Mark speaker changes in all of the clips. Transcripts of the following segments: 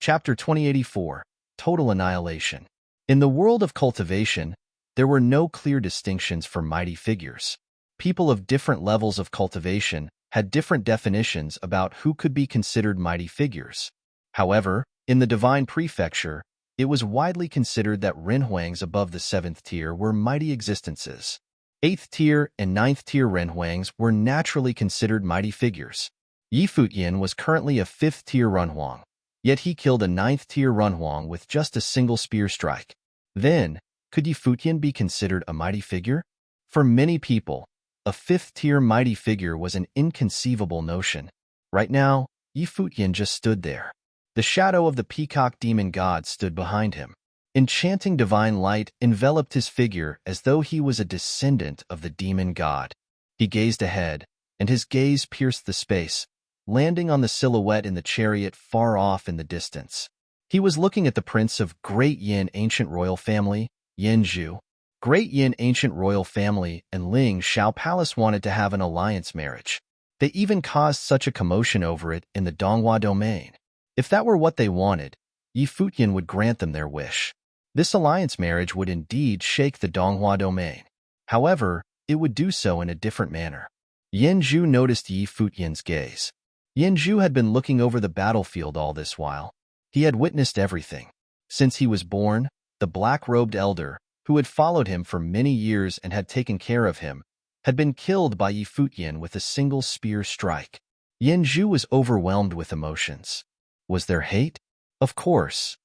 Speaker 1: Chapter 2084, Total Annihilation. In the world of cultivation, there were no clear distinctions for mighty figures. People of different levels of cultivation had different definitions about who could be considered mighty figures. However, in the Divine Prefecture, it was widely considered that Renhuangs above the 7th tier were mighty existences. 8th tier and 9th tier Renhuangs were naturally considered mighty figures. Futian was currently a 5th tier Renhuang, yet he killed a 9th tier Renhuang with just a single spear strike. Then, could Futian be considered a mighty figure? For many people, a 5th tier mighty figure was an inconceivable notion. Right now, Futian just stood there. The shadow of the peacock demon god stood behind him. Enchanting divine light enveloped his figure as though he was a descendant of the demon god. He gazed ahead, and his gaze pierced the space, landing on the silhouette in the chariot far off in the distance. He was looking at the prince of Great Yin ancient royal family, Yin Zhu. Great Yin ancient royal family and Ling Shao Palace wanted to have an alliance marriage. They even caused such a commotion over it in the Donghua domain. If that were what they wanted, Futian would grant them their wish. This alliance marriage would indeed shake the Donghua domain. However, it would do so in a different manner. Yin Zhu noticed Futian's gaze. Yin Zhu had been looking over the battlefield all this while. He had witnessed everything. Since he was born, the black-robed elder, who had followed him for many years and had taken care of him, had been killed by Futian with a single spear strike. Yin Zhu was overwhelmed with emotions. Was there hate? Of course.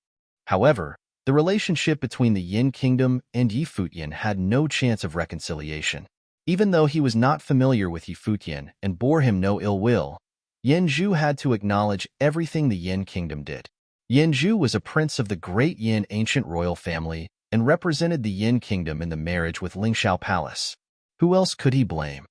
Speaker 1: However, the relationship between the Yin Kingdom and Futian had no chance of reconciliation. Even though he was not familiar with Futian and bore him no ill will, Yin Zhu had to acknowledge everything the Yin Kingdom did. Yin Zhu was a prince of the Great Yin ancient royal family and represented the Yin Kingdom in the marriage with Lingshao Palace. Who else could he blame?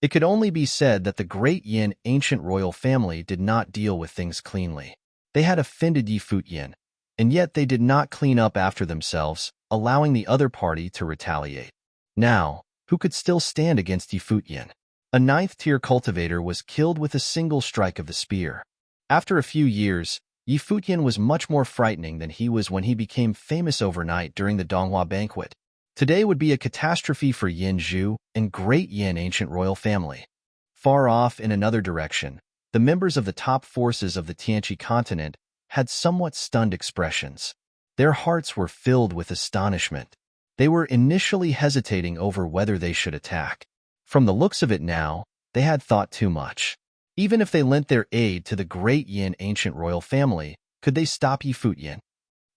Speaker 1: It could only be said that the Great Yin ancient royal family did not deal with things cleanly. They had offended Futian, and yet they did not clean up after themselves, allowing the other party to retaliate. Now, who could still stand against Futian? A 9th tier cultivator was killed with a single strike of the spear. After a few years, Futian was much more frightening than he was when he became famous overnight during the Donghua banquet. Today would be a catastrophe for Yin Zhu and Great Yin ancient royal family. Far off in another direction, the members of the top forces of the Tianqi continent had somewhat stunned expressions. Their hearts were filled with astonishment. They were initially hesitating over whether they should attack. From the looks of it now, they had thought too much. Even if they lent their aid to the Great Yin ancient royal family, could they stop Futian?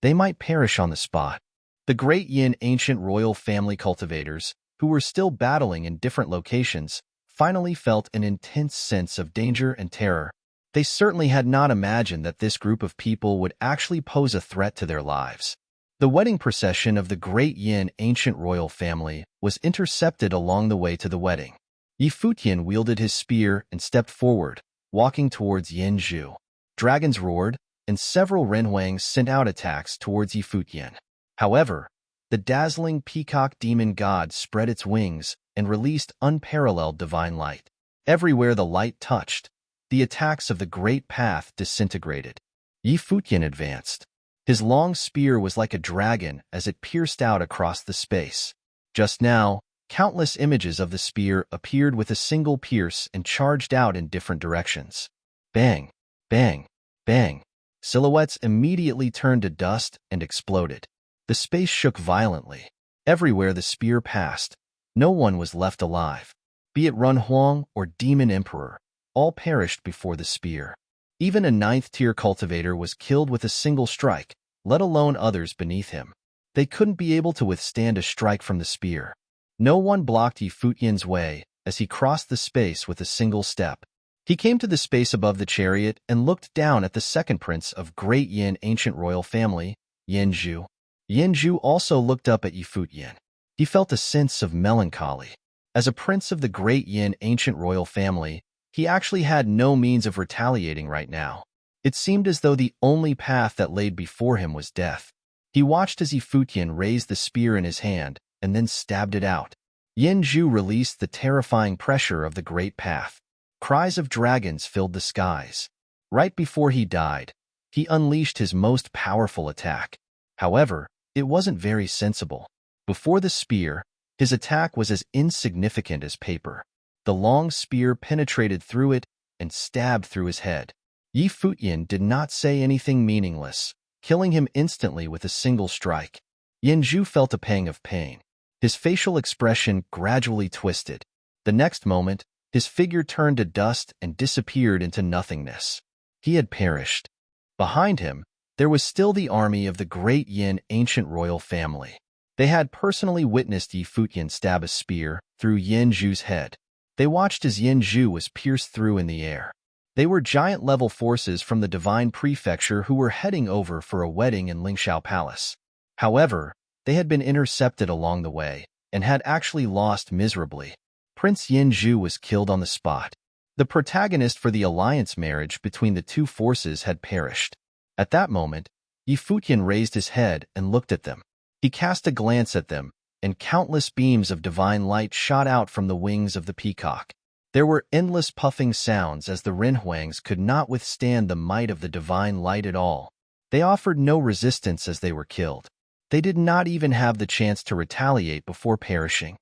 Speaker 1: They might perish on the spot. The Great Yin ancient royal family cultivators, who were still battling in different locations, finally felt an intense sense of danger and terror. They certainly had not imagined that this group of people would actually pose a threat to their lives. The wedding procession of the Great Yin ancient royal family was intercepted along the way to the wedding. Futian wielded his spear and stepped forward, walking towards Yin Zhu. Dragons roared, and several Renhuangs sent out attacks towards Futian. However, the dazzling peacock demon god spread its wings and released unparalleled divine light. Everywhere the light touched, the attacks of the Great Path disintegrated. Futian advanced. His long spear was like a dragon as it pierced out across the space. Just now, countless images of the spear appeared with a single pierce and charged out in different directions. Bang, bang, bang. Silhouettes immediately turned to dust and exploded. The space shook violently. Everywhere the spear passed, no one was left alive. Be it Renhuang or Demon Emperor, all perished before the spear. Even a 9th tier cultivator was killed with a single strike, let alone others beneath him. They couldn't be able to withstand a strike from the spear. No one blocked Futian's way as he crossed the space with a single step. He came to the space above the chariot and looked down at the second prince of Great Yin ancient royal family, Yin Zhu. Yin Zhu also looked up at Futian. He felt a sense of melancholy. As a prince of the Great Yin ancient royal family, he actually had no means of retaliating right now. It seemed as though the only path that laid before him was death. He watched as Futian raised the spear in his hand and then stabbed it out. Yin Zhu released the terrifying pressure of the Great Path. Cries of dragons filled the skies. Right before he died, He unleashed his most powerful attack. However, it wasn't very sensible. Before the spear, his attack was as insignificant as paper. The long spear penetrated through it and stabbed through his head. Yi Futian did not say anything meaningless, killing him instantly with a single strike. Yanzhu felt a pang of pain. His facial expression gradually twisted. The next moment, his figure turned to dust and disappeared into nothingness. He had perished. Behind him, there was still the army of the great Yin ancient royal family. They had personally witnessed Yi Futian stab a spear through Yanzhu's head. They watched as Yanzhu was pierced through in the air. They were giant-level forces from the Divine Prefecture who were heading over for a wedding in Lingxiao Palace. However, they had been intercepted along the way and had actually lost miserably. Prince Yanzhu was killed on the spot. The protagonist for the alliance marriage between the two forces had perished. At that moment, Yi Futian raised his head and looked at them. He cast a glance at them, and countless beams of divine light shot out from the wings of the peacock. There were endless puffing sounds as the Renhuangs could not withstand the might of the divine light at all. They offered no resistance as they were killed. They did not even have the chance to retaliate before perishing.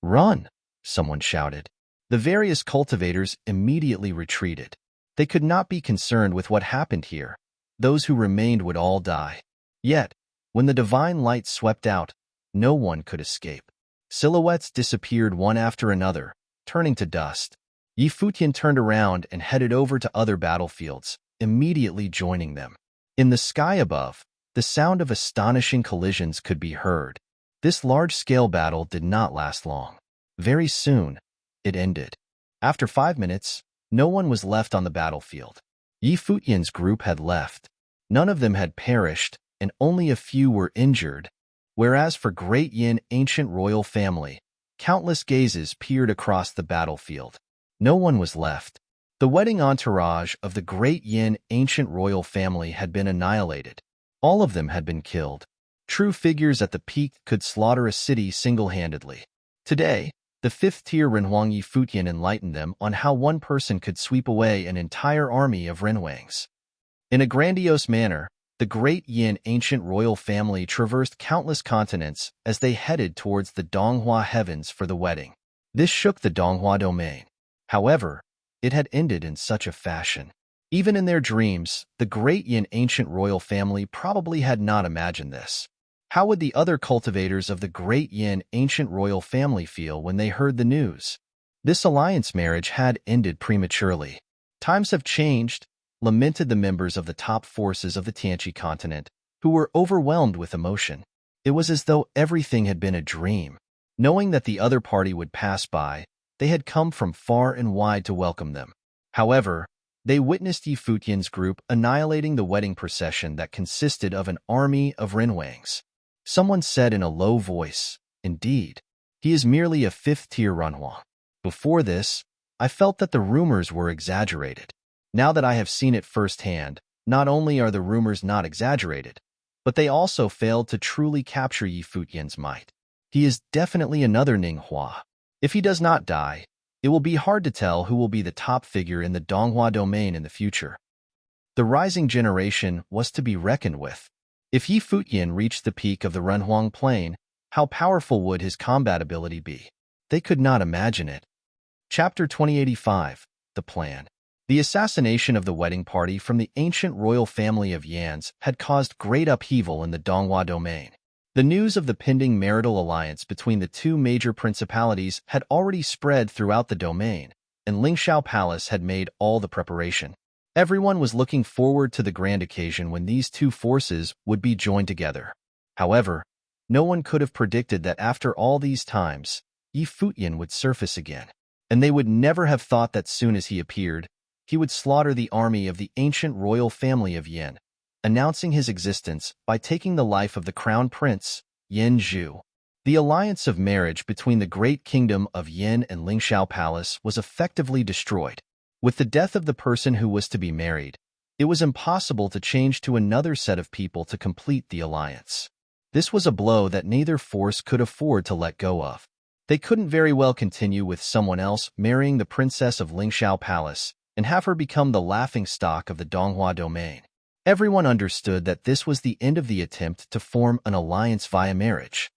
Speaker 1: "Run!" someone shouted. The various cultivators immediately retreated. They could not be concerned with what happened here. Those who remained would all die. Yet, when the divine light swept out, no one could escape. Silhouettes disappeared one after another, turning to dust. Yi Futian turned around and headed over to other battlefields, immediately joining them. In the sky above, the sound of astonishing collisions could be heard. This large-scale battle did not last long. Very soon, it ended. After 5 minutes, no one was left on the battlefield. Yi Futian's group had left. None of them had perished, and only a few were injured. Whereas for Great Yin ancient royal family, countless gazes peered across the battlefield. No one was left. The wedding entourage of the Great Yin ancient royal family had been annihilated. All of them had been killed. True figures at the peak could slaughter a city single-handedly. Today, the fifth-tier Renhuang Yi Futian enlightened them on how one person could sweep away an entire army of Renhuangs. In a grandiose manner, the Great Yin ancient royal family traversed countless continents as they headed towards the Donghua heavens for the wedding. This shook the Donghua domain. However, it had ended in such a fashion. Even in their dreams, the Great Yin ancient royal family probably had not imagined this. How would the other cultivators of the Great Yin ancient royal family feel when they heard the news? This alliance marriage had ended prematurely. Times have changed, lamented the members of the top forces of the Tianqi continent, who were overwhelmed with emotion. It was as though everything had been a dream. Knowing that the other party would pass by, they had come from far and wide to welcome them. However, they witnessed Yi Futian's group annihilating the wedding procession that consisted of an army of Renhuangs. Someone said in a low voice, "Indeed, he is merely a fifth-tier Renhuang." Before this, I felt that the rumors were exaggerated. Now that I have seen it firsthand, not only are the rumors not exaggerated, but they also failed to truly capture Yi Futian's might. He is definitely another Ninghua. If he does not die, it will be hard to tell who will be the top figure in the Donghua domain in the future. The rising generation was to be reckoned with. If Yi Futian reached the peak of the Renhuang Plain, how powerful would his combat ability be? They could not imagine it. Chapter 2085, The Plan. The assassination of the wedding party from the ancient royal family of Yans had caused great upheaval in the Donghua domain. The news of the pending marital alliance between the two major principalities had already spread throughout the domain, and Lingxiao Palace had made all the preparation. Everyone was looking forward to the grand occasion when these two forces would be joined together. However, no one could have predicted that after all these times, Yi Futian would surface again, and they would never have thought that soon as he appeared, he would slaughter the army of the ancient royal family of Yin, announcing his existence by taking the life of the crown prince, Yanzhu. The alliance of marriage between the great kingdom of Yin and Lingxiao Palace was effectively destroyed. With the death of the person who was to be married, it was impossible to change to another set of people to complete the alliance. This was a blow that neither force could afford to let go of. They couldn't very well continue with someone else marrying the princess of Lingxiao Palace and have her become the laughingstock of the Donghua domain. Everyone understood that this was the end of the attempt to form an alliance via marriage.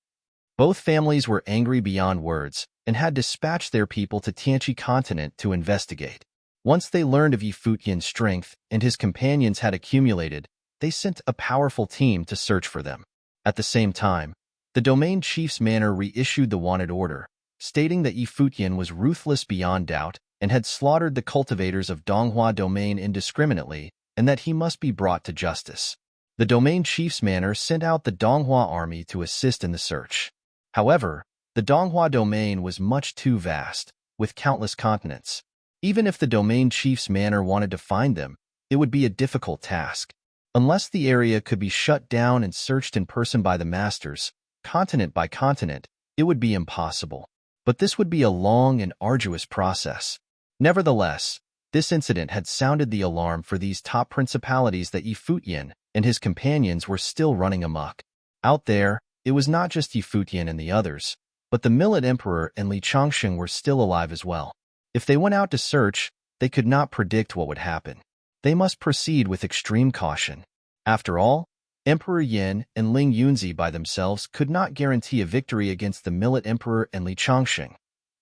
Speaker 1: Both families were angry beyond words and had dispatched their people to Tianchi continent to investigate. Once they learned of Futian's strength and his companions had accumulated, they sent a powerful team to search for them. At the same time, the domain chief's manor reissued the wanted order, stating that Futian was ruthless beyond doubt and had slaughtered the cultivators of Donghua domain indiscriminately, and that he must be brought to justice. The domain chief's manor sent out the Donghua army to assist in the search. However, the Donghua domain was much too vast, with countless continents. Even if the domain chief's manor wanted to find them, it would be a difficult task. Unless the area could be shut down and searched in person by the masters, continent by continent, it would be impossible. But this would be a long and arduous process. Nevertheless, this incident had sounded the alarm for these top principalities that Futian and his companions were still running amok. Out there, it was not just Futian and the others, but the Millet Emperor and Li Changsheng were still alive as well. If they went out to search, they could not predict what would happen. They must proceed with extreme caution. After all, Emperor Yin and Ling Yunzi by themselves could not guarantee a victory against the Millet Emperor and Li Changsheng,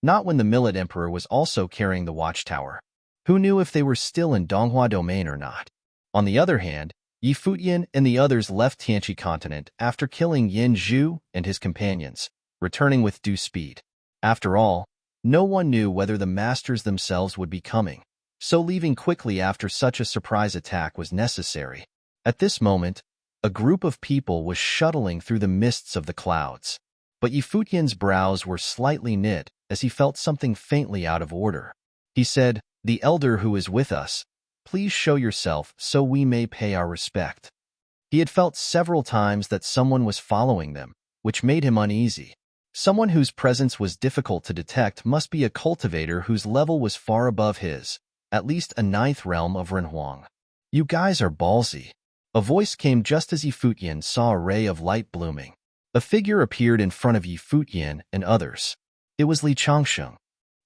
Speaker 1: not when the Millet Emperor was also carrying the watchtower. Who knew if they were still in Donghua domain or not? On the other hand, Futian and the others left Tianchi continent after killing Yin Zhu and his companions, returning with due speed. After all, no one knew whether the masters themselves would be coming, so leaving quickly after such a surprise attack was necessary. At this moment, a group of people was shuttling through the mists of the clouds. But Futian's brows were slightly knit as he felt something faintly out of order. He said, "The elder who is with us, please show yourself so we may pay our respect." He had felt several times that someone was following them, which made him uneasy. Someone whose presence was difficult to detect must be a cultivator whose level was far above his, at least a 9th realm of Renhuang. "You guys are ballsy." A voice came just as Futian saw a ray of light blooming. A figure appeared in front of Futian and others. It was Li Changsheng,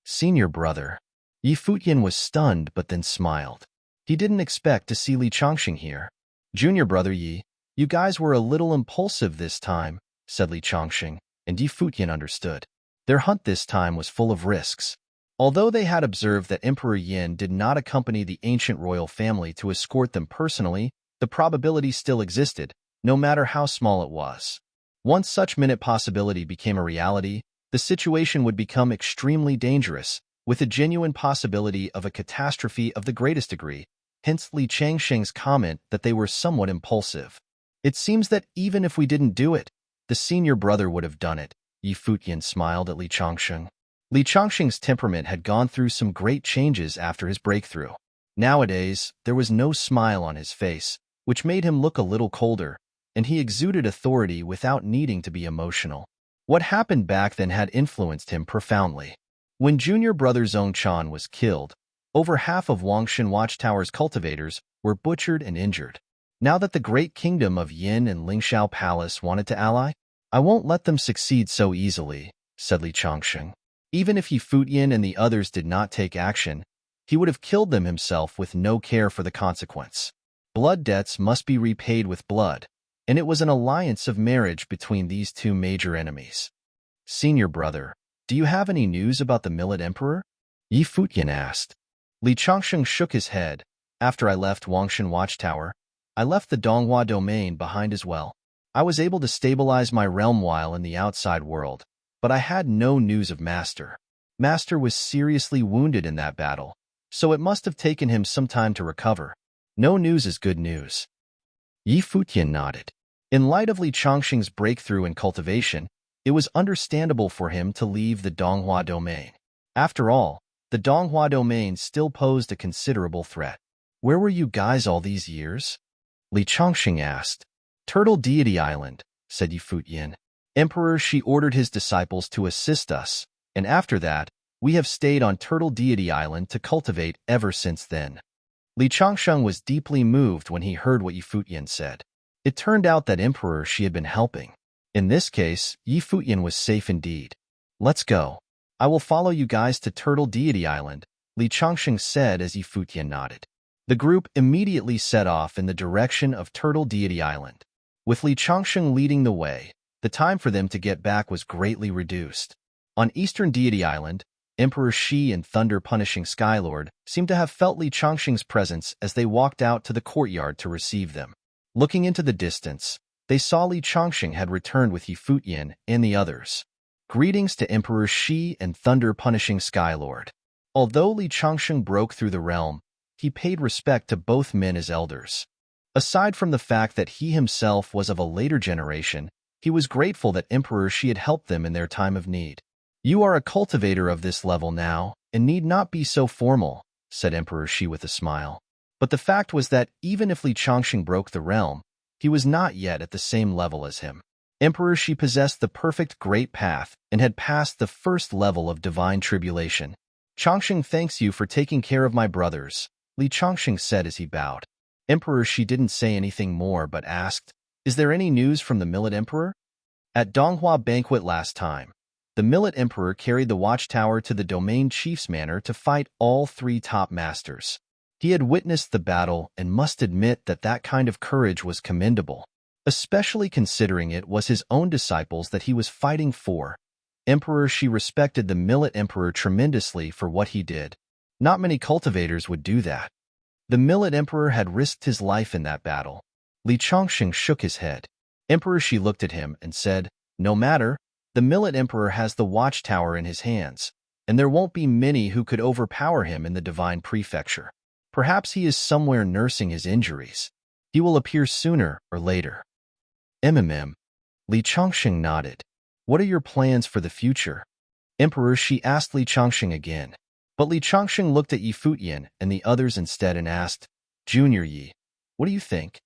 Speaker 1: senior brother. Futian was stunned but then smiled. He didn't expect to see Li Changsheng here. "Junior brother Yi, you guys were a little impulsive this time," said Li Changsheng, and Futian understood. Their hunt this time was full of risks. Although they had observed that Emperor Yin did not accompany the ancient royal family to escort them personally, the probability still existed, no matter how small it was. Once such minute possibility became a reality, the situation would become extremely dangerous, with a genuine possibility of a catastrophe of the greatest degree, hence Li Changsheng's comment that they were somewhat impulsive. "It seems that even if we didn't do it, the senior brother would have done it," Futian smiled at Li Changsheng. Li Changsheng's temperament had gone through some great changes after his breakthrough. Nowadays, there was no smile on his face, which made him look a little colder, and he exuded authority without needing to be emotional. What happened back then had influenced him profoundly. When junior brother Zhong Chan was killed, over half of Wangshan Watchtower's cultivators were butchered and injured. Now that the great kingdom of Yin and Lingxiao Palace wanted to ally, "I won't let them succeed so easily," said Li Changsheng. Even if Futian and the others did not take action, he would have killed them himself with no care for the consequence. Blood debts must be repaid with blood, and it was an alliance of marriage between these two major enemies. "Senior brother, do you have any news about the Millet Emperor?" Futian asked. Li Changsheng shook his head. "After I left Wangshan Watchtower, I left the Donghua domain behind as well. I was able to stabilize my realm while in the outside world, but I had no news of Master. Master was seriously wounded in that battle, so it must have taken him some time to recover. No news is good news." Futian nodded. In light of Li Changsheng's breakthrough in cultivation, it was understandable for him to leave the Donghua domain. After all, the Donghua domain still posed a considerable threat. "Where were you guys all these years?" Li Changsheng asked. "Turtle Deity Island," said Futian. "Emperor Shi ordered his disciples to assist us, and after that, we have stayed on Turtle Deity Island to cultivate ever since then." Li Changsheng was deeply moved when he heard what Futian said. It turned out that Emperor Shi had been helping. In this case, Futian was safe indeed. "Let's go. I will follow you guys to Turtle Deity Island," Li Changsheng said as Futian nodded. The group immediately set off in the direction of Turtle Deity Island. With Li Changsheng leading the way, the time for them to get back was greatly reduced. On Eastern Deity Island, Emperor Shi and Thunder-Punishing Skylord seemed to have felt Li Changsheng's presence as they walked out to the courtyard to receive them. Looking into the distance, they saw Li Changsheng had returned with Futian and the others. Greetings to Emperor Shi and Thunder-Punishing Skylord. Although Li Changsheng broke through the realm, he paid respect to both men as elders. Aside from the fact that he himself was of a later generation, he was grateful that Emperor Shi had helped them in their time of need. You are a cultivator of this level now, and need not be so formal, said Emperor Shi with a smile. But the fact was that even if Li Changsheng broke the realm, he was not yet at the same level as him. Emperor Shi possessed the perfect great path and had passed the first level of divine tribulation. Changsheng thanks you for taking care of my brothers, Li Changsheng said as he bowed. Emperor Shi didn't say anything more but asked, is there any news from the Millet Emperor? At Donghua Banquet last time, the Millet Emperor carried the watchtower to the Domain Chief's manor to fight all three top masters. He had witnessed the battle and must admit that that kind of courage was commendable, especially considering it was his own disciples that he was fighting for. Emperor Shi respected the Millet Emperor tremendously for what he did. Not many cultivators would do that. The Millet Emperor had risked his life in that battle. Li Changsheng shook his head. Emperor Shi looked at him and said, no matter, the Millet Emperor has the watchtower in his hands, and there won't be many who could overpower him in the Divine Prefecture. Perhaps he is somewhere nursing his injuries. He will appear sooner or later. Li Changsheng nodded. What are your plans for the future? Emperor Shi asked Li Changsheng again. But Li Changsheng looked at Futian and the others instead and asked, Junior Yi, what do you think?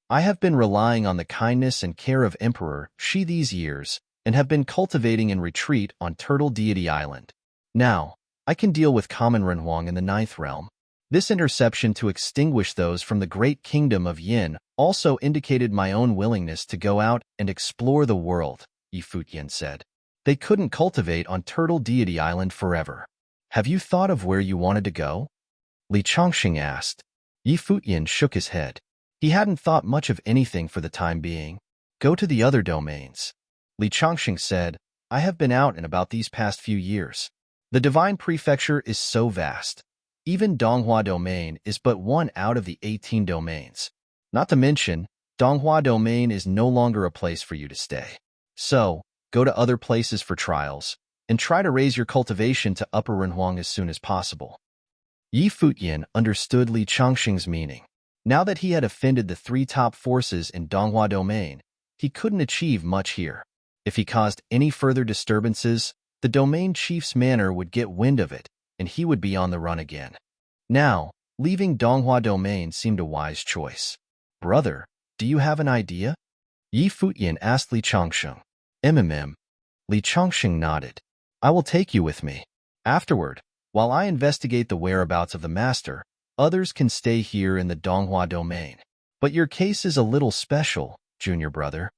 Speaker 1: I have been relying on the kindness and care of Emperor Shi these years, and have been cultivating in retreat on Turtle Deity Island. Now, I can deal with common Renhuang in the Ninth Realm. This interception to extinguish those from the great kingdom of Yin also indicated my own willingness to go out and explore the world, Futian said. They couldn't cultivate on Turtle Deity Island forever. Have you thought of where you wanted to go? Li Changsheng asked. Futian shook his head. He hadn't thought much of anything for the time being. Go to the other domains. Li Changsheng said, I have been out and about these past few years. The Divine Prefecture is so vast. Even Donghua Domain is but one out of the 18 domains. Not to mention, Donghua Domain is no longer a place for you to stay. So, go to other places for trials, and try to raise your cultivation to Upper Renhuang as soon as possible. Futian understood Li Changsheng's meaning. Now that he had offended the three top forces in Donghua Domain, he couldn't achieve much here. If he caused any further disturbances, the Domain Chief's manor would get wind of it, and he would be on the run again. Now, leaving Donghua Domain seemed a wise choice. Brother, do you have an idea? Futian asked Li Changsheng. Li Changsheng nodded. I will take you with me. Afterward, while I investigate the whereabouts of the master, others can stay here in the Donghua Domain. But your case is a little special, junior brother.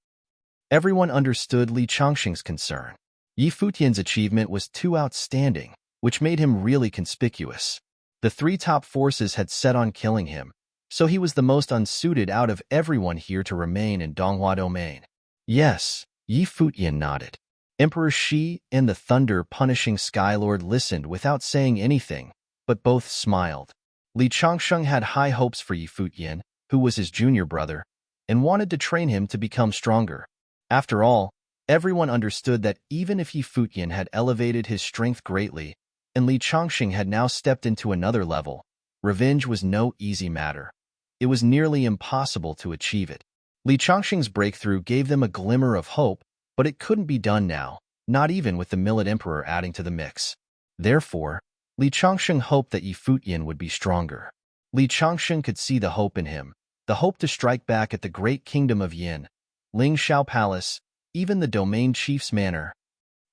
Speaker 1: Everyone understood Li Changsheng's concern. Futian's achievement was too outstanding, which made him really conspicuous. The three top forces had set on killing him, so he was the most unsuited out of everyone here to remain in Donghua Domain. Yes, Futian nodded. Emperor Shi and the Thunder-Punishing Skylord listened without saying anything, but both smiled. Li Changsheng had high hopes for Futian, who was his junior brother, and wanted to train him to become stronger. After all, everyone understood that even if Futian had elevated his strength greatly, and Li Changsheng had now stepped into another level, revenge was no easy matter. It was nearly impossible to achieve it. Li Changsheng's breakthrough gave them a glimmer of hope, but it couldn't be done now, not even with the Millet Emperor adding to the mix. Therefore, Li Changsheng hoped that Futian would be stronger. Li Changsheng could see the hope in him, the hope to strike back at the great kingdom of Yin, Lingxiao Palace, even the Domain Chief's manor.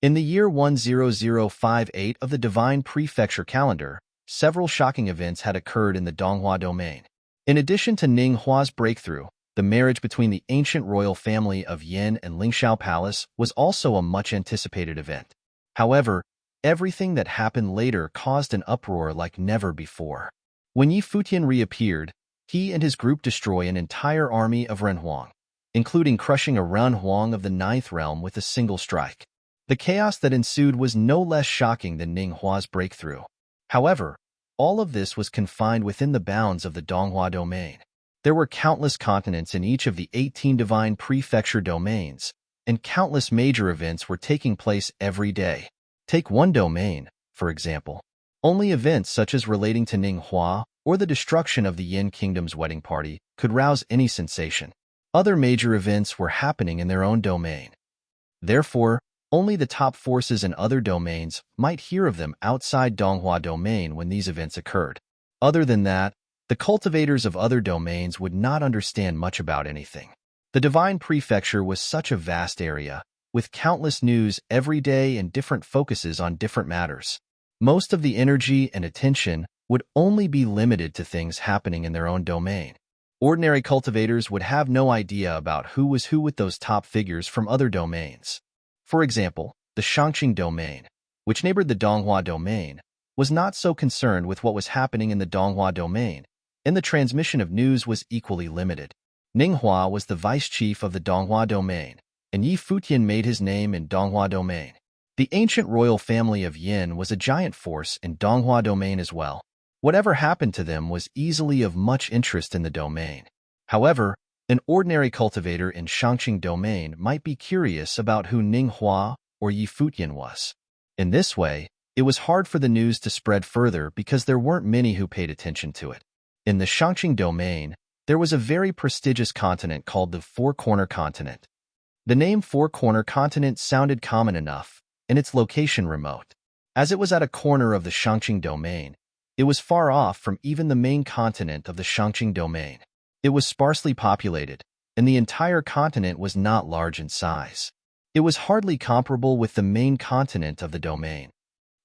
Speaker 1: In the year 10058 of the Divine Prefecture calendar, several shocking events had occurred in the Donghua Domain. In addition to Ning Hua's breakthrough, the marriage between the ancient royal family of Yin and Lingxiao Palace was also a much-anticipated event. However, everything that happened later caused an uproar like never before. When Yi Futian reappeared, he and his group destroy an entire army of Renhuang, including crushing a Renhuang of the Ninth Realm with a single strike. The chaos that ensued was no less shocking than Ninghua's breakthrough. However, all of this was confined within the bounds of the Donghua domain. There were countless continents in each of the 18 divine prefecture domains, and countless major events were taking place every day. Take one domain, for example. Only events such as relating to Ninghua or the destruction of the Yin Kingdom's wedding party could rouse any sensation. Other major events were happening in their own domain. Therefore, only the top forces in other domains might hear of them outside Donghua domain when these events occurred. Other than that, the cultivators of other domains would not understand much about anything. The divine prefecture was such a vast area, with countless news every day and different focuses on different matters. Most of the energy and attention would only be limited to things happening in their own domain. Ordinary cultivators would have no idea about who was who with those top figures from other domains. For example, the Shangqing domain, which neighbored the Donghua domain, was not so concerned with what was happening in the Donghua domain, and the transmission of news was equally limited. Ninghua was the vice chief of the Donghua domain, and Yi Futian made his name in Donghua domain. The ancient royal family of Yin was a giant force in Donghua domain as well. Whatever happened to them was easily of much interest in the domain. However, an ordinary cultivator in Shangqing domain might be curious about who Ninghua or Yi Futian was. In this way, it was hard for the news to spread further because there weren't many who paid attention to it. In the Shangqing domain, there was a very prestigious continent called the Four-Corner Continent. The name Four-Corner Continent sounded common enough, and its location remote. As it was at a corner of the Shangqing domain, it was far off from even the main continent of the Shangqing domain. It was sparsely populated, and the entire continent was not large in size. It was hardly comparable with the main continent of the domain.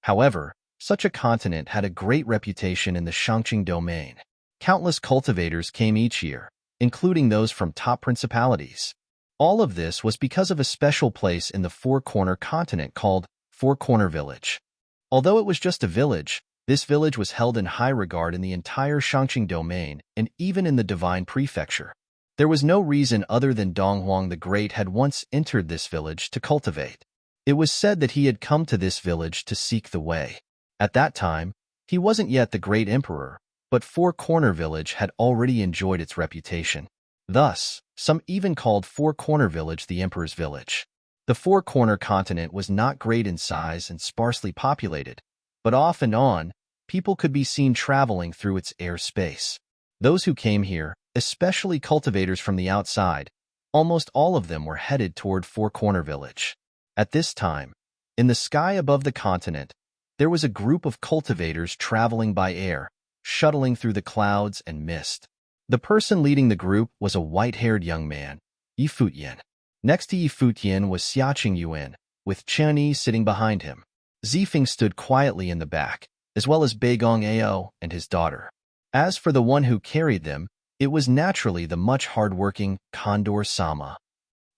Speaker 1: However, such a continent had a great reputation in the Shangqing domain. Countless cultivators came each year, including those from top principalities. All of this was because of a special place in the Four-Corner Continent called Four-Corner Village. Although it was just a village, this village was held in high regard in the entire Shangqing domain and even in the Divine Prefecture. There was no reason other than Donghuang the Great had once entered this village to cultivate. It was said that he had come to this village to seek the way. At that time, he wasn't yet the great emperor, but Four-Corner Village had already enjoyed its reputation. Thus, some even called Four-Corner Village the Emperor's Village. The Four-Corner Continent was not great in size and sparsely populated, but off and on, people could be seen traveling through its air space. Those who came here, especially cultivators from the outside, almost all of them were headed toward Four-Corner Village. At this time, in the sky above the continent, there was a group of cultivators traveling by air, shuttling through the clouds and mist. The person leading the group was a white-haired young man, Yi Futian. Next to Yi Futian was Xiaqing Yuan, with Chen Yi sitting behind him. Zifeng stood quietly in the back, as well as Beigong Ao and his daughter. As for the one who carried them, it was naturally the much hard-working Condor Sama.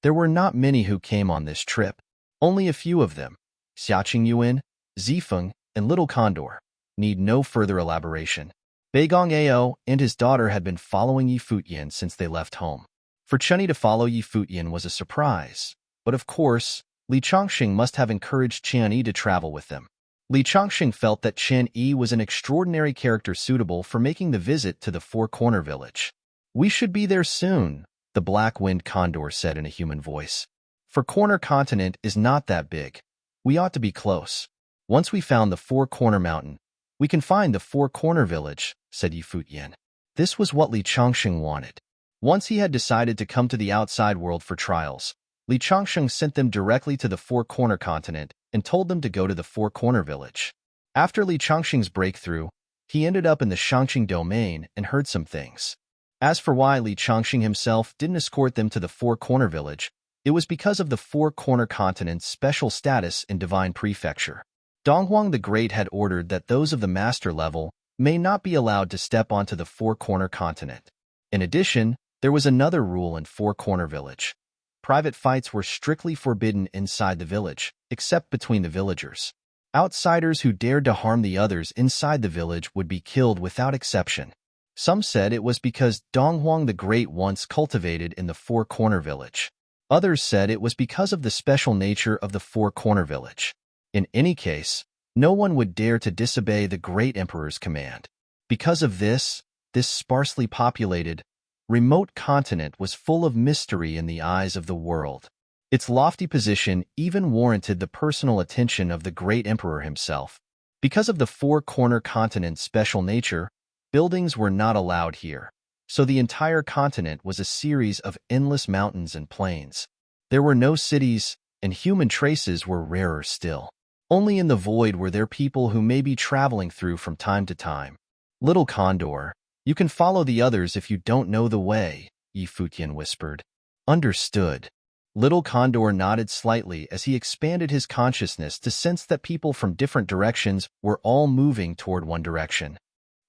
Speaker 1: There were not many who came on this trip. Only a few of them, Xiaqing Yuan, Zifeng, and Little Condor, need no further elaboration. Beigong Ao and his daughter had been following Yi Futian since they left home. For Chen Yi to follow Yi Futian was a surprise, but of course, Li Chongqing must have encouraged Chen Yi to travel with them. Li Chongqing felt that Chen Yi was an extraordinary character suitable for making the visit to the Four-Corner Village. "We should be there soon," the black-winged condor said in a human voice. "Four-Corner Continent is not that big. We ought to be close. Once we found the Four-Corner Mountain, we can find the Four-Corner Village," said Yi Futian. This was what Li Chongqing wanted. Once he had decided to come to the outside world for trials, Li Chongqing sent them directly to the Four-Corner Continent and told them to go to the Four-Corner Village. After Li Chongqing's breakthrough, he ended up in the Shangqing domain and heard some things. As for why Li Chongqing himself didn't escort them to the Four-Corner Village, it was because of the Four-Corner Continent's special status in Divine Prefecture. Donghuang the Great had ordered that those of the master level may not be allowed to step onto the Four-Corner Continent. In addition, there was another rule in Four-Corner Village. Private fights were strictly forbidden inside the village, except between the villagers. Outsiders who dared to harm the others inside the village would be killed without exception. Some said it was because Donghuang the Great once cultivated in the Four-Corner Village. Others said it was because of the special nature of the Four-Corner Village. In any case, no one would dare to disobey the Great Emperor's command. Because of this sparsely populated, remote continent was full of mystery in the eyes of the world. Its lofty position even warranted the personal attention of the great emperor himself. Because of the four-corner continent's special nature, buildings were not allowed here, so the entire continent was a series of endless mountains and plains. There were no cities, and human traces were rarer still. Only in the void were there people who may be traveling through from time to time. Little Condor, you can follow the others if you don't know the way, Futian whispered. Understood. Little Condor nodded slightly as he expanded his consciousness to sense that people from different directions were all moving toward one direction.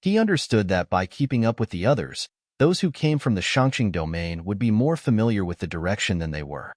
Speaker 1: He understood that by keeping up with the others, those who came from the Shangqing domain would be more familiar with the direction than they were.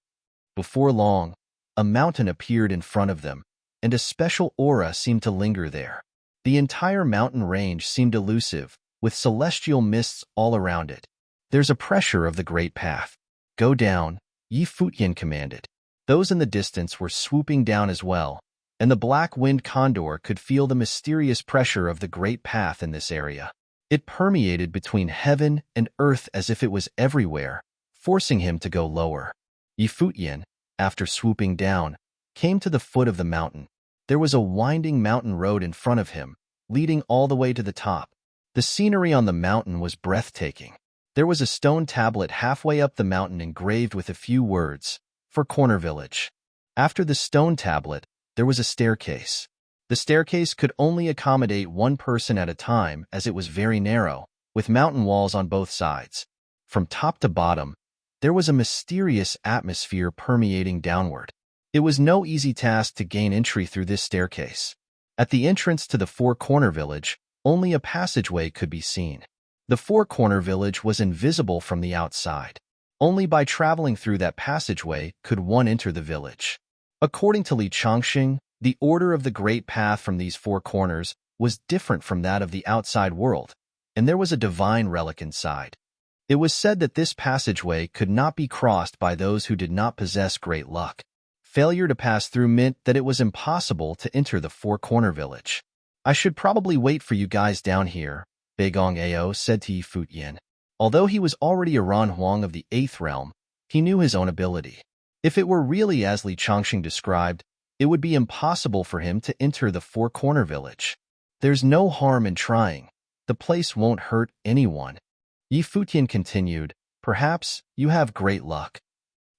Speaker 1: Before long, a mountain appeared in front of them, and a special aura seemed to linger there. The entire mountain range seemed elusive, with celestial mists all around it. There's a pressure of the great path. Go down, Futian commanded. Those in the distance were swooping down as well, and the black-winged condor could feel the mysterious pressure of the great path in this area. It permeated between heaven and earth as if it was everywhere, forcing him to go lower. Futian, after swooping down, came to the foot of the mountain. There was a winding mountain road in front of him, leading all the way to the top. The scenery on the mountain was breathtaking. There was a stone tablet halfway up the mountain engraved with a few words, "For Corner Village." After the stone tablet, there was a staircase. The staircase could only accommodate one person at a time as it was very narrow, with mountain walls on both sides. From top to bottom, there was a mysterious atmosphere permeating downward. It was no easy task to gain entry through this staircase. At the entrance to the Four-Corner Village, only a passageway could be seen. The Four-Corner Village was invisible from the outside. Only by traveling through that passageway could one enter the village. According to Li Changxing, the order of the Great Path from these four corners was different from that of the outside world, and there was a divine relic inside. It was said that this passageway could not be crossed by those who did not possess great luck. Failure to pass through meant that it was impossible to enter the Four-Corner Village. I should probably wait for you guys down here, Beigong Ao said to Futian. Although he was already a Ran Huang of the 8th realm, he knew his own ability. If it were really as Li Changxing described, it would be impossible for him to enter the Four-Corner Village. There's no harm in trying. The place won't hurt anyone. Futian continued, perhaps you have great luck.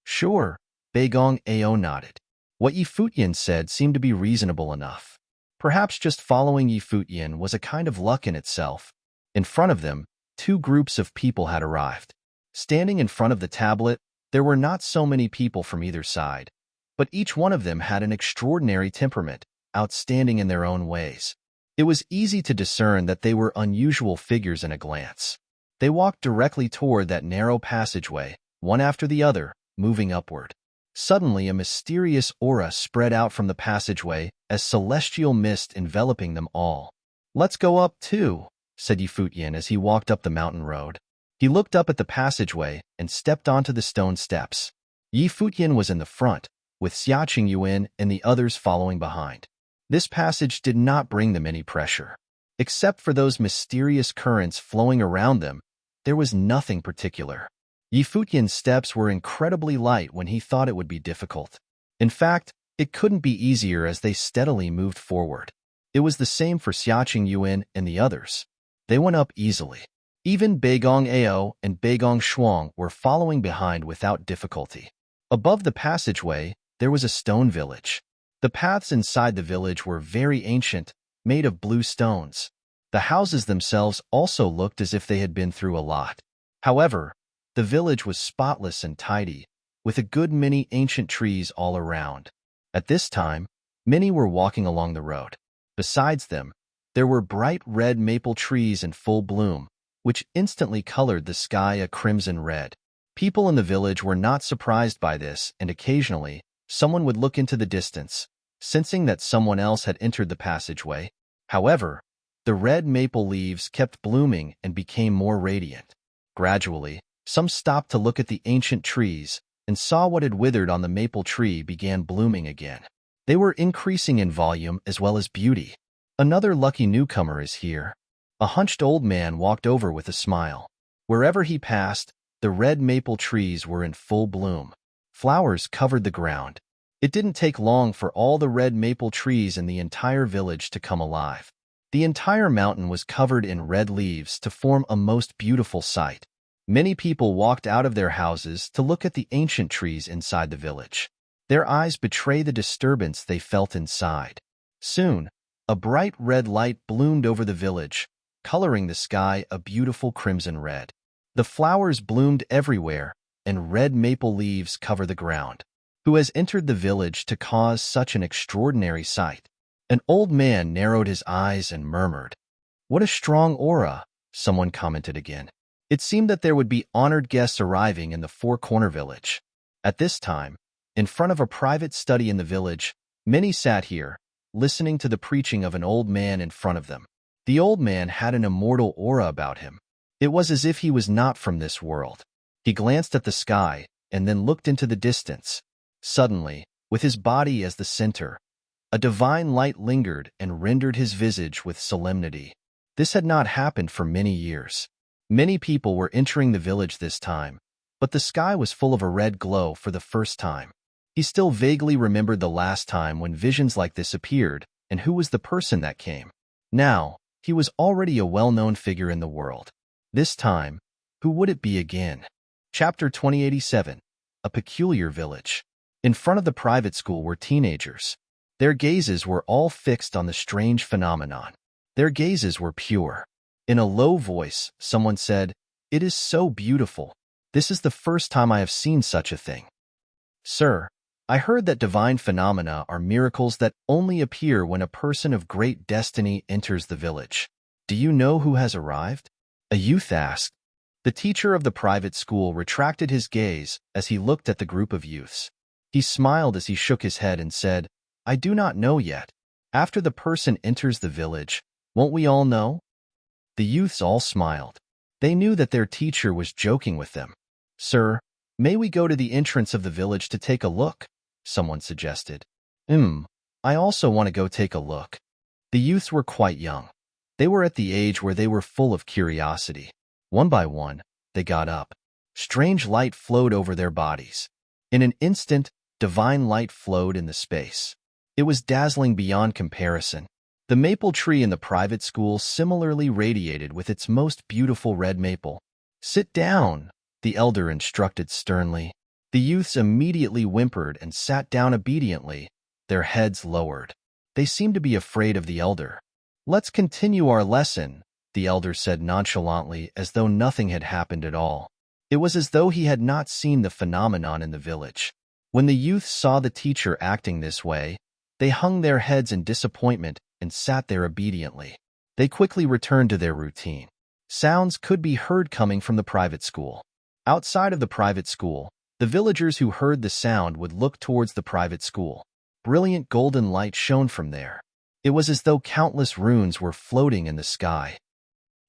Speaker 1: Sure, Beigong Ao nodded. What Futian said seemed to be reasonable enough. Perhaps just following Futian was a kind of luck in itself. In front of them, two groups of people had arrived. Standing in front of the tablet, there were not so many people from either side, but each one of them had an extraordinary temperament, outstanding in their own ways. It was easy to discern that they were unusual figures in a glance. They walked directly toward that narrow passageway, one after the other, moving upward. Suddenly, a mysterious aura spread out from the passageway as celestial mist enveloping them all. Let's go up too, said Futian as he walked up the mountain road. He looked up at the passageway and stepped onto the stone steps. Futian was in the front, with Xiaqing Yuan and the others following behind. This passage did not bring them any pressure. Except for those mysterious currents flowing around them, there was nothing particular. Futian's steps were incredibly light when he thought it would be difficult. In fact, it couldn't be easier as they steadily moved forward. It was the same for Xiaqing Yuan and the others. They went up easily. Even Beigong Ao and Beigong Shuang were following behind without difficulty. Above the passageway, there was a stone village. The paths inside the village were very ancient, made of blue stones. The houses themselves also looked as if they had been through a lot. However, the village was spotless and tidy, with a good many ancient trees all around. At this time, many were walking along the road. Besides them, there were bright red maple trees in full bloom, which instantly colored the sky a crimson red. People in the village were not surprised by this, and occasionally, someone would look into the distance, sensing that someone else had entered the passageway. However, the red maple leaves kept blooming and became more radiant. Gradually, some stopped to look at the ancient trees and saw what had withered on the maple tree began blooming again. They were increasing in volume as well as beauty. Another lucky newcomer is here. A hunched old man walked over with a smile. Wherever he passed, the red maple trees were in full bloom. Flowers covered the ground. It didn't take long for all the red maple trees in the entire village to come alive. The entire mountain was covered in red leaves to form a most beautiful sight. Many people walked out of their houses to look at the ancient trees inside the village. Their eyes betray the disturbance they felt inside. Soon, a bright red light bloomed over the village, coloring the sky a beautiful crimson red. The flowers bloomed everywhere, and red maple leaves cover the ground. Who has entered the village to cause such an extraordinary sight? An old man narrowed his eyes and murmured. What a strong aura, someone commented again. It seemed that there would be honored guests arriving in the four-corner village. At this time, in front of a private study in the village, many sat here, listening to the preaching of an old man in front of them. The old man had an immortal aura about him. It was as if he was not from this world. He glanced at the sky and then looked into the distance. Suddenly, with his body as the center, a divine light lingered and rendered his visage with solemnity. This had not happened for many years. Many people were entering the village this time, but the sky was full of a red glow for the first time. He still vaguely remembered the last time when visions like this appeared and who was the person that came. Now, he was already a well-known figure in the world. This time, who would it be again? Chapter 2087. A Peculiar Village. In front of the private school were teenagers. Their gazes were all fixed on the strange phenomenon. Their gazes were pure. In a low voice, someone said, "It is so beautiful. This is the first time I have seen such a thing." "Sir, I heard that divine phenomena are miracles that only appear when a person of great destiny enters the village. Do you know who has arrived?" A youth asked. The teacher of the private school retracted his gaze as he looked at the group of youths. He smiled as he shook his head and said, "I do not know yet. After the person enters the village, won't we all know?" The youths all smiled. They knew that their teacher was joking with them. "Sir, may we go to the entrance of the village to take a look?" someone suggested. I also want to go take a look." The youths were quite young. They were at the age where they were full of curiosity. One by one, they got up. Strange light flowed over their bodies. In an instant, divine light flowed in the space. It was dazzling beyond comparison. The maple tree in the private school similarly radiated with its most beautiful red maple. "Sit down," the elder instructed sternly. The youths immediately whimpered and sat down obediently, their heads lowered. They seemed to be afraid of the elder. "Let's continue our lesson," the elder said nonchalantly, as though nothing had happened at all. It was as though he had not seen the phenomenon in the village. When the youths saw the teacher acting this way, they hung their heads in disappointment and sat there obediently. They quickly returned to their routine. Sounds could be heard coming from the private school. Outside of the private school, the villagers who heard the sound would look towards the private school. Brilliant golden light shone from there. It was as though countless runes were floating in the sky.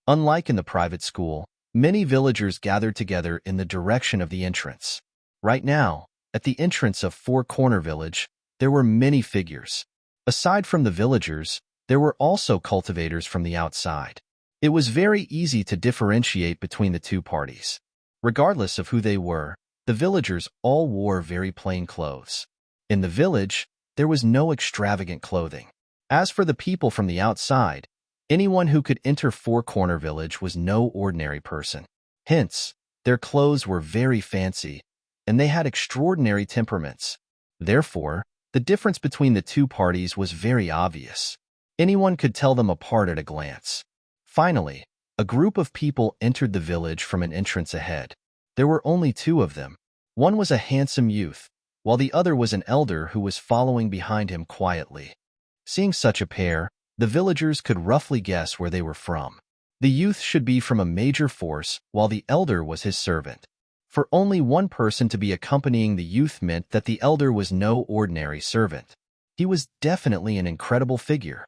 Speaker 1: Unlike in the private school, many villagers gathered together in the direction of the entrance. Right now, at the entrance of Four Corner Village, there were many figures. Aside from the villagers, there were also cultivators from the outside. It was very easy to differentiate between the two parties. Regardless of who they were, the villagers all wore very plain clothes. In the village, there was no extravagant clothing. As for the people from the outside, anyone who could enter Four Corner Village was no ordinary person. Hence, their clothes were very fancy, and they had extraordinary temperaments. Therefore, the difference between the two parties was very obvious. Anyone could tell them apart at a glance. Finally, a group of people entered the village from an entrance ahead. There were only two of them. One was a handsome youth, while the other was an elder who was following behind him quietly. Seeing such a pair, the villagers could roughly guess where they were from. The youth should be from a major force, while the elder was his servant. For only one person to be accompanying the youth meant that the elder was no ordinary servant. He was definitely an incredible figure.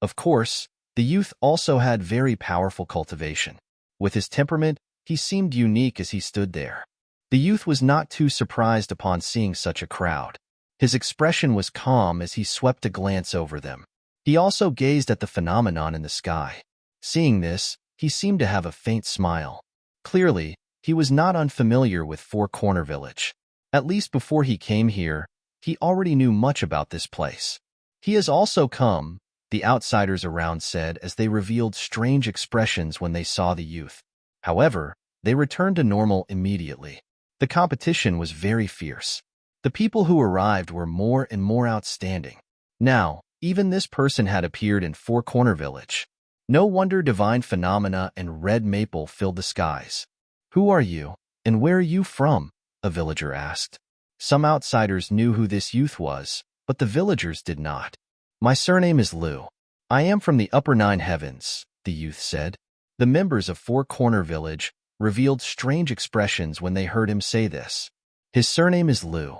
Speaker 1: Of course, the youth also had very powerful cultivation. With his temperament, he seemed unique as he stood there. The youth was not too surprised upon seeing such a crowd. His expression was calm as he swept a glance over them. He also gazed at the phenomenon in the sky. Seeing this, he seemed to have a faint smile. Clearly, he was not unfamiliar with Four Corner Village. At least before he came here, he already knew much about this place. He has also come, the outsiders around said as they revealed strange expressions when they saw the youth. However, they returned to normal immediately. The competition was very fierce. The people who arrived were more and more outstanding. Now, even this person had appeared in Four Corner Village. No wonder divine phenomena and red maple filled the skies. "Who are you, and where are you from?" a villager asked. Some outsiders knew who this youth was, but the villagers did not. "My surname is Liu. I am from the upper 9 heavens," the youth said. The members of Four Corner Village revealed strange expressions when they heard him say this. His surname is Liu.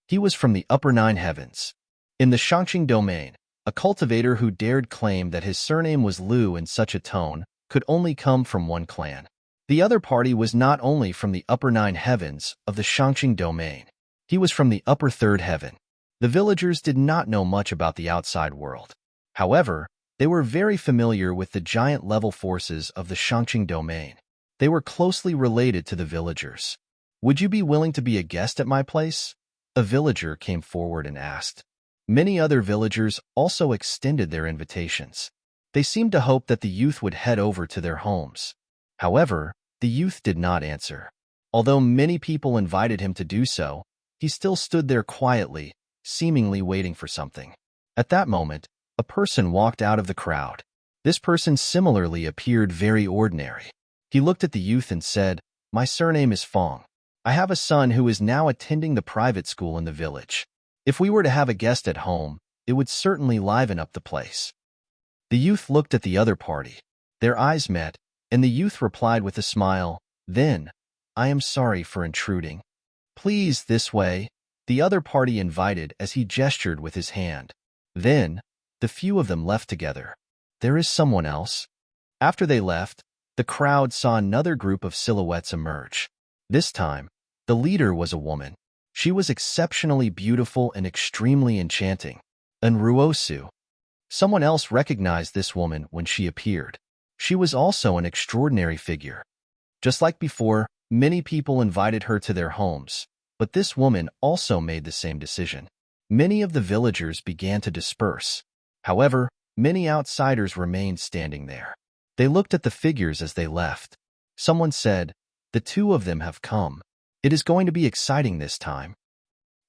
Speaker 1: He was from the upper 9 heavens. In the Shangqing domain, a cultivator who dared claim that his surname was Liu in such a tone could only come from one clan. The other party was not only from the upper 9 heavens of the Shangqing domain. He was from the upper 3rd heaven. The villagers did not know much about the outside world. However, they were very familiar with the giant level forces of the Shangqing domain. They were closely related to the villagers. "Would you be willing to be a guest at my place?" a villager came forward and asked. Many other villagers also extended their invitations. They seemed to hope that the youth would head over to their homes. However, the youth did not answer. Although many people invited him to do so, he still stood there quietly, seemingly waiting for something. At that moment, a person walked out of the crowd. This person similarly appeared very ordinary. He looked at the youth and said, "My surname is Fong. I have a son who is now attending the private school in the village. If we were to have a guest at home, it would certainly liven up the place." The youth looked at the other party. Their eyes met, and the youth replied with a smile, "Then, I am sorry for intruding. Please, this way," the other party invited as he gestured with his hand. Then, the few of them left together. "There is someone else." After they left, the crowd saw another group of silhouettes emerge. This time, the leader was a woman. She was exceptionally beautiful and extremely enchanting. Unruosu. Someone else recognized this woman when she appeared. She was also an extraordinary figure. Just like before, many people invited her to their homes, but this woman also made the same decision. Many of the villagers began to disperse. However, many outsiders remained standing there. They looked at the figures as they left. Someone said, "The two of them have come. It is going to be exciting this time."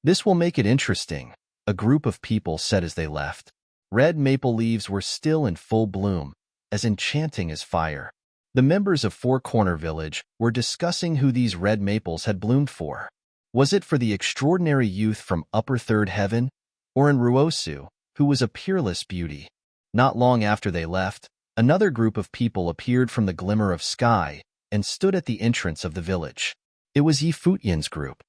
Speaker 1: "This will make it interesting," a group of people said as they left. Red maple leaves were still in full bloom, as enchanting as fire. The members of Four Corner Village were discussing who these red maples had bloomed for. Was it for the extraordinary youth from upper 3rd heaven, or in Ruosu, who was a peerless beauty? Not long after they left, another group of people appeared from the glimmer of sky and stood at the entrance of the village. It was Futian's group.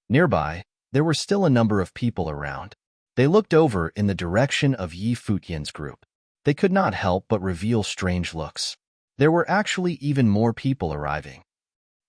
Speaker 1: Nearby, there were still a number of people around. They looked over in the direction of Futian's group. They could not help but reveal strange looks. There were actually even more people arriving.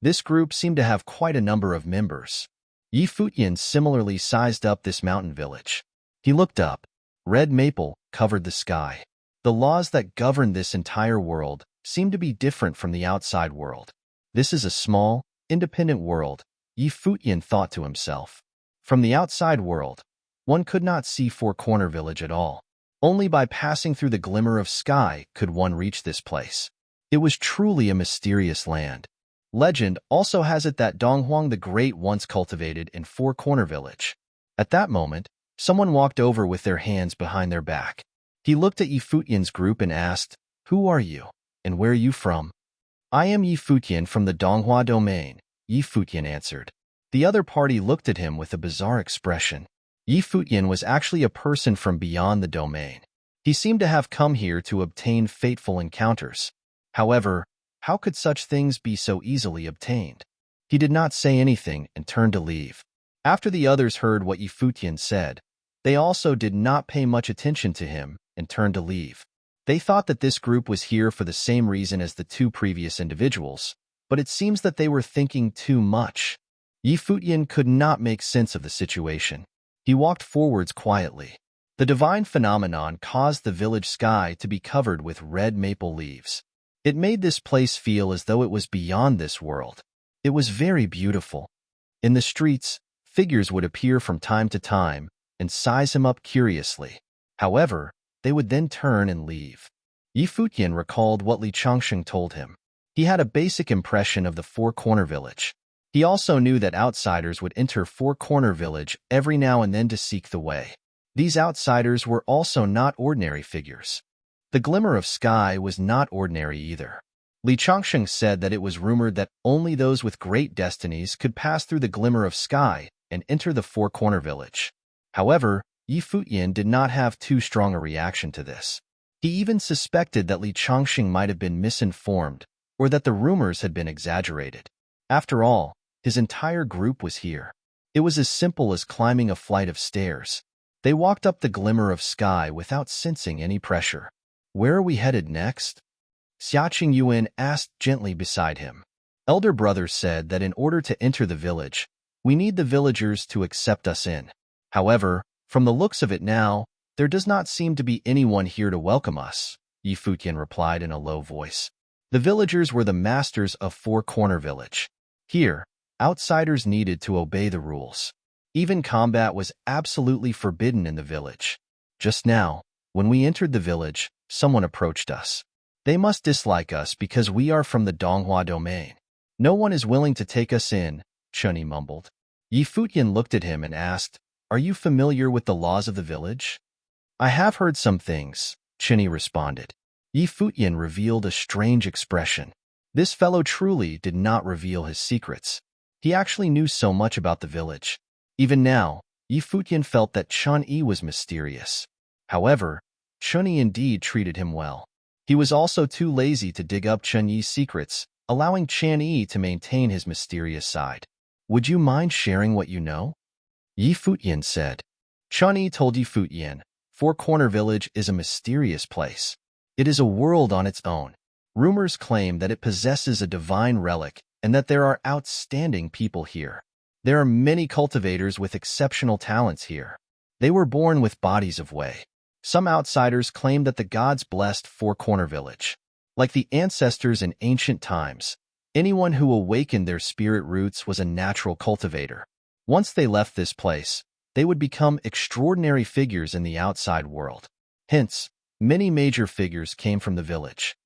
Speaker 1: This group seemed to have quite a number of members. Futian similarly sized up this mountain village. He looked up. Red maple covered the sky. The laws that govern this entire world seem to be different from the outside world. This is a small, independent world, Futian thought to himself. From the outside world, one could not see Four Corner Village at all. Only by passing through the glimmer of sky could one reach this place. It was truly a mysterious land. Legend also has it that Donghuang the Great once cultivated in Four Corner Village. At that moment, someone walked over with their hands behind their back. He looked at Futian's group and asked, "Who are you, and where are you from?" "I am Futian from the Donghua domain," Futian answered. The other party looked at him with a bizarre expression. Futian was actually a person from beyond the domain. He seemed to have come here to obtain fateful encounters. However, how could such things be so easily obtained? He did not say anything and turned to leave. After the others heard what Futian said, They also did not pay much attention to him and turned to leave. They thought that this group was here for the same reason as the two previous individuals, but it seems that they were thinking too much. Futian could not make sense of the situation. He walked forwards quietly. The divine phenomenon caused the village sky to be covered with red maple leaves. It made this place feel as though it was beyond this world. It was very beautiful. In the streets, figures would appear from time to time and size him up curiously. However, they would then turn and leave. Futian recalled what Li Changsheng told him. He had a basic impression of the Four Corner Village. He also knew that outsiders would enter Four Corner Village every now and then to seek the way. These outsiders were also not ordinary figures. The glimmer of sky was not ordinary either. Li Changsheng said that it was rumored that only those with great destinies could pass through the glimmer of sky and enter the Four Corner Village. However, Futian did not have too strong a reaction to this. He even suspected that Li Changsheng might have been misinformed or that the rumors had been exaggerated. After all, his entire group was here. It was as simple as climbing a flight of stairs. They walked up the glimmer of sky without sensing any pressure. "Where are we headed next?" Xiaqing Yuan asked gently beside him. Elder brother said that in order to enter the village, we need the villagers to accept us in. However, from the looks of it now, there does not seem to be anyone here to welcome us, Futian replied in a low voice. The villagers were the masters of Four Corner Village. Here, outsiders needed to obey the rules. Even combat was absolutely forbidden in the village. Just now, when we entered the village, someone approached us. They must dislike us because we are from the Donghua domain. No one is willing to take us in, Chunyi mumbled. Futian looked at him and asked, "Are you familiar with the laws of the village?" "I have heard some things," Chunyi responded. Futian revealed a strange expression. This fellow truly did not reveal his secrets. He actually knew so much about the village. Even now, Futian felt that Chunyi was mysterious. However, Chunyi indeed treated him well. He was also too lazy to dig up Chunyi's secrets, allowing Chunyi to maintain his mysterious side. "Would you mind sharing what you know?" Futian said. Chunyi told Futian, Four Corner Village is a mysterious place. It is a world on its own. Rumors claim that it possesses a divine relic and that there are outstanding people here. There are many cultivators with exceptional talents here. They were born with bodies of Wei. Some outsiders claim that the gods blessed Four Corner Village. Like the ancestors in ancient times, anyone who awakened their spirit roots was a natural cultivator. Once they left this place, they would become extraordinary figures in the outside world. Hence, many major figures came from the village.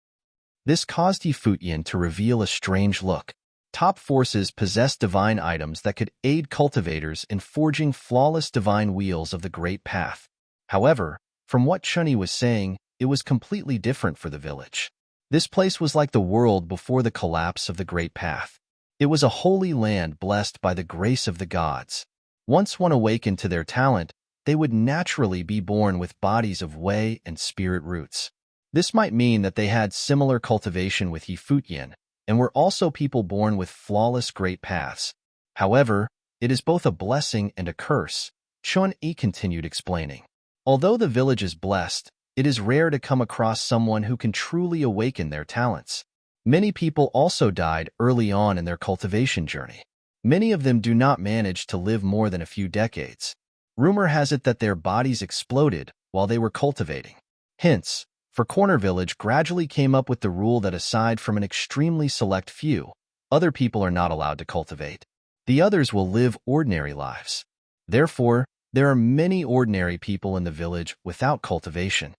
Speaker 1: This caused Futian to reveal a strange look. Top forces possessed divine items that could aid cultivators in forging flawless divine wheels of the Great Path. However, from what Chunyi was saying, it was completely different for the village. This place was like the world before the collapse of the Great Path. It was a holy land blessed by the grace of the gods. Once one awakened to their talent, they would naturally be born with bodies of Wei and spirit roots. This might mean that they had similar cultivation with Futian, and were also people born with flawless great paths. However, it is both a blessing and a curse, Chunyi continued explaining. Although the village is blessed, it is rare to come across someone who can truly awaken their talents. Many people also died early on in their cultivation journey. Many of them do not manage to live more than a few decades. Rumor has it that their bodies exploded while they were cultivating. Hence, Four Corner Village gradually came up with the rule that aside from an extremely select few, other people are not allowed to cultivate. The others will live ordinary lives. Therefore, there are many ordinary people in the village without cultivation.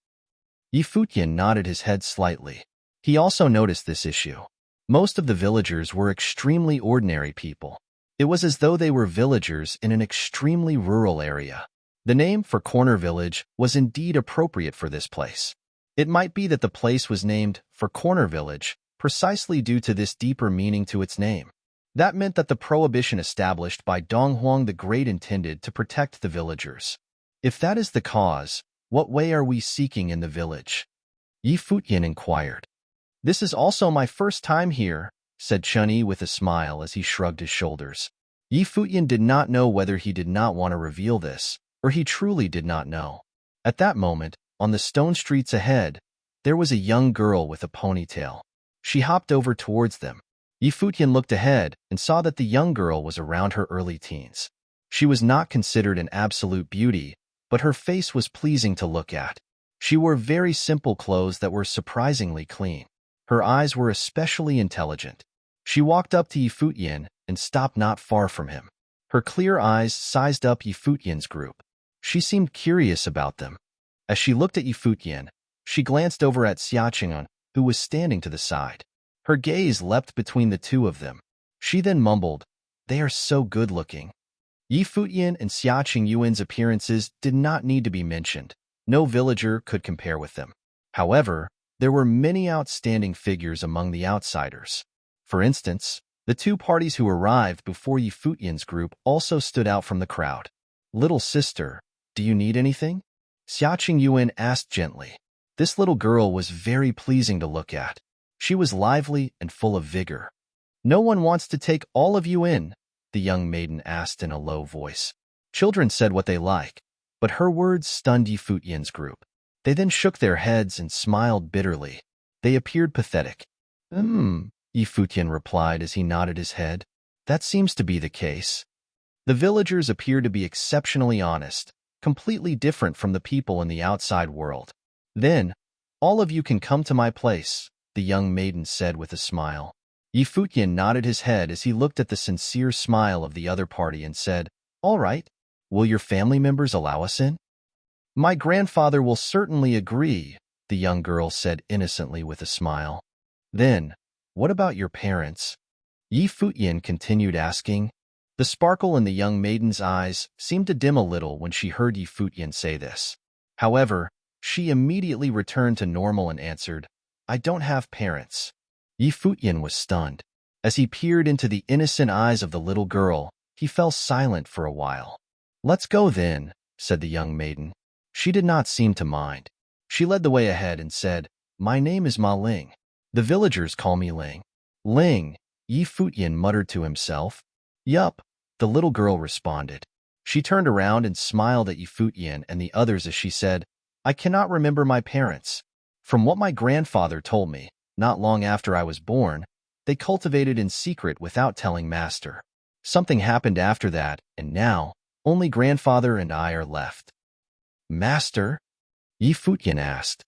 Speaker 1: Futian nodded his head slightly. He also noticed this issue. Most of the villagers were extremely ordinary people. It was as though they were villagers in an extremely rural area. The name Four Corner Village was indeed appropriate for this place. It might be that the place was named Four Corner Village precisely due to this deeper meaning to its name. That meant that the prohibition established by Donghuang the Great intended to protect the villagers. If that is the cause, what way are we seeking in the village? Futian inquired. This is also my first time here, said Chunyi with a smile as he shrugged his shoulders. Futian did not know whether he did not want to reveal this, or he truly did not know. At that moment, on the stone streets ahead, there was a young girl with a ponytail. She hopped over towards them. Futian looked ahead and saw that the young girl was around her early teens. She was not considered an absolute beauty, but her face was pleasing to look at. She wore very simple clothes that were surprisingly clean. Her eyes were especially intelligent. She walked up to Futian and stopped not far from him. Her clear eyes sized up Futian's group. She seemed curious about them. As she looked at Futian, she glanced over at Xiaqing, who was standing to the side. Her gaze leapt between the two of them. She then mumbled, "They are so good-looking." Futian and Xiaqing Yuan's appearances did not need to be mentioned. No villager could compare with them. However, there were many outstanding figures among the outsiders. For instance, the two parties who arrived before Futian's group also stood out from the crowd. "Little sister, do you need anything?" Xiaqing Yuan asked gently. This little girl was very pleasing to look at. She was lively and full of vigor. "No one wants to take all of you in?" the young maiden asked in a low voice. Children said what they like, but her words stunned Futian's group. They then shook their heads and smiled bitterly. They appeared pathetic. Futian replied as he nodded his head. "That seems to be the case." The villagers appeared to be exceptionally honest, completely different from the people in the outside world. "Then, all of you can come to my place," the young maiden said with a smile. Futian nodded his head as he looked at the sincere smile of the other party and said, "All right, will your family members allow us in?" "My grandfather will certainly agree," the young girl said innocently with a smile. "Then, what about your parents?" Futian continued asking. The sparkle in the young maiden's eyes seemed to dim a little when she heard Futian say this. However, she immediately returned to normal and answered, "I don't have parents." Futian was stunned. As he peered into the innocent eyes of the little girl, he fell silent for a while. "Let's go then," said the young maiden. She did not seem to mind. She led the way ahead and said, "My name is Ma Ling. The villagers call me Ling." "Ling," Futian muttered to himself. "Yup," the little girl responded. She turned around and smiled at Futian and the others as she said, "I cannot remember my parents. From what my grandfather told me, not long after I was born, they cultivated in secret without telling master. Something happened after that, and now, only grandfather and I are left." "Master?" Futian asked.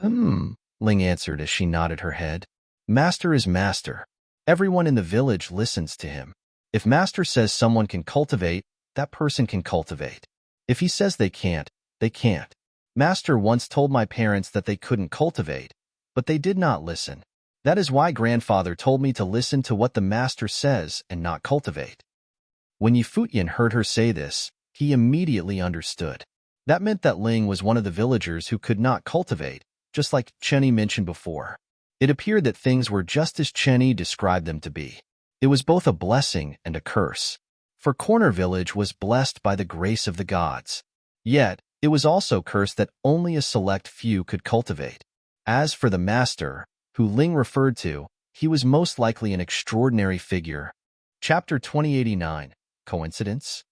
Speaker 1: Ling answered as she nodded her head. "Master is master. Everyone in the village listens to him. If master says someone can cultivate, that person can cultivate. If he says they can't, they can't. Master once told my parents that they couldn't cultivate, but they did not listen. That is why grandfather told me to listen to what the master says and not cultivate." When Futian heard her say this, he immediately understood. That meant that Ling was one of the villagers who could not cultivate, just like Chenny mentioned before. It appeared that things were just as Chenny described them to be. It was both a blessing and a curse. For Corner Village was blessed by the grace of the gods. Yet, it was also cursed that only a select few could cultivate. As for the master, who Ling referred to, he was most likely an extraordinary figure. Chapter 2089. Coincidence?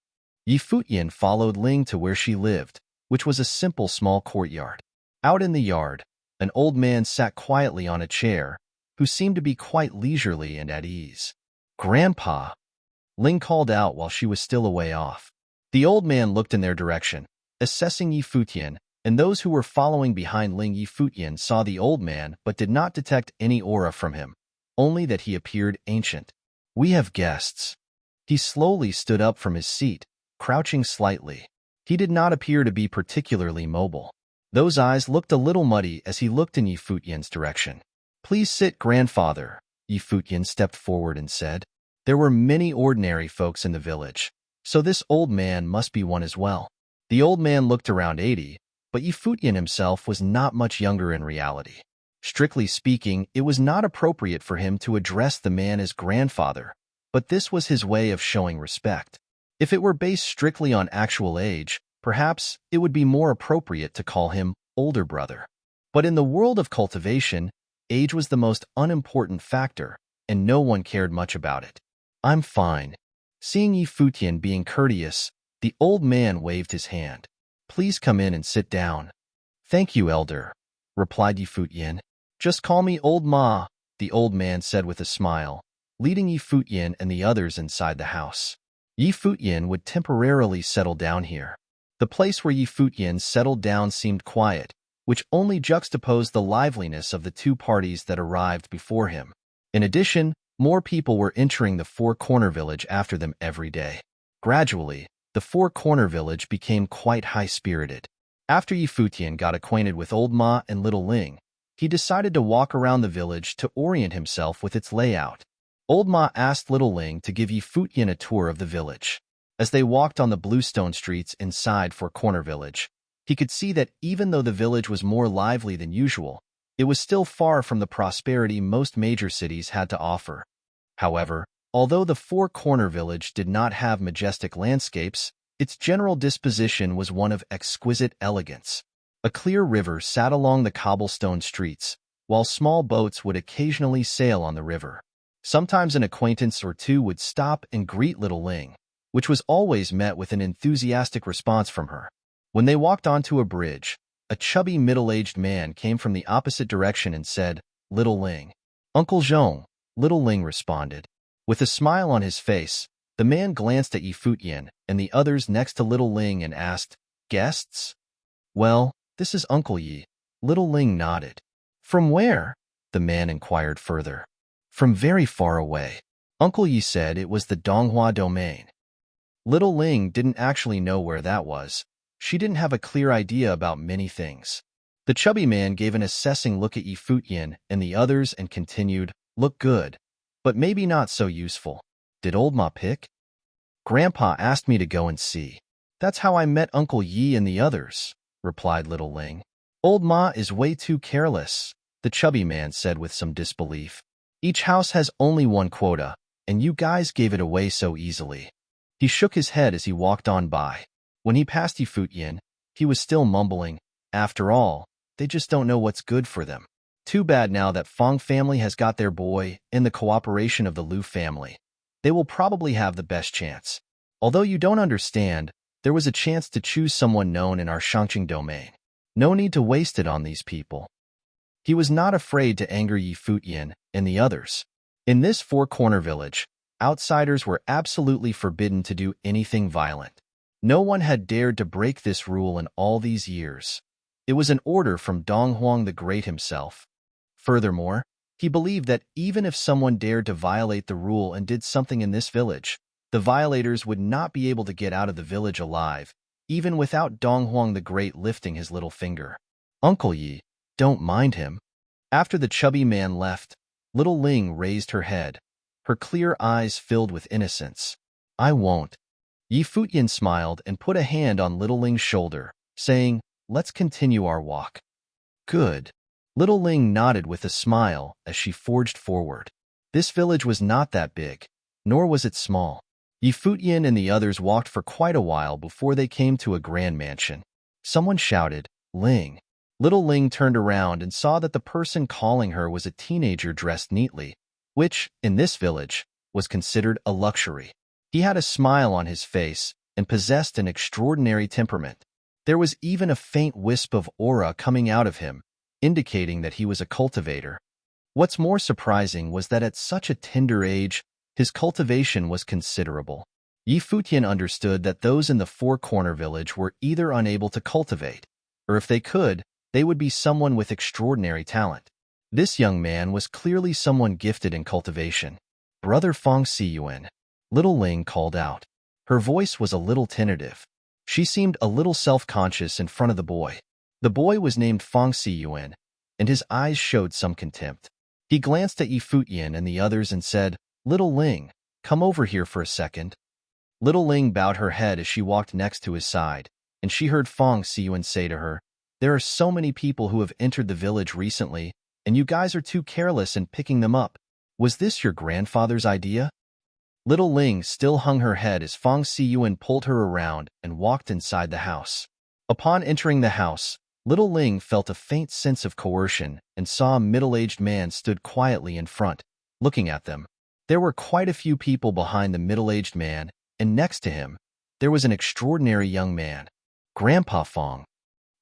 Speaker 1: Futian followed Ling to where she lived, which was a simple small courtyard. Out in the yard, an old man sat quietly on a chair, who seemed to be quite leisurely and at ease. "Grandpa," Ling called out while she was still a way off. The old man looked in their direction, assessing Futian, and those who were following behind Ling Futian saw the old man but did not detect any aura from him, only that he appeared ancient. "We have guests." He slowly stood up from his seat, crouching slightly. He did not appear to be particularly mobile. Those eyes looked a little muddy as he looked in Futian's direction. "Please sit, grandfather," Futian stepped forward and said. There were many ordinary folks in the village, so this old man must be one as well. The old man looked around 80, but Futian himself was not much younger in reality. Strictly speaking, it was not appropriate for him to address the man as grandfather, but this was his way of showing respect. If it were based strictly on actual age, perhaps it would be more appropriate to call him older brother. But in the world of cultivation, age was the most unimportant factor, and no one cared much about it. "I'm fine." Seeing Futian being courteous, The old man waved his hand. "Please come in and sit down." "Thank you, elder," replied Yi Futian. "Just call me Old Ma," the old man said with a smile, leading Yi Futian and the others inside the house. Yi Futian would temporarily settle down here. The place where Yi Futian settled down seemed quiet, which only juxtaposed the liveliness of the two parties that arrived before him. In addition, more people were entering the four-corner village after them every day. Gradually, the four-corner village became quite high-spirited. After Yi Futian got acquainted with Old Ma and Little Ling, he decided to walk around the village to orient himself with its layout. Old Ma asked Little Ling to give Yi Futian a tour of the village. As they walked on the bluestone streets inside Four Corner Village, he could see that even though the village was more lively than usual, it was still far from the prosperity most major cities had to offer. However, although the Four Corner Village did not have majestic landscapes, its general disposition was one of exquisite elegance. A clear river sat along the cobblestone streets, while small boats would occasionally sail on the river. Sometimes an acquaintance or two would stop and greet Little Ling, which was always met with an enthusiastic response from her. When they walked onto a bridge, a chubby middle-aged man came from the opposite direction and said, "Little Ling." "Uncle Zhong," Little Ling responded. With a smile on his face, the man glanced at Yi Futian and the others next to Little Ling and asked, "Guests?" "Well, this is Uncle Yi." Little Ling nodded. "From where?" the man inquired further. "From very far away." Uncle Yi said it was the Donghua domain. Little Ling didn't actually know where that was. She didn't have a clear idea about many things. The chubby man gave an assessing look at Yi Futian and the others and continued, "Look good, but maybe not so useful. Did Old Ma pick?" "Grandpa asked me to go and see. That's how I met Uncle Yi and the others," replied Little Ling. "Old Ma is way too careless," the chubby man said with some disbelief. "Each house has only one quota, and you guys gave it away so easily." He shook his head as he walked on by. When he passed Yi Futian, he was still mumbling, "After all, they just don't know what's good for them. Too bad now that Fong family has got their boy and the cooperation of the Liu family. They will probably have the best chance. Although you don't understand, there was a chance to choose someone known in our Shangqing domain. No need to waste it on these people." He was not afraid to anger Yi Futian and the others. In this four-corner village, outsiders were absolutely forbidden to do anything violent. No one had dared to break this rule in all these years. It was an order from Donghuang the Great himself. Furthermore, he believed that even if someone dared to violate the rule and did something in this village, the violators would not be able to get out of the village alive, even without Donghuang the Great lifting his little finger. "Uncle Yi, don't mind him." After the chubby man left, Little Ling raised her head. Her clear eyes filled with innocence. "I won't." Yi Futian smiled and put a hand on Little Ling's shoulder, saying, "Let's continue our walk." "Good." Little Ling nodded with a smile as she forged forward. This village was not that big, nor was it small. Yi Futian and the others walked for quite a while before they came to a grand mansion. Someone shouted, "Ling." Little Ling turned around and saw that the person calling her was a teenager dressed neatly, which, in this village, was considered a luxury. He had a smile on his face and possessed an extraordinary temperament. There was even a faint wisp of aura coming out of him, indicating that he was a cultivator. What's more surprising was that at such a tender age, his cultivation was considerable. Yi Futian understood that those in the four-corner village were either unable to cultivate, or if they could, they would be someone with extraordinary talent. This young man was clearly someone gifted in cultivation. "Brother Fong Siyuan," Little Ling called out. Her voice was a little tentative. She seemed a little self-conscious in front of the boy. The boy was named Fong Siyuan, and his eyes showed some contempt. He glanced at Yi Futian and the others and said, "Little Ling, come over here for a second." Little Ling bowed her head as she walked next to his side, and she heard Fong Siyuan say to her, "There are so many people who have entered the village recently, and you guys are too careless in picking them up. Was this your grandfather's idea?" Little Ling still hung her head as Fong Siyuan pulled her around and walked inside the house. Upon entering the house, Little Ling felt a faint sense of coercion and saw a middle-aged man stood quietly in front, looking at them. There were quite a few people behind the middle-aged man, and next to him, there was an extraordinary young man. Grandpa Fong,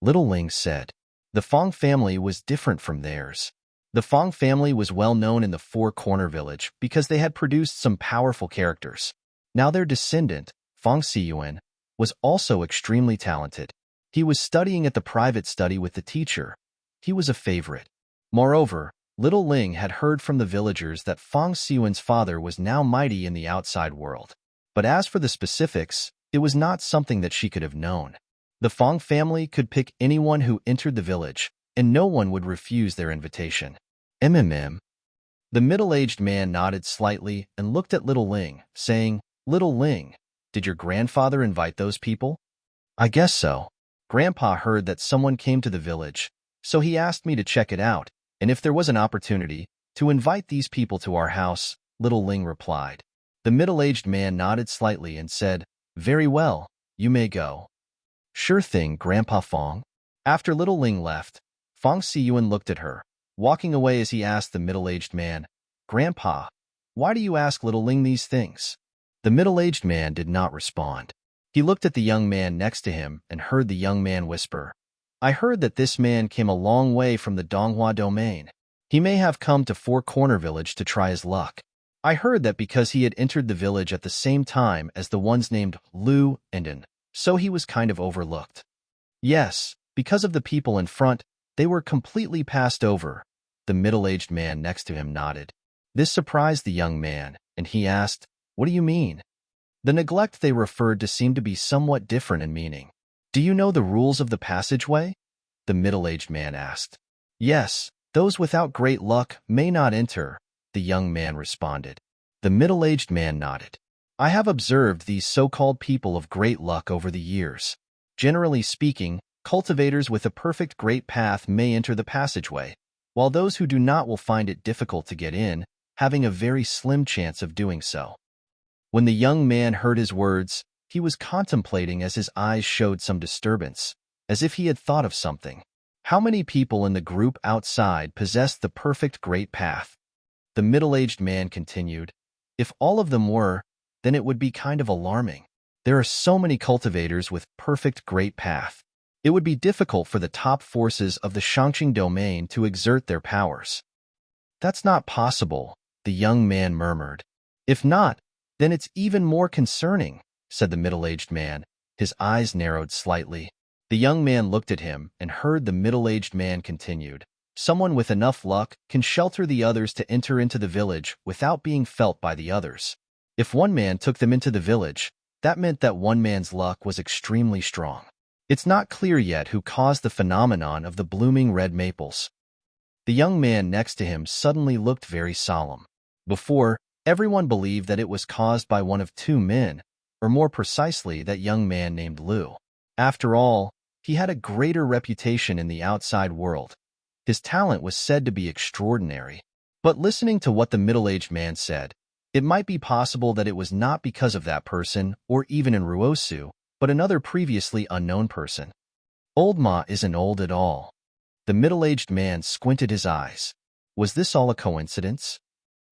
Speaker 1: little Ling said. The Fong family was different from theirs. The Fong family was well known in the Four Corner Village because they had produced some powerful characters. Now their descendant, Fong Siyuan, was also extremely talented. He was studying at the private study with the teacher. He was a favorite. Moreover, little Ling had heard from the villagers that Fong Siyuan's father was now mighty in the outside world. But as for the specifics, it was not something that she could have known. The Fong family could pick anyone who entered the village, and no one would refuse their invitation. MMM. The middle-aged man nodded slightly and looked at little Ling, saying, "Little Ling, did your grandfather invite those people?" "I guess so. Grandpa heard that someone came to the village, so he asked me to check it out, and if there was an opportunity, to invite these people to our house," little Ling replied. The middle-aged man nodded slightly and said, "Very well, you may go." "Sure thing, Grandpa Fong." After little Ling left, Fong Siyuan looked at her, walking away as he asked the middle-aged man, "Grandpa, why do you ask little Ling these things?" The middle-aged man did not respond. He looked at the young man next to him and heard the young man whisper, "I heard that this man came a long way from the Donghua domain. He may have come to Four Corner Village to try his luck. I heard that because he had entered the village at the same time as the ones named Lu and An, so he was kind of overlooked." "Yes, because of the people in front, they were completely passed over." The middle-aged man next to him nodded. This surprised the young man, and he asked, "What do you mean?" The neglect they referred to seemed to be somewhat different in meaning. "Do you know the rules of the passageway?" the middle-aged man asked. "Yes, those without great luck may not enter," the young man responded. The middle-aged man nodded. "I have observed these so-called people of great luck over the years. Generally speaking, cultivators with a perfect great path may enter the passageway, while those who do not will find it difficult to get in, having a very slim chance of doing so." When the young man heard his words, he was contemplating as his eyes showed some disturbance, as if he had thought of something. How many people in the group outside possessed the perfect great path? The middle-aged man continued, "If all of them were, then it would be kind of alarming. There are so many cultivators with perfect great path. It would be difficult for the top forces of the Shangqing domain to exert their powers." "That's not possible," the young man murmured. "If not, then it's even more concerning," said the middle-aged man. His eyes narrowed slightly. The young man looked at him and heard the middle-aged man continued, "Someone with enough luck can shelter the others to enter into the village without being felt by the others. If one man took them into the village, that meant that one man's luck was extremely strong. It's not clear yet who caused the phenomenon of the blooming red maples." The young man next to him suddenly looked very solemn. Before, everyone believed that it was caused by one of two men, or more precisely, that young man named Lu. After all, he had a greater reputation in the outside world. His talent was said to be extraordinary. But listening to what the middle-aged man said, it might be possible that it was not because of that person, or even in Ruosu, but another previously unknown person. Old Ma isn't old at all. The middle-aged man squinted his eyes. Was this all a coincidence?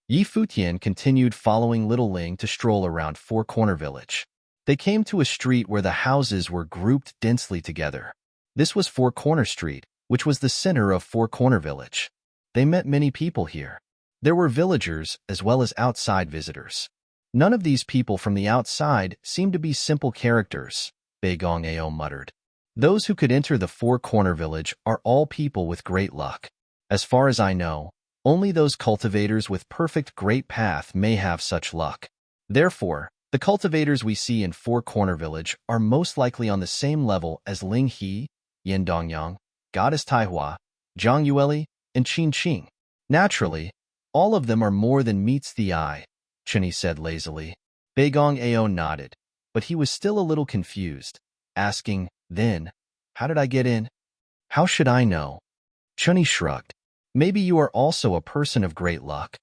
Speaker 1: Futian continued following little Ling to stroll around Four Corner Village. They came to a street where the houses were grouped densely together. This was Four Corner Street, which was the center of Four Corner Village. They met many people here. There were villagers as well as outside visitors. None of these people from the outside seemed to be simple characters, Beigong Ao muttered. Those who could enter the Four Corner Village are all people with great luck. As far as I know, only those cultivators with perfect great path may have such luck. Therefore, the cultivators we see in Four Corner Village are most likely on the same level as Ling He, Yin Dongyang, Goddess Taihua, Zhang Yueli, and Qin Qing. Naturally, all of them are more than meets the eye, Chunyi said lazily. Beigong Ao nodded, but he was still a little confused, asking, "Then, how did I get in?" "How should I know?" Chunyi shrugged. "Maybe you are also a person of great luck."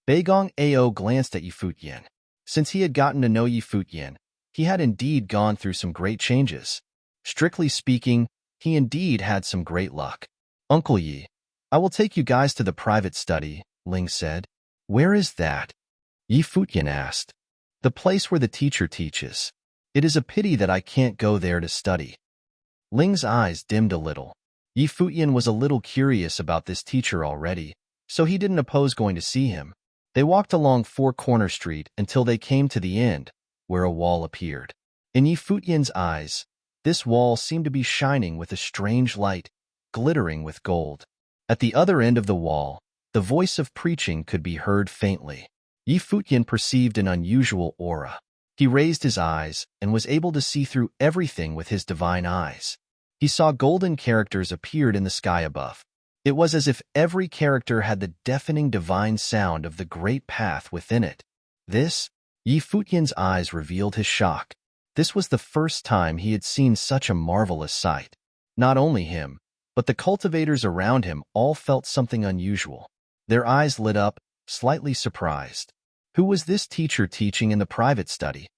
Speaker 1: Beigong Ao glanced at Futian. Since he had gotten to know Futian, he had indeed gone through some great changes. Strictly speaking, he indeed had some great luck. "Uncle Yi, I will take you guys to the private study," Ling said. "Where is that?" Futian asked. "The place where the teacher teaches." It is a pity that I can't go there to study. Ling's eyes dimmed a little. Yi Futian was a little curious about this teacher already, so he didn't oppose going to see him. They walked along Four Corner Street until they came to the end, where a wall appeared. In Yi Futian's eyes, this wall seemed to be shining with a strange light, glittering with gold. At the other end of the wall, the voice of preaching could be heard faintly. Yi Futian perceived an unusual aura. He raised his eyes and was able to see through everything with his divine eyes. He saw golden characters appeared in the sky above. It was as if every character had the deafening divine sound of the great path within it. This, Yi Futian's eyes revealed his shock. This was the first time he had seen such a marvelous sight. Not only him, but the cultivators around him all felt something unusual. Their eyes lit up, slightly surprised. Who was this teacher teaching in the private study?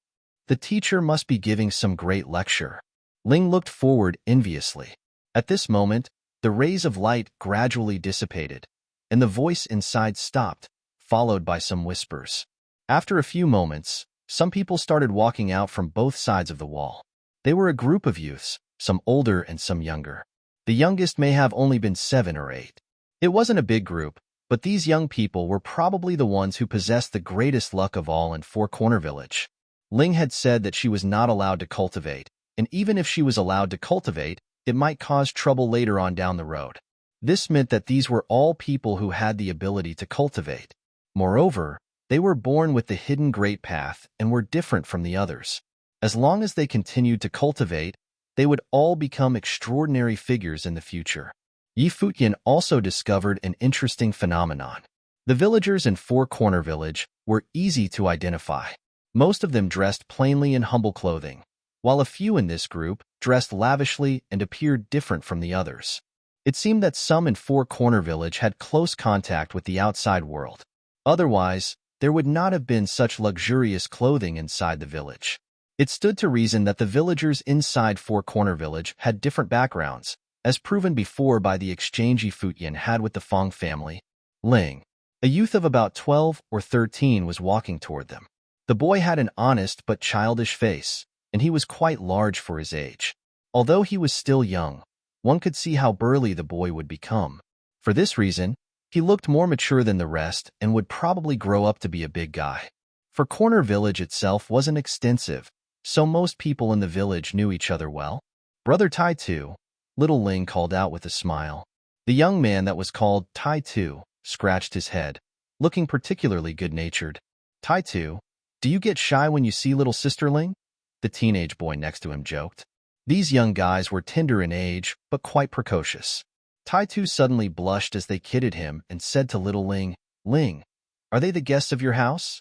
Speaker 1: The teacher must be giving some great lecture. Ling looked forward enviously. At this moment, the rays of light gradually dissipated, and the voice inside stopped, followed by some whispers. After a few moments, some people started walking out from both sides of the wall. They were a group of youths, some older and some younger. The youngest may have only been 7 or 8. It wasn't a big group, but these young people were probably the ones who possessed the greatest luck of all in Four Corner Village. Ling had said that she was not allowed to cultivate, and even if she was allowed to cultivate, it might cause trouble later on down the road. This meant that these were all people who had the ability to cultivate. Moreover, they were born with the hidden great path and were different from the others. As long as they continued to cultivate, they would all become extraordinary figures in the future. Yi Futian also discovered an interesting phenomenon. The villagers in Four Corner Village were easy to identify. Most of them dressed plainly in humble clothing, while a few in this group dressed lavishly and appeared different from the others. It seemed that some in Four Corner Village had close contact with the outside world. Otherwise, there would not have been such luxurious clothing inside the village. It stood to reason that the villagers inside Four Corner Village had different backgrounds, as proven before by the exchange Yi Futian had with the Fong family. Ling, a youth of about 12 or 13, was walking toward them. The boy had an honest but childish face, and he was quite large for his age. Although he was still young, one could see how burly the boy would become. For this reason, he looked more mature than the rest and would probably grow up to be a big guy. For Corner Village itself wasn't extensive, so most people in the village knew each other well. Brother Tai Tu, little Ling called out with a smile. The young man that was called Tai Tu scratched his head, looking particularly good-natured. Tai Tu, do you get shy when you see little sister Ling? The teenage boy next to him joked. These young guys were tender in age, but quite precocious. Tai Tu suddenly blushed as they kidded him and said to little Ling, Ling, are they the guests of your house?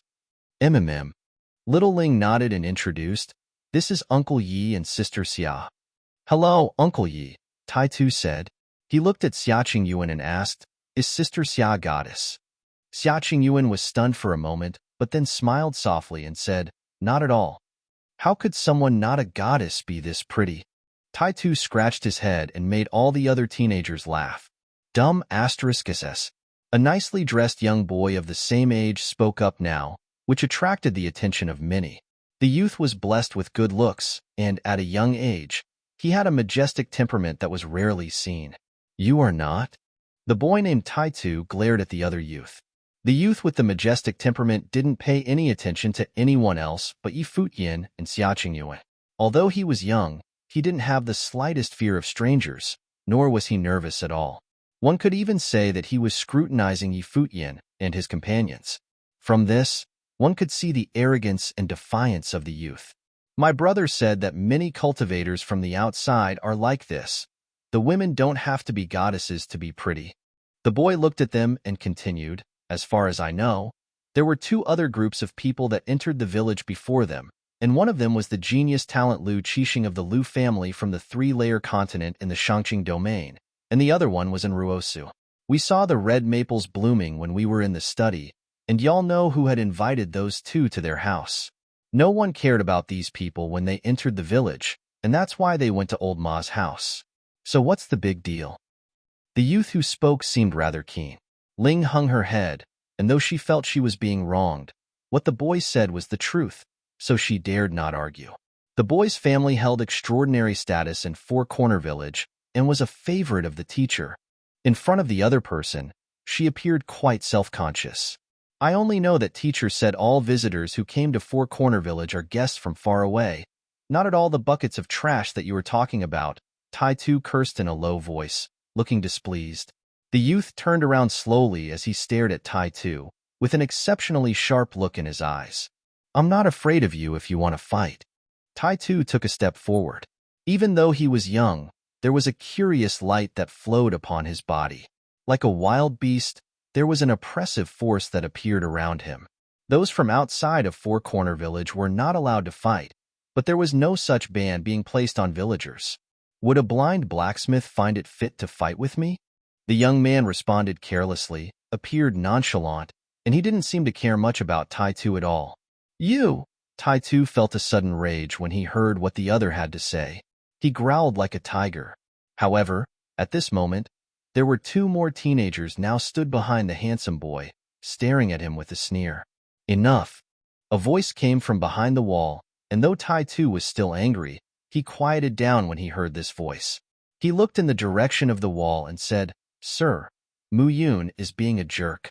Speaker 1: MMM. Little Ling nodded and introduced, this is Uncle Yi and Sister Xia. Hello, Uncle Yi, Tai Tu said. He looked at Xia Qingyuan and asked, is Sister Xia a goddess? Xia Qingyuan was stunned for a moment, but then smiled softly and said, not at all. How could someone not a goddess be this pretty? Tai Tu scratched his head and made all the other teenagers laugh. Dumb *SS. A nicely dressed young boy of the same age spoke up now, which attracted the attention of many. The youth was blessed with good looks, and at a young age, he had a majestic temperament that was rarely seen. You are not? The boy named Tai Tu glared at the other youth. The youth with the majestic temperament didn't pay any attention to anyone else but Yi Futian and Xia Qingyuan. Although he was young, he didn't have the slightest fear of strangers, nor was he nervous at all. One could even say that he was scrutinizing Yi Futian and his companions. From this, one could see the arrogance and defiance of the youth. My brother said that many cultivators from the outside are like this. The women don't have to be goddesses to be pretty. The boy looked at them and continued, as far as I know, there were 2 other groups of people that entered the village before them, and one of them was the genius talent Lu Qixing of the Lu family from the 3-layer continent in the Shangqing domain, and the other one was in Ruosu. We saw the red maples blooming when we were in the study, and y'all know who had invited those 2 to their house. No one cared about these people when they entered the village, and that's why they went to Old Ma's house. So what's the big deal? The youth who spoke seemed rather keen. Ling hung her head, and though she felt she was being wronged, what the boy said was the truth, so she dared not argue. The boy's family held extraordinary status in Four Corner Village and was a favorite of the teacher. In front of the other person, she appeared quite self-conscious. I only know that teacher said all visitors who came to Four Corner Village are guests from far away. Not at all the buckets of trash that you were talking about, Tai Tu cursed in a low voice, looking displeased. The youth turned around slowly as he stared at Tai Tu, with an exceptionally sharp look in his eyes. I'm not afraid of you if you want to fight. Tai Tu took a step forward. Even though he was young, there was a curious light that flowed upon his body. Like a wild beast, there was an oppressive force that appeared around him. Those from outside of Four Corner Village were not allowed to fight, but there was no such ban being placed on villagers. Would a blind blacksmith find it fit to fight with me? The young man responded carelessly, appeared nonchalant, and he didn't seem to care much about Tai Tu at all. You! Tai Tu felt a sudden rage when he heard what the other had to say. He growled like a tiger. However, at this moment, there were two more teenagers now stood behind the handsome boy, staring at him with a sneer. Enough! A voice came from behind the wall, and though Tai Tu was still angry, he quieted down when he heard this voice. He looked in the direction of the wall and said, Sir, Mu Yun is being a jerk.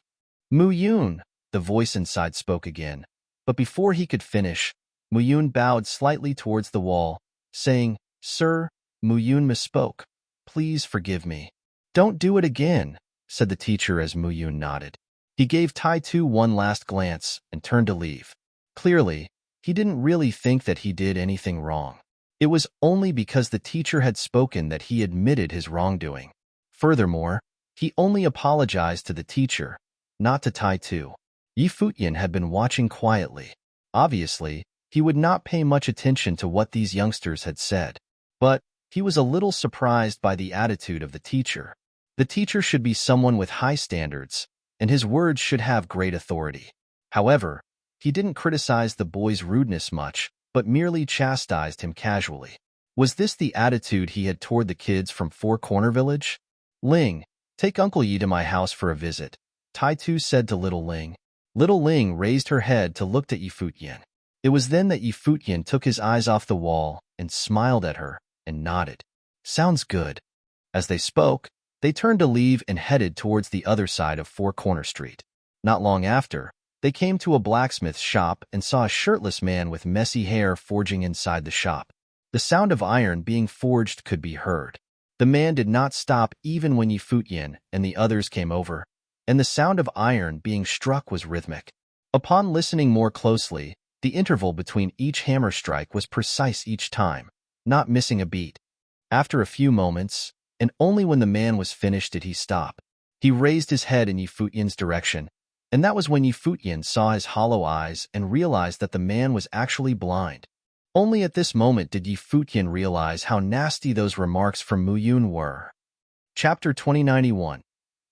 Speaker 1: Mu Yun, the voice inside spoke again. But before he could finish, Mu Yun bowed slightly towards the wall, saying, Sir, Mu Yun misspoke. Please forgive me. Don't do it again, said the teacher as Mu Yun nodded. He gave Tai Tu one last glance and turned to leave. Clearly, he didn't really think that he did anything wrong. It was only because the teacher had spoken that he admitted his wrongdoing. Furthermore, he only apologized to the teacher, not to Tai Tu. Futian had been watching quietly. Obviously, he would not pay much attention to what these youngsters had said. But he was a little surprised by the attitude of the teacher. The teacher should be someone with high standards, and his words should have great authority. However, he didn't criticize the boy's rudeness much, but merely chastised him casually. Was this the attitude he had toward the kids from Four Corner Village? Ling, take Uncle Yi to my house for a visit, Tai Tu said to little Ling. Little Ling raised her head to look at Futian. It was then that Futian took his eyes off the wall and smiled at her and nodded. Sounds good. As they spoke, they turned to leave and headed towards the other side of Four Corner Street. Not long after, they came to a blacksmith's shop and saw a shirtless man with messy hair forging inside the shop. The sound of iron being forged could be heard. The man did not stop even when Futian and the others came over, and the sound of iron being struck was rhythmic. Upon listening more closely, the interval between each hammer strike was precise each time, not missing a beat. After a few moments, and only when the man was finished did he stop. He raised his head in Futian's direction, and that was when Futian saw his hollow eyes and realized that the man was actually blind. Only at this moment did Futian realize how nasty those remarks from Mu Yun were. Chapter 2091.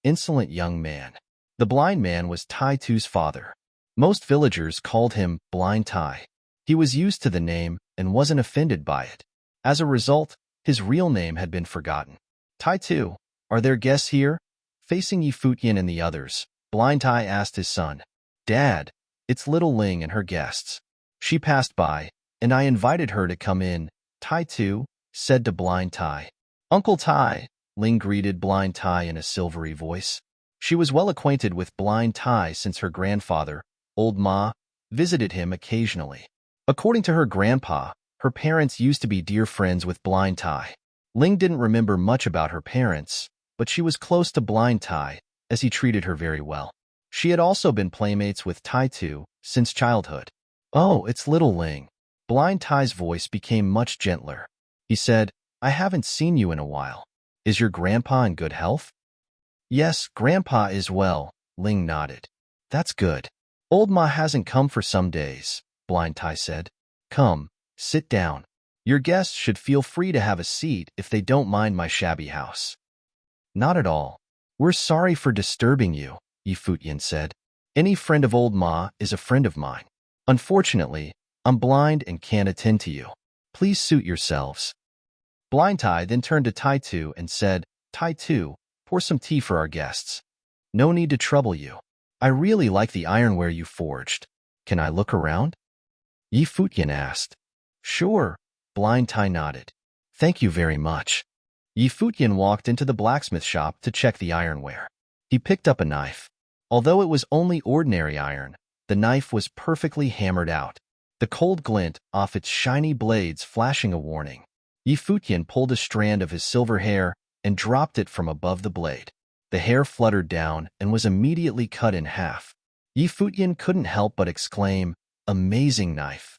Speaker 1: Insolent Young Man. The blind man was Tai Tu's father. Most villagers called him Blind Tai. He was used to the name and wasn't offended by it. As a result, his real name had been forgotten. Tai Tu, are there guests here? Facing Futian and the others, Blind Tai asked his son. Dad, it's little Ling and her guests. She passed by, and I invited her to come in, Tai Tu said to Blind Tai. Uncle Tai, Ling greeted Blind Tai in a silvery voice. She was well acquainted with Blind Tai since her grandfather, Old Ma, visited him occasionally. According to her grandpa, her parents used to be dear friends with Blind Tai. Ling didn't remember much about her parents, but she was close to Blind Tai, as he treated her very well. She had also been playmates with Tai Tu since childhood. Oh, it's little Ling. Blind Tai's voice became much gentler. He said, I haven't seen you in a while. Is your grandpa in good health? Yes, grandpa is well, Ling nodded. That's good. Old Ma hasn't come for some days, Blind Tai said. Come, sit down. Your guests should feel free to have a seat if they don't mind my shabby house. Not at all. We're sorry for disturbing you, Futian said. Any friend of Old Ma is a friend of mine. Unfortunately, I'm blind and can't attend to you. Please suit yourselves. Blind Tai then turned to Tai Tu and said, Tai Tu, pour some tea for our guests. No need to trouble you. I really like the ironware you forged. Can I look around? Futian asked. Sure, Blind Tai nodded. Thank you very much. Futian walked into the blacksmith shop to check the ironware. He picked up a knife. Although it was only ordinary iron, the knife was perfectly hammered out, the cold glint off its shiny blades flashing a warning. Futian pulled a strand of his silver hair and dropped it from above the blade. The hair fluttered down and was immediately cut in half. Futian couldn't help but exclaim, "Amazing knife."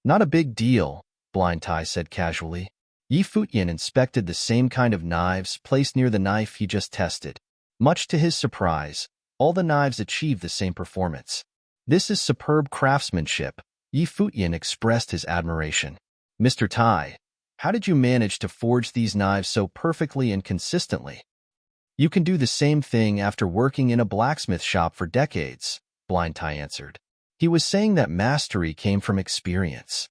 Speaker 1: "Not a big deal," Blind Tai said casually. Futian inspected the same kind of knives placed near the knife he just tested. Much to his surprise, all the knives achieved the same performance. "This is superb craftsmanship," Futian expressed his admiration. "Mr. Tai, how did you manage to forge these knives so perfectly and consistently?" "You can do the same thing after working in a blacksmith shop for decades," Blind Tai answered. He was saying that mastery came from experience.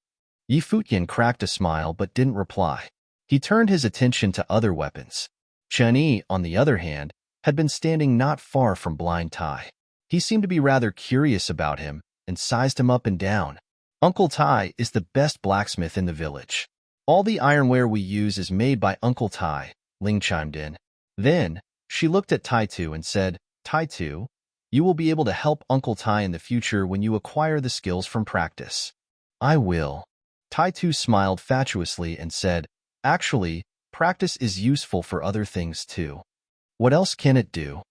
Speaker 1: Futian cracked a smile but didn't reply. He turned his attention to other weapons. Chen-Yi, on the other hand, had been standing not far from Blind Tai. He seemed to be rather curious about him and sized him up and down. "Uncle Tai is the best blacksmith in the village. All the ironware we use is made by Uncle Tai," Ling chimed in. Then, she looked at Tai-Tu and said, "Tai-Tu, you will be able to help Uncle Tai in the future when you acquire the skills from practice." "I will." Tai-Tu smiled fatuously and said, "Actually, practice is useful for other things too." "What else can it do?"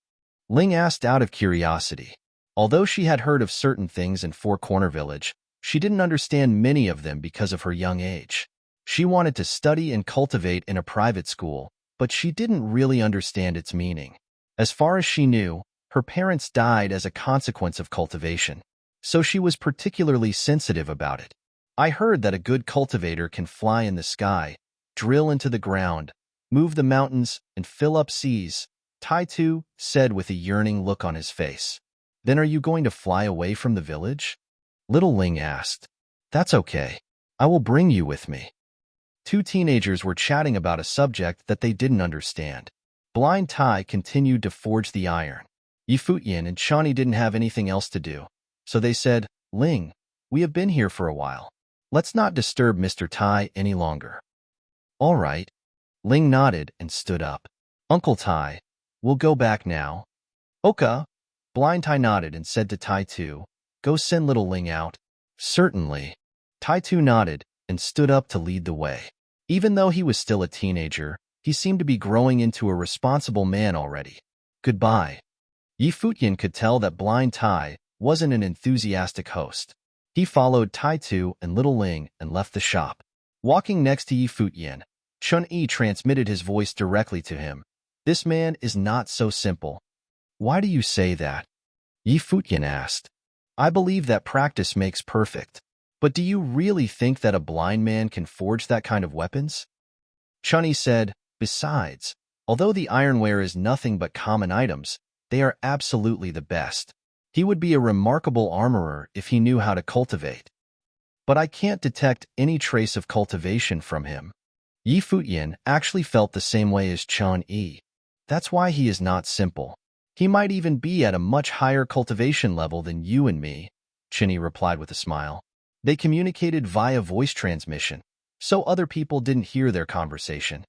Speaker 1: Ling asked out of curiosity. Although she had heard of certain things in Four Corner Village, she didn't understand many of them because of her young age. She wanted to study and cultivate in a private school, but she didn't really understand its meaning. As far as she knew, her parents died as a consequence of cultivation, so she was particularly sensitive about it. "I heard that a good cultivator can fly in the sky, drill into the ground, move the mountains, and fill up seas," Tai-Tu said with a yearning look on his face. "Then are you going to fly away from the village?" Little Ling asked. "That's okay. I will bring you with me." Two teenagers were chatting about a subject that they didn't understand. Blind Tai continued to forge the iron. Futian and Shawnee didn't have anything else to do, so they said, "Ling, we have been here for a while. Let's not disturb Mr. Tai any longer." "All right." Ling nodded and stood up. "Uncle Tai, we'll go back now." "Okay." Blind Tai nodded and said to Tai-Tu, "Go send little Ling out." "Certainly." Tai-Tu nodded and stood up to lead the way. Even though he was still a teenager, he seemed to be growing into a responsible man already. "Goodbye." Futian could tell that Blind Tai wasn't an enthusiastic host. He followed Tai-Tu and little Ling and left the shop. Walking next to Futian, Chun-Yi transmitted his voice directly to him. "This man is not so simple." "Why do you say that?" Futian asked. "I believe that practice makes perfect. But do you really think that a blind man can forge that kind of weapons?" Chun-Yi said, "Besides, although the ironware is nothing but common items, they are absolutely the best. He would be a remarkable armorer if he knew how to cultivate." "But I can't detect any trace of cultivation from him." Futian actually felt the same way as Chun-Yi. "That's why he is not simple. He might even be at a much higher cultivation level than you and me," Chun-Yi replied with a smile. They communicated via voice transmission, so other people didn't hear their conversation.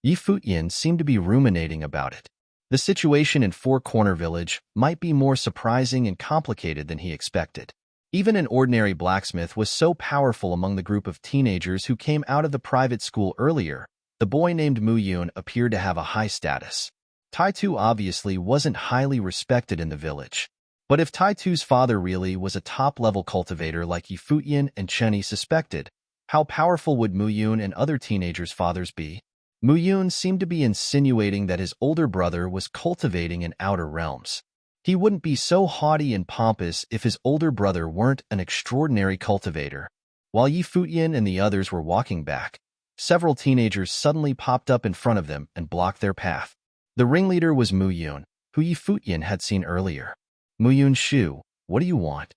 Speaker 1: Futian seemed to be ruminating about it. The situation in Four Corner Village might be more surprising and complicated than he expected. Even an ordinary blacksmith was so powerful among the group of teenagers who came out of the private school earlier. The boy named Mu-Yun appeared to have a high status. Tai-Tu obviously wasn't highly respected in the village. But if Tai-Tu's father really was a top-level cultivator like Futian and Chen-Yi suspected, how powerful would Mu-Yun and other teenagers' fathers be? Mu-Yun seemed to be insinuating that his older brother was cultivating in outer realms. He wouldn't be so haughty and pompous if his older brother weren't an extraordinary cultivator. While Futian and the others were walking back, several teenagers suddenly popped up in front of them and blocked their path. The ringleader was Mu-Yun, who Futian had seen earlier. "Mu-Yun Shu, what do you want?"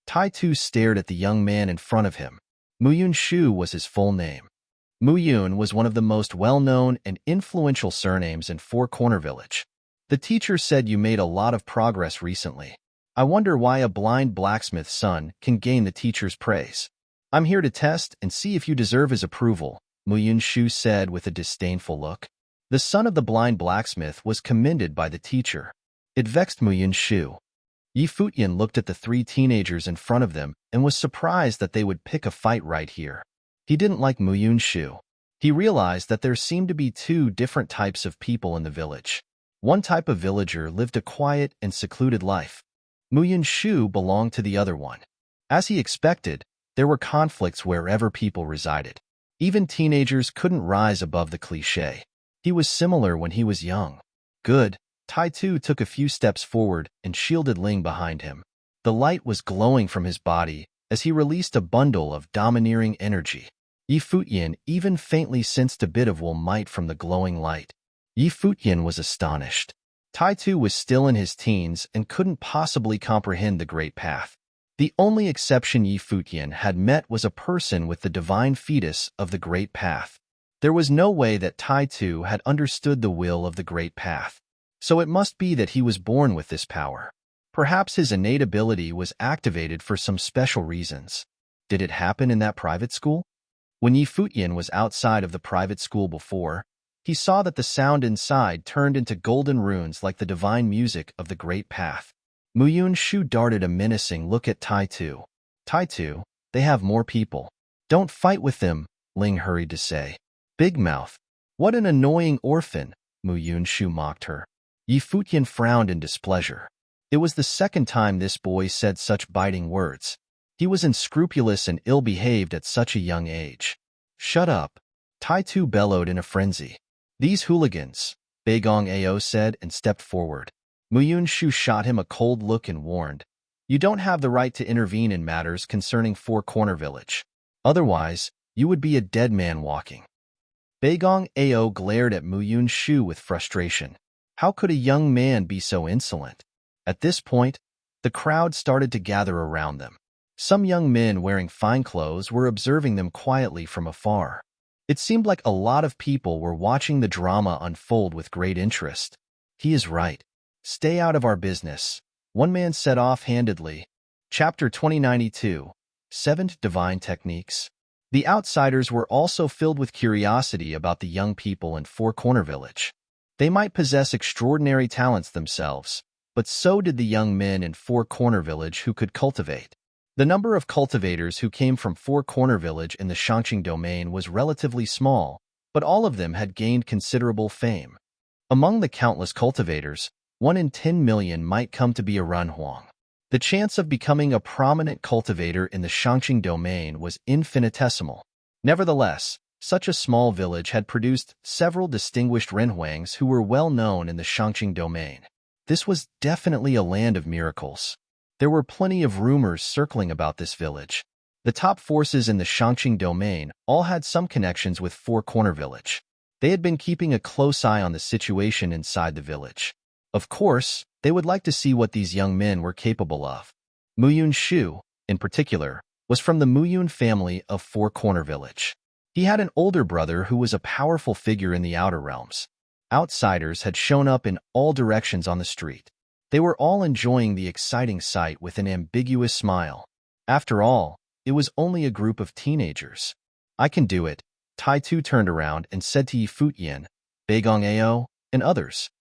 Speaker 1: Tai-Tu stared at the young man in front of him. Mu-Yun Shu was his full name. Mu-Yun was one of the most well-known and influential surnames in Four Corner Village. "The teacher said you made a lot of progress recently. I wonder why a blind blacksmith's son can gain the teacher's praise." I'm here to test and see if you deserve his approval, Mu Yunshu said with a disdainful look. The son of the blind blacksmith was commended by the teacher. It vexed Mu Yunshu. Futian looked at the three teenagers in front of them and was surprised that they would pick a fight right here. He didn't like Mu Yunshu. He realized that there seemed to be two different types of people in the village. One type of villager lived a quiet and secluded life. Mu Yunshu belonged to the other one. As he expected, there were conflicts wherever people resided. Even teenagers couldn't rise above the cliché. He was similar when he was young. Good. Tai Tu took a few steps forward and shielded Ling behind him. The light was glowing from his body as he released a bundle of domineering energy. Futian even faintly sensed a bit of will might from the glowing light. Futian was astonished. Tai Tu was still in his teens and couldn't possibly comprehend the Great Path. The only exception Futian had met was a person with the divine fetus of the Great Path. There was no way that Tai Tu had understood the will of the Great Path. So it must be that he was born with this power. Perhaps his innate ability was activated for some special reasons. Did it happen in that private school? When Futian was outside of the private school before, he saw that the sound inside turned into golden runes like the divine music of the Great Path. Mu Yunshu darted a menacing look at Tai Tu. Tai Tu, they have more people. Don't fight with them, Ling hurried to say. Big mouth. What an annoying orphan, Mu Yunshu mocked her. Futian frowned in displeasure. It was the second time this boy said such biting words. He was unscrupulous and ill-behaved at such a young age. Shut up, Tai Tu bellowed in a frenzy. These hooligans, Beigong Ao said and stepped forward. Mu Yunshu shot him a cold look and warned, you don't have the right to intervene in matters concerning Four Corner Village. Otherwise, you would be a dead man walking. Beigong Ao glared at Mu Yunshu with frustration. How could a young man be so insolent? At this point, the crowd started to gather around them. Some young men wearing fine clothes were observing them quietly from afar. It seemed like a lot of people were watching the drama unfold with great interest. He is right. Stay out of our business, one man said offhandedly. Chapter 2092, 7 Divine Techniques. The outsiders were also filled with curiosity about the young people in Four Corner Village. They might possess extraordinary talents themselves, but so did the young men in Four Corner Village who could cultivate. The number of cultivators who came from Four Corner Village in the Shangqing domain was relatively small, but all of them had gained considerable fame. Among the countless cultivators, 1 in 10 million might come to be a Runhuang. The chance of becoming a prominent cultivator in the Shangqing domain was infinitesimal. Nevertheless, such a small village had produced several distinguished Renhuangs who were well known in the Shangqing domain. This was definitely a land of miracles. There were plenty of rumors circling about this village. The top forces in the Shangqing domain all had some connections with Four Corner Village. They had been keeping a close eye on the situation inside the village. Of course, they would like to see what these young men were capable of. Mu Yunshu, in particular, was from the Mu Yun family of Four Corner Village. He had an older brother who was a powerful figure in the outer realms. Outsiders had shown up in all directions on the street. They were all enjoying the exciting sight with an ambiguous smile. After all, it was only a group of teenagers. I can do it. Tai Tu turned around and said to Futian, Beigong Ao, and others.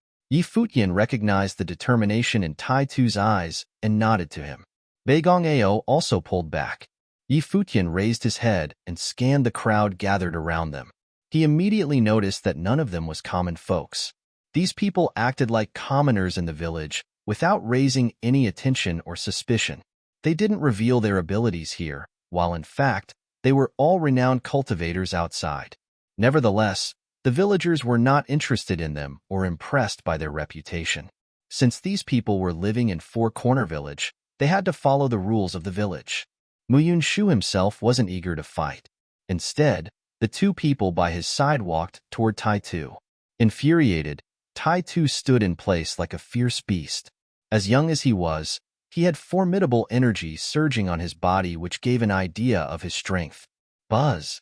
Speaker 1: Futian recognized the determination in Tai Tu's eyes and nodded to him. Beigong Ao also pulled back. Futian raised his head and scanned the crowd gathered around them. He immediately noticed that none of them was common folks. These people acted like commoners in the village without raising any attention or suspicion. They didn't reveal their abilities here, while in fact, they were all renowned cultivators outside. Nevertheless, the villagers were not interested in them or impressed by their reputation. Since these people were living in Four Corner Village, they had to follow the rules of the village. Mu Yunshu himself wasn't eager to fight. Instead, the two people by his side walked toward Tai Tu. Infuriated, Tai Tu stood in place like a fierce beast. As young as he was, he had formidable energy surging on his body which gave an idea of his strength. Buzz!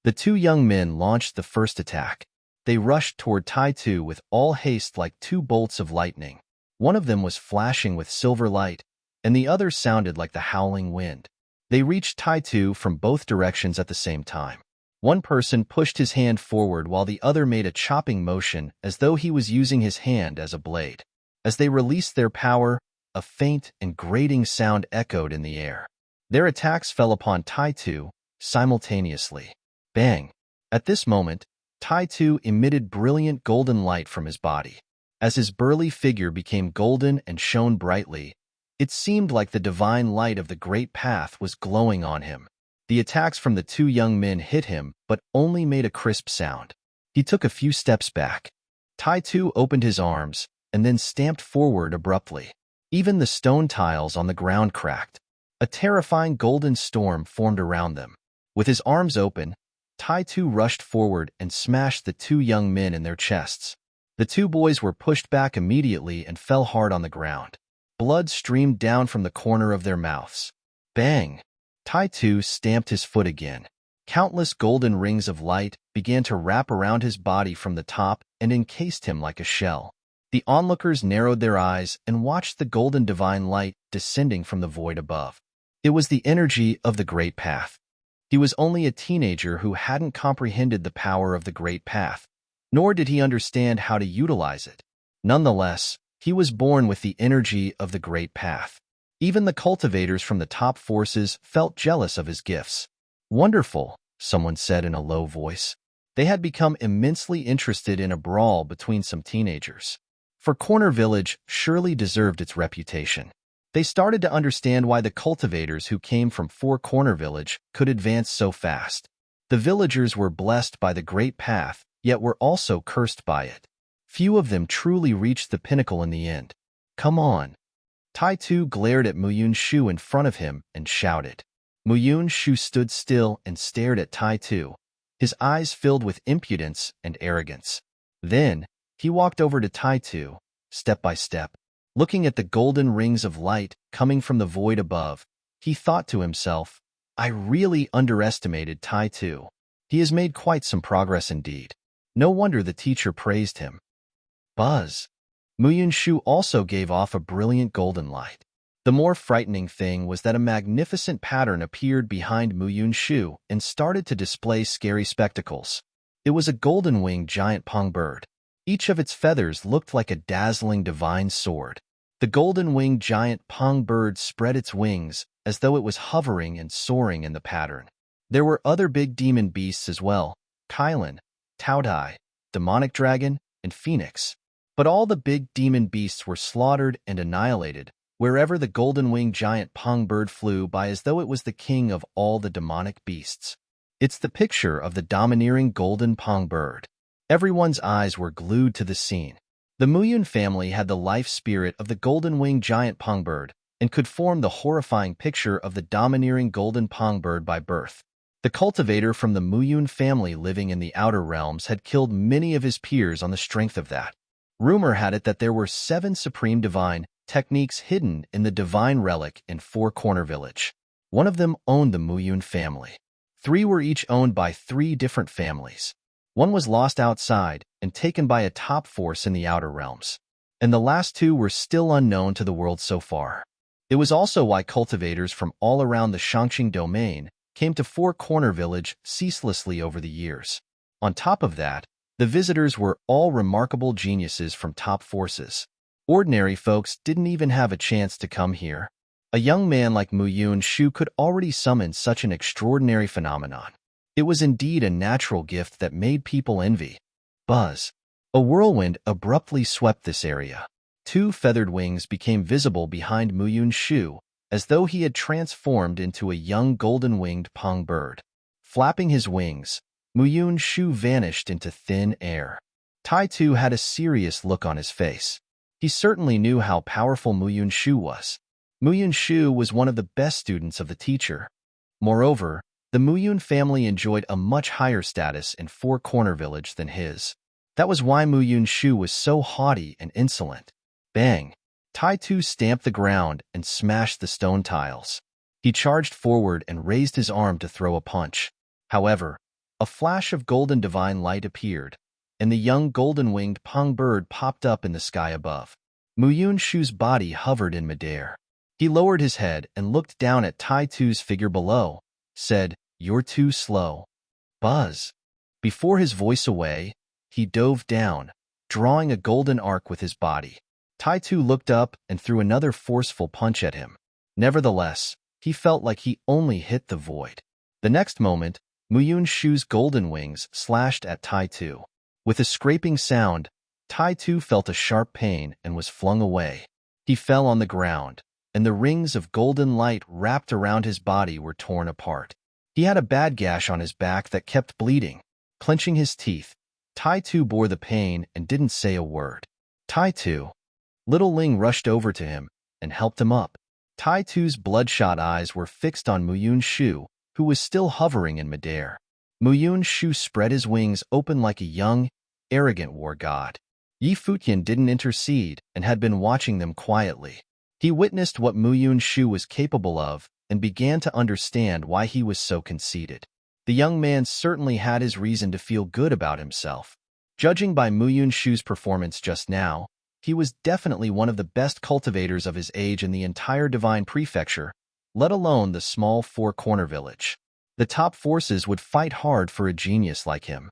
Speaker 1: The two young men launched the first attack. They rushed toward Tai Tu with all haste like two bolts of lightning. One of them was flashing with silver light, and the other sounded like the howling wind. They reached Tai-Tu from both directions at the same time. One person pushed his hand forward while the other made a chopping motion as though he was using his hand as a blade. As they released their power, a faint and grating sound echoed in the air. Their attacks fell upon Tai-Tu simultaneously. Bang! At this moment, Tai-Tu emitted brilliant golden light from his body. As his burly figure became golden and shone brightly, it seemed like the divine light of the great path was glowing on him. The attacks from the two young men hit him, but only made a crisp sound. He took a few steps back. Tai-Tu opened his arms, and then stamped forward abruptly. Even the stone tiles on the ground cracked. A terrifying golden storm formed around them. With his arms open, Tai-Tu rushed forward and smashed the two young men in their chests. The two boys were pushed back immediately and fell hard on the ground. Blood streamed down from the corner of their mouths. Bang! Tai-Tu stamped his foot again. Countless golden rings of light began to wrap around his body from the top and encased him like a shell. The onlookers narrowed their eyes and watched the golden divine light descending from the void above. It was the energy of the Great Path. He was only a teenager who hadn't comprehended the power of the Great Path, nor did he understand how to utilize it. Nonetheless, he was born with the energy of the Great Path. Even the cultivators from the top forces felt jealous of his gifts. Wonderful, someone said in a low voice. They had become immensely interested in a brawl between some teenagers. For Corner Village surely deserved its reputation. They started to understand why the cultivators who came from Four Corner Village could advance so fast. The villagers were blessed by the Great Path, yet were also cursed by it. Few of them truly reached the pinnacle in the end. Come on. Tai-Tu glared at Muyun-Shu in front of him and shouted. Muyun-Shu stood still and stared at Tai-Tu, his eyes filled with impudence and arrogance. Then, he walked over to Tai-Tu, step by step. Looking at the golden rings of light coming from the void above, he thought to himself, I really underestimated Tai-Tu. He has made quite some progress indeed. No wonder the teacher praised him. Buzz. Muyun-Shu also gave off a brilliant golden light. The more frightening thing was that a magnificent pattern appeared behind Muyun-Shu and started to display scary spectacles. It was a golden-winged giant pong bird. Each of its feathers looked like a dazzling divine sword. The golden-winged giant pong bird spread its wings as though it was hovering and soaring in the pattern. There were other big demon beasts as well, Kylan, Taodai, demonic dragon, and phoenix. But all the big demon beasts were slaughtered and annihilated wherever the golden-winged giant pong bird flew by as though it was the king of all the demonic beasts. It's the picture of the domineering golden pong bird. Everyone's eyes were glued to the scene. The Muyun family had the life spirit of the golden-winged giant pong bird and could form the horrifying picture of the domineering golden pong bird by birth. The cultivator from the Muyun family living in the outer realms had killed many of his peers on the strength of that. Rumor had it that there were 7 supreme divine techniques hidden in the divine relic in Four Corner Village. One of them owned the Muyun family. 3 were each owned by 3 different families. One was lost outside and taken by a top force in the outer realms. And the last 2 were still unknown to the world so far. It was also why cultivators from all around the Shangqing domain came to Four Corner Village ceaselessly over the years. On top of that, the visitors were all remarkable geniuses from top forces. Ordinary folks didn't even have a chance to come here. A young man like Muyun-Shu could already summon such an extraordinary phenomenon. It was indeed a natural gift that made people envy. Buzz. A whirlwind abruptly swept this area. 2 feathered wings became visible behind Muyun-Shu, as though he had transformed into a young golden-winged pong bird. Flapping his wings, Muyun-Shu vanished into thin air. Tai-Tu had a serious look on his face. He certainly knew how powerful Muyun-Shu was. Muyun-Shu was one of the best students of the teacher. Moreover, the Muyun family enjoyed a much higher status in Four Corner Village than his. That was why Muyun-Shu was so haughty and insolent. Bang! Tai-Tu stamped the ground and smashed the stone tiles. He charged forward and raised his arm to throw a punch. However, a flash of golden divine light appeared, and the young golden-winged pong bird popped up in the sky above. Muyun-Shu's body hovered in midair. He lowered his head and looked down at Tai Tu's figure below, said, "You're too slow." Buzz. Before his voice away, he dove down, drawing a golden arc with his body. Tai Tu looked up and threw another forceful punch at him. Nevertheless, he felt like he only hit the void. The next moment, Muyun Shu's golden wings slashed at Tai Tu. With a scraping sound, Tai Tu felt a sharp pain and was flung away. He fell on the ground, and the rings of golden light wrapped around his body were torn apart. He had a bad gash on his back that kept bleeding. Clenching his teeth, Tai Tu bore the pain and didn't say a word. Tai Tu. Little Ling rushed over to him and helped him up. Tai Tu's bloodshot eyes were fixed on Muyun Shu, who was still hovering in midair. Muyun Shu spread his wings open like a young, arrogant war god. Yi Futian didn't intercede and had been watching them quietly. He witnessed what Muyun Shu was capable of and began to understand why he was so conceited. The young man certainly had his reason to feel good about himself. Judging by Muyun Shu's performance just now, he was definitely one of the best cultivators of his age in the entire Divine Prefecture, let alone the small four-corner village. The top forces would fight hard for a genius like him.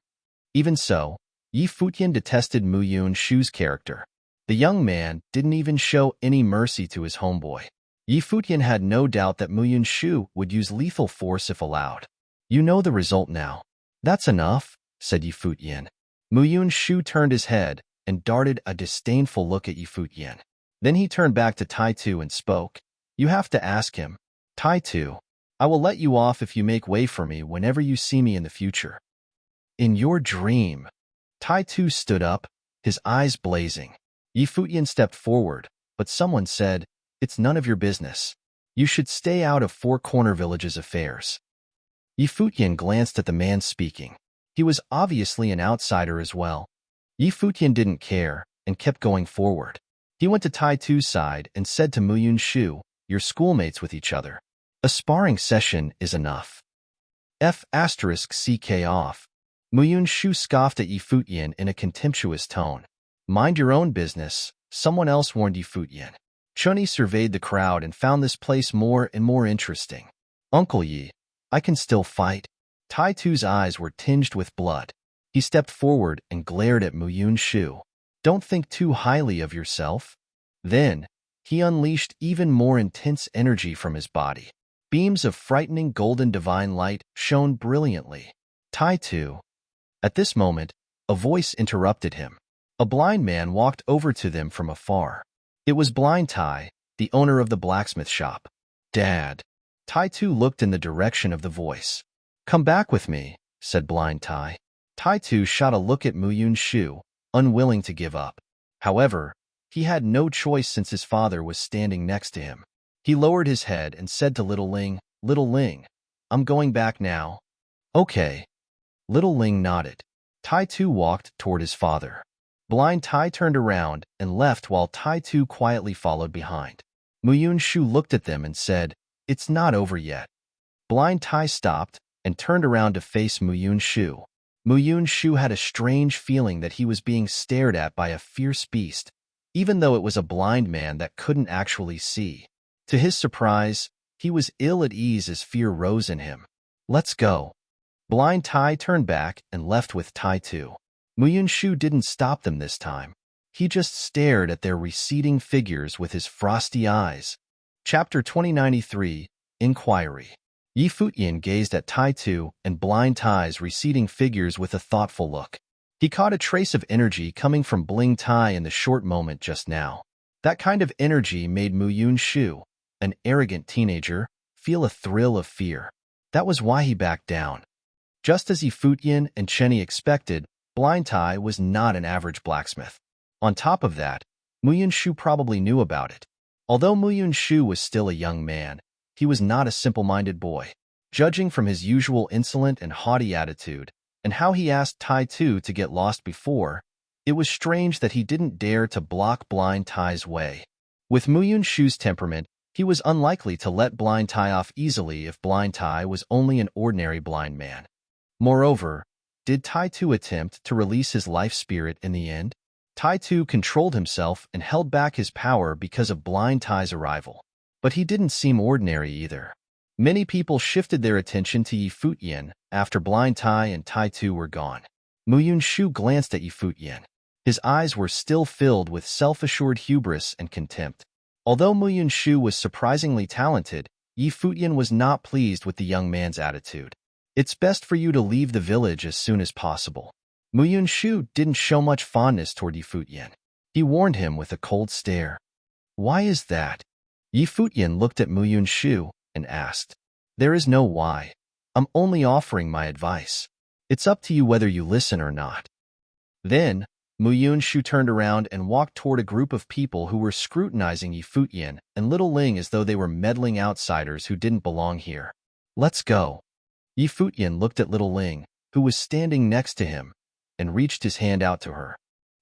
Speaker 1: Even so, Yi Futian detested Muyun Shu's character. The young man didn't even show any mercy to his homeboy. Yi Futian had no doubt that Muyun Shu would use lethal force if allowed. "You know the result now." "That's enough," said Yi Futian. Muyun Shu turned his head and darted a disdainful look at Yi Futian. Then he turned back to Tai Tu and spoke. "You have to ask him. Tai Tu, I will let you off if you make way for me whenever you see me in the future." "In your dream." Tai Tu stood up, his eyes blazing. Yi Futian stepped forward, but someone said, "It's none of your business. You should stay out of Four Corner Village's affairs." Yi Futian glanced at the man speaking. He was obviously an outsider as well. Yi Futian didn't care and kept going forward. He went to Tai Tu's side and said to Muyun Shu, "You're schoolmates with each other. A sparring session is enough." F***ck off. Muyun Shu scoffed at Yi Futian in a contemptuous tone. "Mind your own business," someone else warned Yi Futian. Chunyi surveyed the crowd and found this place more and more interesting. "Uncle Yi, I can still fight." Tai Tu's eyes were tinged with blood. He stepped forward and glared at Muyun Shu. "Don't think too highly of yourself." Then, he unleashed even more intense energy from his body. Beams of frightening golden divine light shone brilliantly. Tai Tu. At this moment, a voice interrupted him. A blind man walked over to them from afar. It was Blind Tai, the owner of the blacksmith shop. "Dad." Tai Tu looked in the direction of the voice. "Come back with me," said Blind Tai. Tai Tu shot a look at Muyun Shu, unwilling to give up. However, he had no choice since his father was standing next to him. He lowered his head and said to Little Ling, "Little Ling, I'm going back now." "Okay." Little Ling nodded. Tai Tu walked toward his father. Blind Tai turned around and left while Tai Tu quietly followed behind. Muyun Shu looked at them and said, "It's not over yet." Blind Tai stopped and turned around to face Muyun Shu. Muyun Shu had a strange feeling that he was being stared at by a fierce beast, even though it was a blind man that couldn't actually see. To his surprise, he was ill at ease as fear rose in him. "Let's go." Blind Tai turned back and left with Tai Tu. Muyun Shu didn't stop them this time. He just stared at their receding figures with his frosty eyes. Chapter 2093, Inquiry. Yi Futian gazed at Tai Tu and Blind Tai's receding figures with a thoughtful look. He caught a trace of energy coming from Bling Tai in the short moment just now. That kind of energy made Muyun Shu, an arrogant teenager, feel a thrill of fear. That was why he backed down. Just as Yi Futian and Chunyi expected, Blind Tai was not an average blacksmith. On top of that, Muyun Shu probably knew about it. Although Muyun Shu was still a young man, he was not a simple-minded boy. Judging from his usual insolent and haughty attitude, and how he asked Tai Tu to get lost before, it was strange that he didn't dare to block Blind Tai's way. With Muyun Shu's temperament, he was unlikely to let Blind Tai off easily if Blind Tai was only an ordinary blind man. Moreover, did Tai Tu attempt to release his life spirit in the end? Tai Tu controlled himself and held back his power because of Blind Tai's arrival. But he didn't seem ordinary either. Many people shifted their attention to Yi Futian after Blind Tai and Tai Tu were gone. Mu Shu glanced at Yi Futian. His eyes were still filled with self-assured hubris and contempt. Although Mu Shu was surprisingly talented, Yi Futian was not pleased with the young man's attitude. It's best for you to leave the village as soon as possible. Mu Shu didn't show much fondness toward Yi Futian. He warned him with a cold stare. Why is that? Yi Futian looked at Mu Shu and asked. There is no why. I'm only offering my advice. It's up to you whether you listen or not. Then, Mu Shu turned around and walked toward a group of people who were scrutinizing Yi Futian and Little Ling as though they were meddling outsiders who didn't belong here. Let's go. Yi Futian looked at Little Ling, who was standing next to him, and reached his hand out to her.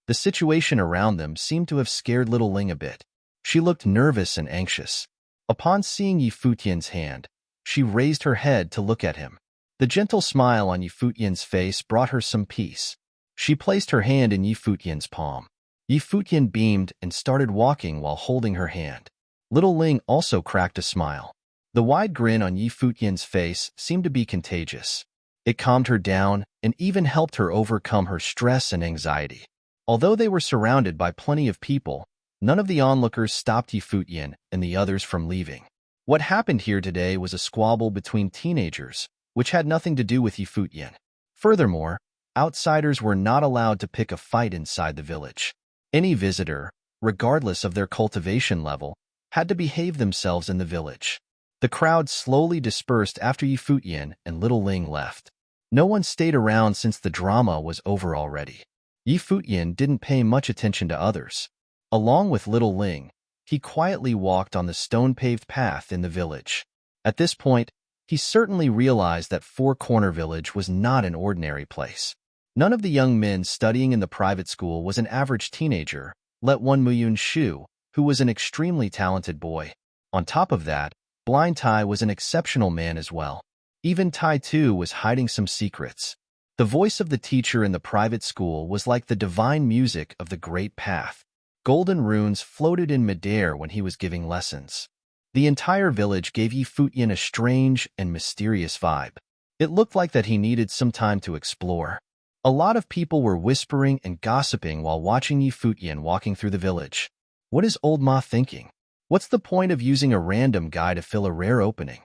Speaker 1: The situation around them seemed to have scared Little Ling a bit. She looked nervous and anxious. Upon seeing Yi Futian's hand, she raised her head to look at him. The gentle smile on Yi Futian's face brought her some peace. She placed her hand in Yi Futian's palm. Yi Futian beamed and started walking while holding her hand. Little Ling also cracked a smile. The wide grin on Yi Futian's face seemed to be contagious. It calmed her down and even helped her overcome her stress and anxiety. Although they were surrounded by plenty of people, none of the onlookers stopped Yi Futian and the others from leaving. What happened here today was a squabble between teenagers, which had nothing to do with Yi Futian. Furthermore, outsiders were not allowed to pick a fight inside the village. Any visitor, regardless of their cultivation level, had to behave themselves in the village. The crowd slowly dispersed after Yi Futian and Little Ling left. No one stayed around since the drama was over already. Yi Futian didn't pay much attention to others. Along with Little Ling, he quietly walked on the stone-paved path in the village. At this point, he certainly realized that Four Corner Village was not an ordinary place. None of the young men studying in the private school was an average teenager, let alone Mu Shu, who was an extremely talented boy. On top of that, Blind Tai was an exceptional man as well. Even Tai Tu was hiding some secrets. The voice of the teacher in the private school was like the divine music of the Great Path. Golden runes floated in midair when he was giving lessons. The entire village gave Yi Futian a strange and mysterious vibe. It looked like that he needed some time to explore. A lot of people were whispering and gossiping while watching Yi Futian walking through the village. What is Old Ma thinking? What's the point of using a random guy to fill a rare opening?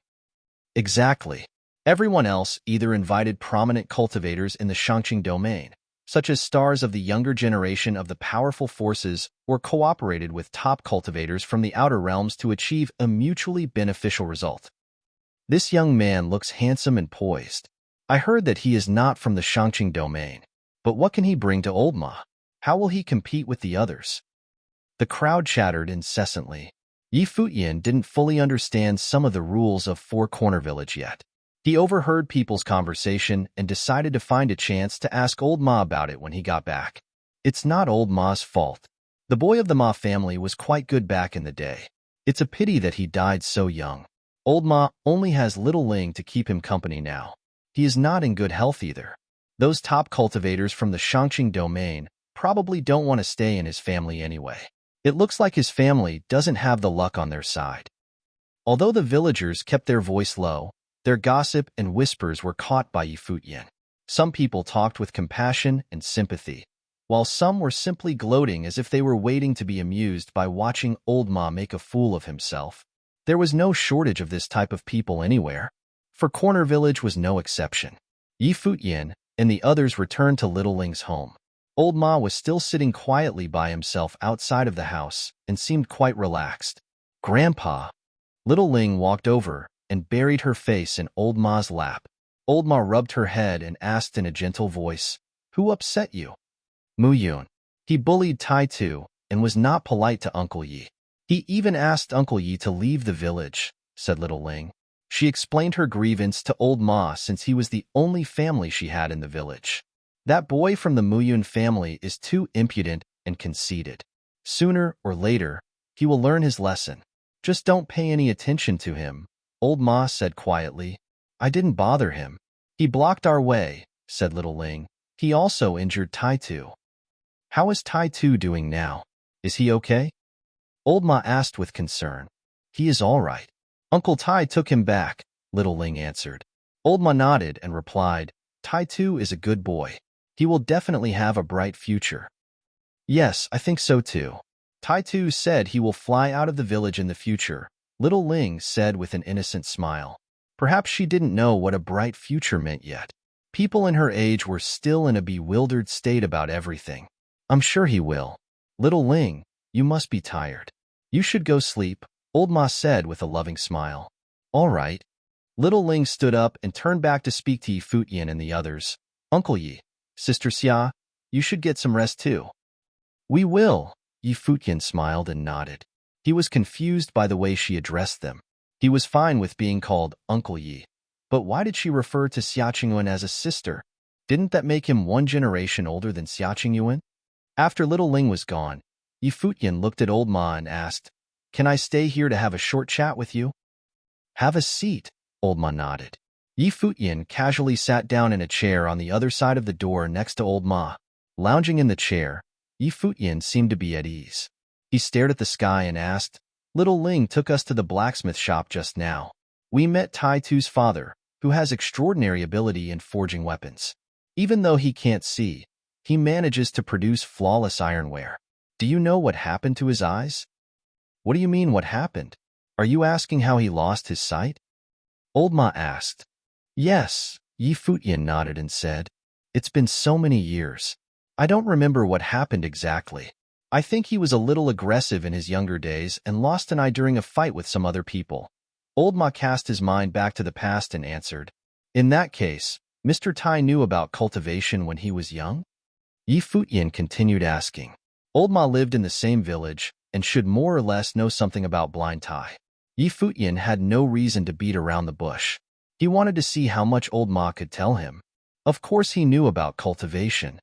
Speaker 1: Exactly. Everyone else either invited prominent cultivators in the Shangqing domain, such as stars of the younger generation of the powerful forces, or cooperated with top cultivators from the outer realms to achieve a mutually beneficial result. This young man looks handsome and poised. I heard that he is not from the Shangqing domain, but what can he bring to Old Ma? How will he compete with the others? The crowd chattered incessantly. Yi Futian didn't fully understand some of the rules of Four Corner Village yet. He overheard people's conversation and decided to find a chance to ask Old Ma about it when he got back. It's not Old Ma's fault. The boy of the Ma family was quite good back in the day. It's a pity that he died so young. Old Ma only has Little Ling to keep him company now. He is not in good health either. Those top cultivators from the Shangqing domain probably don't want to stay in his family anyway. It looks like his family doesn't have the luck on their side. Although the villagers kept their voice low, their gossip and whispers were caught by Yi Futian. Some people talked with compassion and sympathy, while some were simply gloating as if they were waiting to be amused by watching Old Ma make a fool of himself. There was no shortage of this type of people anywhere. For Corner Village was no exception. Yi Futian and the others returned to Little Ling's home. Old Ma was still sitting quietly by himself outside of the house and seemed quite relaxed. Grandpa. Little Ling walked over and buried her face in Old Ma's lap. Old Ma rubbed her head and asked in a gentle voice, "Who upset you?" Mu Yun. He bullied Tai Tu and was not polite to Uncle Yi. He even asked Uncle Yi to leave the village, said Little Ling. She explained her grievance to Old Ma since he was the only family she had in the village. That boy from the Mu Yun family is too impudent and conceited. Sooner or later, he will learn his lesson. Just don't pay any attention to him, Old Ma said quietly. I didn't bother him. He blocked our way, said Little Ling. He also injured Tai Tu. How is Tai Tu doing now? Is he okay? Old Ma asked with concern. He is all right. Uncle Tai took him back, little Ling answered. Old Ma nodded and replied, Tai too is a good boy. He will definitely have a bright future. Yes, I think so too. Tai Tu said he will fly out of the village in the future, little Ling said with an innocent smile. Perhaps she didn't know what a bright future meant yet. People in her age were still in a bewildered state about everything. I'm sure he will. Little Ling, you must be tired. You should go sleep, Old Ma said with a loving smile. All right. Little Ling stood up and turned back to speak to Yi Futian and the others. Uncle Yi, Sister Xia, you should get some rest too. We will, Yi Futian smiled and nodded. He was confused by the way she addressed them. He was fine with being called Uncle Yi. But why did she refer to Xia Qingyuan as a sister? Didn't that make him one generation older than Xia Qingyuan? After little Ling was gone, Yi Futian looked at Old Ma and asked, Can I stay here to have a short chat with you? Have a seat, Old Ma nodded. Yi Futian casually sat down in a chair on the other side of the door next to Old Ma. Lounging in the chair, Yi Futian seemed to be at ease. He stared at the sky and asked, Little Ling took us to the blacksmith shop just now. We met Tai Tu's father, who has extraordinary ability in forging weapons. Even though he can't see, he manages to produce flawless ironware. Do you know what happened to his eyes? What do you mean what happened? Are you asking how he lost his sight? Old Ma asked. Yes, Yi Futian nodded and said, It's been so many years. I don't remember what happened exactly. I think he was a little aggressive in his younger days and lost an eye during a fight with some other people. Old Ma cast his mind back to the past and answered, In that case, Mr. Tai knew about cultivation when he was young? Yi Futian continued asking. Old Ma lived in the same village and should more or less know something about blind Tai. Yi Futian had no reason to beat around the bush. He wanted to see how much Old Ma could tell him. Of course he knew about cultivation.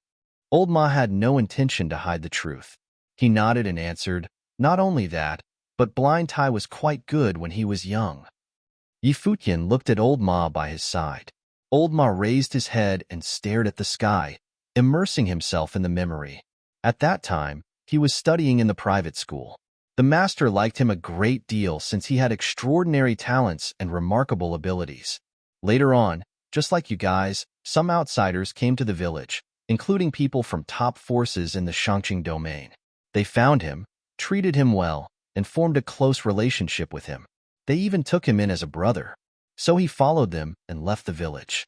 Speaker 1: Old Ma had no intention to hide the truth. He nodded and answered, Not only that, but blind Tai was quite good when he was young. Yi Futian looked at Old Ma by his side. Old Ma raised his head and stared at the sky, immersing himself in the memory. At that time, he was studying in the private school. The master liked him a great deal since he had extraordinary talents and remarkable abilities. Later on, just like you guys, some outsiders came to the village, including people from top forces in the Shangqing domain. They found him, treated him well, and formed a close relationship with him. They even took him in as a brother. So he followed them and left the village.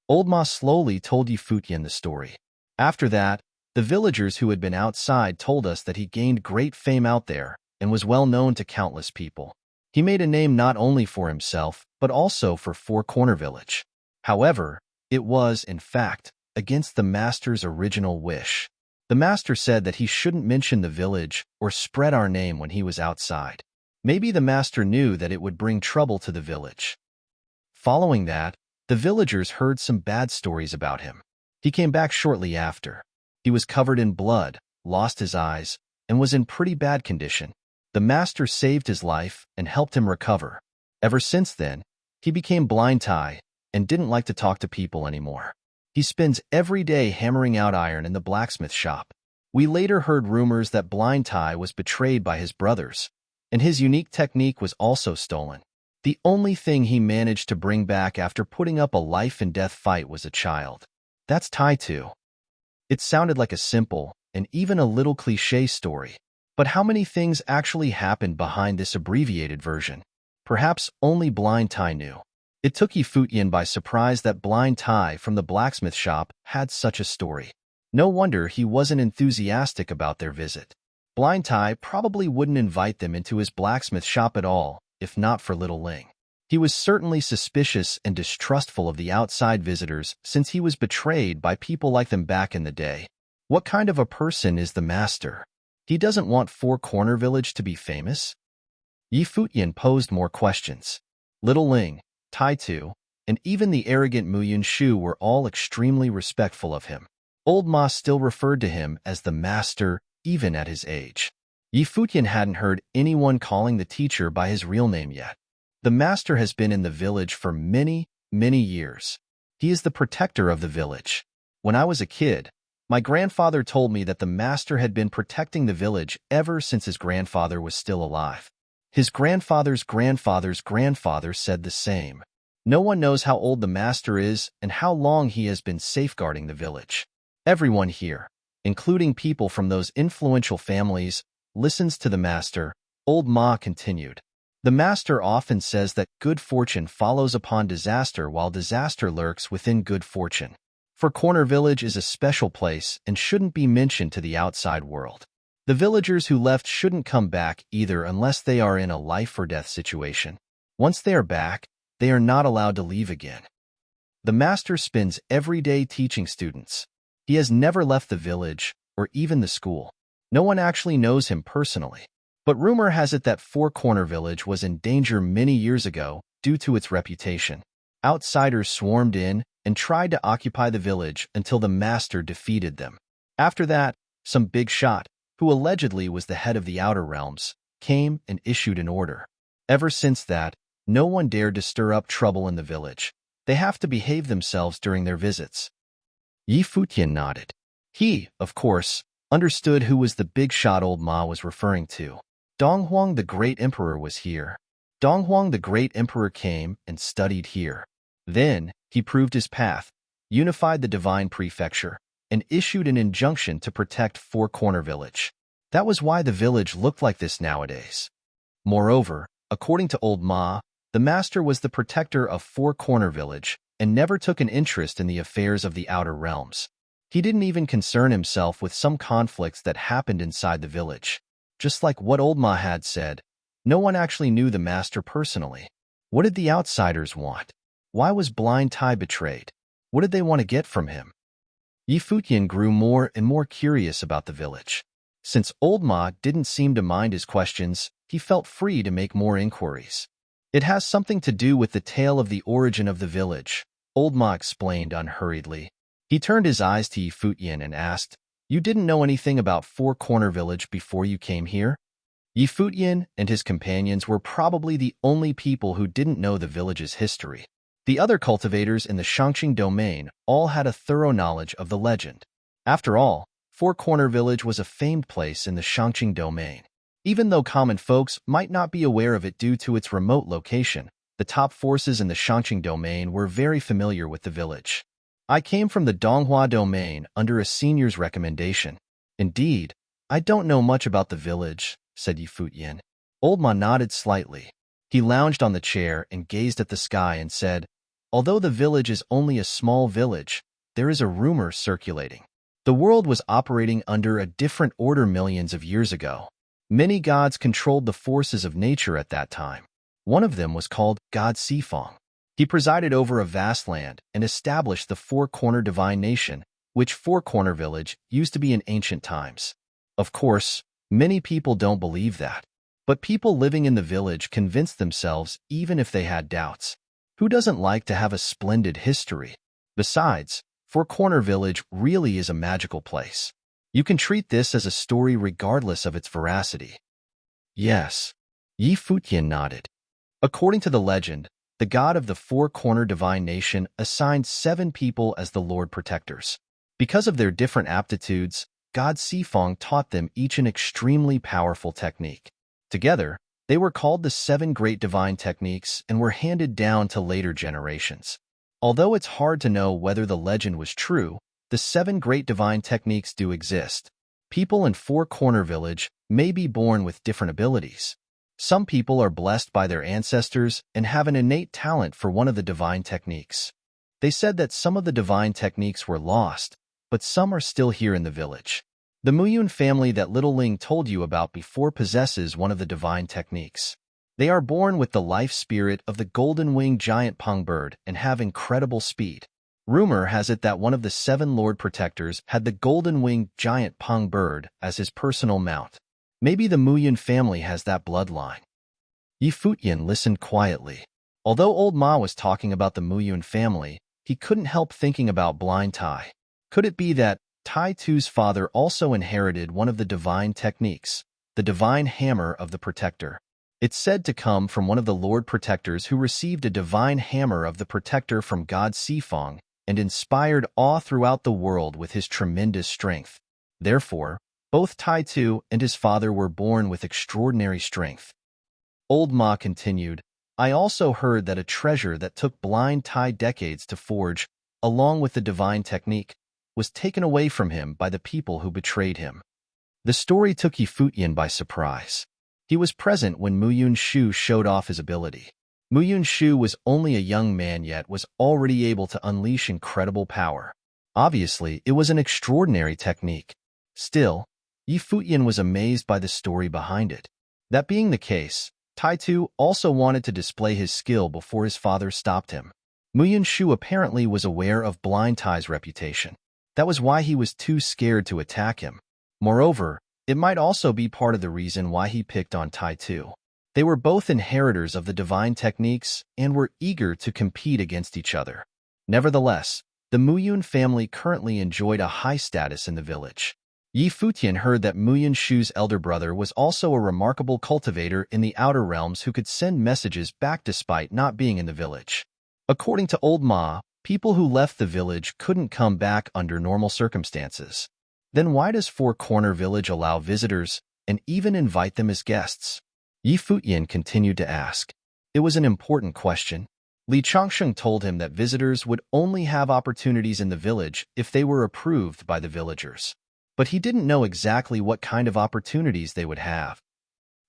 Speaker 1: Old Ma slowly told Yi Futian the story. After that, the villagers who had been outside told us that he gained great fame out there and was well known to countless people. He made a name not only for himself, but also for Four Corner Village. However, it was, in fact, against the master's original wish. The master said that he shouldn't mention the village or spread our name when he was outside. Maybe the master knew that it would bring trouble to the village. Following that, the villagers heard some bad stories about him. He came back shortly after. He was covered in blood, lost his eyes, and was in pretty bad condition. The master saved his life and helped him recover. Ever since then, he became blind Tai and didn't like to talk to people anymore. He spends every day hammering out iron in the blacksmith shop. We later heard rumors that blind Tai was betrayed by his brothers, and his unique technique was also stolen. The only thing he managed to bring back after putting up a life-and-death fight was a child. That's Tai too. It sounded like a simple, and even a little cliché story. But how many things actually happened behind this abbreviated version? Perhaps only blind Tai knew. It took Yi Futian by surprise that blind Tai from the blacksmith shop had such a story. No wonder he wasn't enthusiastic about their visit. Blind Tai probably wouldn't invite them into his blacksmith shop at all, if not for little Ling. He was certainly suspicious and distrustful of the outside visitors since he was betrayed by people like them back in the day. What kind of a person is the master? He doesn't want Four Corner Village to be famous? Yi Futian posed more questions. Little Ling, Tai Tu, and even the arrogant Muyun Shu were all extremely respectful of him. Old Ma still referred to him as the master, even at his age. Yi Futian hadn't heard anyone calling the teacher by his real name yet. The master has been in the village for many, many years. He is the protector of the village. When I was a kid, my grandfather told me that the master had been protecting the village ever since his grandfather was still alive. His grandfather's grandfather's grandfather said the same. No one knows how old the master is and how long he has been safeguarding the village. Everyone here, including people from those influential families, listens to the master, old Ma continued. The master often says that good fortune follows upon disaster while disaster lurks within good fortune. For Corner Village is a special place and shouldn't be mentioned to the outside world. The villagers who left shouldn't come back either unless they are in a life-or-death situation. Once they are back, they are not allowed to leave again. The master spends every day teaching students. He has never left the village or even the school. No one actually knows him personally. But rumor has it that Four Corner Village was in danger many years ago due to its reputation. Outsiders swarmed in and tried to occupy the village until the master defeated them. After that, some big shot, who allegedly was the head of the Outer Realms, came and issued an order. Ever since that, no one dared to stir up trouble in the village. They have to behave themselves during their visits. Futian nodded. He, of course, understood who was the big shot old Ma was referring to. Donghuang the Great Emperor was here. Donghuang the Great Emperor came and studied here. Then, he proved his path, unified the divine prefecture, and issued an injunction to protect Four Corner Village. That was why the village looked like this nowadays. Moreover, according to old Ma, the master was the protector of Four Corner Village and never took an interest in the affairs of the Outer Realms. He didn't even concern himself with some conflicts that happened inside the village. Just like what old Ma had said, no one actually knew the master personally. What did the outsiders want? Why was Blind Tai betrayed? What did they want to get from him? Futian grew more and more curious about the village. Since old Ma didn't seem to mind his questions, he felt free to make more inquiries. It has something to do with the tale of the origin of the village, old Ma explained unhurriedly. He turned his eyes to Futian and asked, "You didn't know anything about Four Corner Village before you came here?" Futian and his companions were probably the only people who didn't know the village's history. The other cultivators in the Shangqing domain all had a thorough knowledge of the legend. After all, Four Corner Village was a famed place in the Shangqing domain. Even though common folks might not be aware of it due to its remote location, the top forces in the Shangqing domain were very familiar with the village. I came from the Donghua domain under a senior's recommendation. Indeed, I don't know much about the village, said Futian. Old Ma nodded slightly. He lounged on the chair and gazed at the sky and said, "Although the village is only a small village, there is a rumor circulating. The world was operating under a different order millions of years ago. Many gods controlled the forces of nature at that time. One of them was called God Sifong. He presided over a vast land and established the Four-Corner Divine Nation, which Four Corner Village used to be in ancient times. Of course, many people don't believe that. But people living in the village convinced themselves even if they had doubts. Who doesn't like to have a splendid history? Besides, Four Corner Village really is a magical place. You can treat this as a story regardless of its veracity." "Yes." Futian nodded. According to the legend, the god of the Four-Corner Divine Nation assigned 7 people as the Lord Protectors. Because of their different aptitudes, God Sifong taught them each an extremely powerful technique. Together, they were called the 7 Great Divine Techniques and were handed down to later generations. Although it's hard to know whether the legend was true, the 7 Great Divine Techniques do exist. People in Four Corner Village may be born with different abilities. Some people are blessed by their ancestors and have an innate talent for one of the divine techniques. They said that some of the divine techniques were lost, but some are still here in the village. The Muyun family that Little Ling told you about before possesses one of the divine techniques. They are born with the life spirit of the golden-winged giant Pongbird and have incredible speed. Rumor has it that one of the 7 Lord Protectors had the golden-winged giant Pongbird as his personal mount. Maybe the Muyun family has that bloodline. Futian listened quietly. Although old Ma was talking about the Muyun family, he couldn't help thinking about Blind Tai. Could it be that Tai Tu's father also inherited one of the divine techniques, the divine hammer of the Protector? It's said to come from one of the Lord Protectors who received a divine hammer of the Protector from God Sifong and inspired awe throughout the world with his tremendous strength. Therefore, both Tai Tu and his father were born with extraordinary strength. Old Ma continued, I also heard that a treasure that took blind Tai decades to forge, along with the divine technique, was taken away from him by the people who betrayed him. The story took Futian by surprise. He was present when Muyun Shu showed off his ability. Muyun Shu was only a young man yet was already able to unleash incredible power. Obviously, it was an extraordinary technique. Still, Futian was amazed by the story behind it. That being the case, Tai Tu also wanted to display his skill before his father stopped him. Muyun Shu apparently was aware of Blind Tai's reputation. That was why he was too scared to attack him. Moreover, it might also be part of the reason why he picked on Tai Tu. They were both inheritors of the divine techniques and were eager to compete against each other. Nevertheless, the Muyun family currently enjoyed a high status in the village. Futian heard that Muyun Shu's elder brother was also a remarkable cultivator in the outer realms who could send messages back despite not being in the village. According to Old Ma, people who left the village couldn't come back under normal circumstances. Then why does Four Corner Village allow visitors and even invite them as guests? Futian continued to ask. It was an important question. Li Changsheng told him that visitors would only have opportunities in the village if they were approved by the villagers. But he didn't know exactly what kind of opportunities they would have.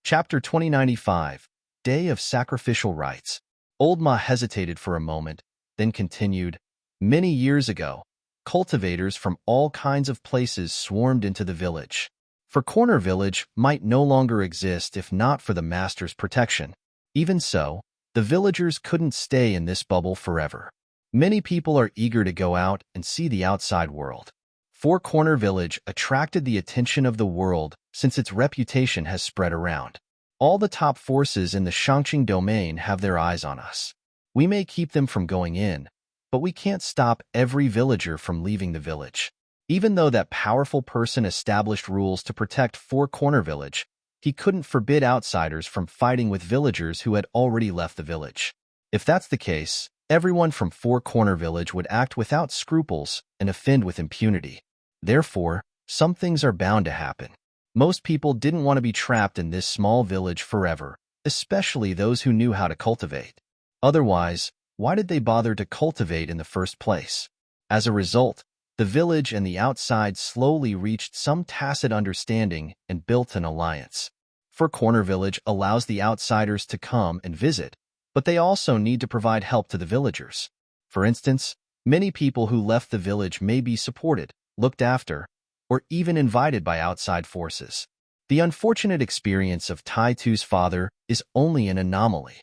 Speaker 1: Chapter 2095, Day of Sacrificial Rites. Old Ma hesitated for a moment, then continued, Many years ago, cultivators from all kinds of places swarmed into the village. For Corner Village might no longer exist if not for the Master's protection. Even so, the villagers couldn't stay in this bubble forever. Many people are eager to go out and see the outside world. Four Corner Village attracted the attention of the world since its reputation has spread around. All the top forces in the Shangqing domain have their eyes on us. We may keep them from going in, but we can't stop every villager from leaving the village. Even though that powerful person established rules to protect Four Corner Village, he couldn't forbid outsiders from fighting with villagers who had already left the village. If that's the case, everyone from Four Corner Village would act without scruples and offend with impunity. Therefore, some things are bound to happen. Most people didn't want to be trapped in this small village forever, especially those who knew how to cultivate. Otherwise, why did they bother to cultivate in the first place? As a result, the village and the outside slowly reached some tacit understanding and built an alliance. Four Corner Village allows the outsiders to come and visit, but they also need to provide help to the villagers. For instance, many people who left the village may be supported, looked after, or even invited by outside forces. The unfortunate experience of Tai Tu's father is only an anomaly.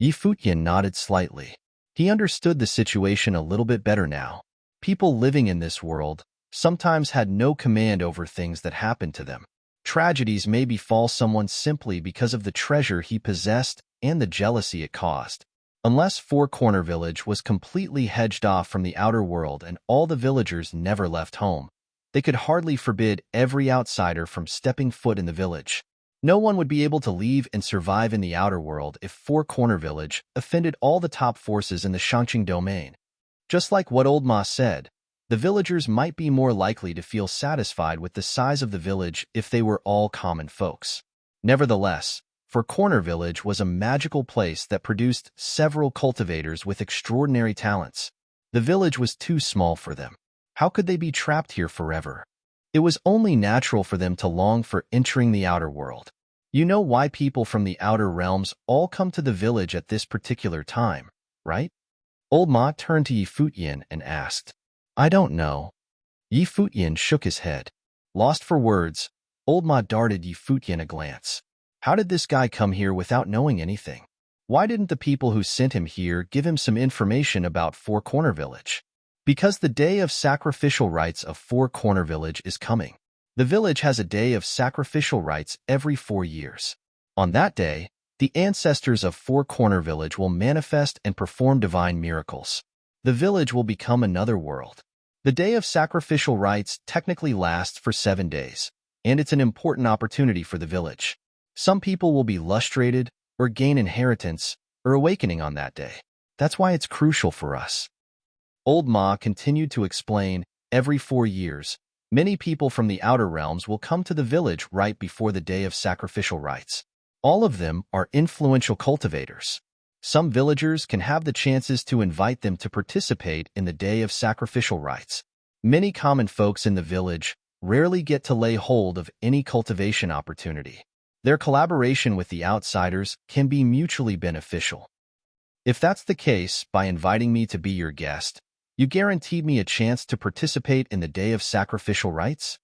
Speaker 1: Futian nodded slightly. He understood the situation a little bit better now. People living in this world sometimes had no command over things that happened to them. Tragedies may befall someone simply because of the treasure he possessed and the jealousy it caused. Unless Four Corner Village was completely hedged off from the outer world and all the villagers never left home, they could hardly forbid every outsider from stepping foot in the village. No one would be able to leave and survive in the outer world if Four Corner Village offended all the top forces in the Shangqing domain. Just like what Old Ma said, the villagers might be more likely to feel satisfied with the size of the village if they were all common folks. Nevertheless, Four Corner Village was a magical place that produced several cultivators with extraordinary talents. The village was too small for them. How could they be trapped here forever? It was only natural for them to long for entering the outer world. You know why people from the outer realms all come to the village at this particular time, right? Old Ma turned to Futian and asked. I don't know. Futian shook his head. Lost for words, Old Ma darted Futian a glance. How did this guy come here without knowing anything? Why didn't the people who sent him here give him some information about Four Corner Village? Because the day of sacrificial rites of Four Corner Village is coming. The village has a day of sacrificial rites every 4 years. On that day, the ancestors of Four Corner Village will manifest and perform divine miracles. The village will become another world. The day of sacrificial rites technically lasts for 7 days, and it's an important opportunity for the village. Some people will be lustrated, or gain inheritance, or awakening on that day. That's why it's crucial for us. Old Ma continued to explain, every 4 years, many people from the outer realms will come to the village right before the day of sacrificial rites. All of them are influential cultivators. Some villagers can have the chances to invite them to participate in the day of sacrificial rites. Many common folks in the village rarely get to lay hold of any cultivation opportunity. Their collaboration with the outsiders can be mutually beneficial. If that's the case, by inviting me to be your guest, you guaranteed me a chance to participate in the day of sacrificial rites?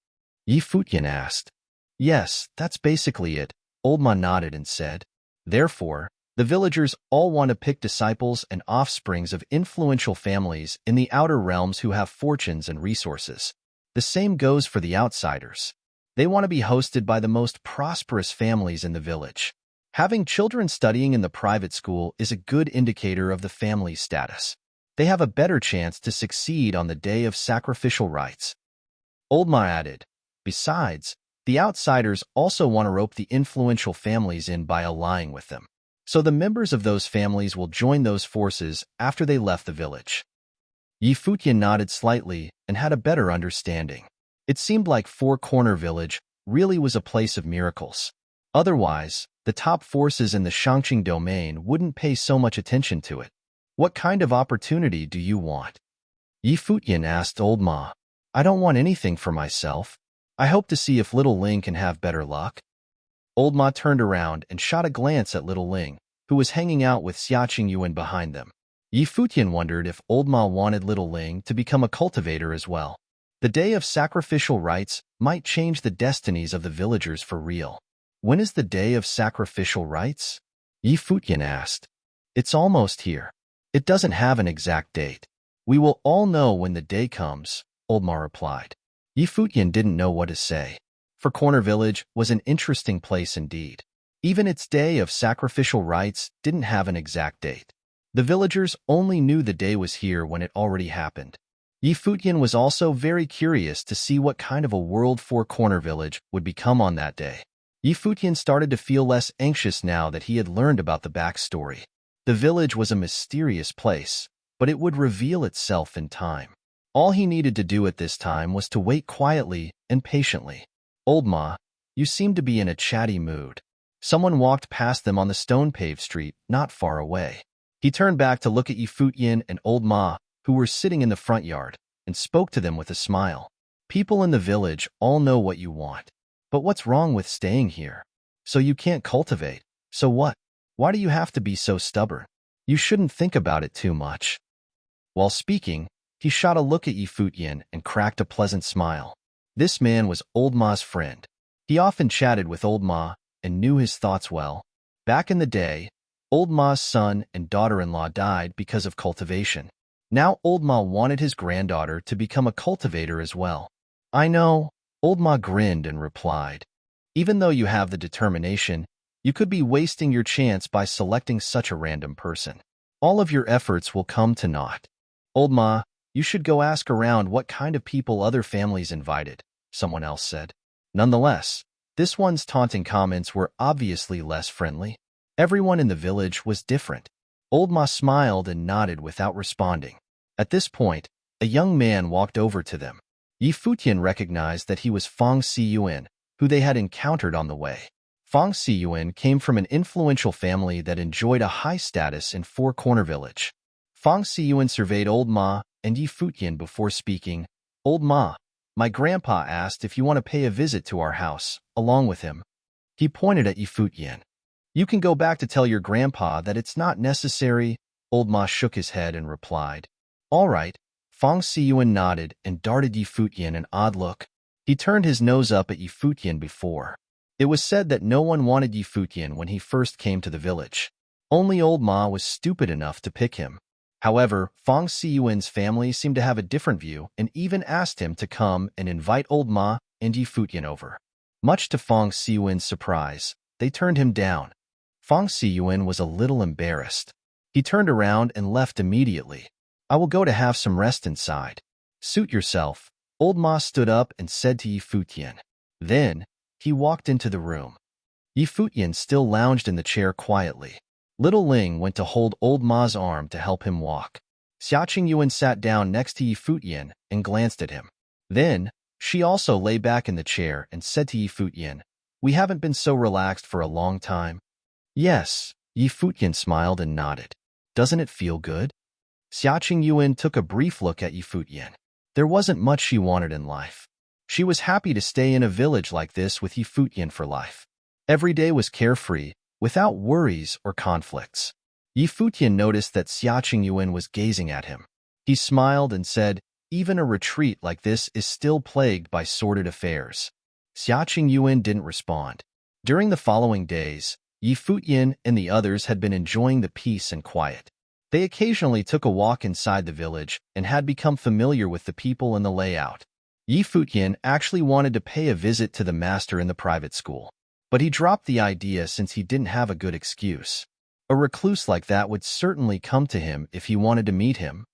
Speaker 1: Futian asked. Yes, that's basically it, Old Ma nodded and said. Therefore, the villagers all want to pick disciples and offsprings of influential families in the outer realms who have fortunes and resources. The same goes for the outsiders. They want to be hosted by the most prosperous families in the village. Having children studying in the private school is a good indicator of the family's status. They have a better chance to succeed on the day of sacrificial rites. Old Ma added, besides, the outsiders also want to rope the influential families in by allying with them. So the members of those families will join those forces after they left the village. Futian nodded slightly and had a better understanding. It seemed like Four Corner Village really was a place of miracles. Otherwise, the top forces in the Shangqing domain wouldn't pay so much attention to it. What kind of opportunity do you want? Futian asked Old Ma. I don't want anything for myself. I hope to see if little Ling can have better luck. Old Ma turned around and shot a glance at little Ling, who was hanging out with Xiaqing Yuan behind them. Futian wondered if Old Ma wanted little Ling to become a cultivator as well. The day of sacrificial rites might change the destinies of the villagers for real. When is the day of sacrificial rites? Futian asked. It's almost here. It doesn't have an exact date. We will all know when the day comes, Old Ma replied. Futian didn't know what to say. For Corner Village was an interesting place indeed. Even its day of sacrificial rites didn't have an exact date. The villagers only knew the day was here when it already happened. Futian was also very curious to see what kind of a world Four Corner Village would become on that day. Futian started to feel less anxious now that he had learned about the backstory. The village was a mysterious place, but it would reveal itself in time. All he needed to do at this time was to wait quietly and patiently. Old Ma, you seem to be in a chatty mood. Someone walked past them on the stone-paved street not far away. He turned back to look at Futian and Old Ma, who were sitting in the front yard, and spoke to them with a smile. People in the village all know what you want. But what's wrong with staying here? So you can't cultivate. So what? Why do you have to be so stubborn? You shouldn't think about it too much. While speaking, he shot a look at Futian and cracked a pleasant smile. This man was Old Ma's friend. He often chatted with Old Ma and knew his thoughts well. Back in the day, Old Ma's son and daughter-in-law died because of cultivation. Now Old Ma wanted his granddaughter to become a cultivator as well. I know, Old Ma grinned and replied. Even though you have the determination, you could be wasting your chance by selecting such a random person. All of your efforts will come to naught. Old Ma, you should go ask around what kind of people other families invited, someone else said. Nonetheless, this one's taunting comments were obviously less friendly. Everyone in the village was different. Old Ma smiled and nodded without responding. At this point, a young man walked over to them. Futian recognized that he was Fang Siyuan, who they had encountered on the way. Fang Siyuan came from an influential family that enjoyed a high status in Four Corner Village. Fang Siyuan surveyed Old Ma and Futian before speaking. Old Ma, my grandpa asked if you want to pay a visit to our house, along with him. He pointed at Futian. You can go back to tell your grandpa that it's not necessary. Old Ma shook his head and replied. All right. Fang Siyuan nodded and darted Futian an odd look. He turned his nose up at Futian before. It was said that no one wanted Futian when he first came to the village. Only Old Ma was stupid enough to pick him. However, Fang Siyuan's family seemed to have a different view and even asked him to come and invite Old Ma and Futian over. Much to Fang Siyuan's surprise, they turned him down. Fang Siyuan was a little embarrassed. He turned around and left immediately. I will go to have some rest inside. Suit yourself. Old Ma stood up and said to Futian. Then, he walked into the room. Futian still lounged in the chair quietly. Little Ling went to hold Old Ma's arm to help him walk. Xiaqing Yuan sat down next to Futian and glanced at him. Then, she also lay back in the chair and said to Futian, We haven't been so relaxed for a long time. Yes, Yi Futian smiled and nodded. Doesn't it feel good? Xiaqing Yuan took a brief look at Yi Futian. There wasn't much she wanted in life. She was happy to stay in a village like this with Yi Futian for life. Every day was carefree, without worries or conflicts. Yi Futian noticed that Xiaqing Yuan was gazing at him. He smiled and said, even a retreat like this is still plagued by sordid affairs. Xiaqing Yuan didn't respond. During the following days, Yi Futian and the others had been enjoying the peace and quiet. They occasionally took a walk inside the village and had become familiar with the people and the layout. Yi Futian actually wanted to pay a visit to the master in the private school, but he dropped the idea since he didn't have a good excuse. A recluse like that would certainly come to him if he wanted to meet him.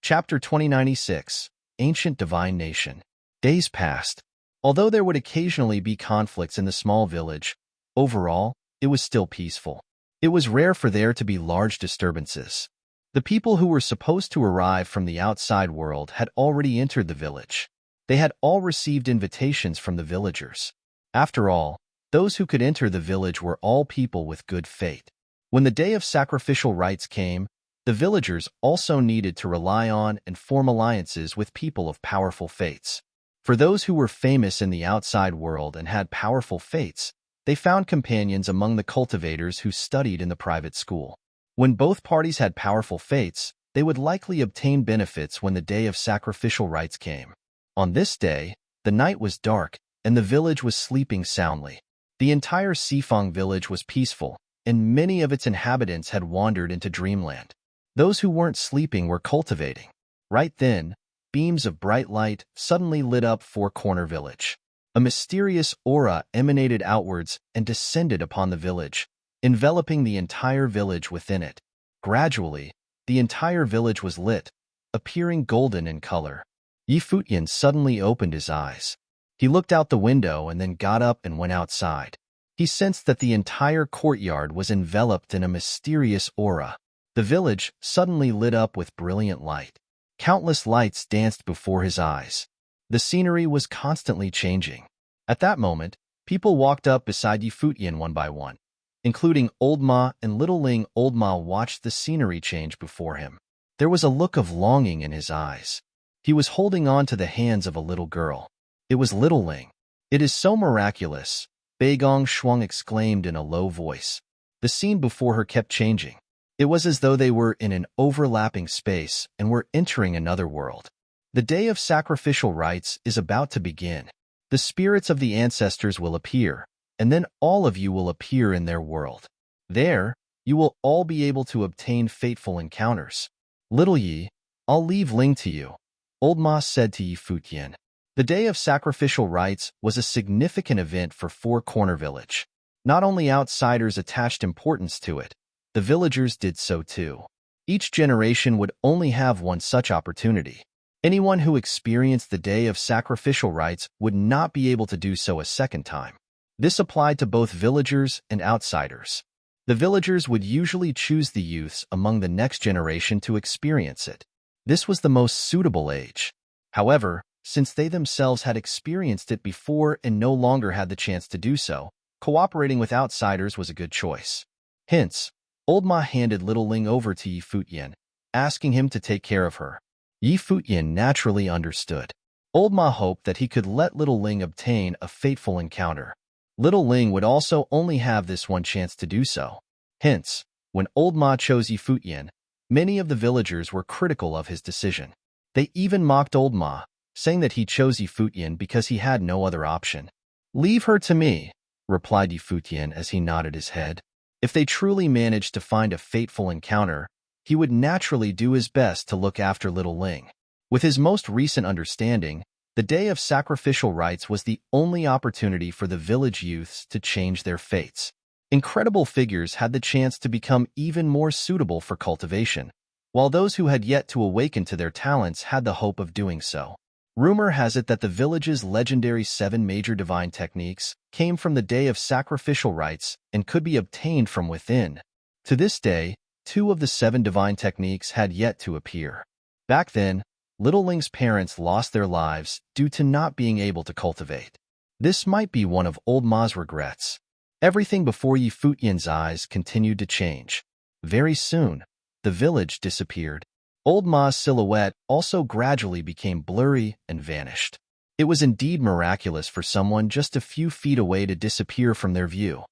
Speaker 1: Chapter 2096, Ancient Divine Nation. Days passed. Although there would occasionally be conflicts in the small village, overall, it was still peaceful. It was rare for there to be large disturbances. The people who were supposed to arrive from the outside world had already entered the village. They had all received invitations from the villagers. After all, those who could enter the village were all people with good fate. When the day of sacrificial rites came, the villagers also needed to rely on and form alliances with people of powerful fates. For those who were famous in the outside world and had powerful fates, they found companions among the cultivators who studied in the private school. When both parties had powerful fates, they would likely obtain benefits when the day of sacrificial rites came. On this day, the night was dark, and the village was sleeping soundly. The entire Sifang village was peaceful, and many of its inhabitants had wandered into dreamland. Those who weren't sleeping were cultivating. Right then, beams of bright light suddenly lit up Four Corner Village. A mysterious aura emanated outwards and descended upon the village, enveloping the entire village within it. Gradually, the entire village was lit, appearing golden in color. Yi Futian suddenly opened his eyes. He looked out the window and then got up and went outside. He sensed that the entire courtyard was enveloped in a mysterious aura. The village suddenly lit up with brilliant light. Countless lights danced before his eyes. The scenery was constantly changing. At that moment, people walked up beside Yi Futian one by one, including Old Ma and Little Ling. Old Ma watched the scenery change before him. There was a look of longing in his eyes. He was holding on to the hands of a little girl. It was Little Ling. It is so miraculous, Beigong Shuang exclaimed in a low voice. The scene before her kept changing. It was as though they were in an overlapping space and were entering another world. The day of sacrificial rites is about to begin. The spirits of the ancestors will appear, and then all of you will appear in their world. There, you will all be able to obtain fateful encounters. Little Yi, I'll leave Ling to you, Old Ma said to Yi Futian. The day of sacrificial rites was a significant event for Four Corner Village. Not only outsiders attached importance to it, the villagers did so too. Each generation would only have one such opportunity. Anyone who experienced the day of sacrificial rites would not be able to do so a second time. This applied to both villagers and outsiders. The villagers would usually choose the youths among the next generation to experience it. This was the most suitable age. However, since they themselves had experienced it before and no longer had the chance to do so, cooperating with outsiders was a good choice. Hence, Old Ma handed Little Ling over to Yi Futian, asking him to take care of her. Yi Futian naturally understood. Old Ma hoped that he could let Little Ling obtain a fateful encounter. Little Ling would also only have this one chance to do so. Hence, when Old Ma chose Yi Futian, many of the villagers were critical of his decision. They even mocked Old Ma, saying that he chose Yi Futian because he had no other option. "Leave her to me," replied Yi Futian as he nodded his head. If they truly managed to find a fateful encounter, he would naturally do his best to look after Little Ling. With his most recent understanding, the day of sacrificial rites was the only opportunity for the village youths to change their fates. Incredible figures had the chance to become even more suitable for cultivation, while those who had yet to awaken to their talents had the hope of doing so. Rumor has it that the village's legendary 7 major divine techniques came from the day of sacrificial rites and could be obtained from within. To this day, 2 of the 7 divine techniques had yet to appear. Back then, Little Ling's parents lost their lives due to not being able to cultivate. This might be one of Old Ma's regrets. Everything before Yi Futian's eyes continued to change. Very soon, the village disappeared. Old Ma's silhouette also gradually became blurry and vanished. It was indeed miraculous for someone just a few feet away to disappear from their view.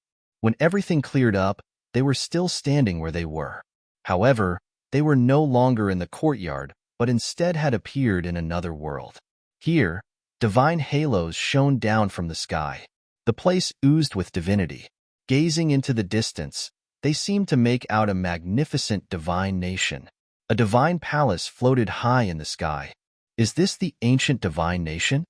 Speaker 1: When everything cleared up, they were still standing where they were. However, they were no longer in the courtyard, but instead had appeared in another world. Here, divine halos shone down from the sky. The place oozed with divinity. Gazing into the distance, they seemed to make out a magnificent divine nation. A divine palace floated high in the sky. Is this the ancient divine nation?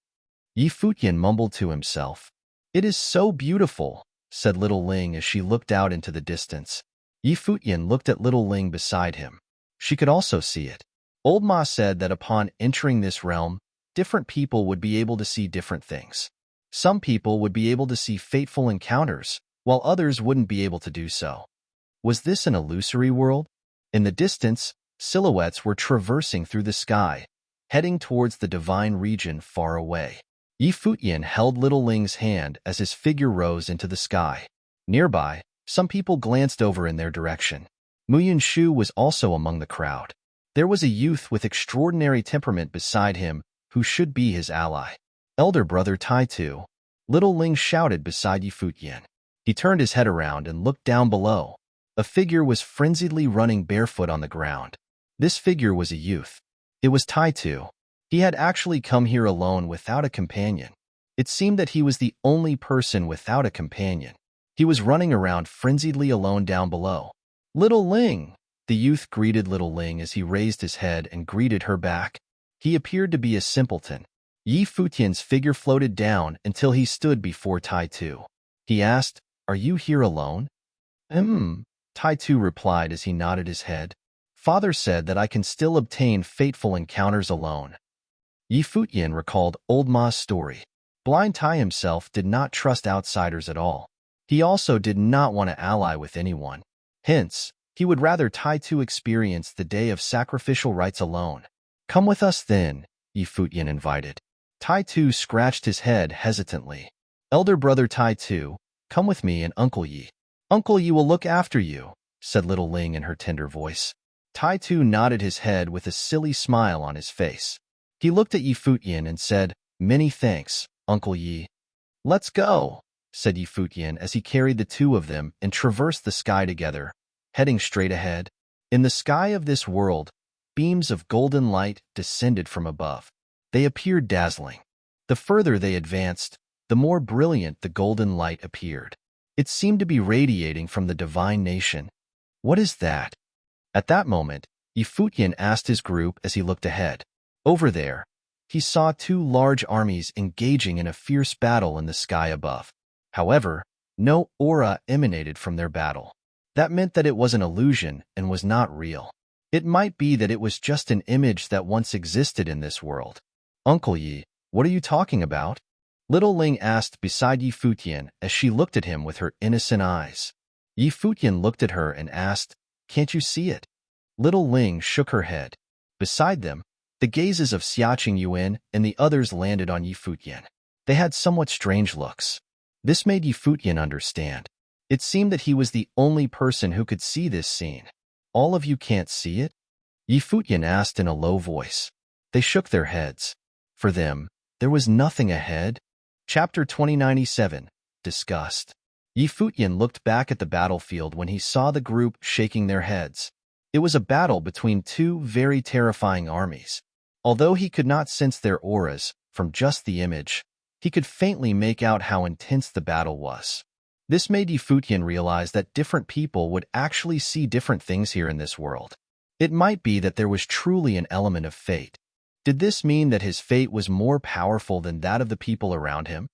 Speaker 1: Yi Futian mumbled to himself. It is so beautiful, said little Ling as she looked out into the distance. Yi Futian looked at little Ling beside him. She could also see it. Old Ma said that upon entering this realm, different people would be able to see different things. Some people would be able to see fateful encounters, while others wouldn't be able to do so. Was this an illusory world? In the distance, silhouettes were traversing through the sky, heading towards the divine region far away. Yi Futian held little Ling's hand as his figure rose into the sky. Nearby, some people glanced over in their direction. Mu Yunshu was also among the crowd. There was a youth with extraordinary temperament beside him who should be his ally. Elder brother Taitu. Little Ling shouted beside Yi Futian. He turned his head around and looked down below. A figure was frenziedly running barefoot on the ground. This figure was a youth. It was Taitu. He had actually come here alone without a companion. It seemed that he was the only person without a companion. He was running around frenziedly alone down below. Little Ling! The youth greeted little Ling as he raised his head and greeted her back. He appeared to be a simpleton. Yi Futian's figure floated down until he stood before Taitu. He asked, "Are you here alone?" Taitu replied as he nodded his head. "Father said that I can still obtain fateful encounters alone." Yi Futian recalled old Ma's story. Blind Tai himself did not trust outsiders at all. He also did not want to ally with anyone. Hence, he would rather Taitu experience the day of sacrificial rites alone. "Come with us then," Yi Futian invited. Taitu scratched his head hesitantly. "Elder brother Taitu, come with me and Uncle Yi. Uncle Yi will look after you," said little Ling in her tender voice. Taitu nodded his head with a silly smile on his face. He looked at Yi Futian and said, "Many thanks, Uncle Yi." "Let's go," said Yi Futian as he carried the two of them and traversed the sky together, heading straight ahead. In the sky of this world, beams of golden light descended from above. They appeared dazzling. The further they advanced, the more brilliant the golden light appeared. It seemed to be radiating from the divine nation. "What is that?" At that moment, Yi Futian asked his group as he looked ahead. Over there, he saw two large armies engaging in a fierce battle in the sky above. However, no aura emanated from their battle. That meant that it was an illusion and was not real. It might be that it was just an image that once existed in this world. "Uncle Yi, what are you talking about?" Little Ling asked beside Yi Futian as she looked at him with her innocent eyes. Yi Futian looked at her and asked, "Can't you see it?" Little Ling shook her head. Beside them, the gazes of Xiaqing Yuan and the others landed on Yi Futian. They had somewhat strange looks. This made Yi Futian understand. It seemed that he was the only person who could see this scene. "All of you can't see it?" Yi Futian asked in a low voice. They shook their heads. For them, there was nothing ahead. Chapter 2097, Disgust. Yi Futian looked back at the battlefield when he saw the group shaking their heads. It was a battle between two very terrifying armies. Although he could not sense their auras from just the image, he could faintly make out how intense the battle was. This made Yi Futian realize that different people would actually see different things here in this world. It might be that there was truly an element of fate. Did this mean that his fate was more powerful than that of the people around him?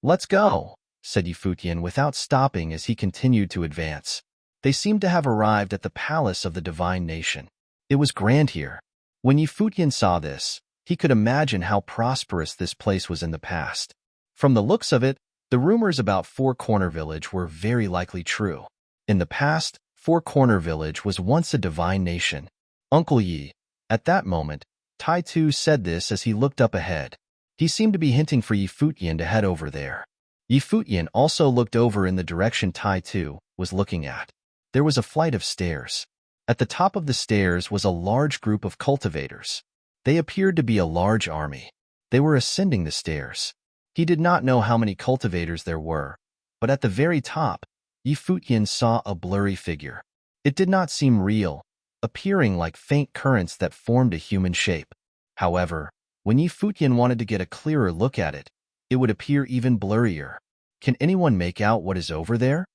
Speaker 1: "Let's go," said Yi Futian without stopping as he continued to advance. They seemed to have arrived at the palace of the divine nation. It was grand here. When Yi Futian saw this, he could imagine how prosperous this place was in the past. From the looks of it, the rumors about Four Corner Village were very likely true. In the past, Four Corner Village was once a divine nation. "Uncle Yi." At that moment, Taitu said this as he looked up ahead. He seemed to be hinting for Yi Futian to head over there. Futian also looked over in the direction Tai Tu was looking at. There was a flight of stairs. At the top of the stairs was a large group of cultivators. They appeared to be a large army. They were ascending the stairs. He did not know how many cultivators there were, but at the very top, Futian saw a blurry figure. It did not seem real, appearing like faint currents that formed a human shape. However, when Futian wanted to get a clearer look at it, it would appear even blurrier. Can anyone make out what is over there?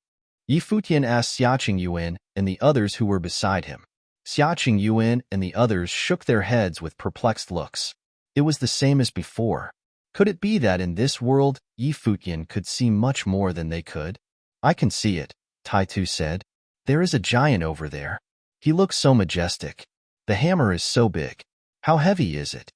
Speaker 1: Futian asked Xiaqing Yuan and the others who were beside him. Xiaqing Yuan and the others shook their heads with perplexed looks. It was the same as before. Could it be that in this world, Futian could see much more than they could? I can see it, Tai Tu said. There is a giant over there. He looks so majestic. The hammer is so big. How heavy is it?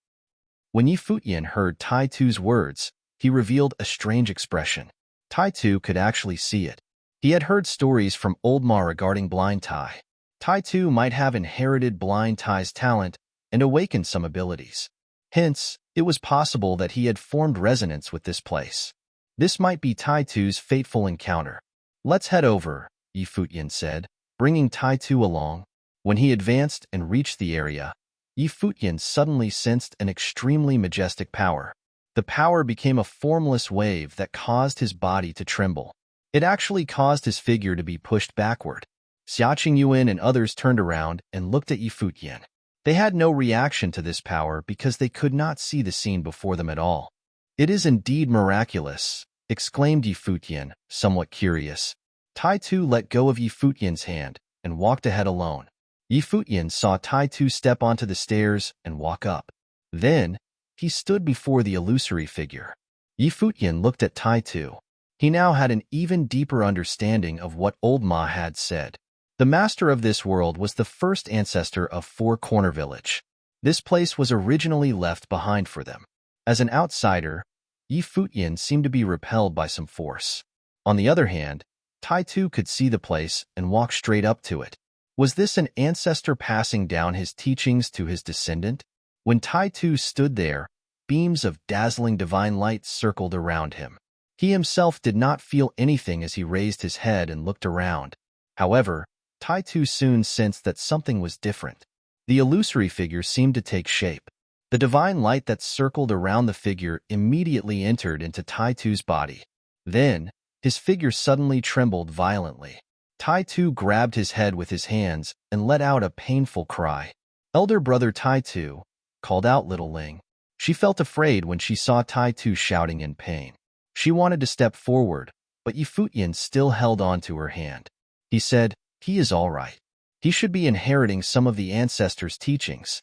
Speaker 1: When Futian heard Tai Tu's words, he revealed a strange expression. Tai Tu could actually see it. He had heard stories from Old Ma regarding blind Tai. Tai Tu might have inherited blind Tai's talent and awakened some abilities. Hence, it was possible that he had formed resonance with this place. This might be Tai Tu's fateful encounter. Let's head over, Futian said, bringing Tai Tu along. When he advanced and reached the area, Futian suddenly sensed an extremely majestic power. The power became a formless wave that caused his body to tremble. It actually caused his figure to be pushed backward. Xiaqing Yuan and others turned around and looked at Futian. They had no reaction to this power because they could not see the scene before them at all. It is indeed miraculous, exclaimed Futian, somewhat curious. Tai Tu let go of Futian's hand and walked ahead alone. Futian saw Tai Tu step onto the stairs and walk up. Then, he stood before the illusory figure. Futian looked at Tai Tu. He now had an even deeper understanding of what Old Ma had said. The master of this world was the first ancestor of Four Corner Village. This place was originally left behind for them. As an outsider, Futian seemed to be repelled by some force. On the other hand, Tai Tu could see the place and walk straight up to it. Was this an ancestor passing down his teachings to his descendant? When Tai Tu stood there, beams of dazzling divine light circled around him. He himself did not feel anything as he raised his head and looked around. However, Tai Tu soon sensed that something was different. The illusory figure seemed to take shape. The divine light that circled around the figure immediately entered into Tai Tu's body. Then, his figure suddenly trembled violently. Tai Tu grabbed his head with his hands and let out a painful cry. Elder brother Tai Tu, called out little Ling. She felt afraid when she saw Tai Tu shouting in pain. She wanted to step forward, but Futian still held on to her hand. He said, "He is all right. He should be inheriting some of the ancestors' teachings."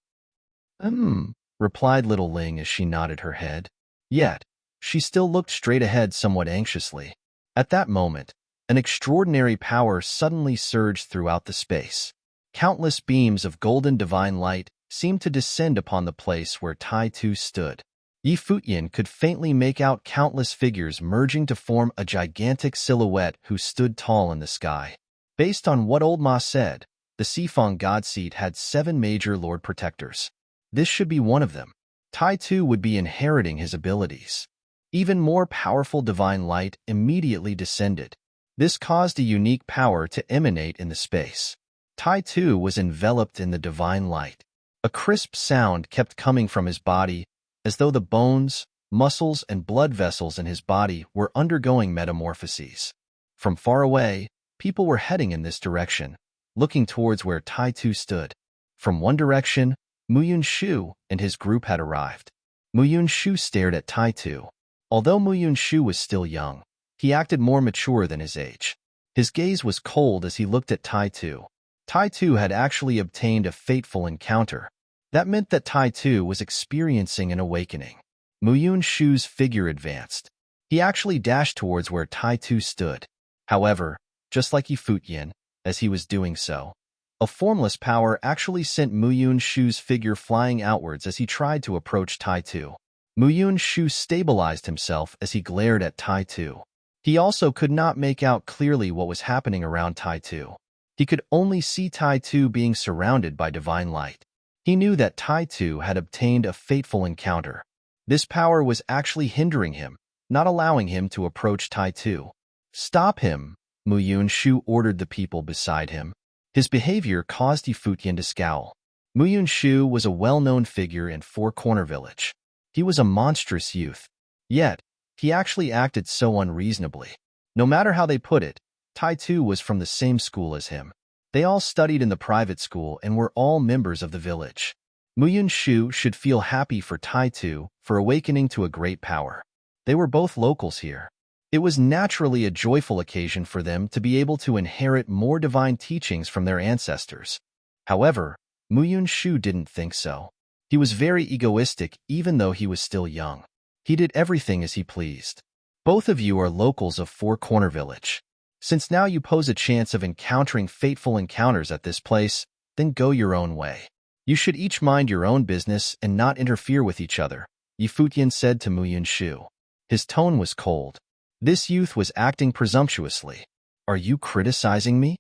Speaker 1: Replied little Ling as she nodded her head. Yet, she still looked straight ahead somewhat anxiously. At that moment, an extraordinary power suddenly surged throughout the space. Countless beams of golden divine light seemed to descend upon the place where Tai Tu stood. Futian could faintly make out countless figures merging to form a gigantic silhouette who stood tall in the sky. Based on what Old Ma said, the Sifang God Seat had 7 major Lord Protectors. This should be one of them. Tai Tu would be inheriting his abilities. Even more powerful divine light immediately descended. This caused a unique power to emanate in the space. Tai Tu was enveloped in the divine light. A crisp sound kept coming from his body, as though the bones, muscles, and blood vessels in his body were undergoing metamorphoses. From far away, people were heading in this direction, looking towards where Tai Tu stood. From one direction, Muyun Shu and his group had arrived. Muyun Shu stared at Tai Tu. Although Muyun Shu was still young, he acted more mature than his age. His gaze was cold as he looked at Tai Tu. Tai Tu had actually obtained a fateful encounter. That meant that Tai Tu was experiencing an awakening. Muyun Shu's figure advanced. He actually dashed towards where Tai Tu stood. However, just like Futian, as he was doing so, a formless power actually sent Muyun Shu's figure flying outwards as he tried to approach Tai Tu. Muyun Shu stabilized himself as he glared at Tai Tu. He also could not make out clearly what was happening around Tai Tu. He could only see Tai Tu being surrounded by divine light. He knew that Tai Tu had obtained a fateful encounter. This power was actually hindering him, not allowing him to approach Tai-Tu. "Stop him," Mu Yunshu ordered the people beside him. His behavior caused Futian to scowl. Mu Yunshu was a well-known figure in Four Corner Village. He was a monstrous youth. Yet, he actually acted so unreasonably. No matter how they put it, Tai-Tu was from the same school as him. They all studied in the private school and were all members of the village. Mu Yunshu should feel happy for Tai-Tu for awakening to a great power. They were both locals here. It was naturally a joyful occasion for them to be able to inherit more divine teachings from their ancestors. However, Mu Yunshu didn't think so. He was very egoistic even though he was still young. He did everything as he pleased. "Both of you are locals of Four Corner Village. Since now you pose a chance of encountering fateful encounters at this place, then go your own way. You should each mind your own business and not interfere with each other," Futian said to Mu Yunshu. His tone was cold. This youth was acting presumptuously. "Are you criticizing me?"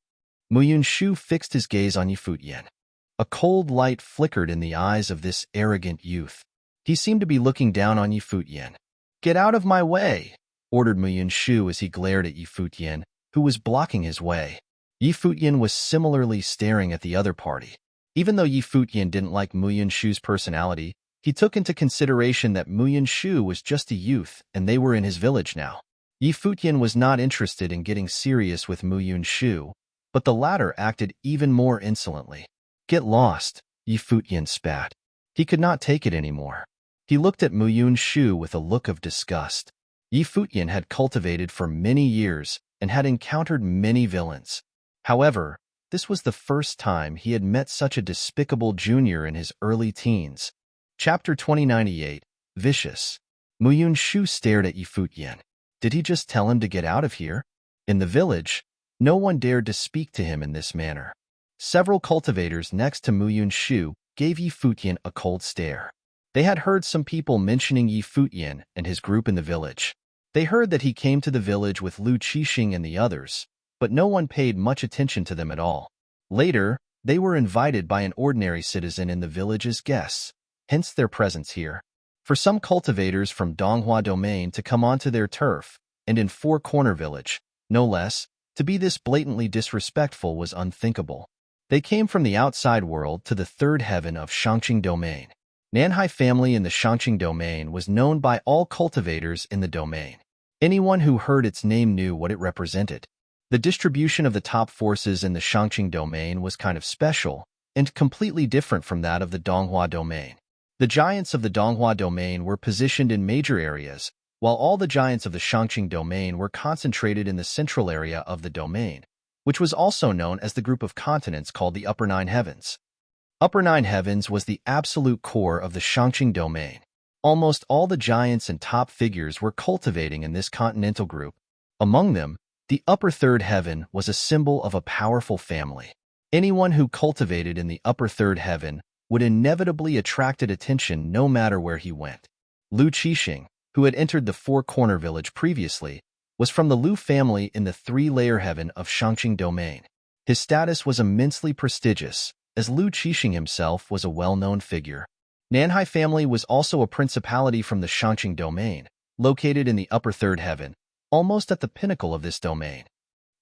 Speaker 1: Mu Yunshu fixed his gaze on Futian. A cold light flickered in the eyes of this arrogant youth. He seemed to be looking down on Futian. "Get out of my way," ordered Mu Yunshu as he glared at Futian, who was blocking his way. Futian was similarly staring at the other party. Even though Futian didn't like Mu Yunshu's personality, he took into consideration that Mu Yunshu was just a youth and they were in his village now. Futian was not interested in getting serious with Mu Yunshu, but the latter acted even more insolently. "Get lost," Futian spat. He could not take it anymore. He looked at Mu Yunshu with a look of disgust. Futian had cultivated for many years and had encountered many villains. However, this was the first time he had met such a despicable junior in his early teens. Chapter 2098, Vicious. Mu Yunshu stared at Futian. Did he just tell him to get out of here? In the village, no one dared to speak to him in this manner. Several cultivators next to Mu Yunshu gave Futian a cold stare. They had heard some people mentioning Futian and his group in the village. They heard that he came to the village with Lu Qixing and the others, but no one paid much attention to them at all. Later, they were invited by an ordinary citizen in the village as guests, hence their presence here. For some cultivators from Donghua Domain to come onto their turf, and in Four Corner Village, no less, to be this blatantly disrespectful was unthinkable. They came from the outside world to the third heaven of Shangqing Domain. Nanhai family in the Shangqing Domain was known by all cultivators in the domain. Anyone who heard its name knew what it represented. The distribution of the top forces in the Shangqing Domain was kind of special, and completely different from that of the Donghua Domain. The giants of the Donghua Domain were positioned in major areas, while all the giants of the Shangqing Domain were concentrated in the central area of the domain, which was also known as the group of continents called the Upper Nine Heavens. Upper Nine Heavens was the absolute core of the Shangqing Domain. Almost all the giants and top figures were cultivating in this continental group. Among them, the Upper Third Heaven was a symbol of a powerful family. Anyone who cultivated in the Upper Third Heaven would inevitably attract attention no matter where he went. Lu Qixing, who had entered the Four Corner Village previously, was from the Lu family in the three-layer heaven of Shangqing Domain. His status was immensely prestigious, as Lu Qixing himself was a well-known figure. Nanhai family was also a principality from the Shangqing Domain, located in the Upper Third Heaven, almost at the pinnacle of this domain.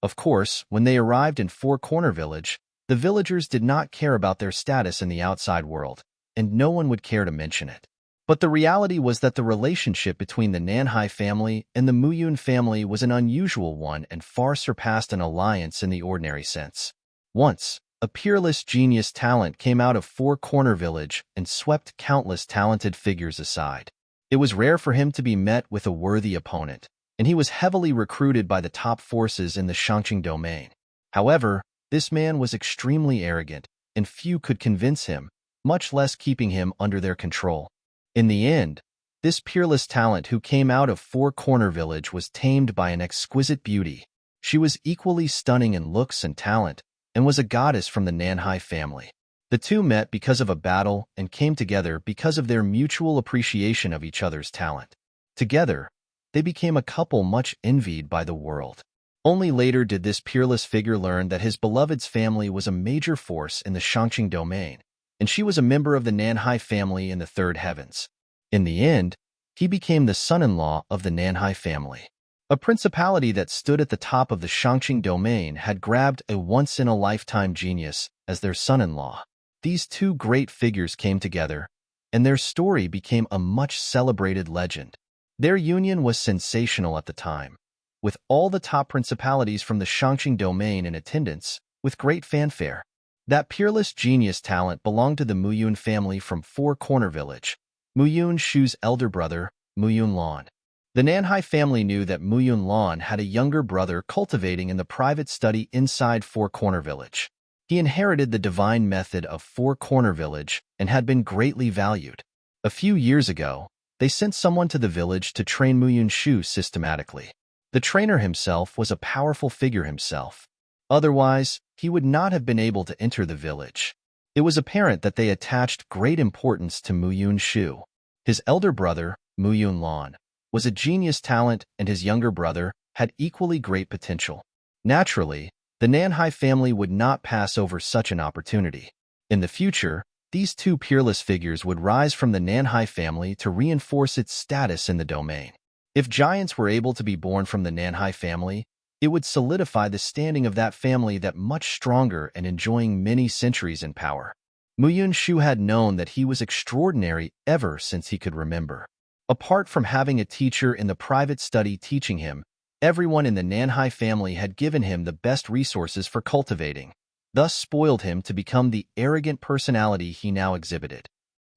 Speaker 1: Of course, when they arrived in Four Corner Village, the villagers did not care about their status in the outside world, and no one would care to mention it. But the reality was that the relationship between the Nanhai family and the Muyun family was an unusual one and far surpassed an alliance in the ordinary sense. Once, a peerless genius talent came out of Four Corner Village and swept countless talented figures aside. It was rare for him to be met with a worthy opponent, and he was heavily recruited by the top forces in the Shangqing Domain. However, this man was extremely arrogant, and few could convince him, much less keeping him under their control. In the end, this peerless talent who came out of Four Corner Village was tamed by an exquisite beauty. She was equally stunning in looks and talent, and was a goddess from the Nanhai family. The two met because of a battle and came together because of their mutual appreciation of each other's talent. Together, they became a couple much envied by the world. Only later did this peerless figure learn that his beloved's family was a major force in the Shangqing Domain, and she was a member of the Nanhai family in the Third Heavens. In the end, he became the son-in-law of the Nanhai family. A principality that stood at the top of the Shangqing domain had grabbed a once-in-a-lifetime genius as their son-in-law. These two great figures came together, and their story became a much-celebrated legend. Their union was sensational at the time, with all the top principalities from the Shangqing domain in attendance, with great fanfare. That peerless genius talent belonged to the Muyun family from Four Corner Village, Muyun Shu's elder brother, Muyun Lan. The Nanhai family knew that Muyun Lan had a younger brother cultivating in the private study inside Four Corner Village. He inherited the divine method of Four Corner Village and had been greatly valued. A few years ago, they sent someone to the village to train Muyun Shu systematically. The trainer himself was a powerful figure himself. Otherwise, he would not have been able to enter the village. It was apparent that they attached great importance to Muyun Shu. His elder brother, Muyun Lan, was a genius talent, and his younger brother had equally great potential. Naturally, the Nanhai family would not pass over such an opportunity. In the future, these two peerless figures would rise from the Nanhai family to reinforce its status in the domain. If giants were able to be born from the Nanhai family, it would solidify the standing of that family that much stronger and enjoying many centuries in power. Muyun Shu had known that he was extraordinary ever since he could remember. Apart from having a teacher in the private study teaching him, everyone in the Nanhai family had given him the best resources for cultivating, thus spoiled him to become the arrogant personality he now exhibited.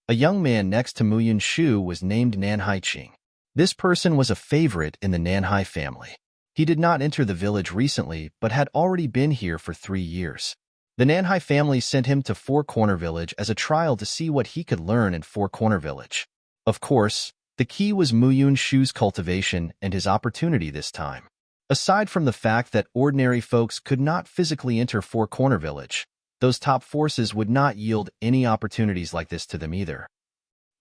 Speaker 1: A young man next to Muyun Shu was named Nanhai Qing. This person was a favorite in the Nanhai family. He did not enter the village recently, but had already been here for 3 years. The Nanhai family sent him to Four Corner Village as a trial to see what he could learn in Four Corner Village. Of course, the key was Muyun Shu's cultivation and his opportunity this time. Aside from the fact that ordinary folks could not physically enter Four Corner Village, those top forces would not yield any opportunities like this to them either.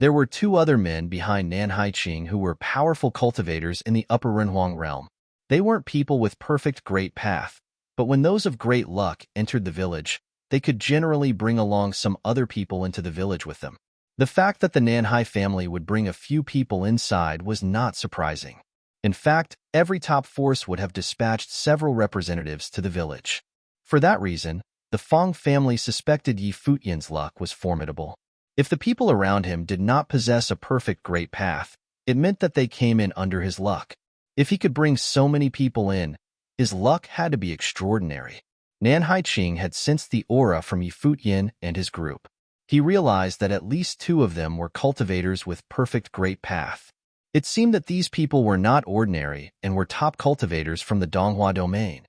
Speaker 1: There were 2 other men behind Nanhai Qing who were powerful cultivators in the Upper Renhuang realm. They weren't people with perfect great path, but when those of great luck entered the village, they could generally bring along some other people into the village with them. The fact that the Nanhai family would bring a few people inside was not surprising. In fact, every top force would have dispatched several representatives to the village. For that reason, the Fong family suspected Yi Futian's luck was formidable. If the people around him did not possess a perfect great path, it meant that they came in under his luck. If he could bring so many people in, his luck had to be extraordinary. Nanhai Qing had sensed the aura from Yi Futian and his group. He realized that at least 2 of them were cultivators with perfect great path. It seemed that these people were not ordinary and were top cultivators from the Donghua domain.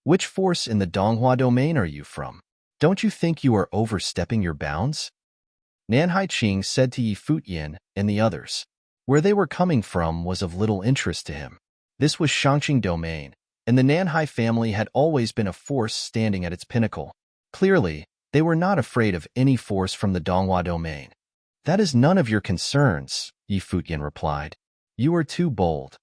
Speaker 1: Which force in the Donghua domain are you from? Don't you think you are overstepping your bounds? Nanhai Qing said to Yi Futian and the others. Where they were coming from was of little interest to him. This was Shangqing domain, and the Nanhai family had always been a force standing at its pinnacle. Clearly, they were not afraid of any force from the Donghua domain. That is none of your concerns, Yi Futian replied. You are too bold.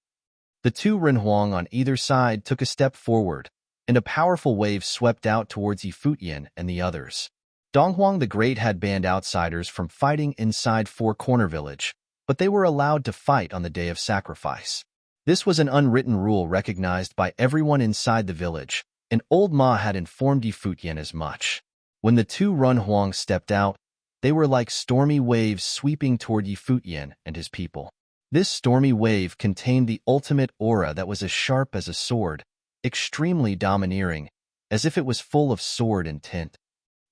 Speaker 1: The 2 Renhuang on either side took a step forward, and a powerful wave swept out towards Yi Futian and the others. Donghuang the Great had banned outsiders from fighting inside Four Corner Village, but they were allowed to fight on the day of sacrifice. This was an unwritten rule recognized by everyone inside the village, and Old Ma had informed Yi Futian as much. When the 2 Renhuang stepped out, they were like stormy waves sweeping toward Yi Futian and his people. This stormy wave contained the ultimate aura that was as sharp as a sword, extremely domineering, as if it was full of sword intent.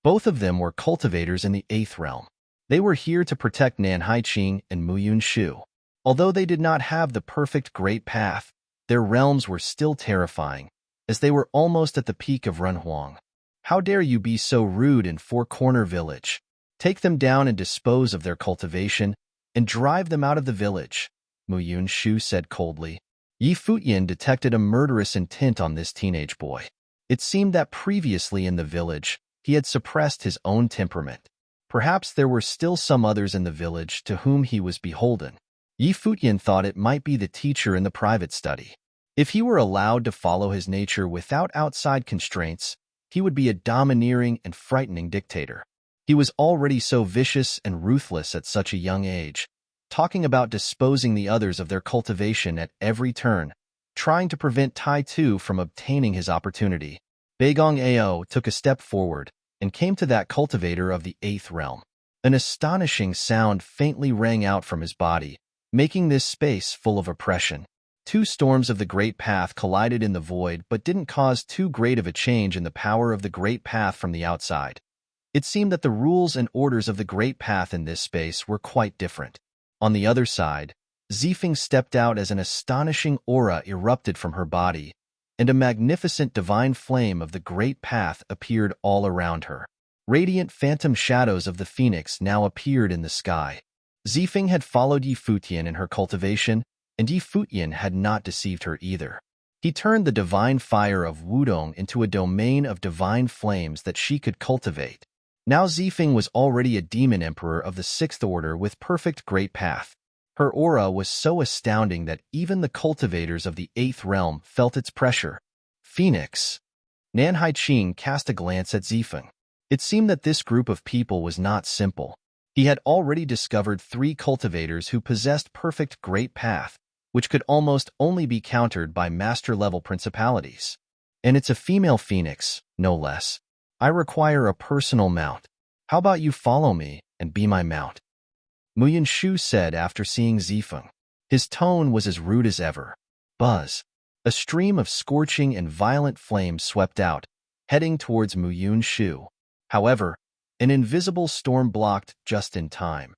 Speaker 1: Both of them were cultivators in the 8th realm. They were here to protect Nanhai Qing and Muyun Shu. Although they did not have the perfect great path, their realms were still terrifying, as they were almost at the peak of Renhuang. How dare you be so rude in Four Corner Village? Take them down and dispose of their cultivation, and drive them out of the village, Muyun Shu said coldly. Yi Futian detected a murderous intent on this teenage boy. It seemed that previously in the village, he had suppressed his own temperament. Perhaps there were still some others in the village to whom he was beholden. Yi Futian thought it might be the teacher in the private study. If he were allowed to follow his nature without outside constraints, he would be a domineering and frightening dictator. He was already so vicious and ruthless at such a young age. talking about disposing the others of their cultivation at every turn, trying to prevent Tai Tu from obtaining his opportunity. Bagong Ao took a step forward and came to that cultivator of the 8th realm. An astonishing sound faintly rang out from his body, making this space full of oppression. Two storms of the Great Path collided in the void but didn't cause too great of a change in the power of the Great Path from the outside. It seemed that the rules and orders of the Great Path in this space were quite different. On the other side, Zifeng stepped out as an astonishing aura erupted from her body, and a magnificent divine flame of the Great Path appeared all around her. Radiant phantom shadows of the phoenix now appeared in the sky. Zifeng had followed Yi Futian in her cultivation, and Yi Futian had not deceived her either. He turned the divine fire of Wudong into a domain of divine flames that she could cultivate. Now Zifeng was already a demon emperor of the 6th order with perfect Great Path. Her aura was so astounding that even the cultivators of the 8th realm felt its pressure. Phoenix. Nan Haiqing cast a glance at Zifeng. It seemed that this group of people was not simple. He had already discovered 3 cultivators who possessed perfect Great Path, which could almost only be countered by master-level principalities. And it's a female phoenix, no less. I require a personal mount. How about you follow me and be my mount? Muyan Shu said after seeing Zifeng. His tone was as rude as ever. Buzz. A stream of scorching and violent flames swept out, heading towards Muyan Shu. However, an invisible storm blocked just in time,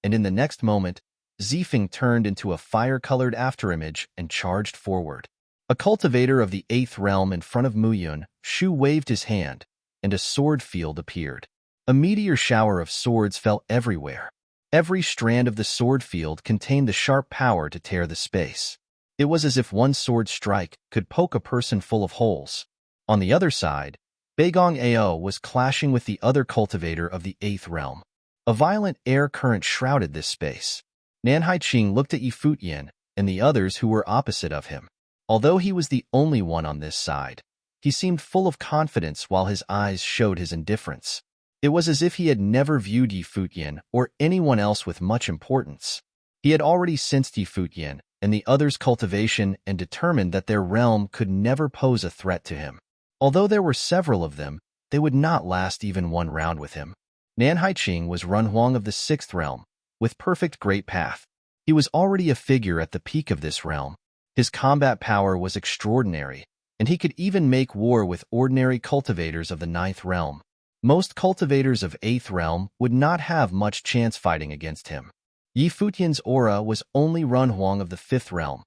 Speaker 1: and in the next moment, Zifeng turned into a fire-colored afterimage and charged forward. A cultivator of the 8th realm in front of Muyan Shu waved his hand, and a sword field appeared. A meteor shower of swords fell everywhere. Every strand of the sword field contained the sharp power to tear the space. It was as if one sword strike could poke a person full of holes. On the other side, Bagong Ao was clashing with the other cultivator of the 8th realm. A violent air current shrouded this space. Nan Haiqing looked at Yi Futian and the others who were opposite of him. Although he was the only one on this side, he seemed full of confidence while his eyes showed his indifference. It was as if he had never viewed Yi Futian or anyone else with much importance. He had already sensed Yi Futian and the others' cultivation and determined that their realm could never pose a threat to him. Although there were several of them, they would not last even one round with him. Nan Haiqing was Runhuang of the 6th realm, with perfect Great Path. He was already a figure at the peak of this realm. His combat power was extraordinary, and he could even make war with ordinary cultivators of the 9th realm. Most cultivators of 8th realm would not have much chance fighting against him. Yi Futian's aura was only Runhuang of the 5th realm.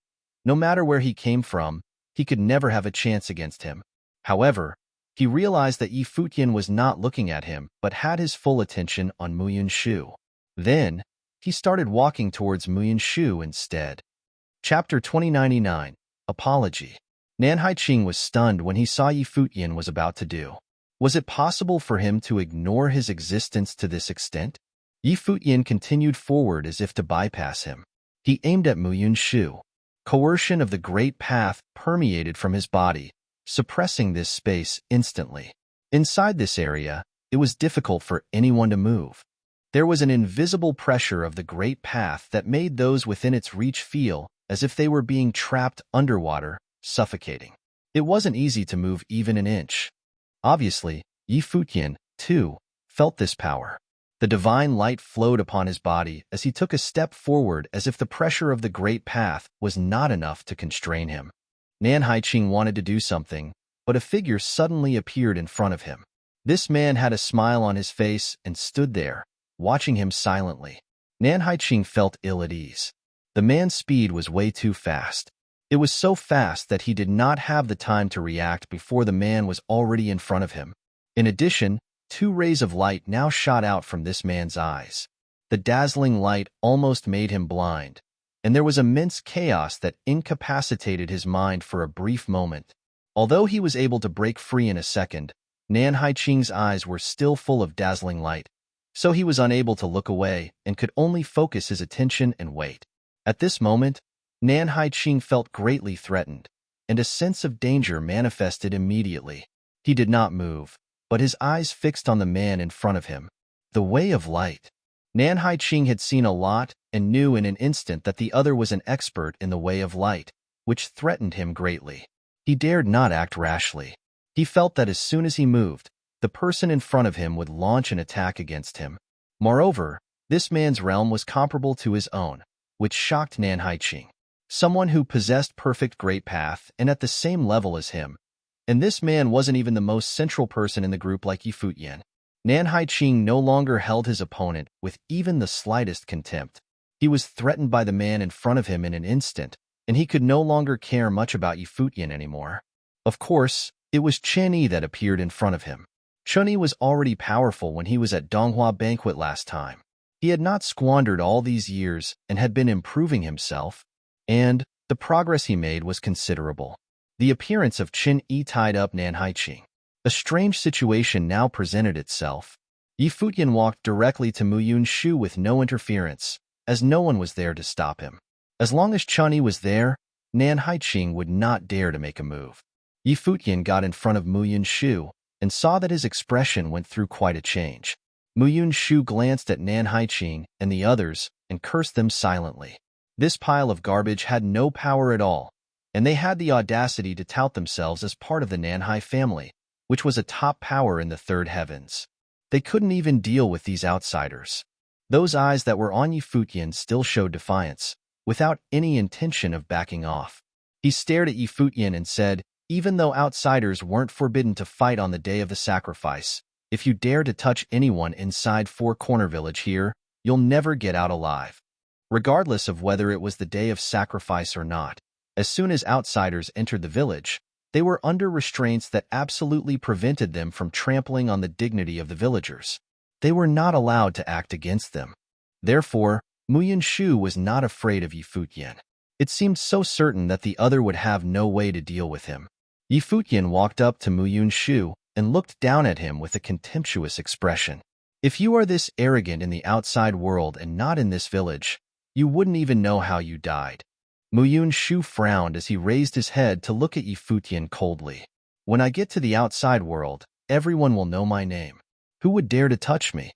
Speaker 1: No matter where he came from, he could never have a chance against him. However, he realized that Yi Futian was not looking at him but had his full attention on Muyan Shu. Then, he started walking towards Muyan Shu instead. Chapter 2099, Apology. Nan Haiqing was stunned when he saw Yi Futian was about to do. Was it possible for him to ignore his existence to this extent? Yi Futian continued forward as if to bypass him. He aimed at Muyan Shu. Coercion of the Great Path permeated from his body, suppressing this space instantly. Inside this area, it was difficult for anyone to move. There was an invisible pressure of the Great Path that made those within its reach feel as if they were being trapped underwater, suffocating. It wasn't easy to move even an inch. Obviously, Yi Futian, too, felt this power. The divine light flowed upon his body as he took a step forward as if the pressure of the Great Path was not enough to constrain him. Nan Haiqing wanted to do something, but a figure suddenly appeared in front of him. This man had a smile on his face and stood there, watching him silently. Nan Haiqing felt ill at ease. The man's speed was way too fast. It was so fast that he did not have the time to react before the man was already in front of him. In addition, 2 rays of light now shot out from this man's eyes. The dazzling light almost made him blind, and there was immense chaos that incapacitated his mind for a brief moment. Although he was able to break free in a second, Nan Haiqing's eyes were still full of dazzling light, so he was unable to look away and could only focus his attention and wait. At this moment, Nan Haiqing felt greatly threatened, and a sense of danger manifested immediately. He did not move, but his eyes fixed on the man in front of him. The way of light. Nan Haiqing had seen a lot and knew in an instant that the other was an expert in the way of light, which threatened him greatly. He dared not act rashly. He felt that as soon as he moved, the person in front of him would launch an attack against him. Moreover, this man's realm was comparable to his own, which shocked Nan Haiqing. Someone who possessed perfect great path and at the same level as him. And this man wasn't even the most central person in the group like Futian. Nan Haiqing no longer held his opponent with even the slightest contempt. He was threatened by the man in front of him in an instant, and he could no longer care much about Futian anymore. Of course, it was Chen Yi that appeared in front of him. Chen Yi was already powerful when he was at Donghua Banquet last time. He had not squandered all these years and had been improving himself, and the progress he made was considerable. The appearance of Chen Yi tied up Nan Haiqing. A strange situation now presented itself. Futian walked directly to Mu Yunshu with no interference, as no one was there to stop him. As long as Chen Yi was there, Nan Haiqing would not dare to make a move. Futian got in front of Mu Yunshu and saw that his expression went through quite a change. Mu Yunshu glanced at Nan Haiqing and the others and cursed them silently. This pile of garbage had no power at all, and they had the audacity to tout themselves as part of the Nanhai family, which was a top power in the third heavens. They couldn't even deal with these outsiders. Those eyes that were on Futian still showed defiance, without any intention of backing off. He stared at Futian and said, "Even though outsiders weren't forbidden to fight on the day of the sacrifice, if you dare to touch anyone inside Four Corner Village here, you'll never get out alive." Regardless of whether it was the day of sacrifice or not, as soon as outsiders entered the village, they were under restraints that absolutely prevented them from trampling on the dignity of the villagers. They were not allowed to act against them. Therefore, Mu Yunshu was not afraid of Futian. It seemed so certain that the other would have no way to deal with him. Futian walked up to Mu Yunshu and looked down at him with a contemptuous expression. "If you are this arrogant in the outside world and not in this village, you wouldn't even know how you died." Mu Yunshu frowned as he raised his head to look at Futian coldly. "When I get to the outside world, everyone will know my name. Who would dare to touch me?"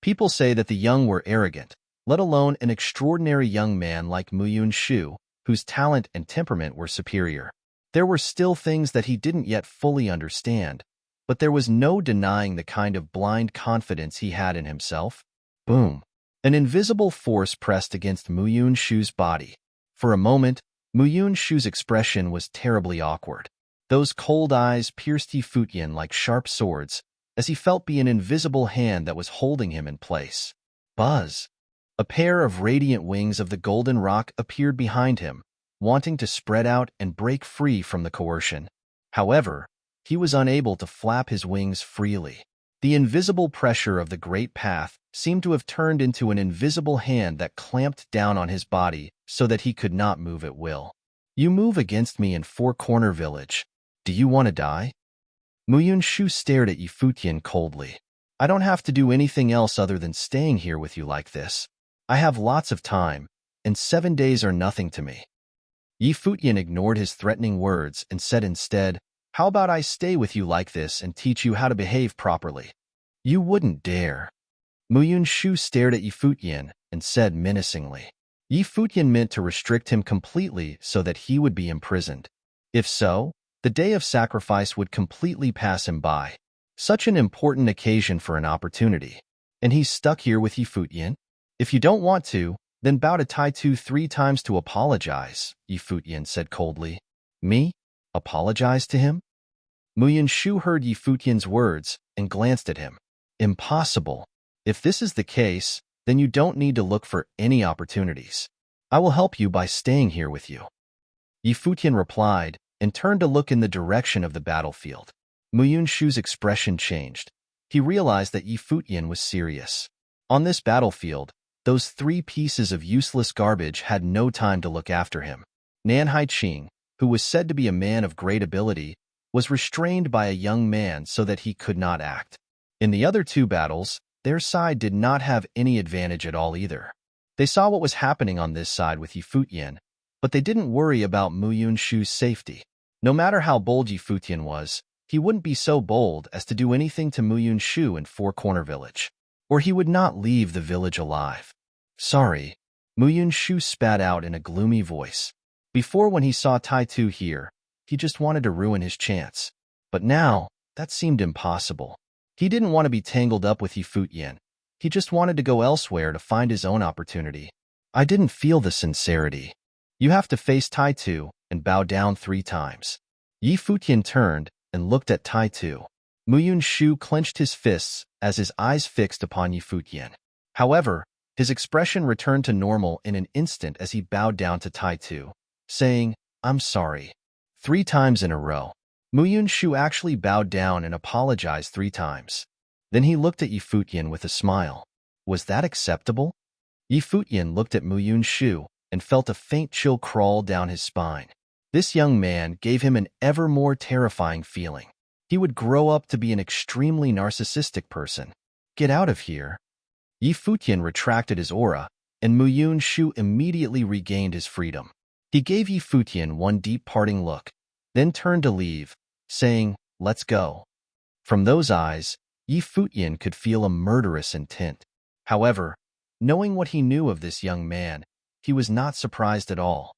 Speaker 1: People say that the young were arrogant, let alone an extraordinary young man like Mu Yunshu, whose talent and temperament were superior. There were still things that he didn't yet fully understand, but there was no denying the kind of blind confidence he had in himself. Boom! An invisible force pressed against Mu Yunshu's body. For a moment, Mu Yunshu's expression was terribly awkward. Those cold eyes pierced Futian like sharp swords, as he felt an invisible hand that was holding him in place. Buzz! A pair of radiant wings of the golden rock appeared behind him, wanting to spread out and break free from the coercion. However, he was unable to flap his wings freely. The invisible pressure of the great path seemed to have turned into an invisible hand that clamped down on his body so that he could not move at will. "You move against me in Four Corner Village. Do you want to die?" Mu Yunshu stared at Futian coldly. "I don't have to do anything else other than staying here with you like this. I have lots of time, and 7 days are nothing to me." Futian ignored his threatening words and said instead, "How about I stay with you like this and teach you how to behave properly?" "You wouldn't dare." Mu Yunshu stared at Futian and said menacingly. Futian meant to restrict him completely so that he would be imprisoned. If so, the day of sacrifice would completely pass him by. Such an important occasion for an opportunity. And he's stuck here with Futian? "If you don't want to, then bow to Taitu 3 times to apologize," Futian said coldly. "Me? Apologize to him?" Mu Yunshu heard Futian's words and glanced at him. "Impossible. If this is the case, then you don't need to look for any opportunities. I will help you by staying here with you." Futian replied and turned to look in the direction of the battlefield. Mu Yunshu's expression changed. He realized that Futian was serious. On this battlefield, those 3 pieces of useless garbage had no time to look after him. Nan Haiqing, who was said to be a man of great ability, was restrained by a young man so that he could not act. In the other 2 battles, their side did not have any advantage at all either. They saw what was happening on this side with Futian, but they didn't worry about Mu Yunshu's safety. No matter how bold Futian was, he wouldn't be so bold as to do anything to Mu Yunshu in Four Corner Village. or he would not leave the village alive. Sorry, Muyun Shu spat out in a gloomy voice. Before, when he saw Tai Tu here, he just wanted to ruin his chance. But now, that seemed impossible. He didn't want to be tangled up with Futian. He just wanted to go elsewhere to find his own opportunity. I didn't feel the sincerity. You have to face Tai Tu and bow down 3 times. Futian turned and looked at Tai Tu. Muyun Shu clenched his fists as his eyes fixed upon Futian. However, his expression returned to normal in an instant as he bowed down to Tai Tu, saying, "I'm sorry." 3 times in a row. Muyun Shu actually bowed down and apologized 3 times. Then he looked at Futian with a smile. Was that acceptable? Futian looked at Muyun Shu and felt a faint chill crawl down his spine. This young man gave him an ever more terrifying feeling. He would grow up to be an extremely narcissistic person. Get out of here. Futian retracted his aura, and Muyun Shu immediately regained his freedom. He gave Futian one deep parting look, then turned to leave, saying, "Let's go." From those eyes, Futian could feel a murderous intent. However, knowing what he knew of this young man, he was not surprised at all.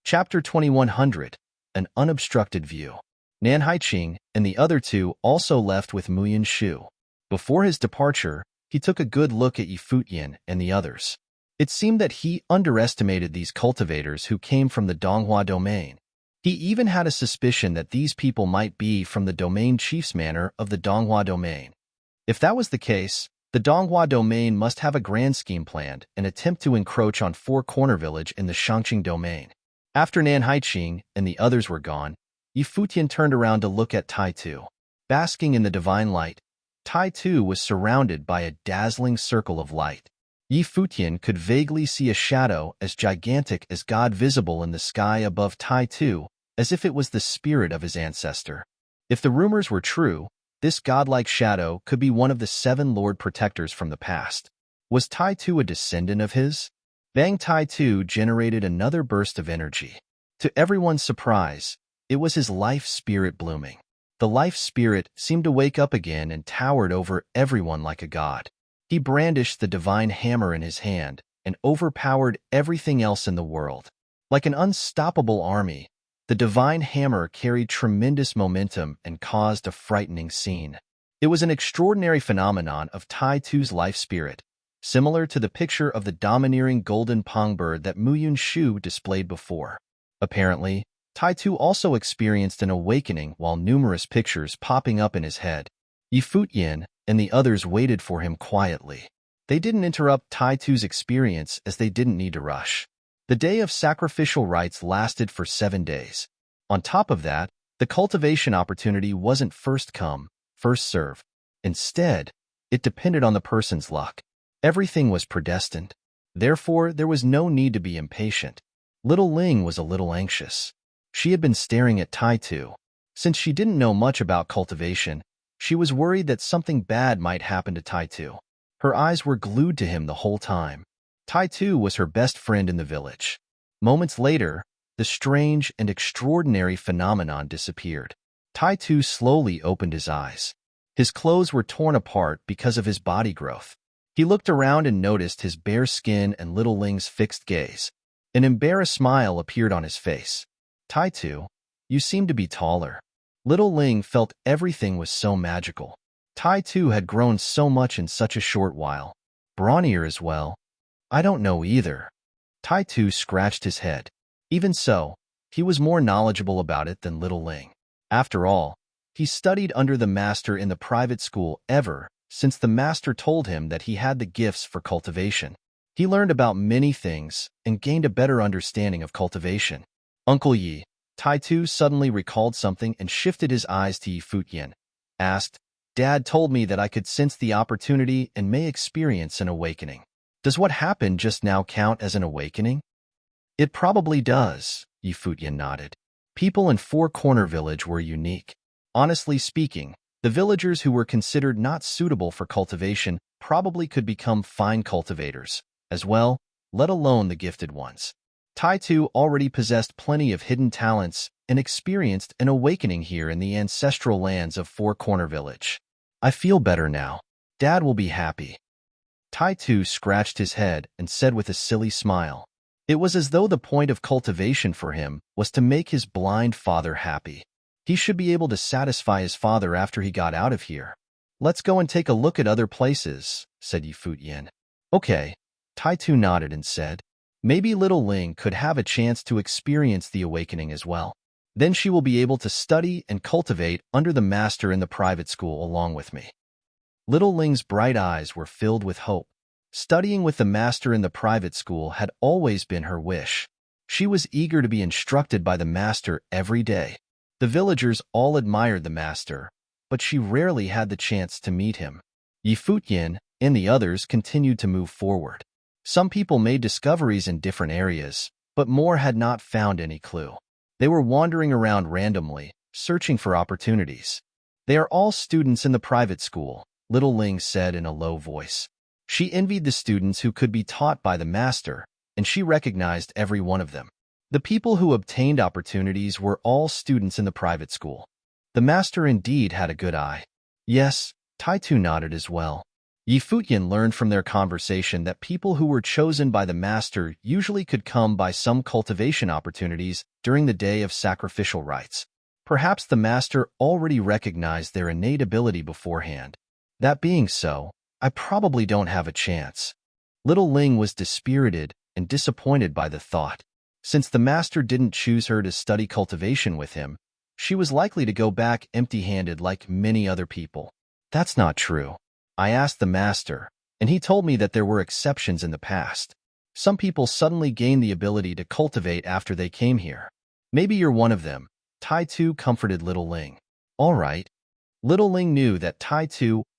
Speaker 1: Chapter 2100, An Unobstructed View. Nan Haiqing and the other 2 also left with Muyun Shu. Before his departure, he took a good look at Futian and the others. It seemed that he underestimated these cultivators who came from the Donghua domain. He even had a suspicion that these people might be from the domain chief's manor of the Donghua domain. If that was the case, the Donghua domain must have a grand scheme planned and attempt to encroach on Four Corner Village in the Shangqing domain. After Nan Haiqing and the others were gone, Futian turned around to look at Tai Tu. Basking in the divine light, Tai Tu was surrounded by a dazzling circle of light. Futian could vaguely see a shadow as gigantic as God visible in the sky above Tai Tu, as if it was the spirit of his ancestor. If the rumors were true, this godlike shadow could be one of the 7 Lord Protectors from the past. Was Tai Tu a descendant of his? Bang Tai Tu generated another burst of energy. To everyone's surprise, it was his life spirit blooming. The life spirit seemed to wake up again and towered over everyone like a god. He brandished the divine hammer in his hand and overpowered everything else in the world. Like an unstoppable army, the divine hammer carried tremendous momentum and caused a frightening scene. It was an extraordinary phenomenon of Tai Tu's life spirit, similar to the picture of the domineering golden pongbird that Muyun Shu displayed before. Apparently, Tai Tu also experienced an awakening while numerous pictures popping up in his head. Futian and the others waited for him quietly. They didn't interrupt Tai Tu's experience as they didn't need to rush. The day of sacrificial rites lasted for 7 days. On top of that, the cultivation opportunity wasn't first come, first serve. Instead, it depended on the person's luck. Everything was predestined. Therefore, there was no need to be impatient. Little Ling was a little anxious. She had been staring at Tai Tu. Since she didn't know much about cultivation, she was worried that something bad might happen to Tai Tu. Her eyes were glued to him the whole time. Tai Tu was her best friend in the village. Moments later, the strange and extraordinary phenomenon disappeared. Tai Tu slowly opened his eyes. His clothes were torn apart because of his body growth. He looked around and noticed his bare skin and Little Ling's fixed gaze. An embarrassed smile appeared on his face. Tai Tu, you seem to be taller. Little Ling felt everything was so magical. Tai Tu had grown so much in such a short while. Brawnier as well. I don't know either. Tai Tu scratched his head. Even so, he was more knowledgeable about it than Little Ling. After all, he studied under the master in the private school ever since the master told him that he had the gifts for cultivation. He learned about many things and gained a better understanding of cultivation. Uncle Yi, Tai Tu suddenly recalled something and shifted his eyes to Futian. Asked, Dad told me that I could sense the opportunity and may experience an awakening. Does what happened just now count as an awakening? It probably does, Futian nodded. People in Four Corner Village were unique. Honestly speaking, the villagers who were considered not suitable for cultivation probably could become fine cultivators, as well, let alone the gifted ones. Tai Tu already possessed plenty of hidden talents and experienced an awakening here in the ancestral lands of Four Corner Village. I feel better now. Dad will be happy. Tai scratched his head and said with a silly smile. It was as though the point of cultivation for him was to make his blind father happy. He should be able to satisfy his father after he got out of here. Let's go and take a look at other places, said Futian. Okay, Tai nodded and said, maybe little Ling could have a chance to experience the awakening as well. Then she will be able to study and cultivate under the master in the private school along with me. Little Ling's bright eyes were filled with hope. Studying with the master in the private school had always been her wish. She was eager to be instructed by the master every day. The villagers all admired the master, but she rarely had the chance to meet him. Futian and the others continued to move forward. Some people made discoveries in different areas, but more had not found any clue. They were wandering around randomly, searching for opportunities. They are all students in the private school, little Ling said in a low voice. She envied the students who could be taught by the master, and she recognized every one of them. The people who obtained opportunities were all students in the private school. The master indeed had a good eye. Yes, Tai nodded as well. Futian learned from their conversation that people who were chosen by the master usually could come by some cultivation opportunities during the day of sacrificial rites. Perhaps the master already recognized their innate ability beforehand. That being so, I probably don't have a chance. Little Ling was dispirited and disappointed by the thought. Since the master didn't choose her to study cultivation with him, she was likely to go back empty-handed like many other people. That's not true. I asked the master, and he told me that there were exceptions in the past. Some people suddenly gained the ability to cultivate after they came here. Maybe you're one of them, Tai comforted Little Ling. All right. Little Ling knew that Tai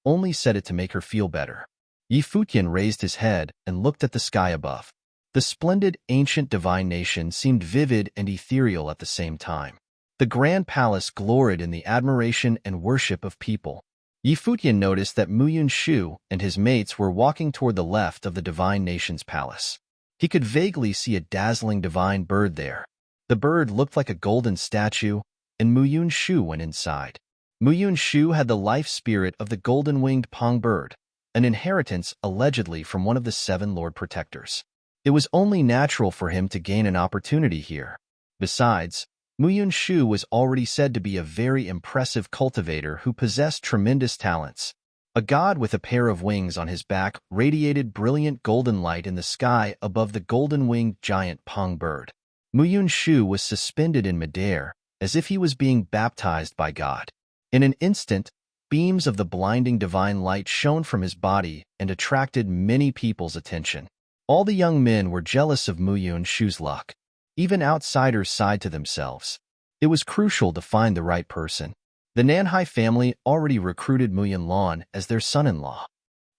Speaker 1: only said it to make her feel better. Futian raised his head and looked at the sky above. The splendid, ancient divine nation seemed vivid and ethereal at the same time. The grand palace gloried in the admiration and worship of people. Futian noticed that Muyun Shu and his mates were walking toward the left of the divine nation's palace. He could vaguely see a dazzling divine bird there. The bird looked like a golden statue, and Muyun Shu went inside. Muyun Shu had the life spirit of the golden-winged Pong bird, an inheritance allegedly from one of the 7 Lord Protectors. It was only natural for him to gain an opportunity here. Besides, Muyun Shu was already said to be a very impressive cultivator who possessed tremendous talents. A god with a pair of wings on his back radiated brilliant golden light in the sky above the golden-winged giant Pong bird. Muyun Shu was suspended in midair, as if he was being baptized by God. In an instant, beams of the blinding divine light shone from his body and attracted many people's attention. All the young men were jealous of Muyun Shu's luck. Even outsiders sighed to themselves. It was crucial to find the right person. The Nanhai family already recruited Muyun Lan as their son-in-law.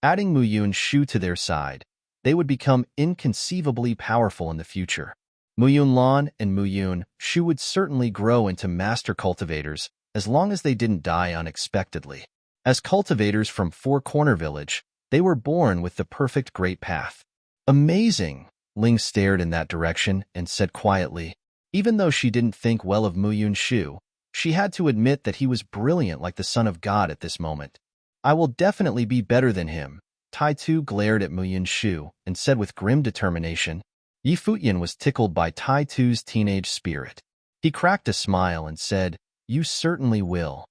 Speaker 1: Adding Muyun Shu to their side, they would become inconceivably powerful in the future. Muyun Lan and Muyun Shu would certainly grow into master cultivators as long as they didn't die unexpectedly. As cultivators from Four Corner Village, they were born with the perfect great path. Amazing! Ling stared in that direction and said quietly. Even though she didn't think well of Muyun Shu, she had to admit that he was brilliant like the son of God at this moment. I will definitely be better than him. Tai glared at Muyun Shu and said with grim determination. Futian was tickled by Tai teenage spirit. He cracked a smile and said, "You certainly will."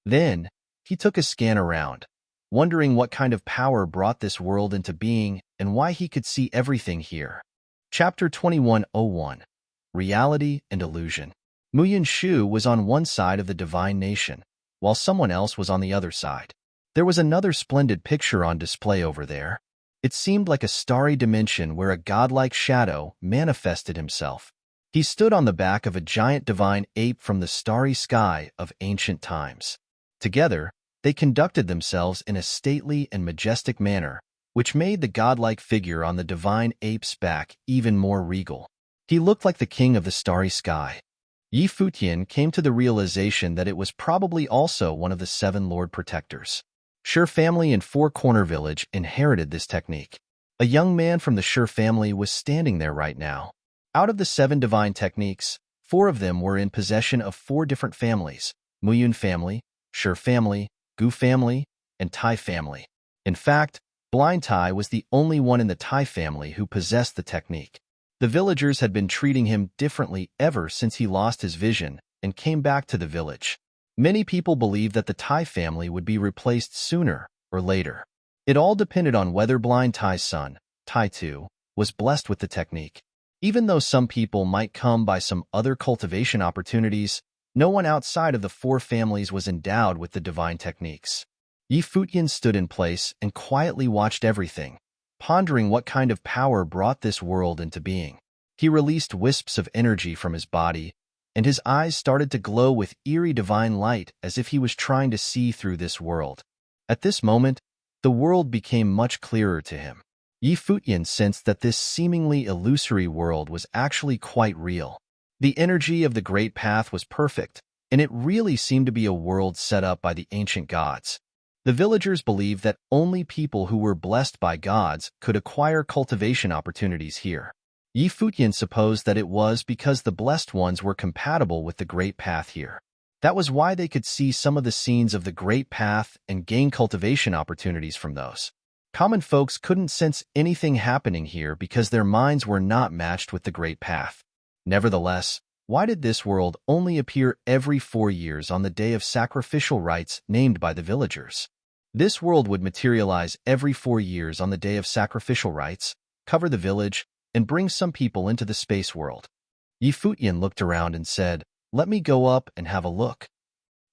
Speaker 1: Then, he took a scan around, wondering what kind of power brought this world into being and why he could see everything here. Chapter 2101 Reality and Illusion. Muyun Shu was on one side of the divine nation, while someone else was on the other side. There was another splendid picture on display over there. It seemed like a starry dimension where a godlike shadow manifested himself. He stood on the back of a giant divine ape from the starry sky of ancient times. Together, they conducted themselves in a stately and majestic manner, which made the godlike figure on the divine ape's back even more regal. He looked like the king of the starry sky. Futian came to the realization that it was probably also one of the 7 Lord Protectors. Sure family in Four Corner Village inherited this technique. A young man from the Sure family was standing there right now. Out of the 7 divine techniques, 4 of them were in possession of 4 different families: Muyun family, Sure family, Gu family, and Tai family. In fact, Blind Tai was the only one in the Tai family who possessed the technique. The villagers had been treating him differently ever since he lost his vision and came back to the village. Many people believed that the Tai family would be replaced sooner or later. It all depended on whether Blind Tai's son, Tai Tu, was blessed with the technique. Even though some people might come by some other cultivation opportunities, no one outside of the four families was endowed with the divine techniques. Futian stood in place and quietly watched everything, pondering what kind of power brought this world into being. He released wisps of energy from his body, and his eyes started to glow with eerie divine light as if he was trying to see through this world. At this moment, the world became much clearer to him. Futian sensed that this seemingly illusory world was actually quite real. The energy of the Great Path was perfect, and it really seemed to be a world set up by the ancient gods. The villagers believed that only people who were blessed by gods could acquire cultivation opportunities here. Futian supposed that it was because the blessed ones were compatible with the Great Path here. That was why they could see some of the scenes of the Great Path and gain cultivation opportunities from those. Common folks couldn't sense anything happening here because their minds were not matched with the Great Path. Nevertheless, why did this world only appear every 4 years on the day of sacrificial rites named by the villagers? This world would materialize every 4 years on the day of sacrificial rites, cover the village, and bring some people into the space world. Futian looked around and said, "Let me go up and have a look."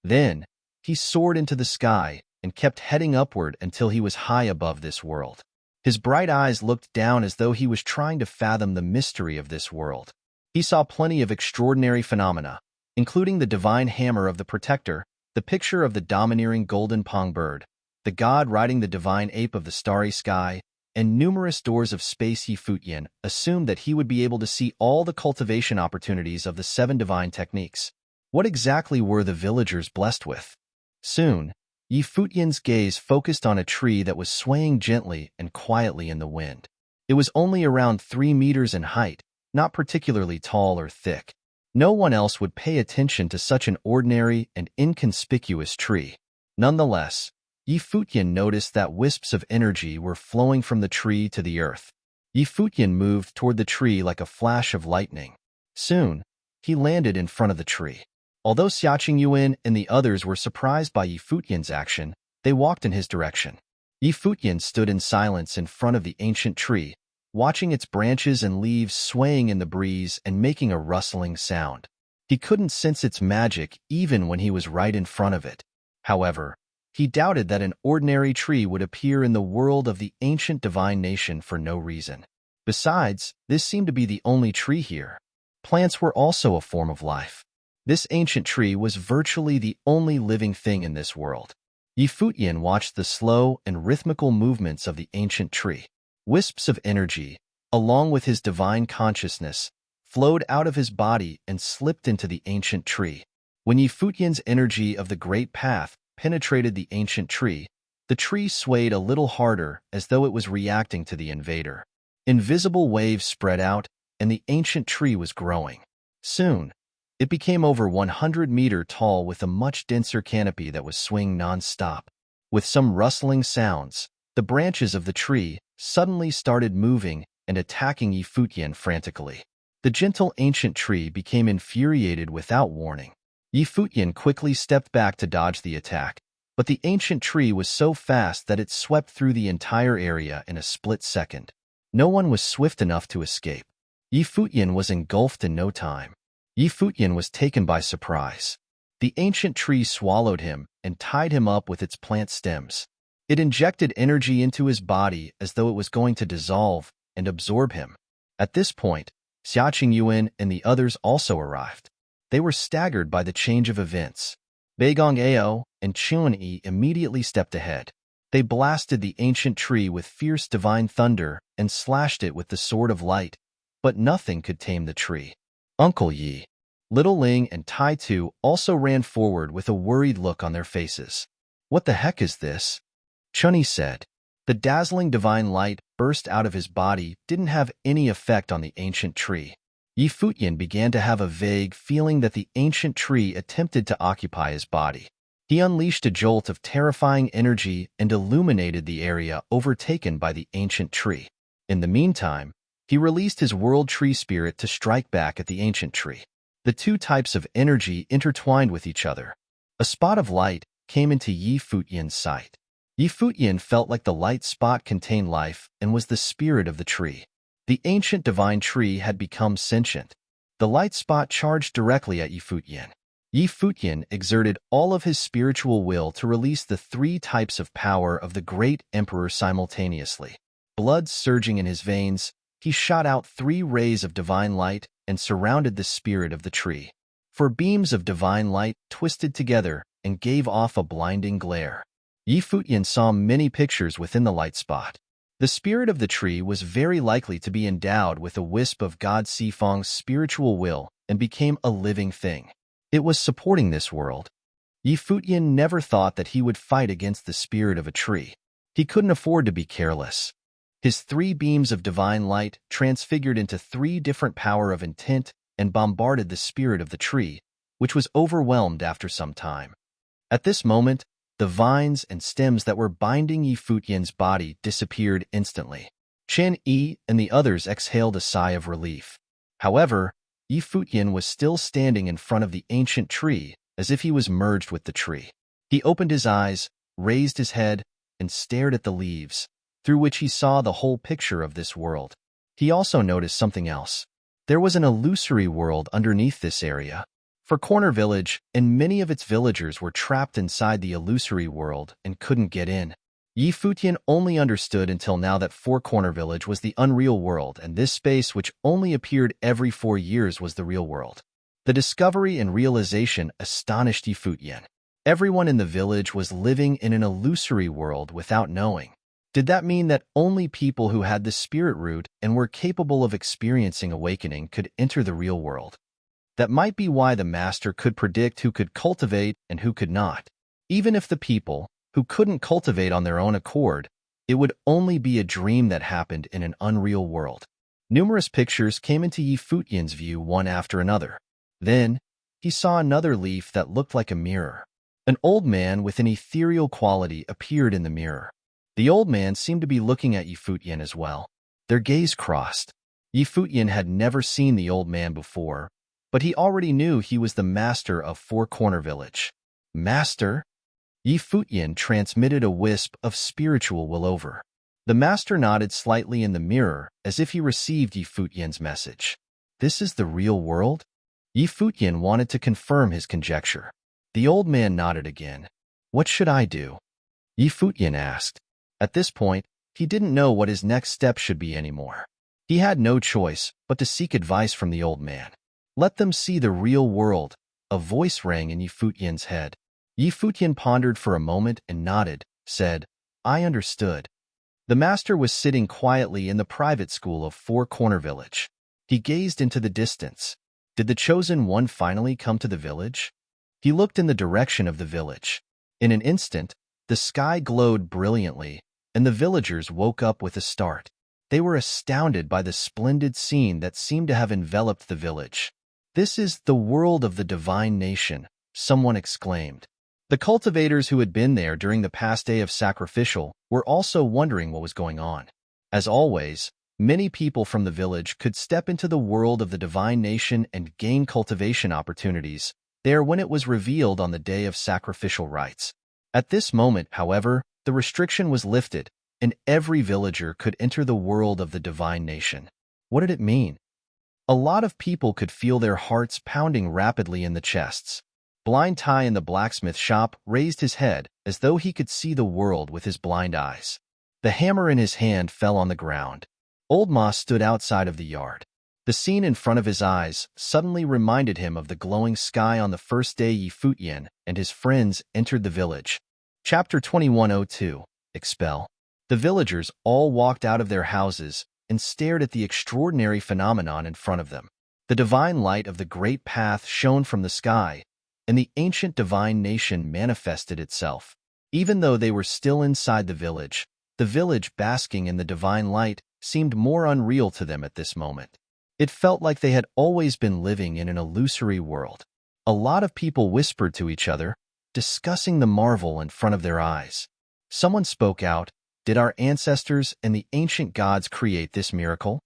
Speaker 1: Then, he soared into the sky and kept heading upward until he was high above this world. His bright eyes looked down as though he was trying to fathom the mystery of this world. He saw plenty of extraordinary phenomena, including the divine hammer of the protector, the picture of the domineering golden pong bird, the god riding the divine ape of the starry sky, and numerous doors of space. Futian assumed that he would be able to see all the cultivation opportunities of the 7 divine techniques. What exactly were the villagers blessed with? Soon, Futian's gaze focused on a tree that was swaying gently and quietly in the wind. It was only around 3 meters in height, not particularly tall or thick. No one else would pay attention to such an ordinary and inconspicuous tree. Nonetheless, Futian noticed that wisps of energy were flowing from the tree to the earth. Futian moved toward the tree like a flash of lightning. Soon, he landed in front of the tree. Although Xiaqing Yuan and the others were surprised by Futian's action, they walked in his direction. Futian stood in silence in front of the ancient tree, watching its branches and leaves swaying in the breeze and making a rustling sound. He couldn't sense its magic even when he was right in front of it. However, he doubted that an ordinary tree would appear in the world of the ancient divine nation for no reason. Besides, this seemed to be the only tree here. Plants were also a form of life. This ancient tree was virtually the only living thing in this world. Futian watched the slow and rhythmical movements of the ancient tree. Wisps of energy, along with his divine consciousness, flowed out of his body and slipped into the ancient tree. When Futian's energy of the Great Path penetrated the ancient tree, the tree swayed a little harder as though it was reacting to the invader. Invisible waves spread out, and the ancient tree was growing. Soon, it became over 100 meters tall with a much denser canopy that was swinging non-stop. With some rustling sounds, the branches of the tree suddenly started moving and attacking Futian frantically. The gentle ancient tree became infuriated without warning. Futian quickly stepped back to dodge the attack, but the ancient tree was so fast that it swept through the entire area in a split second. No one was swift enough to escape. Futian was engulfed in no time. Futian was taken by surprise. The ancient tree swallowed him and tied him up with its plant stems. It injected energy into his body as though it was going to dissolve and absorb him. At this point, Xiaqing Yuan and the others also arrived. They were staggered by the change of events. Beigong Ao and Chuan Yi immediately stepped ahead. They blasted the ancient tree with fierce divine thunder and slashed it with the sword of light, but nothing could tame the tree. Uncle Yi, Little Ling, and Tai Tu also ran forward with a worried look on their faces. "What the heck is this?" Chunyi said. The dazzling divine light burst out of his body didn't have any effect on the ancient tree. Futian began to have a vague feeling that the ancient tree attempted to occupy his body. He unleashed a jolt of terrifying energy and illuminated the area overtaken by the ancient tree. In the meantime, he released his world tree spirit to strike back at the ancient tree. The two types of energy intertwined with each other. A spot of light came into Yi Futian's sight. Yi Futian felt like the light spot contained life and was the spirit of the tree. The ancient divine tree had become sentient. The light spot charged directly at Yi Futian. Yi Futian exerted all of his spiritual will to release the three types of power of the great emperor simultaneously. Blood surging in his veins, he shot out 3 rays of divine light and surrounded the spirit of the tree. 4 beams of divine light twisted together and gave off a blinding glare. Yi Futian saw many pictures within the light spot. The spirit of the tree was very likely to be endowed with a wisp of God Sifang's spiritual will and became a living thing. It was supporting this world. Yi Futian never thought that he would fight against the spirit of a tree. He couldn't afford to be careless. His 3 beams of divine light transfigured into 3 different power of intent and bombarded the spirit of the tree, which was overwhelmed after some time. At this moment, the vines and stems that were binding Yi Futian's body disappeared instantly. Chen Yi and the others exhaled a sigh of relief. However, Yi Futian was still standing in front of the ancient tree, as if he was merged with the tree. He opened his eyes, raised his head, and stared at the leaves, through which he saw the whole picture of this world. He also noticed something else. There was an illusory world underneath this area. For Corner Village and many of its villagers were trapped inside the illusory world and couldn't get in. Yi Futian only understood until now that Four Corner Village was the unreal world, and this space, which only appeared every 4 years, was the real world. The discovery and realization astonished Yi Futian. Everyone in the village was living in an illusory world without knowing. Did that mean that only people who had the spirit root and were capable of experiencing awakening could enter the real world? That might be why the master could predict who could cultivate and who could not. Even if the people who couldn't cultivate on their own accord, it would only be a dream that happened in an unreal world. Numerous pictures came into Yi Futian's view one after another. Then, he saw another leaf that looked like a mirror. An old man with an ethereal quality appeared in the mirror. The old man seemed to be looking at Yi Futian as well. Their gaze crossed. Yi Futian had never seen the old man before, but he already knew he was the master of Four Corner Village. Master? Yi Futian transmitted a wisp of spiritual will over. The master nodded slightly in the mirror as if he received Yi Futian's message. This is the real world? Yi Futian wanted to confirm his conjecture. The old man nodded again. What should I do? Yi Futian asked. At this point, he didn't know what his next step should be anymore. He had no choice but to seek advice from the old man. Let them see the real world, a voice rang in Yi Futian's head. Yi Futian pondered for a moment and nodded, said, I understood. The master was sitting quietly in the private school of Four Corner Village. He gazed into the distance. Did the chosen one finally come to the village? He looked in the direction of the village. In an instant, the sky glowed brilliantly, and the villagers woke up with a start. They were astounded by the splendid scene that seemed to have enveloped the village. This is the world of the divine nation, someone exclaimed. The cultivators who had been there during the past day of sacrificial were also wondering what was going on. As always, many people from the village could step into the world of the divine nation and gain cultivation opportunities there when it was revealed on the day of sacrificial rites. At this moment, however, the restriction was lifted, and every villager could enter the world of the divine nation. What did it mean? A lot of people could feel their hearts pounding rapidly in the chests. Blind Tai in the blacksmith shop raised his head as though he could see the world with his blind eyes. The hammer in his hand fell on the ground. Old Ma stood outside of the yard. The scene in front of his eyes suddenly reminded him of the glowing sky on the first day Yi Futian and his friends entered the village. Chapter 2102, Expel. The villagers all walked out of their houses and stared at the extraordinary phenomenon in front of them. The divine light of the great path shone from the sky, and the ancient divine nation manifested itself. Even though they were still inside the village basking in the divine light seemed more unreal to them at this moment. It felt like they had always been living in an illusory world. A lot of people whispered to each other, discussing the marvel in front of their eyes. Someone spoke out, "Did our ancestors and the ancient gods create this miracle?"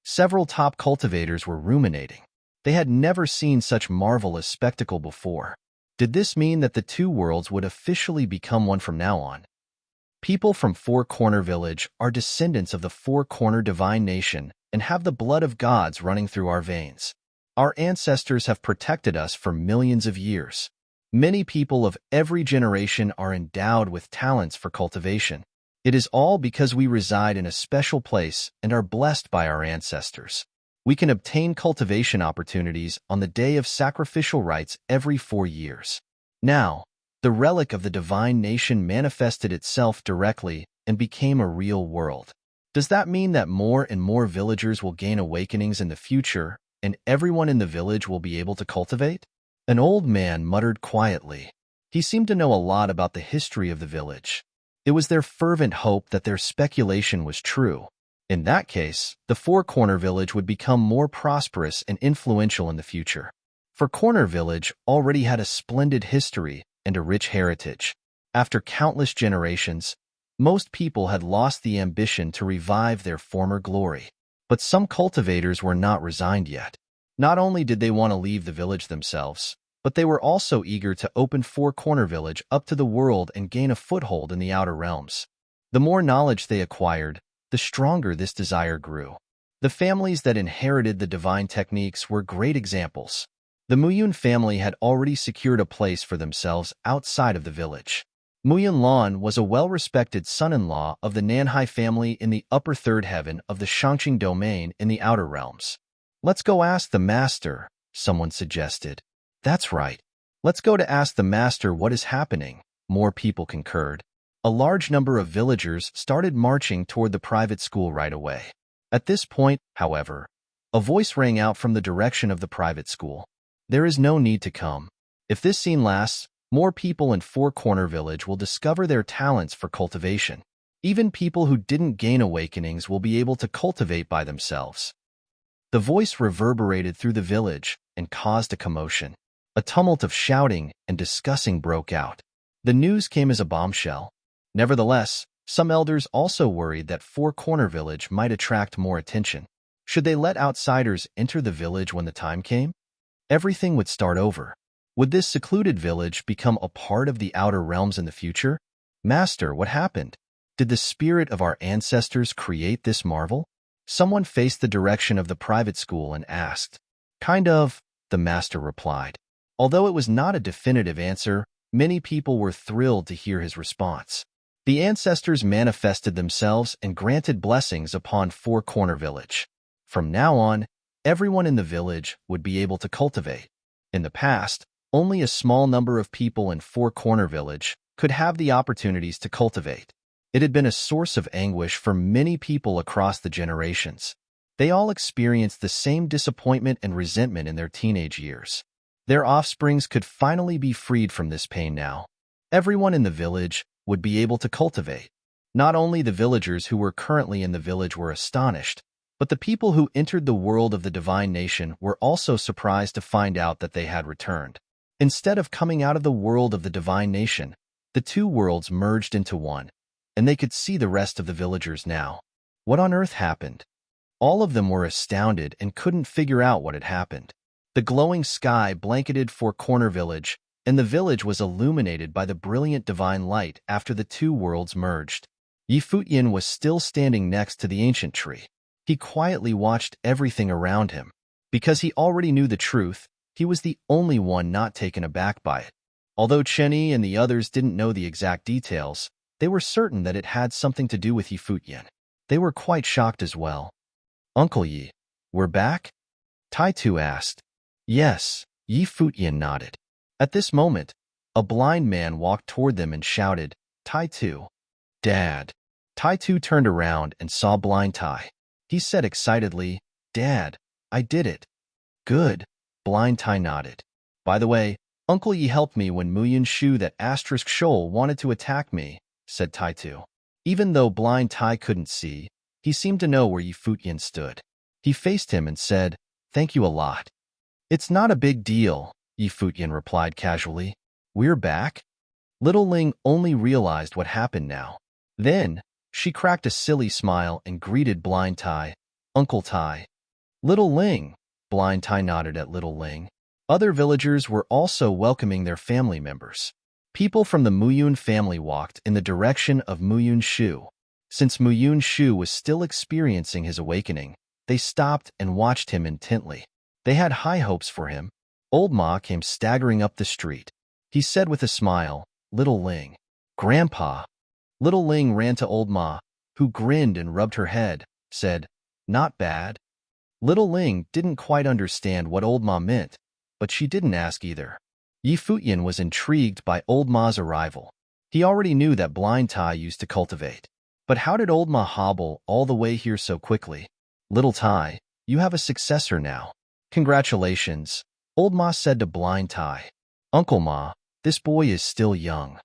Speaker 1: Several top cultivators were ruminating. They had never seen such marvelous spectacle before. Did this mean that the two worlds would officially become one from now on? People from Four Corner Village are descendants of the Four Corner Divine Nation and have the blood of gods running through our veins. Our ancestors have protected us for millions of years. Many people of every generation are endowed with talents for cultivation. It is all because we reside in a special place and are blessed by our ancestors. We can obtain cultivation opportunities on the day of sacrificial rites every 4 years. Now, the relic of the divine nation manifested itself directly and became a real world. Does that mean that more and more villagers will gain awakenings in the future and everyone in the village will be able to cultivate? An old man muttered quietly. He seemed to know a lot about the history of the village. It was their fervent hope that their speculation was true. In that case, the Four Corner Village would become more prosperous and influential in the future. For Corner Village already had a splendid history and a rich heritage. After countless generations, most people had lost the ambition to revive their former glory. But some cultivators were not resigned yet. Not only did they want to leave the village themselves, but they were also eager to open Four Corner Village up to the world and gain a foothold in the outer realms. The more knowledge they acquired, the stronger this desire grew. The families that inherited the divine techniques were great examples. The Muyun family had already secured a place for themselves outside of the village. Muyun Lan was a well-respected son-in-law of the Nanhai family in the upper third heaven of the Shangqing domain in the outer realms. "Let's go ask the master," someone suggested. "That's right. Let's go to ask the master what is happening," more people concurred. A large number of villagers started marching toward the private school right away. At this point, however, a voice rang out from the direction of the private school. "There is no need to come. If this scene lasts, more people in Four Corner Village will discover their talents for cultivation. Even people who didn't gain awakenings will be able to cultivate by themselves." The voice reverberated through the village and caused a commotion. A tumult of shouting and discussing broke out. The news came as a bombshell. Nevertheless, some elders also worried that Four Corner Village might attract more attention. Should they let outsiders enter the village when the time came? Everything would start over. Would this secluded village become a part of the outer realms in the future? "Master, what happened? Did the spirit of our ancestors create this marvel?" Someone faced the direction of the private school and asked. "Kind of," the master replied. Although it was not a definitive answer, many people were thrilled to hear his response. The ancestors manifested themselves and granted blessings upon Four Corner Village. From now on, everyone in the village would be able to cultivate. In the past, only a small number of people in Four Corner Village could have the opportunities to cultivate. It had been a source of anguish for many people across the generations. They all experienced the same disappointment and resentment in their teenage years. Their offsprings could finally be freed from this pain now. Everyone in the village would be able to cultivate. Not only the villagers who were currently in the village were astonished, but the people who entered the world of the divine nation were also surprised to find out that they had returned. Instead of coming out of the world of the divine nation, the two worlds merged into one, and they could see the rest of the villagers now. What on earth happened? All of them were astounded and couldn't figure out what had happened. The glowing sky blanketed Four Corner Village, and the village was illuminated by the brilliant divine light after the two worlds merged. Futian was still standing next to the ancient tree. He quietly watched everything around him. Because he already knew the truth, he was the only one not taken aback by it. Although Chenyi and the others didn't know the exact details, they were certain that it had something to do with Futian. They were quite shocked as well. "Uncle Yi, we're back?" Taitu asked. "Yes," Futian nodded. At this moment, a blind man walked toward them and shouted, "Taitu, Dad." Taitu turned around and saw Blind Tai. He said excitedly, "Dad, I did it." "Good," Blind Tai nodded. "By the way, Uncle Yi helped me when Muyun Shu that asterisk shoal wanted to attack me," said Taitu. Even though Blind Tai couldn't see, he seemed to know where Futian stood. He faced him and said, "Thank you a lot." "It's not a big deal," Futian replied casually. "We're back?" Little Ling only realized what happened now. Then, she cracked a silly smile and greeted Blind Tai. Uncle Tai. Little Ling. Blind Tai nodded at Little Ling. Other villagers were also welcoming their family members. People from the Muyun family walked in the direction of Muyun Shu. Since Muyun Shu was still experiencing his awakening, they stopped and watched him intently. They had high hopes for him. Old Ma came staggering up the street. He said with a smile, "Little Ling." "Grandpa." Little Ling ran to Old Ma, who grinned and rubbed her head, said, "Not bad." Little Ling didn't quite understand what Old Ma meant, but she didn't ask either. Futian was intrigued by Old Ma's arrival. He already knew that Blind Tai used to cultivate. But how did Old Ma hobble all the way here so quickly? "Little Tai, you have a successor now." "Congratulations," Old Ma said to Blind Tai. "Uncle Ma, this boy is still young."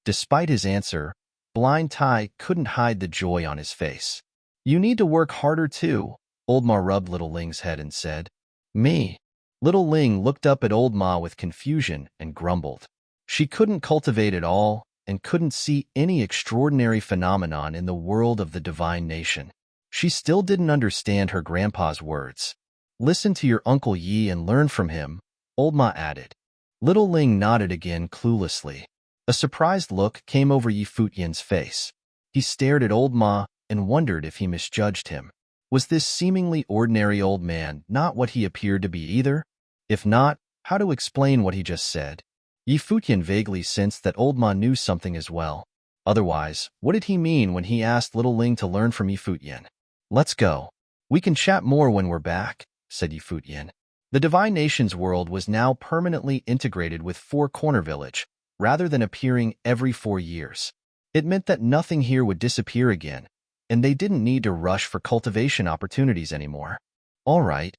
Speaker 1: Despite his answer, Blind Tai couldn't hide the joy on his face. "You need to work harder too," Old Ma rubbed Little Ling's head and said. "Me?" Little Ling looked up at Old Ma with confusion and grumbled. She couldn't cultivate at all and couldn't see any extraordinary phenomenon in the world of the divine nation. She still didn't understand her grandpa's words. "Listen to your Uncle Yi and learn from him," Old Ma added. Little Ling nodded again cluelessly. A surprised look came over Futian's face. He stared at Old Ma and wondered if he misjudged him. Was this seemingly ordinary old man not what he appeared to be either? If not, how to explain what he just said? Futian vaguely sensed that Old Ma knew something as well. Otherwise, what did he mean when he asked Little Ling to learn from Futian? "Let's go. We can chat more when we're back," said Futian. The Divine Nations world was now permanently integrated with Four Corner Village, rather than appearing every 4 years. It meant that nothing here would disappear again, and they didn't need to rush for cultivation opportunities anymore. "All right."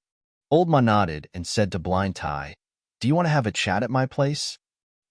Speaker 1: Old Ma nodded and said to Blind Tai, "Do you want to have a chat at my place?"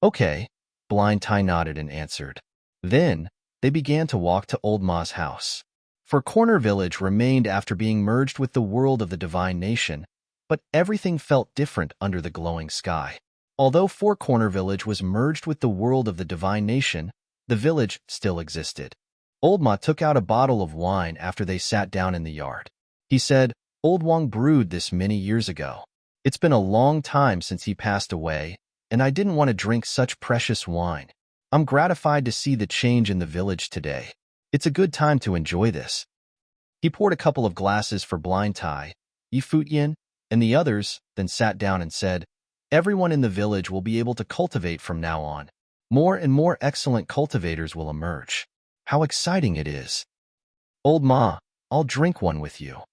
Speaker 1: "Okay," Blind Tai nodded and answered. Then, they began to walk to Old Ma's house. For Corner Village remained after being merged with the world of the Divine Nation, but everything felt different under the glowing sky. Although Four Corner Village was merged with the world of the Divine Nation, the village still existed. Old Ma took out a bottle of wine after they sat down in the yard. He said, "Old Wang brewed this many years ago. It's been a long time since he passed away, and I didn't want to drink such precious wine. I'm gratified to see the change in the village today. It's a good time to enjoy this." He poured a couple of glasses for Blind Tai, Futian, and the others, then sat down and said, "Everyone in the village will be able to cultivate from now on. More and more excellent cultivators will emerge. How exciting it is." "Old Ma, I'll drink one with you."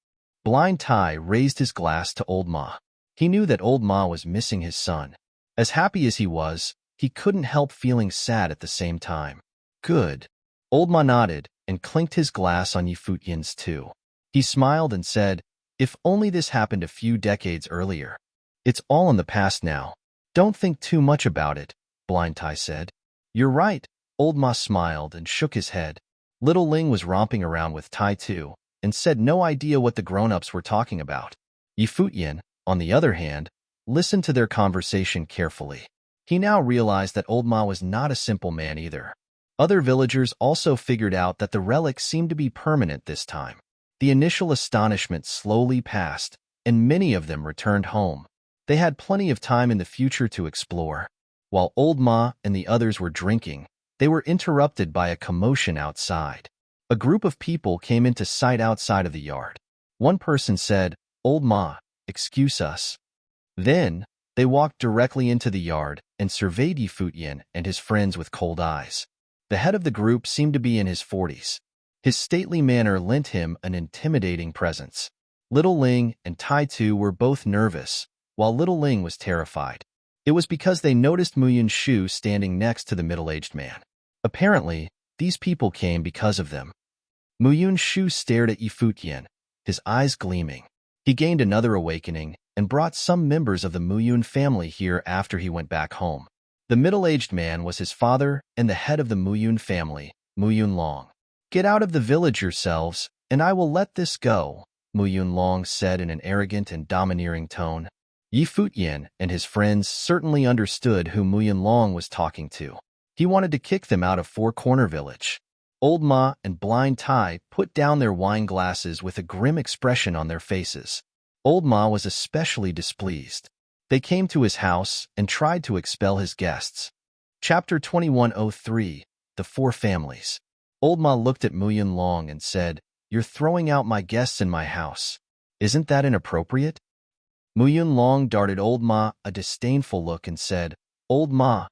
Speaker 1: Blind Tai raised his glass to Old Ma. He knew that Old Ma was missing his son. As happy as he was, he couldn't help feeling sad at the same time. "Good." Old Ma nodded and clinked his glass on Futian's too. He smiled and said, "If only this happened a few decades earlier. It's all in the past now. Don't think too much about it," Blind Tai said. "You're right." Old Ma smiled and shook his head. Little Ling was romping around with Tai too, and said no idea what the grown-ups were talking about. Futian, on the other hand, listened to their conversation carefully. He now realized that Old Ma was not a simple man either. Other villagers also figured out that the relic seemed to be permanent this time. The initial astonishment slowly passed, and many of them returned home. They had plenty of time in the future to explore. While Old Ma and the others were drinking, they were interrupted by a commotion outside. A group of people came into sight outside of the yard. One person said, "Old Ma, excuse us." Then, they walked directly into the yard and surveyed Futian and his friends with cold eyes. The head of the group seemed to be in his 40s. His stately manner lent him an intimidating presence. Little Ling and Tai Tu were both nervous, while Little Ling was terrified. It was because they noticed Muyun Shu standing next to the middle-aged man. Apparently, these people came because of them. Muyun Shu stared at Futian, his eyes gleaming. He gained another awakening and brought some members of the Muyun family here after he went back home. The middle-aged man was his father and the head of the Muyun family, Muyun Long. "Get out of the village yourselves, and I will let this go," Muyun Long said in an arrogant and domineering tone. Futian and his friends certainly understood who Muyun Long was talking to. He wanted to kick them out of Four Corner Village. Old Ma and Blind Tai put down their wine glasses with a grim expression on their faces. Old Ma was especially displeased. They came to his house and tried to expel his guests. Chapter 2103, The Four Families. Old Ma looked at Muyun Long and said, "You're throwing out my guests in my house. Isn't that inappropriate?" Muyun Long darted Old Ma a disdainful look and said, "Old Ma,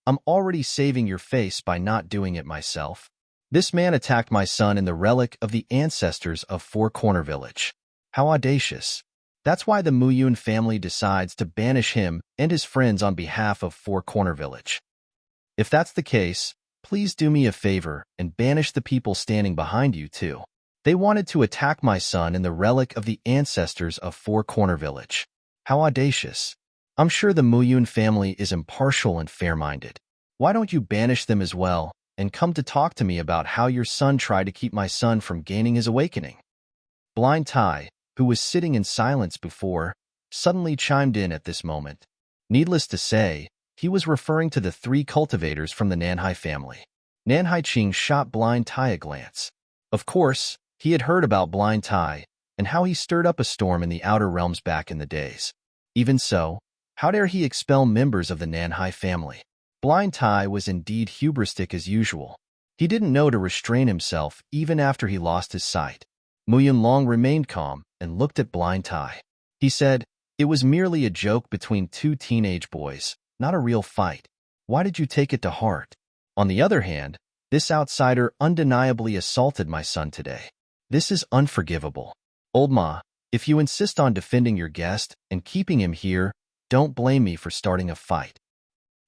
Speaker 1: I'm already saving your face by not doing it myself. This man attacked my son in the relic of the ancestors of Four Corner Village. How audacious. That's why the Muyun family decides to banish him and his friends on behalf of Four Corner Village. If that's the case, please do me a favor and banish the people standing behind you too. They wanted to attack my son in the relic of the ancestors of Four Corner Village. How audacious. I'm sure the Muyun family is impartial and fair-minded. Why don't you banish them as well and come to talk to me about how your son tried to keep my son from gaining his awakening?" Blind Tai, who was sitting in silence before, suddenly chimed in at this moment. Needless to say, he was referring to the three cultivators from the Nanhai family. Nanhai Ching shot Blind Tai a glance. Of course, he had heard about Blind Tai and how he stirred up a storm in the outer realms back in the days. Even so, how dare he expel members of the Nanhai family? Blind Tai was indeed hubristic as usual. He didn't know to restrain himself even after he lost his sight. Muyun Long remained calm and looked at Blind Tai. He said, "It was merely a joke between two teenage boys, not a real fight. Why did you take it to heart? On the other hand, this outsider undeniably assaulted my son today. This is unforgivable. Old Ma, if you insist on defending your guest and keeping him here, don't blame me for starting a fight."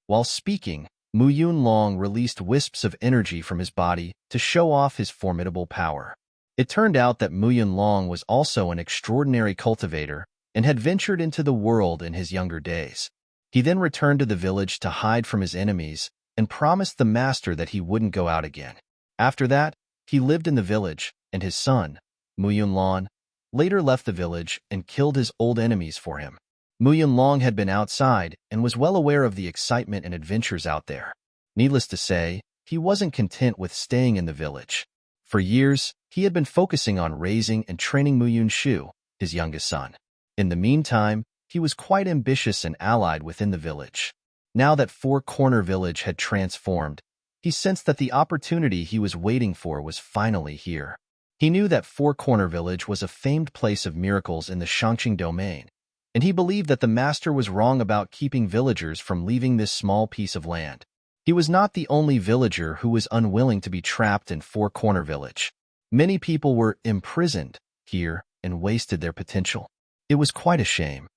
Speaker 1: While speaking, Muyun Long released wisps of energy from his body to show off his formidable power. It turned out that Muyun Long was also an extraordinary cultivator and had ventured into the world in his younger days. He then returned to the village to hide from his enemies and promised the master that he wouldn't go out again. After that, he lived in the village, and his son, Muyun Long, later left the village and killed his old enemies for him. Muyun Long had been outside and was well aware of the excitement and adventures out there. Needless to say, he wasn't content with staying in the village. For years, he had been focusing on raising and training Muyun Shu, his youngest son. In the meantime, he was quite ambitious and allied within the village. Now that Four Corner Village had transformed, he sensed that the opportunity he was waiting for was finally here. He knew that Four Corner Village was a famed place of miracles in the Shangqing domain, and he believed that the master was wrong about keeping villagers from leaving this small piece of land. He was not the only villager who was unwilling to be trapped in Four Corner Village. Many people were imprisoned here and wasted their potential. It was quite a shame.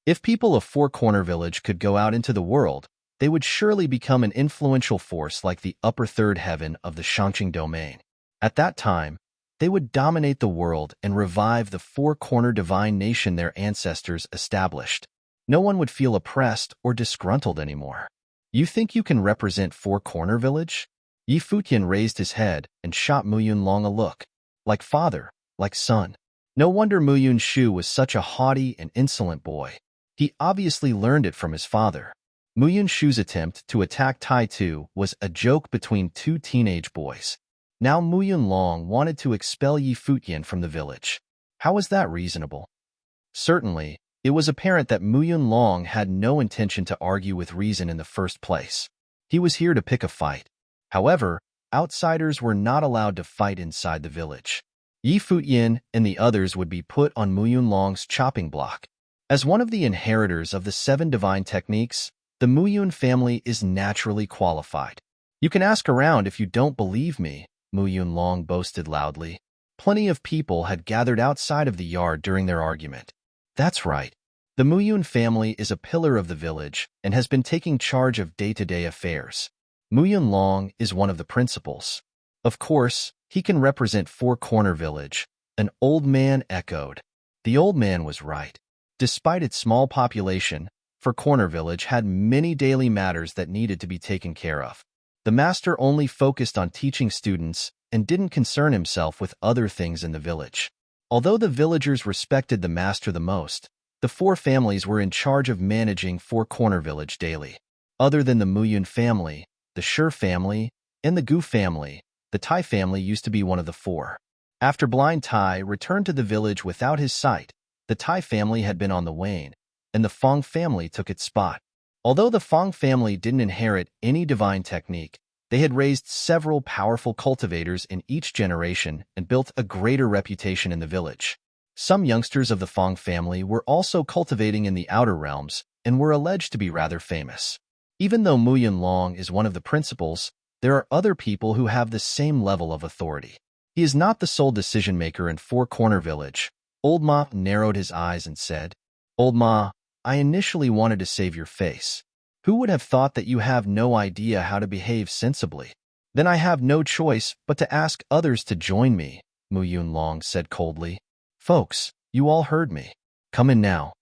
Speaker 1: If people of Four Corner Village could go out into the world, they would surely become an influential force like the upper third heaven of the Shangqing domain. At that time, they would dominate the world and revive the four-corner divine nation their ancestors established. No one would feel oppressed or disgruntled anymore. You think you can represent Four Corner Village? Yi Futian raised his head and shot Muyun Long a look. Like father, like son. No wonder Muyun Shu was such a haughty and insolent boy. He obviously learned it from his father. Muyun Shu's attempt to attack Tai Tu was a joke between two teenage boys. Now Muyun Long wanted to expel Yi Futian from the village. How was that reasonable? Certainly, it was apparent that Muyun Long had no intention to argue with reason in the first place. He was here to pick a fight. However, outsiders were not allowed to fight inside the village. Yi Futian and the others would be put on Muyun Long's chopping block. As one of the inheritors of the 7 divine techniques, the Muyun family is naturally qualified. You can ask around if you don't believe me, Muyun Long boasted loudly. Plenty of people had gathered outside of the yard during their argument. That's right. The Muyun family is a pillar of the village and has been taking charge of day-to-day affairs. Muyun Long is one of the principals. Of course, he can represent Four Corner Village, an old man echoed. The old man was right. Despite its small population, Four Corner Village had many daily matters that needed to be taken care of. The master only focused on teaching students and didn't concern himself with other things in the village. Although the villagers respected the master the most, the 4 families were in charge of managing Four Corner Village daily. Other than the Muyun family, the Shi family, and the Gu family. The Tai family used to be one of the four. After Blind Tai returned to the village without his sight, the Tai family had been on the wane, and the Fong family took its spot. Although the Fong family didn't inherit any divine technique, they had raised several powerful cultivators in each generation and built a greater reputation in the village. Some youngsters of the Fong family were also cultivating in the outer realms and were alleged to be rather famous. Even though Mu Yunlong is one of the principals, there are other people who have the same level of authority. He is not the sole decision-maker in Four Corner Village. Old Ma narrowed his eyes and said, Old Ma, I initially wanted to save your face. Who would have thought that you have no idea how to behave sensibly? Then I have no choice but to ask others to join me, Mu Yunlong said coldly. Folks, you all heard me. Come in now.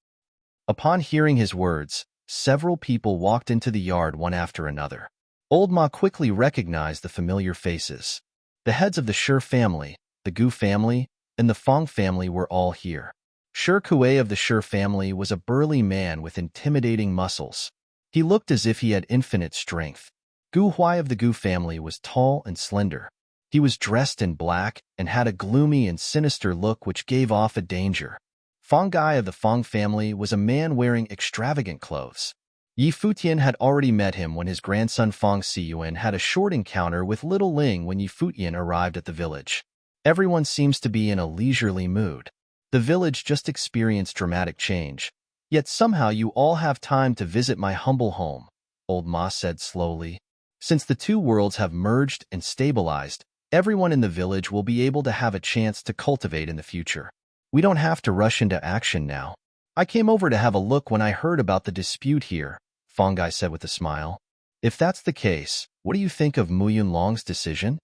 Speaker 1: Upon hearing his words, several people walked into the yard one after another. Old Ma quickly recognized the familiar faces. The heads of the Shi family, the Gu family, and the Fong family were all here. Shi Kuei of the Shi family was a burly man with intimidating muscles. He looked as if he had infinite strength. Gu Huai of the Gu family was tall and slender. He was dressed in black and had a gloomy and sinister look which gave off a danger. Fong Gai of the Fong family was a man wearing extravagant clothes. Yi Futian had already met him when his grandson Fong Siyuan had a short encounter with little Ling when Yi Futian arrived at the village. Everyone seems to be in a leisurely mood. The village just experienced dramatic change. Yet somehow you all have time to visit my humble home, Old Ma said slowly. Since the two worlds have merged and stabilized, everyone in the village will be able to have a chance to cultivate in the future. We don't have to rush into action now. I came over to have a look when I heard about the dispute here, Fong Gai said with a smile. If that's the case, what do you think of Mu Yunlong's decision?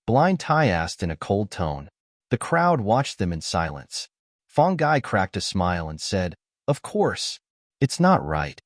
Speaker 1: Blind Tai asked in a cold tone. The crowd watched them in silence. Fong Gai cracked a smile and said, Of course. It's not right.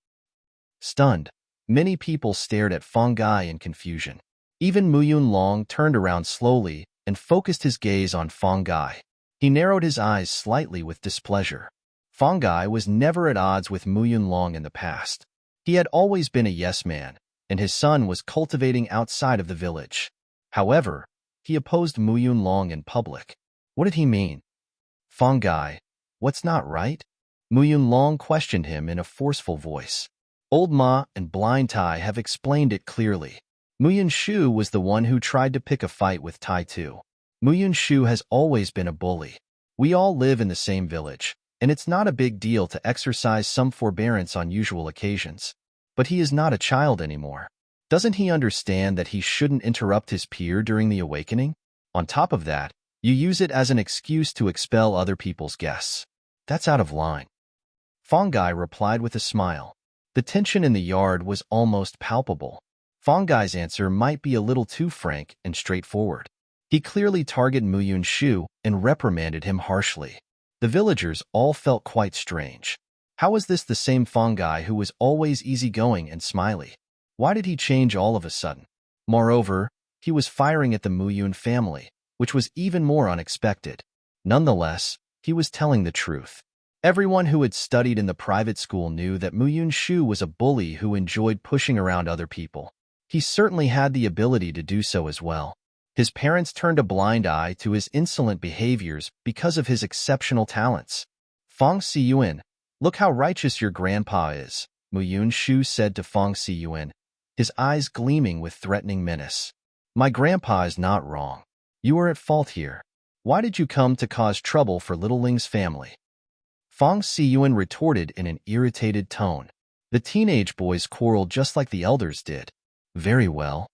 Speaker 1: Stunned, many people stared at Fong Gai in confusion. Even Mu Yunlong turned around slowly and focused his gaze on Fong Gai. He narrowed his eyes slightly with displeasure. Fong Gai was never at odds with Mu Yunlong in the past. He had always been a yes-man, and his son was cultivating outside of the village. However, he opposed Mu Yunlong in public. What did he mean? Fong Gai, what's not right? Mu Yunlong questioned him in a forceful voice. Old Ma and Blind Tai have explained it clearly. Mu Yunshu was the one who tried to pick a fight with Tai Tu. Mu Yunshu has always been a bully. We all live in the same village, and it's not a big deal to exercise some forbearance on usual occasions. But he is not a child anymore. Doesn't he understand that he shouldn't interrupt his peer during the awakening? On top of that, you use it as an excuse to expel other people's guests. That's out of line. Fong Gai replied with a smile. The tension in the yard was almost palpable. Fong Gai's answer might be a little too frank and straightforward. He clearly targeted Mu Yunshu and reprimanded him harshly. The villagers all felt quite strange. How was this the same Fong Gai who was always easygoing and smiley? Why did he change all of a sudden? Moreover, he was firing at the Mu Yun family, which was even more unexpected. Nonetheless, he was telling the truth. Everyone who had studied in the private school knew that Mu Yunshu was a bully who enjoyed pushing around other people. He certainly had the ability to do so as well. His parents turned a blind eye to his insolent behaviors because of his exceptional talents. Fong Siyuan, look how righteous your grandpa is, Mu Yunshu said to Fong Siyuan, his eyes gleaming with threatening menace. My grandpa is not wrong. You are at fault here. Why did you come to cause trouble for little Ling's family? Fong Siyuan retorted in an irritated tone. The teenage boys quarreled just like the elders did. Very well.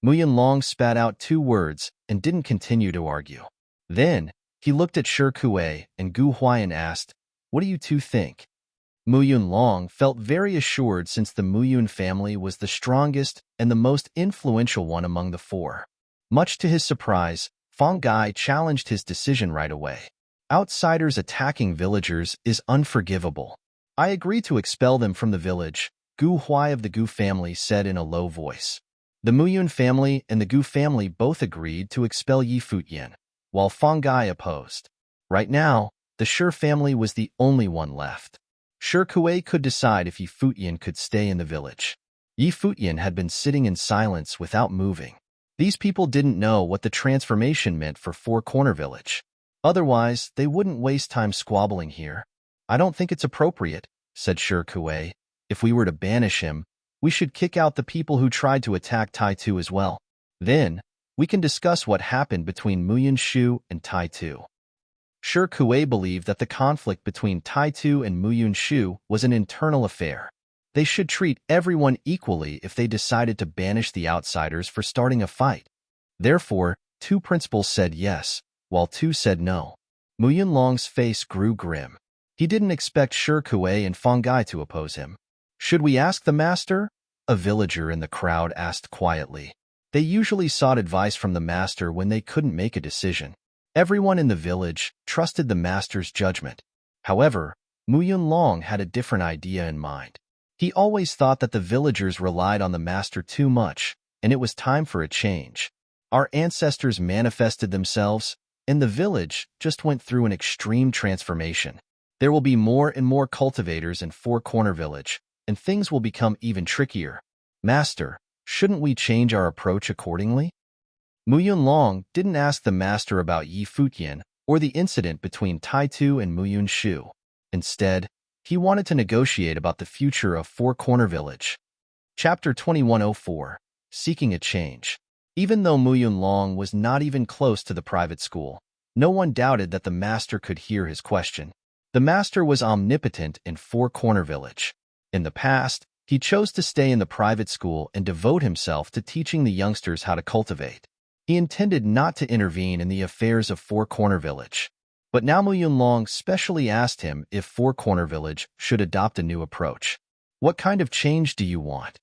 Speaker 1: Mu Yunlong spat out 2 words and didn't continue to argue. Then, he looked at Shi Kuei and Gu Huai and asked, What do you two think? Mu Yunlong felt very assured since the Mu Yun family was the strongest and the most influential one among the 4. Much to his surprise, Fong Gai challenged his decision right away. Outsiders attacking villagers is unforgivable. I agree to expel them from the village, Gu Huai of the Gu family said in a low voice. The Mu Yun family and the Gu family both agreed to expel Yi Futian, while Fong Gai opposed. Right now, the Shi family was the only one left. Shi Kuei could decide if Yi Futian could stay in the village. Yi Futian had been sitting in silence without moving. These people didn't know what the transformation meant for Four Corner Village. Otherwise, they wouldn't waste time squabbling here. I don't think it's appropriate, said Kuei. If we were to banish him, we should kick out the people who tried to attack Tai-Tu as well. Then, we can discuss what happened between Muyan Shu and Tai-Tu. Kuei believed that the conflict between Tai-Tu and Muyan Shu was an internal affair. They should treat everyone equally if they decided to banish the outsiders for starting a fight. Therefore, two principals said yes, while two said no. Mu Yunlong's face grew grim. He didn't expect Kuei and Fang'ai to oppose him. Should we ask the master? A villager in the crowd asked quietly. They usually sought advice from the master when they couldn't make a decision. Everyone in the village trusted the master's judgment. However, Mu Yunlong had a different idea in mind. He always thought that the villagers relied on the master too much, and it was time for a change. Our ancestors manifested themselves, and the village just went through an extreme transformation. There will be more and more cultivators in Four Corner Village, and things will become even trickier. Master, shouldn't we change our approach accordingly? Mu Yunlong didn't ask the master about Yi Futian or the incident between Tai-Tu and Muyan Shu. Instead, he wanted to negotiate about the future of Four Corner Village. Chapter 2104, Seeking a Change. Even though Mu Yunlong was not even close to the private school, no one doubted that the master could hear his question. The master was omnipotent in Four Corner Village. In the past, he chose to stay in the private school and devote himself to teaching the youngsters how to cultivate. He intended not to intervene in the affairs of Four Corner Village. But now Mu Yunlong specially asked him if Four Corner Village should adopt a new approach. What kind of change do you want?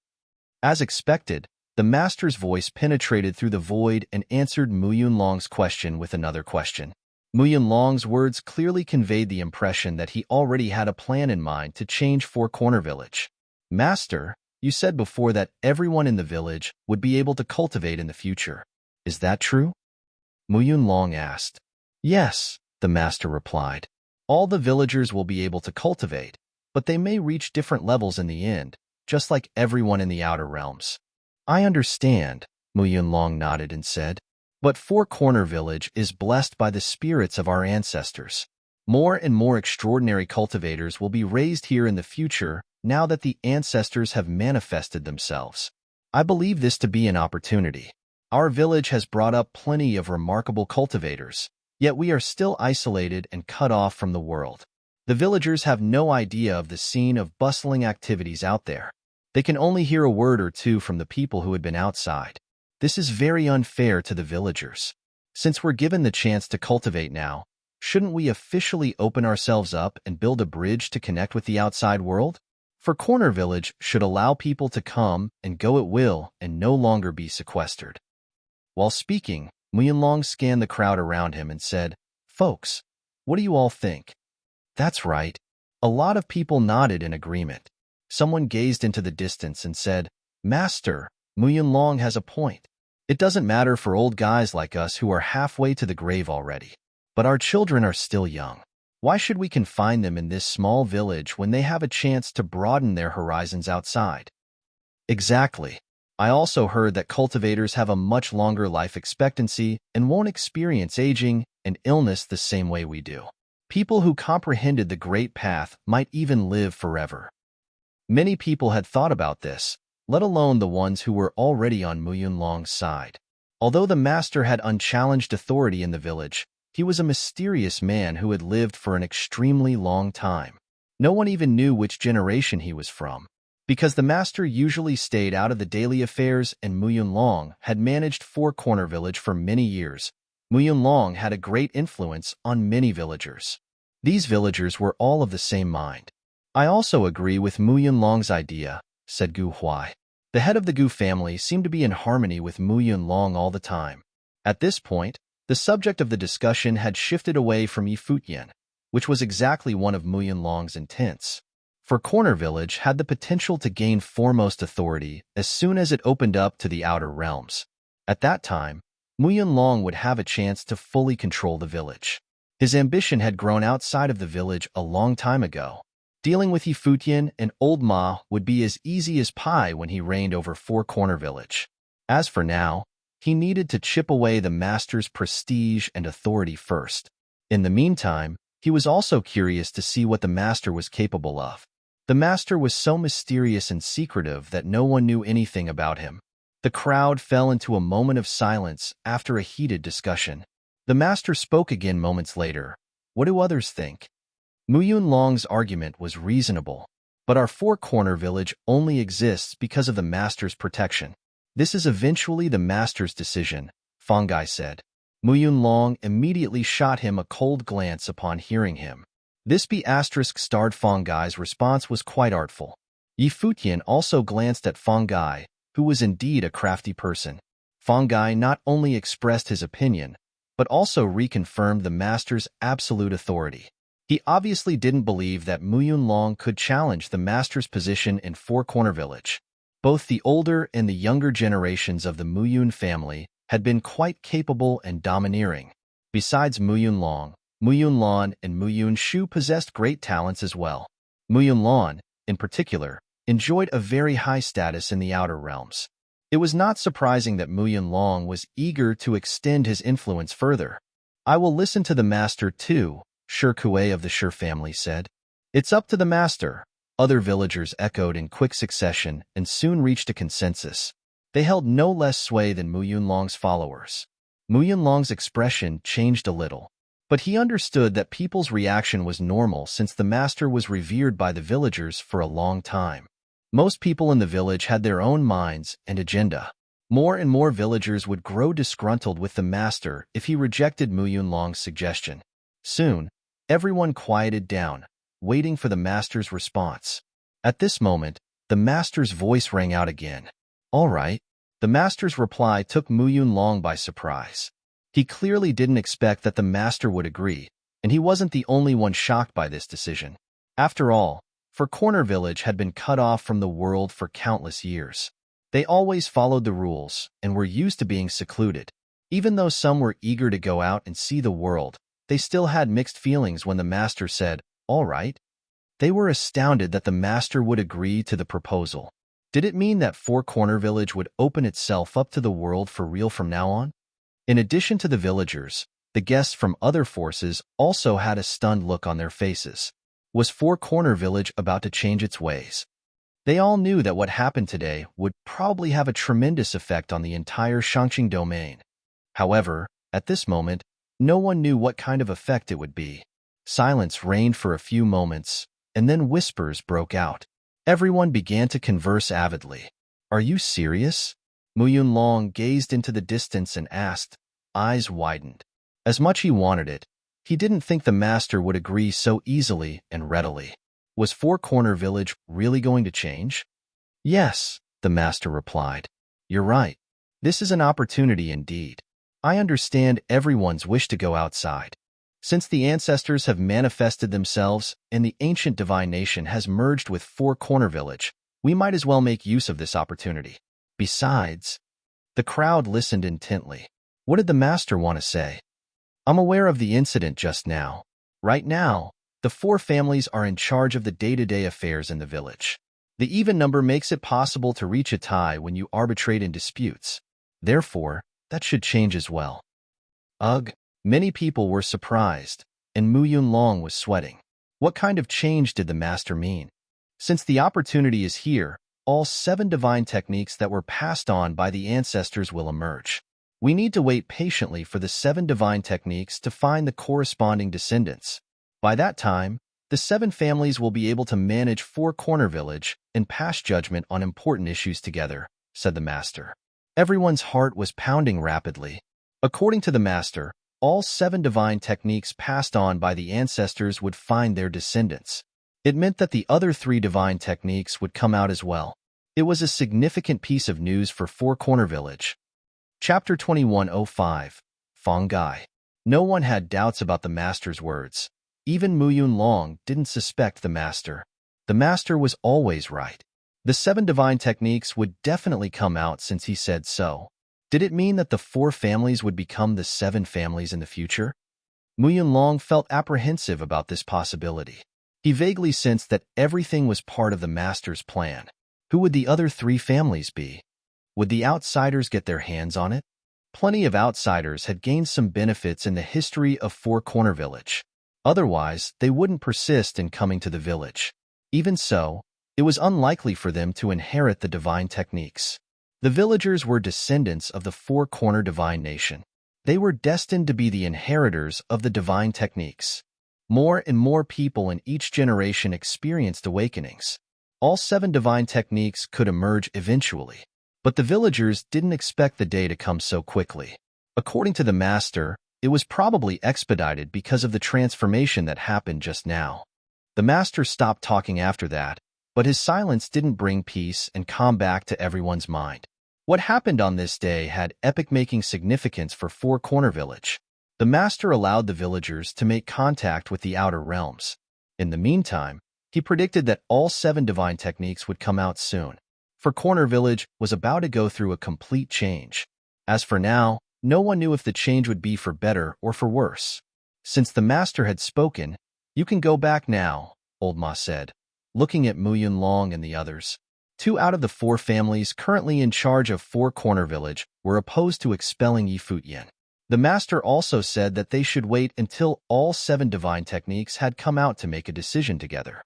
Speaker 1: As expected, the master's voice penetrated through the void and answered Mu Yunlong's question with another question. Mu Yunlong's words clearly conveyed the impression that he already had a plan in mind to change Four Corner Village. Master, you said before that everyone in the village would be able to cultivate in the future. Is that true? Mu Yunlong asked. Yes, the master replied. All the villagers will be able to cultivate, but they may reach different levels in the end, just like everyone in the outer realms. I understand, Mu Yunlong nodded and said. But Four Corner Village is blessed by the spirits of our ancestors. More and more extraordinary cultivators will be raised here in the future now that the ancestors have manifested themselves. I believe this to be an opportunity. Our village has brought up plenty of remarkable cultivators, yet we are still isolated and cut off from the world. The villagers have no idea of the scene of bustling activities out there. They can only hear a word or two from the people who had been outside. This is very unfair to the villagers. Since we're given the chance to cultivate now, shouldn't we officially open ourselves up and build a bridge to connect with the outside world? For Corner Village should allow people to come and go at will and no longer be sequestered. While speaking, Mu Yunlong scanned the crowd around him and said, Folks, what do you all think? That's right. A lot of people nodded in agreement. Someone gazed into the distance and said, Master, Mu Yunlong has a point. It doesn't matter for old guys like us who are halfway to the grave already. But our children are still young. Why should we confine them in this small village when they have a chance to broaden their horizons outside? Exactly. I also heard that cultivators have a much longer life expectancy and won't experience aging and illness the same way we do. People who comprehended the Great Path might even live forever. Many people had thought about this, let alone the ones who were already on Mu Yunlong's side. Although the master had unchallenged authority in the village, he was a mysterious man who had lived for an extremely long time. No one even knew which generation he was from. Because the master usually stayed out of the daily affairs and Mu Yunlong had managed Four Corner Village for many years, Mu Yunlong had a great influence on many villagers. These villagers were all of the same mind. I also agree with Mu Yunlong's idea, said Gu Huai. The head of the Gu family seemed to be in harmony with Mu Yunlong all the time. At this point, the subject of the discussion had shifted away from Yi Futian, which was exactly one of Mu Yunlong's intents. For Corner Village had the potential to gain foremost authority as soon as it opened up to the outer realms. At that time, Mu Yunlong would have a chance to fully control the village. His ambition had grown outside of the village a long time ago. Dealing with Futian and Old Ma would be as easy as pie when he reigned over Four Corner Village. As for now, he needed to chip away the master's prestige and authority first. In the meantime, he was also curious to see what the master was capable of. The master was so mysterious and secretive that no one knew anything about him. The crowd fell into a moment of silence after a heated discussion. The master spoke again moments later. What do others think? Mu Yunlong's argument was reasonable, but our Four Corner Village only exists because of the master's protection. This is eventually the master's decision, Fangai said. Mu Yunlong immediately shot him a cold glance upon hearing him. This B***starred Fangai's response was quite artful. Yi Futian also glanced at Fangai, who was indeed a crafty person. Fangai not only expressed his opinion, but also reconfirmed the master's absolute authority. He obviously didn't believe that Mu Yunlong could challenge the master's position in Four Corner Village. Both the older and the younger generations of the Mu Yun family had been quite capable and domineering. Besides Mu Yunlong, Mu Yunlan and Mu Yunshu possessed great talents as well. Mu Yunlan, in particular, enjoyed a very high status in the outer realms. It was not surprising that Mu Yunlong was eager to extend his influence further. I will listen to the master too, Shi Kuei of the Shi family said. It's up to the master, other villagers echoed in quick succession and soon reached a consensus. They held no less sway than Mu Yunlong's followers. Mu Yunlong's expression changed a little, but he understood that people's reaction was normal since the master was revered by the villagers for a long time. Most people in the village had their own minds and agenda. More and more villagers would grow disgruntled with the master if he rejected Mu Yunlong's suggestion. Soon, everyone quieted down, waiting for the master's response. At this moment, the master's voice rang out again. All right. The master's reply took Mu Yunlong by surprise. He clearly didn't expect that the master would agree, and he wasn't the only one shocked by this decision. After all, Four Corner Village had been cut off from the world for countless years. They always followed the rules and were used to being secluded. Even though some were eager to go out and see the world, they still had mixed feelings when the master said, all right. They were astounded that the master would agree to the proposal. Did it mean that Four Corner Village would open itself up to the world for real from now on? In addition to the villagers, the guests from other forces also had a stunned look on their faces. Was Four Corner Village about to change its ways? They all knew that what happened today would probably have a tremendous effect on the entire Shangqing domain. However, at this moment, no one knew what kind of effect it would be. Silence reigned for a few moments, and then whispers broke out. Everyone began to converse avidly. Are you serious? Mu Yunlong gazed into the distance and asked, eyes widened. As much he wanted it, he didn't think the master would agree so easily and readily. Was Four Corner Village really going to change? Yes, the master replied. You're right. This is an opportunity indeed. I understand everyone's wish to go outside. Since the ancestors have manifested themselves and the ancient divine nation has merged with Four Corner Village, we might as well make use of this opportunity. Besides, the crowd listened intently. What did the master want to say? I'm aware of the incident just now. Right now, the four families are in charge of the day-to-day affairs in the village. The even number makes it possible to reach a tie when you arbitrate in disputes. Therefore, that should change as well. Ugh, many people were surprised, and Mu Yunlong was sweating. What kind of change did the master mean? Since the opportunity is here, all 7 divine techniques that were passed on by the ancestors will emerge. We need to wait patiently for the 7 divine techniques to find the corresponding descendants. By that time, the 7 families will be able to manage Four Corner Village and pass judgment on important issues together, said the master. Everyone's heart was pounding rapidly. According to the master, all 7 divine techniques passed on by the ancestors would find their descendants. It meant that the other 3 divine techniques would come out as well. It was a significant piece of news for Four Corner Village. Chapter 2105. Fangai. No one had doubts about the master's words. Even Mu Yunlong didn't suspect the master. The master was always right. The 7 divine techniques would definitely come out since he said so. Did it mean that the 4 families would become the 7 families in the future? Mu Yunlong felt apprehensive about this possibility. He vaguely sensed that everything was part of the master's plan. Who would the other three families be? Would the outsiders get their hands on it? Plenty of outsiders had gained some benefits in the history of Four Corner Village. Otherwise, they wouldn't persist in coming to the village. Even so, it was unlikely for them to inherit the divine techniques. The villagers were descendants of the Four Corner Divine Nation. They were destined to be the inheritors of the divine techniques. More and more people in each generation experienced awakenings. All 7 divine techniques could emerge eventually. But the villagers didn't expect the day to come so quickly. According to the master, it was probably expedited because of the transformation that happened just now. The master stopped talking after that, but his silence didn't bring peace and calm back to everyone's mind. What happened on this day had epic-making significance for Four Corner Village. The master allowed the villagers to make contact with the outer realms. In the meantime, he predicted that all 7 divine techniques would come out soon. For Corner Village was about to go through a complete change. As for now, no one knew if the change would be for better or for worse. Since the master had spoken, "You can go back now," Old Ma said, looking at Mu Yunlong and the others. 2 out of the 4 families currently in charge of Four Corner Village were opposed to expelling Futian. The master also said that they should wait until all 7 divine techniques had come out to make a decision together.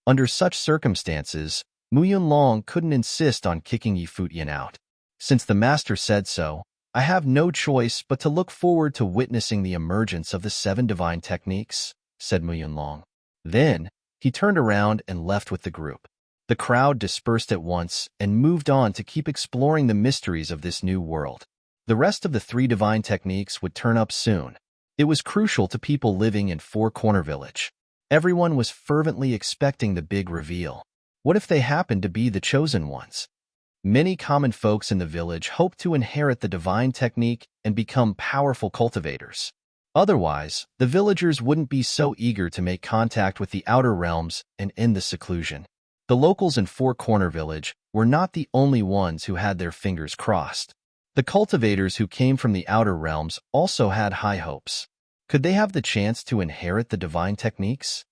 Speaker 1: Under such circumstances, Mu Yunlong couldn't insist on kicking Futian out. Since the master said so, I have no choice but to look forward to witnessing the emergence of the 7 divine techniques, said Mu Yunlong. Then, he turned around and left with the group. The crowd dispersed at once and moved on to keep exploring the mysteries of this new world. The rest of the 3 divine techniques would turn up soon. It was crucial to people living in Four Corner Village. Everyone was fervently expecting the big reveal. What if they happened to be the chosen ones? Many common folks in the village hoped to inherit the divine technique and become powerful cultivators. Otherwise, the villagers wouldn't be so eager to make contact with the outer realms and end the seclusion. The locals in Four Corner Village were not the only ones who had their fingers crossed. The cultivators who came from the outer realms also had high hopes. Could they have the chance to inherit the divine techniques?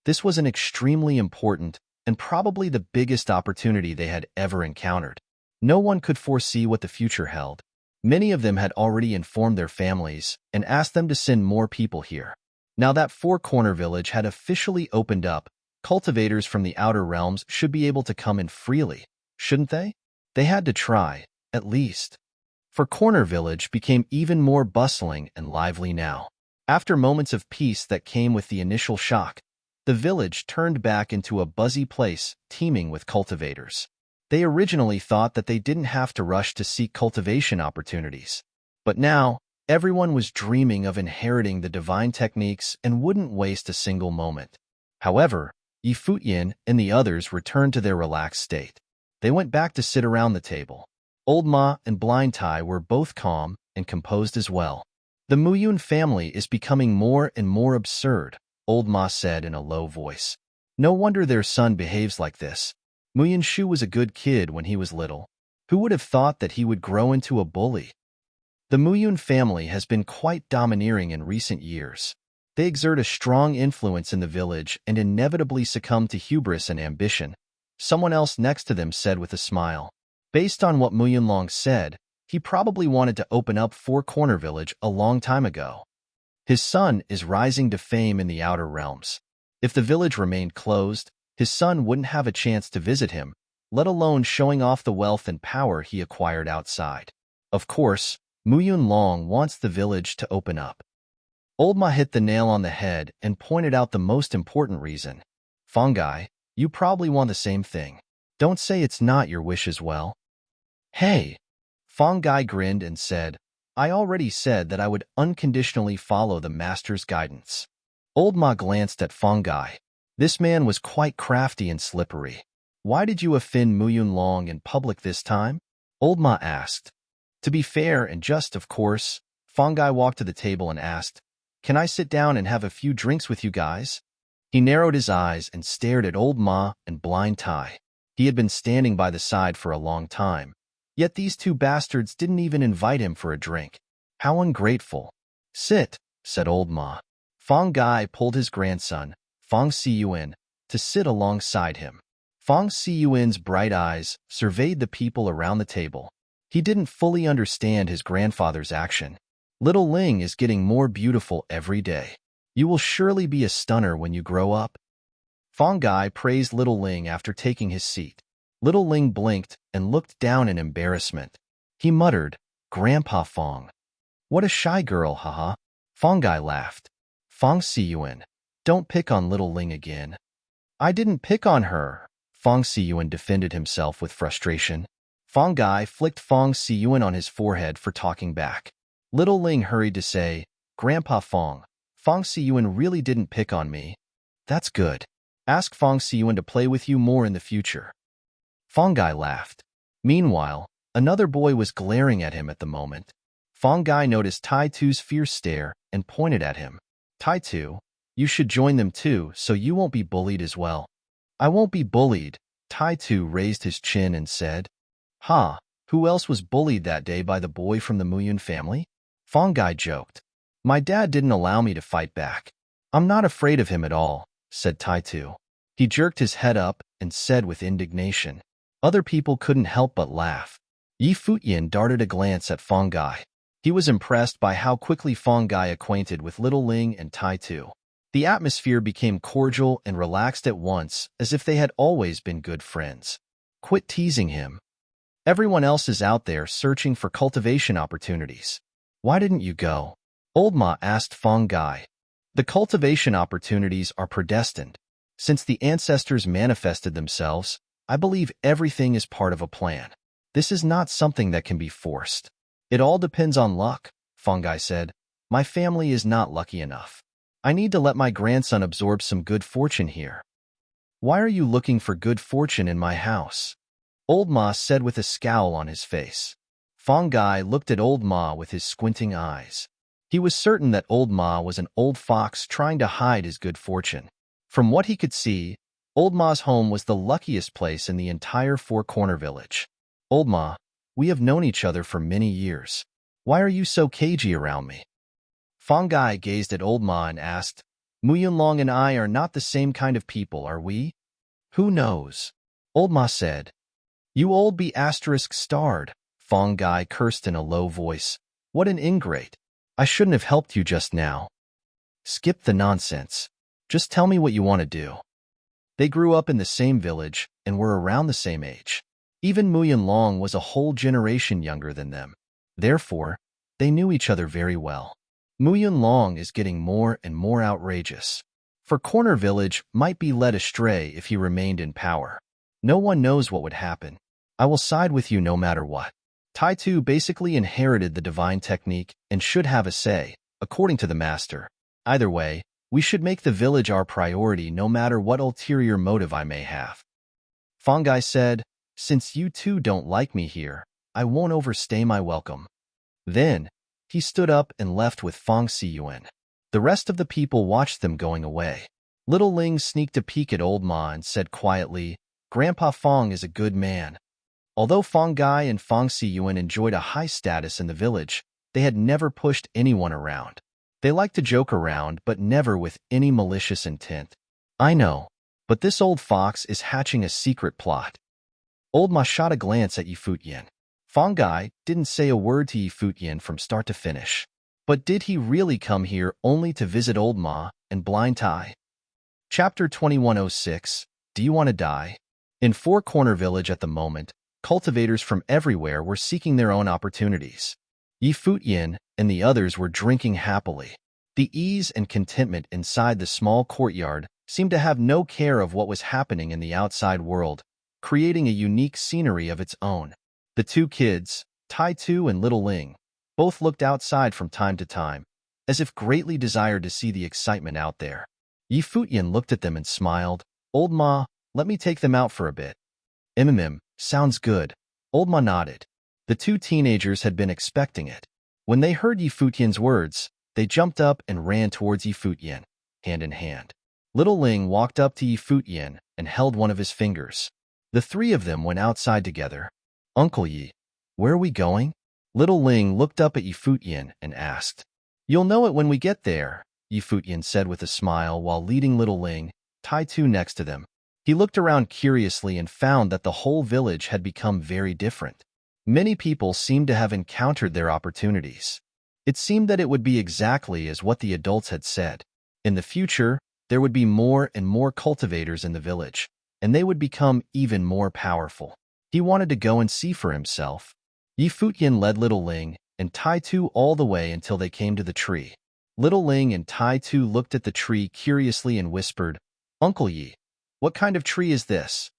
Speaker 1: This was an extremely important and probably the biggest opportunity they had ever encountered. No one could foresee what the future held. Many of them had already informed their families and asked them to send more people here. Now that Four Corner Village had officially opened up, cultivators from the outer realms should be able to come in freely, shouldn't they? They had to try, at least. For Corner Village became even more bustling and lively now. After moments of peace that came with the initial shock, the village turned back into a buzzy place teeming with cultivators. They originally thought that they didn't have to rush to seek cultivation opportunities. But now, everyone was dreaming of inheriting the divine techniques and wouldn't waste a single moment. However, Futian and the others returned to their relaxed state. They went back to sit around the table. Old Ma and Blind Tai were both calm and composed as well. The Muyun family is becoming more and more absurd, Old Ma said in a low voice. No wonder their son behaves like this. Muyun Shu was a good kid when he was little. Who would have thought that he would grow into a bully? The Muyun family has been quite domineering in recent years. They exert a strong influence in the village and inevitably succumb to hubris and ambition, someone else next to them said with a smile. Based on what Mu Yunlong said, he probably wanted to open up Four Corner Village a long time ago. His son is rising to fame in the outer realms. If the village remained closed, his son wouldn't have a chance to visit him, let alone showing off the wealth and power he acquired outside. Of course, Mu Yunlong wants the village to open up. Old Ma hit the nail on the head and pointed out the most important reason. Fongai, you probably want the same thing. Don't say it's not your wish as well. Hey! Fongai grinned and said, I already said that I would unconditionally follow the master's guidance. Old Ma glanced at Fongai. This man was quite crafty and slippery. Why did you offend Mu Yunlong in public this time? Old Ma asked. To be fair and just, of course, Fongai walked to the table and asked, Can I sit down and have a few drinks with you guys? He narrowed his eyes and stared at Old Ma and Blind Tai. He had been standing by the side for a long time, yet these two bastards didn't even invite him for a drink. How ungrateful. Sit, said Old Ma. Fongai pulled his grandson, Fong Siyuan, to sit alongside him. Fong Siyuan's bright eyes surveyed the people around the table. He didn't fully understand his grandfather's action. Little Ling is getting more beautiful every day. You will surely be a stunner when you grow up. Fong Gai praised Little Ling after taking his seat. Little Ling blinked and looked down in embarrassment. He muttered, "Grandpa Fong. What a shy girl, haha." Fong Gai laughed. "Fong Siyuan, don't pick on Little Ling again." "I didn't pick on her," Fong Siyuan defended himself with frustration. Fong Gai flicked Fong Siyuan on his forehead for talking back. Little Ling hurried to say, "Grandpa Fong Siyuan really didn't pick on me." "That's good. Ask Fong Siyuan to play with you more in the future." Fong Gai laughed. Meanwhile, another boy was glaring at him at the moment. Fong Gai noticed Tai Tu's fierce stare and pointed at him. "Tai Tu, you should join them too so you won't be bullied as well." "I won't be bullied." Tai Tu raised his chin and said. "Ha, who else was bullied that day by the boy from the Muyun family?" Fong Gai joked. "My dad didn't allow me to fight back." "I'm not afraid of him at all," said Tai Tu. He jerked his head up and said with indignation. Other people couldn't help but laugh. Yi Futian darted a glance at Fong Gai. He was impressed by how quickly Fong Gai acquainted with Little Ling and Tai Tu. The atmosphere became cordial and relaxed at once, as if they had always been good friends. "Quit teasing him. Everyone else is out there searching for cultivation opportunities. Why didn't you go?" Old Ma asked Fong Gai. "The cultivation opportunities are predestined. Since the ancestors manifested themselves, I believe everything is part of a plan. This is not something that can be forced. It all depends on luck," Fong Gai said. "My family is not lucky enough. I need to let my grandson absorb some good fortune here." "Why are you looking for good fortune in my house?" Old Ma said with a scowl on his face. Fong Gai looked at Old Ma with his squinting eyes. He was certain that Old Ma was an old fox trying to hide his good fortune. From what he could see, Old Ma's home was the luckiest place in the entire Four Corner village. "Old Ma, we have known each other for many years. Why are you so cagey around me?" Fong Gai gazed at Old Ma and asked, "Mu Yunlong and I are not the same kind of people, are we?" "Who knows?" Old Ma said. "You old be asterisk starred," Fong Gai cursed in a low voice. "What an ingrate. I shouldn't have helped you just now." "Skip the nonsense. Just tell me what you want to do." They grew up in the same village and were around the same age. Even Mu Yunlong was a whole generation younger than them. Therefore, they knew each other very well. Mu Yunlong is getting more and more outrageous. For Corner Village might be led astray if he remained in power. No one knows what would happen. I will side with you no matter what. Tai Tu basically inherited the divine technique and should have a say, according to the master. Either way, we should make the village our priority no matter what ulterior motive I may have. Fong Gai said, "Since you two don't like me here, I won't overstay my welcome." Then, he stood up and left with Fong Siyuan. The rest of the people watched them going away. Little Ling sneaked a peek at Old Ma and said quietly, "Grandpa Fong is a good man." Although Fong Gai and Fong Siyuan enjoyed a high status in the village, they had never pushed anyone around. They liked to joke around, but never with any malicious intent. "I know, but this old fox is hatching a secret plot." Old Ma shot a glance at Yi Futian. Fong Gai didn't say a word to Yi Futian from start to finish. But did he really come here only to visit Old Ma and Blind Tai? Chapter 2106, Do You Want to Die? In Four Corner Village at the moment, cultivators from everywhere were seeking their own opportunities. Yi Futian and the others were drinking happily. The ease and contentment inside the small courtyard seemed to have no care of what was happening in the outside world, creating a unique scenery of its own. The two kids, Tai Tu and Little Ling, both looked outside from time to time, as if greatly desired to see the excitement out there. Yi Futian looked at them and smiled. "Old Ma, let me take them out for a bit." Sounds good." Old Ma nodded. The two teenagers had been expecting it. When they heard Yi Futian's words, they jumped up and ran towards Yi Futian, hand in hand. Little Ling walked up to Yi Futian and held one of his fingers. The three of them went outside together. "Uncle Yi, where are we going?" Little Ling looked up at Yi Futian and asked. "You'll know it when we get there," Yi Futian said with a smile while leading Little Ling, Tai-Tu next to them. He looked around curiously and found that the whole village had become very different. Many people seemed to have encountered their opportunities. It seemed that it would be exactly as what the adults had said. In the future, there would be more and more cultivators in the village, and they would become even more powerful. He wanted to go and see for himself. Futian led Little Ling and Tai-Tu all the way until they came to the tree. Little Ling and Tai-Tu looked at the tree curiously and whispered, "Uncle Yi, what kind of tree is this?"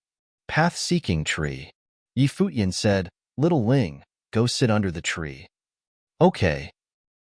Speaker 1: "Path-seeking tree." Futian said, "Little Ling, go sit under the tree." "Okay."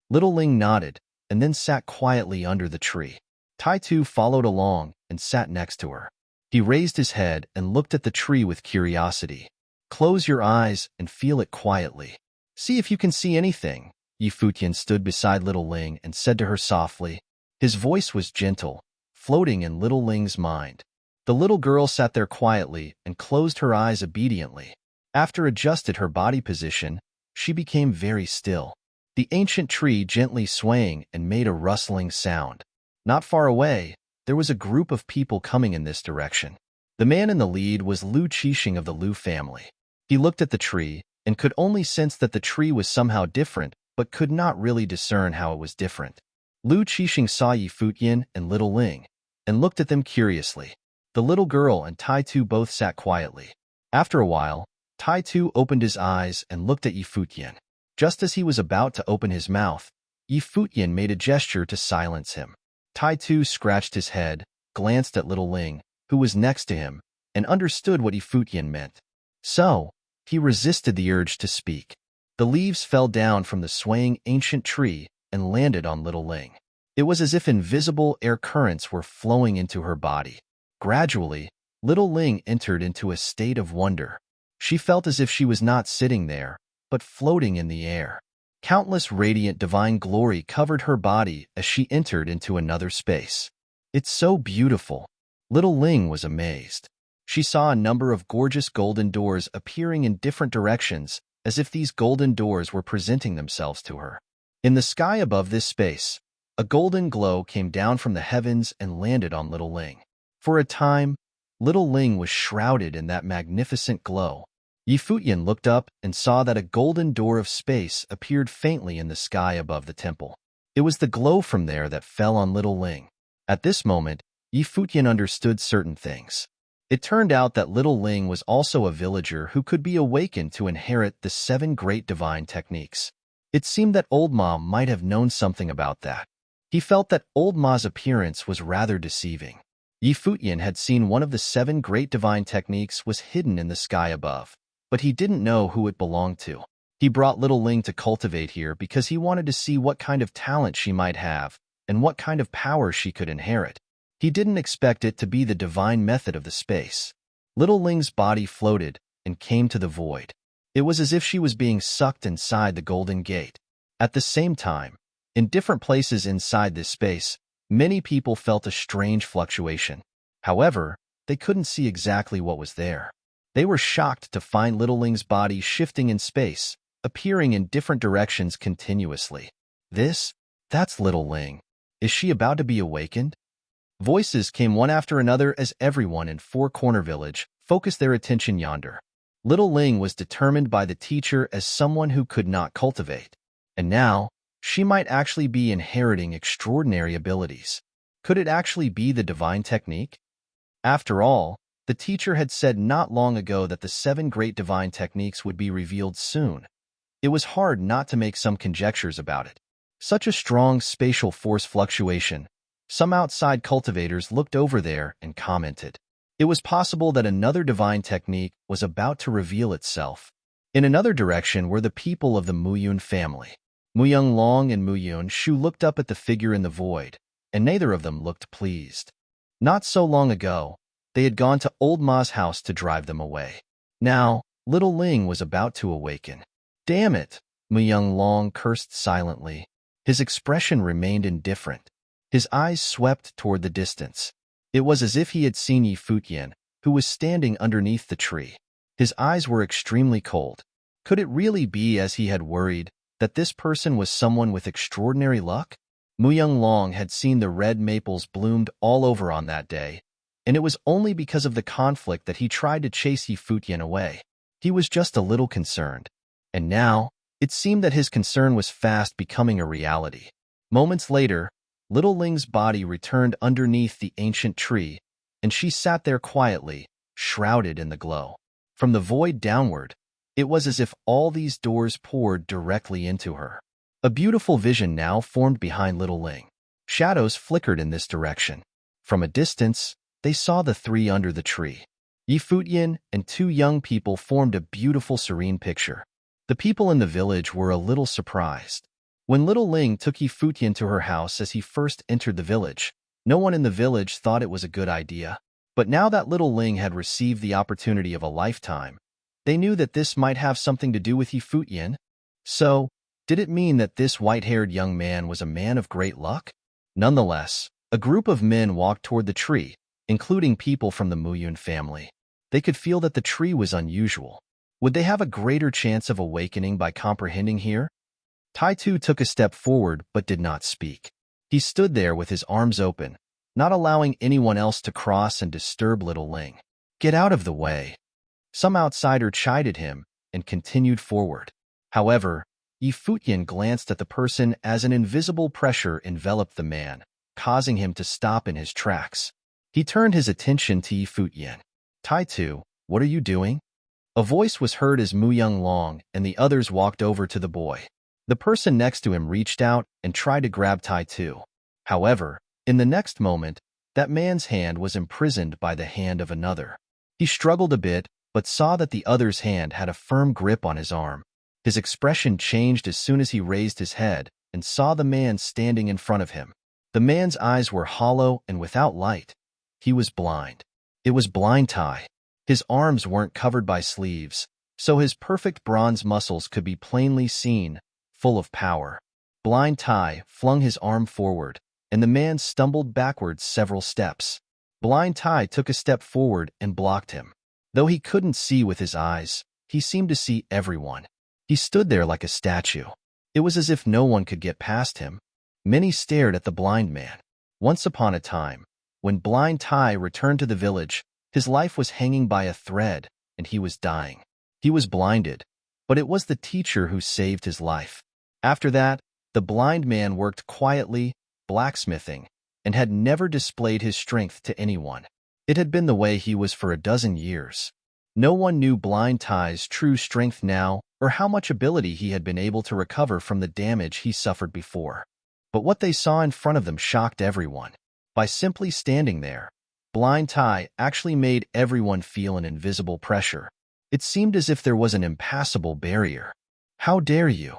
Speaker 1: Little Ling nodded and then sat quietly under the tree. Tai-Tu followed along and sat next to her. He raised his head and looked at the tree with curiosity. "Close your eyes and feel it quietly. See if you can see anything." Futian stood beside Little Ling and said to her softly. His voice was gentle, floating in Little Ling's mind. The little girl sat there quietly and closed her eyes obediently. After adjusted her body position, she became very still. The ancient tree gently swaying and made a rustling sound. Not far away, there was a group of people coming in this direction. The man in the lead was Lu Qixing of the Lu family. He looked at the tree and could only sense that the tree was somehow different, but could not really discern how it was different. Lu Qixing saw Futian and Little Ling and looked at them curiously. The little girl and Tai-Tu both sat quietly. After a while, Tai-Tu opened his eyes and looked at Futian. Just as he was about to open his mouth, Futian made a gesture to silence him. Tai-Tu scratched his head, glanced at Little Ling, who was next to him, and understood what Futian meant. So, he resisted the urge to speak. The leaves fell down from the swaying ancient tree and landed on Little Ling. It was as if invisible air currents were flowing into her body. Gradually, Little Ling entered into a state of wonder. She felt as if she was not sitting there, but floating in the air. Countless radiant divine glory covered her body as she entered into another space. "It's so beautiful." Little Ling was amazed. She saw a number of gorgeous golden doors appearing in different directions, as if these golden doors were presenting themselves to her. In the sky above this space, a golden glow came down from the heavens and landed on Little Ling. For a time, Little Ling was shrouded in that magnificent glow. Futian looked up and saw that a golden door of space appeared faintly in the sky above the temple. It was the glow from there that fell on Little Ling. At this moment, Futian understood certain things. It turned out that Little Ling was also a villager who could be awakened to inherit the 7 great divine techniques. It seemed that Old Ma might have known something about that. He felt that Old Ma's appearance was rather deceiving. Futian had seen one of the 7 great divine techniques was hidden in the sky above, but he didn't know who it belonged to. He brought Little Ling to cultivate here because he wanted to see what kind of talent she might have and what kind of power she could inherit. He didn't expect it to be the divine method of the space. Little Ling's body floated and came to the void. It was as if she was being sucked inside the golden gate. At the same time, in different places inside this space, many people felt a strange fluctuation. However, they couldn't see exactly what was there. They were shocked to find Little Ling's body shifting in space, appearing in different directions continuously. That's Little Ling. Is she about to be awakened? Voices came one after another as everyone in Four Corner Village focused their attention yonder. Little Ling was determined by the teacher as someone who could not cultivate. And now, she might actually be inheriting extraordinary abilities. Could it actually be the divine technique? After all, the teacher had said not long ago that the 7 great divine techniques would be revealed soon. It was hard not to make some conjectures about it. Such a strong spatial force fluctuation. Some outside cultivators looked over there and commented. It was possible that another divine technique was about to reveal itself. In another direction were the people of the Muyun family. Muyang Long and Muyun Shu looked up at the figure in the void, and neither of them looked pleased. Not so long ago, they had gone to Old Ma's house to drive them away. Now, Little Ling was about to awaken. "Damn it!" Muyang Long cursed silently. His expression remained indifferent. His eyes swept toward the distance. It was as if he had seen Futian, who was standing underneath the tree. His eyes were extremely cold. Could it really be, as he had worried, that this person was someone with extraordinary luck? Muyang Long had seen the red maples bloomed all over on that day, and it was only because of the conflict that he tried to chase Futian away. He was just a little concerned. And now, it seemed that his concern was fast becoming a reality. Moments later, Little Ling's body returned underneath the ancient tree, and she sat there quietly, shrouded in the glow. From the void downward, it was as if all these doors poured directly into her. A beautiful vision now formed behind Little Ling. Shadows flickered in this direction. From a distance, they saw the three under the tree. Futian and two young people formed a beautiful serene picture. The people in the village were a little surprised. When Little Ling took Futian to her house as he first entered the village, no one in the village thought it was a good idea. But now that Little Ling had received the opportunity of a lifetime, they knew that this might have something to do with Futian. So, did it mean that this white-haired young man was a man of great luck? Nonetheless, a group of men walked toward the tree, including people from the Muyun family. They could feel that the tree was unusual. Would they have a greater chance of awakening by comprehending here? Tai-Tu took a step forward but did not speak. He stood there with his arms open, not allowing anyone else to cross and disturb Little Ling. Get out of the way. Some outsider chided him and continued forward. However, Futian glanced at the person as an invisible pressure enveloped the man, causing him to stop in his tracks. He turned his attention to Futian. Tai-Tu, what are you doing? A voice was heard as Muyang Long and the others walked over to the boy. The person next to him reached out and tried to grab Tai-Tu. However, in the next moment, that man's hand was imprisoned by the hand of another. He struggled a bit, but saw that the other's hand had a firm grip on his arm. His expression changed as soon as he raised his head and saw the man standing in front of him. The man's eyes were hollow and without light. He was blind. It was Blind Tai. His arms weren't covered by sleeves, so his perfect bronze muscles could be plainly seen, full of power. Blind Tai flung his arm forward, and the man stumbled backwards several steps. Blind Tai took a step forward and blocked him. Though he couldn't see with his eyes, he seemed to see everyone. He stood there like a statue. It was as if no one could get past him. Many stared at the blind man. Once upon a time, when Blind Tai returned to the village, his life was hanging by a thread, and he was dying. He was blinded, but it was the teacher who saved his life. After that, the blind man worked quietly, blacksmithing, and had never displayed his strength to anyone. It had been the way he was for a dozen years. No one knew Blind Tai's true strength now or how much ability he had been able to recover from the damage he suffered before. But what they saw in front of them shocked everyone. By simply standing there, Blind Tai actually made everyone feel an invisible pressure. It seemed as if there was an impassable barrier. How dare you?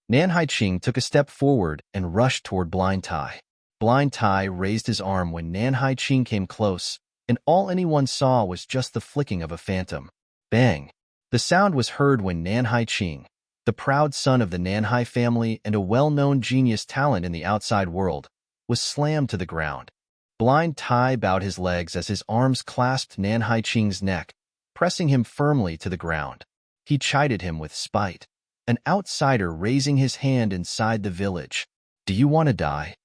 Speaker 1: Nan Haiqing took a step forward and rushed toward Blind Tai. Blind Tai raised his arm when Nan Haiqing came close, and all anyone saw was just the flicking of a phantom. Bang! The sound was heard when Nan Haiqing, the proud son of the Nanhai family and a well-known genius talent in the outside world, was slammed to the ground. Blind Tai bowed his legs as his arms clasped Nan Haiqing's neck, pressing him firmly to the ground. He chided him with spite. An outsider raising his hand inside the village. Do you want to die?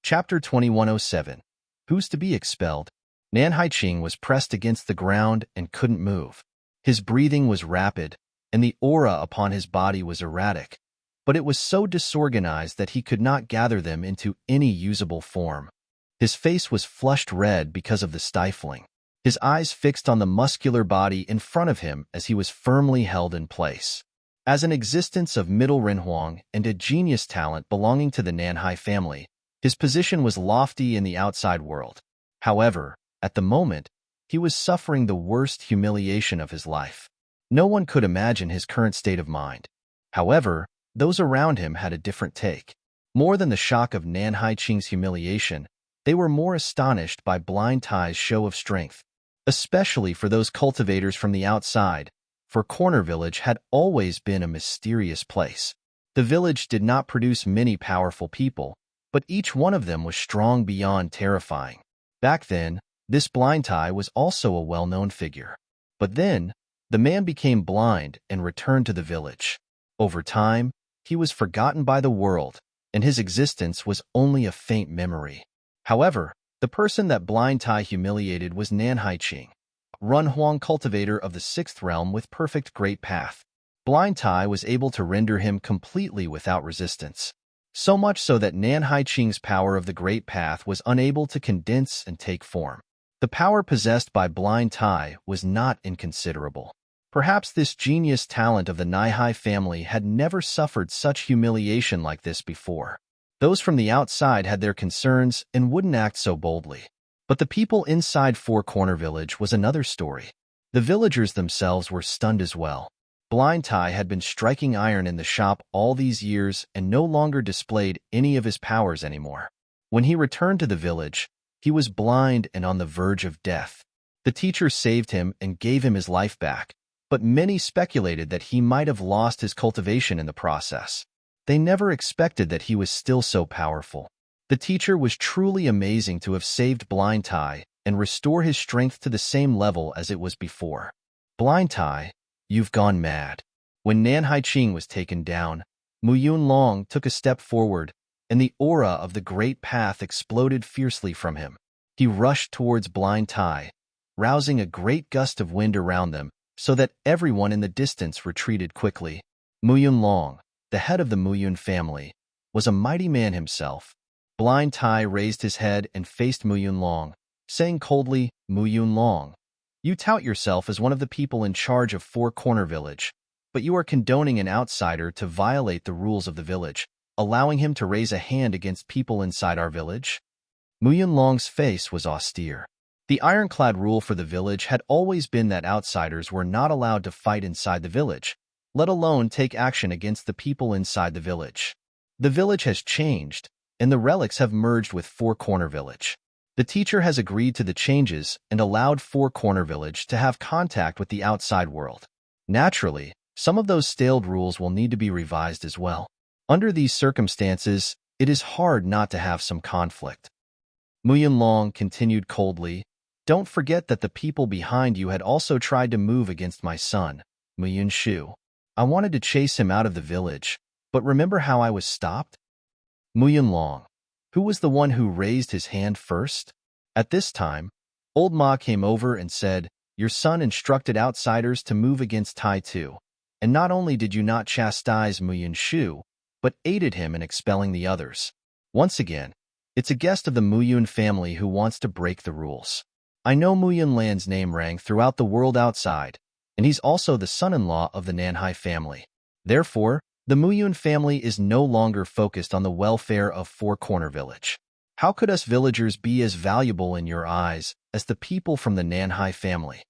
Speaker 1: Chapter 2107. Who's to be expelled? Nan Haiqing was pressed against the ground and couldn't move. His breathing was rapid, and the aura upon his body was erratic, but it was so disorganized that he could not gather them into any usable form. His face was flushed red because of the stifling, his eyes fixed on the muscular body in front of him as he was firmly held in place. As an existence of Middle Renhuang and a genius talent belonging to the Nanhai family, his position was lofty in the outside world. However, at the moment, he was suffering the worst humiliation of his life. No one could imagine his current state of mind. However, those around him had a different take. More than the shock of Nan Haiqing's humiliation, they were more astonished by Blind Tai's show of strength, especially for those cultivators from the outside, for Corner Village had always been a mysterious place. The village did not produce many powerful people, but each one of them was strong beyond terrifying. Back then, this Blind Tai was also a well-known figure. But then, the man became blind and returned to the village. Over time, he was forgotten by the world, and his existence was only a faint memory. However, The person that Blind Tai humiliated was Nan Haiqing, Run Huang cultivator of the sixth realm with perfect great path. Blind Tai was able to render him completely without resistance, so much so that Nan Haiqing's power of the great path was unable to condense and take form. The power possessed by Blind Tai was not inconsiderable. Perhaps this genius talent of the Naihai family had never suffered such humiliation like this before. Those from the outside had their concerns and wouldn't act so boldly. But the people inside Four Corner Village was another story. The villagers themselves were stunned as well. Blind Tai had been striking iron in the shop all these years and no longer displayed any of his powers anymore. When he returned to the village, he was blind and on the verge of death. The teacher saved him and gave him his life back, but many speculated that he might have lost his cultivation in the process. They never expected that he was still so powerful. The teacher was truly amazing to have saved Blind Tai and restore his strength to the same level as it was before. Blind Tai, you've gone mad. When Nan Haiqing was taken down, Mu Yunlong took a step forward, and the aura of the great path exploded fiercely from him. He rushed towards Blind Tai, rousing a great gust of wind around them, so that everyone in the distance retreated quickly. Mu Yunlong, the head of the Mu Yun family, was a mighty man himself. Blind Tai raised his head and faced Mu Yunlong, saying coldly, "Mu Yunlong, you tout yourself as one of the people in charge of Four Corner Village, but you are condoning an outsider to violate the rules of the village, allowing him to raise a hand against people inside our village?" Mu Yunlong's face was austere. The ironclad rule for the village had always been that outsiders were not allowed to fight inside the village, let alone take action against the people inside the village. The village has changed, and the relics have merged with Four Corner Village. The teacher has agreed to the changes and allowed Four Corner Village to have contact with the outside world. Naturally, some of those stale rules will need to be revised as well. Under these circumstances, it is hard not to have some conflict. Mu Yunlong continued coldly, "Don't forget that the people behind you had also tried to move against my son, Mu Yunshu. I wanted to chase him out of the village, but remember how I was stopped?" Mu Yunlong, who was the one who raised his hand first? At this time, Old Ma came over and said, "Your son instructed outsiders to move against Tai Tu, and not only did you not chastise Mu Yunshu, but aided him in expelling the others. Once again, it's a guest of the Mu Yun family who wants to break the rules. I know Mu Yunlan's name rang throughout the world outside, and he's also the son-in-law of the Nanhai family. Therefore, the Mu Yun family is no longer focused on the welfare of Four Corner Village. How could us villagers be as valuable in your eyes as the people from the Nanhai family?"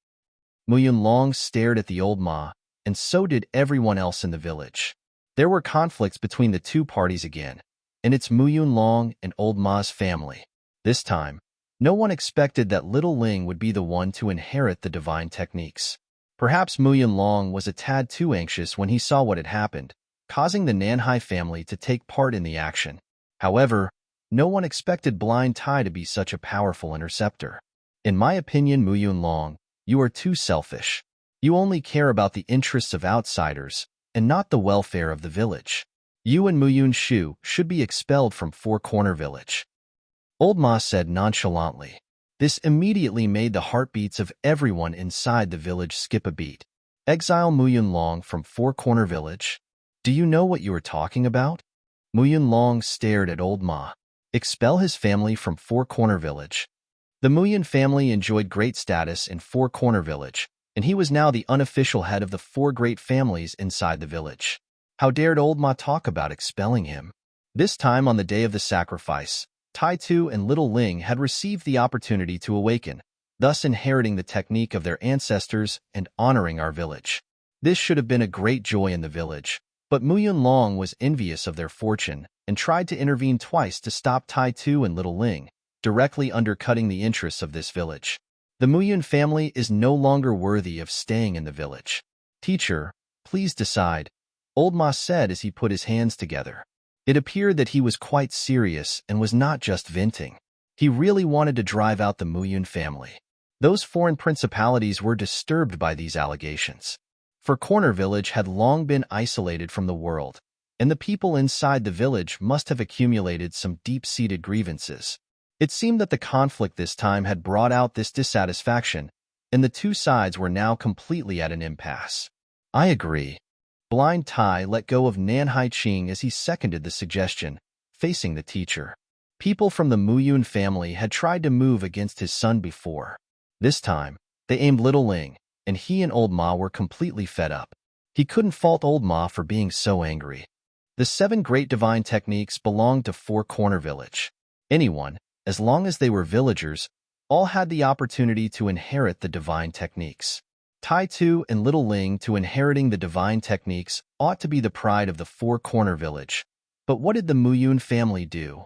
Speaker 1: Mu Yunlong stared at the old Ma, and so did everyone else in the village. There were conflicts between the two parties again, and it's Mu Yunlong and Old Ma's family. This time, no one expected that little Ling would be the one to inherit the divine techniques. Perhaps Mu Yunlong was a tad too anxious when he saw what had happened, causing the Nanhai family to take part in the action. However, no one expected Blind Tai to be such a powerful interceptor. In my opinion, Mu Yunlong, you are too selfish. You only care about the interests of outsiders and not the welfare of the village. You and Mu Yunshu should be expelled from Four Corner Village." Old Ma said nonchalantly. This immediately made the heartbeats of everyone inside the village skip a beat. "Exile Mu Yunlong from Four Corner Village? Do you know what you are talking about?" Mu Yunlong stared at Old Ma. Expel his family from Four Corner Village? The Mu Yun family enjoyed great status in Four Corner Village, and he was now the unofficial head of the four great families inside the village. How dared Old Ma talk about expelling him? This time on the day of the sacrifice, Tai Tu and Little Ling had received the opportunity to awaken, thus inheriting the technique of their ancestors and honoring our village. This should have been a great joy in the village, but Mu Yunlong was envious of their fortune and tried to intervene twice to stop Tai Tu and Little Ling, directly undercutting the interests of this village. The Mu Yun family is no longer worthy of staying in the village. "Teacher, please decide," Old Ma said as he put his hands together. It appeared that he was quite serious and was not just venting. He really wanted to drive out the Mu Yun family. Those foreign principalities were disturbed by these allegations. For Corner Village had long been isolated from the world, and the people inside the village must have accumulated some deep-seated grievances. It seemed that the conflict this time had brought out this dissatisfaction, and the two sides were now completely at an impasse. I agree. Blind Tai let go of Nan Haiqing as he seconded the suggestion, facing the teacher. People from the Muyun family had tried to move against his son before. This time, they aimed little Ling, and he and old Ma were completely fed up. He couldn't fault old Ma for being so angry. The 7 great divine techniques belonged to Four Corner Village. Anyone, as long as they were villagers, all had the opportunity to inherit the divine techniques. Tai Tu and little Ling to inheriting the divine techniques ought to be the pride of the Four Corner Village. But what did the Muyun family do?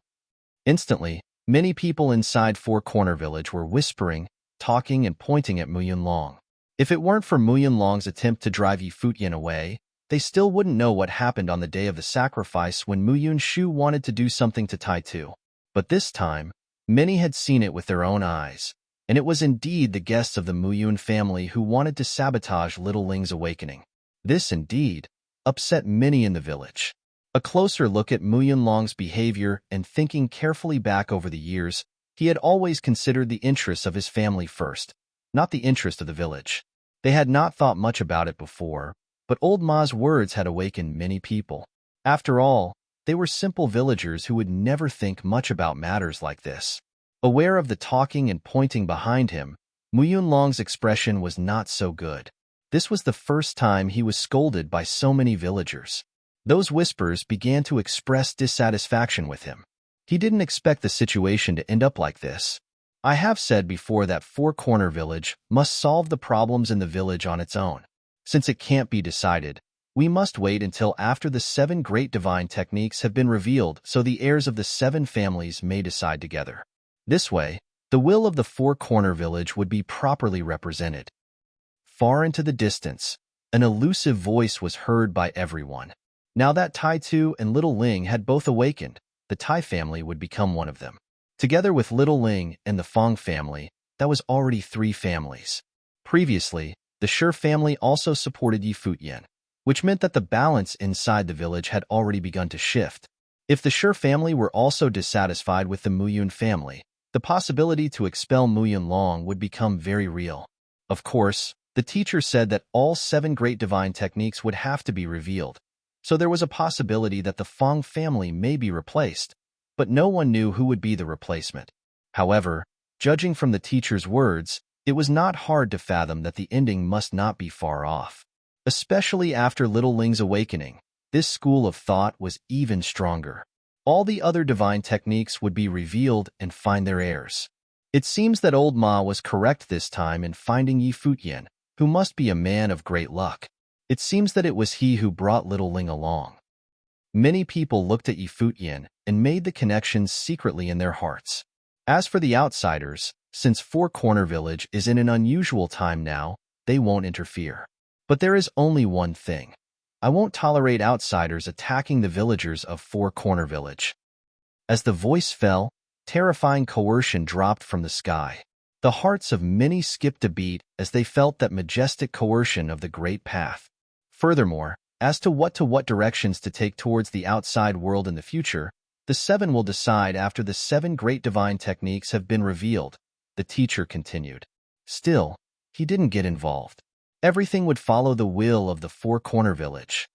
Speaker 1: Instantly, many people inside Four Corner Village were whispering, talking, and pointing at Muyun Long. If it weren't for Muyun Long's attempt to drive Yi Futian away, they still wouldn't know what happened on the day of the sacrifice when Muyun Shu wanted to do something to Tai Tu. But this time, many had seen it with their own eyes, and it was indeed the guests of the Muyun family who wanted to sabotage little Ling's awakening. This, indeed, upset many in the village. A closer look at Muyun Long's behavior and thinking carefully back over the years, he had always considered the interests of his family first, not the interest of the village. They had not thought much about it before, but old Ma's words had awakened many people. After all, they were simple villagers who would never think much about matters like this. Aware of the talking and pointing behind him, Muyun Long's expression was not so good. This was the first time he was scolded by so many villagers. Those whispers began to express dissatisfaction with him. He didn't expect the situation to end up like this. I have said before that Four Corner Village must solve the problems in the village on its own. Since it can't be decided, we must wait until after the 7 great divine techniques have been revealed so the heirs of the 7 families may decide together. This way, the will of the Four Corner Village would be properly represented. Far into the distance, an elusive voice was heard by everyone. Now that Tai Tu and little Ling had both awakened, the Tai family would become one of them. Together with little Ling and the Fong family, that was already 3 families. Previously, the Shi family also supported Yi Futian, which meant that the balance inside the village had already begun to shift. If the Shi family were also dissatisfied with the Muyun family, the possibility to expel Muyun Long would become very real. Of course, the teacher said that all 7 great divine techniques would have to be revealed, so there was a possibility that the Fong family may be replaced, but no one knew who would be the replacement. However, judging from the teacher's words, it was not hard to fathom that the ending must not be far off. Especially after little Ling's awakening, this school of thought was even stronger. All the other divine techniques would be revealed and find their heirs. It seems that old Ma was correct this time in finding Yi Futian, who must be a man of great luck. It seems that it was he who brought little Ling along. Many people looked at Yi Futian and made the connections secretly in their hearts. As for the outsiders, since Four Corner Village is in an unusual time now, they won't interfere. But there is only one thing. I won't tolerate outsiders attacking the villagers of Four Corner Village. As the voice fell, terrifying coercion dropped from the sky. The hearts of many skipped a beat as they felt that majestic coercion of the great path. Furthermore, as to what directions to take towards the outside world in the future, the 7 will decide after the 7 great divine techniques have been revealed, the teacher continued. Still, he didn't get involved. Everything would follow the will of the Four Corner Village.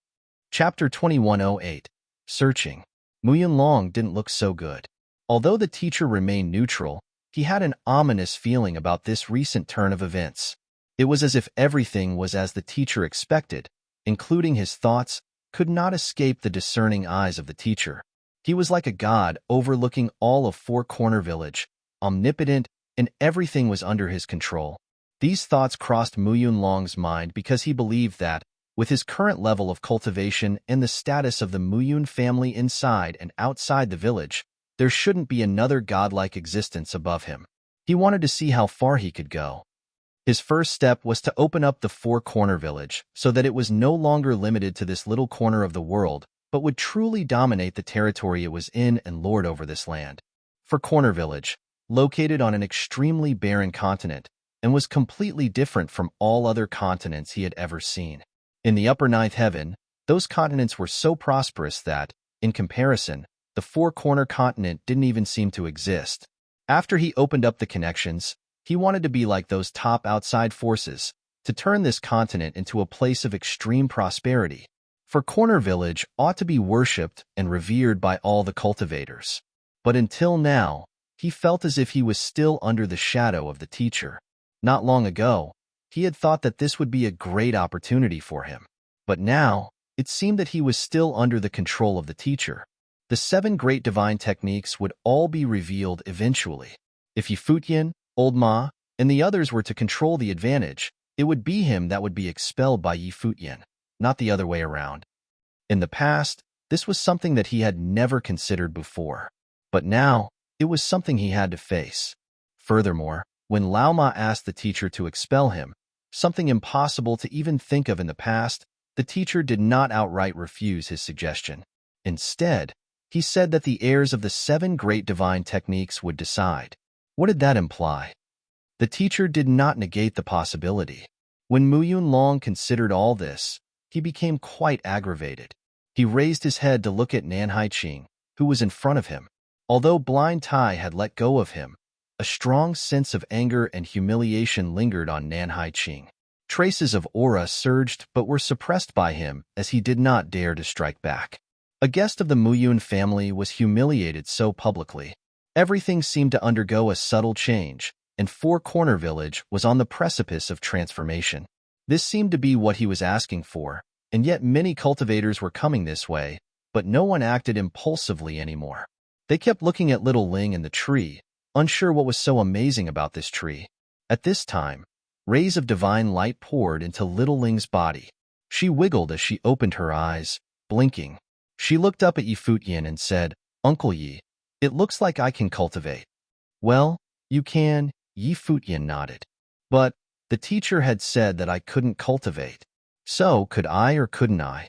Speaker 1: Chapter 2108. Searching. Muyun Long didn't look so good. Although the teacher remained neutral, he had an ominous feeling about this recent turn of events. It was as if everything was as the teacher expected, including his thoughts, could not escape the discerning eyes of the teacher. He was like a god overlooking all of Four Corner Village, omnipotent, and everything was under his control. These thoughts crossed Muyun Long's mind because he believed that, with his current level of cultivation and the status of the Muyun family inside and outside the village, there shouldn't be another godlike existence above him. He wanted to see how far he could go. His first step was to open up the Four Corner Village so that it was no longer limited to this little corner of the world, but would truly dominate the territory it was in and lord over this land. Four Corner Village, located on an extremely barren continent, and was completely different from all other continents he had ever seen. In the upper ninth heaven, those continents were so prosperous that, in comparison, the Four Corner continent didn't even seem to exist. After he opened up the connections, he wanted to be like those top outside forces, to turn this continent into a place of extreme prosperity. For Corner Village ought to be worshipped and revered by all the cultivators. But until now, he felt as if he was still under the shadow of the teacher. Not long ago, he had thought that this would be a great opportunity for him. But now, it seemed that he was still under the control of the teacher. The 7 great divine techniques would all be revealed eventually. If Futian, Old Ma, and the others were to control the advantage, it would be him that would be expelled by Futian, not the other way around. In the past, this was something that he had never considered before. But now, it was something he had to face. Furthermore, when Lao Ma asked the teacher to expel him, something impossible to even think of in the past, the teacher did not outright refuse his suggestion. Instead, he said that the heirs of the 7 great divine techniques would decide. What did that imply? The teacher did not negate the possibility. When Mu Yunlong considered all this, he became quite aggravated. He raised his head to look at Nan Haiqing, who was in front of him. Although Blind Tai had let go of him, a strong sense of anger and humiliation lingered on Nan Haiqing. Traces of aura surged but were suppressed by him as he did not dare to strike back. A guest of the Muyun family was humiliated so publicly. Everything seemed to undergo a subtle change, and Four Corner Village was on the precipice of transformation. This seemed to be what he was asking for, and yet many cultivators were coming this way, but no one acted impulsively anymore. They kept looking at Little Ling and the tree, unsure what was so amazing about this tree. At this time, rays of divine light poured into Little Ling's body. She wiggled as she opened her eyes, blinking. She looked up at Futian and said, "Uncle Yi, it looks like I can cultivate." "Well, you can," Futian nodded. "But the teacher had said that I couldn't cultivate. So, could I or couldn't I?"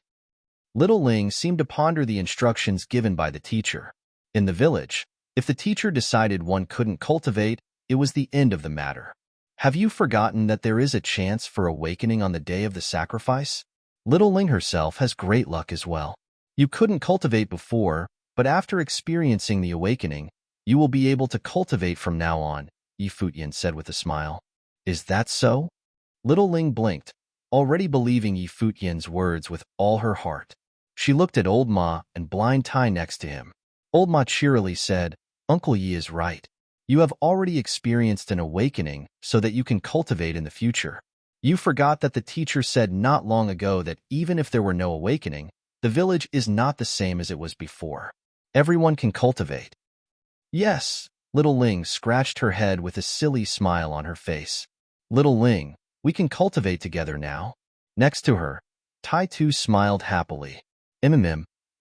Speaker 1: Little Ling seemed to ponder the instructions given by the teacher. In the village, if the teacher decided one couldn't cultivate, it was the end of the matter. "Have you forgotten that there is a chance for awakening on the day of the sacrifice? Little Ling herself has great luck as well. You couldn't cultivate before, but after experiencing the awakening, you will be able to cultivate from now on," Futian said with a smile. "Is that so?" Little Ling blinked, already believing Futian's words with all her heart. She looked at Old Ma and Blind Tai next to him. Old Ma cheerily said, "Uncle Yi is right. You have already experienced an awakening so that you can cultivate in the future. You forgot that the teacher said not long ago that even if there were no awakening, the village is not the same as it was before. Everyone can cultivate." "Yes," Little Ling scratched her head with a silly smile on her face. "Little Ling, we can cultivate together now." Next to her, Tai Tu smiled happily.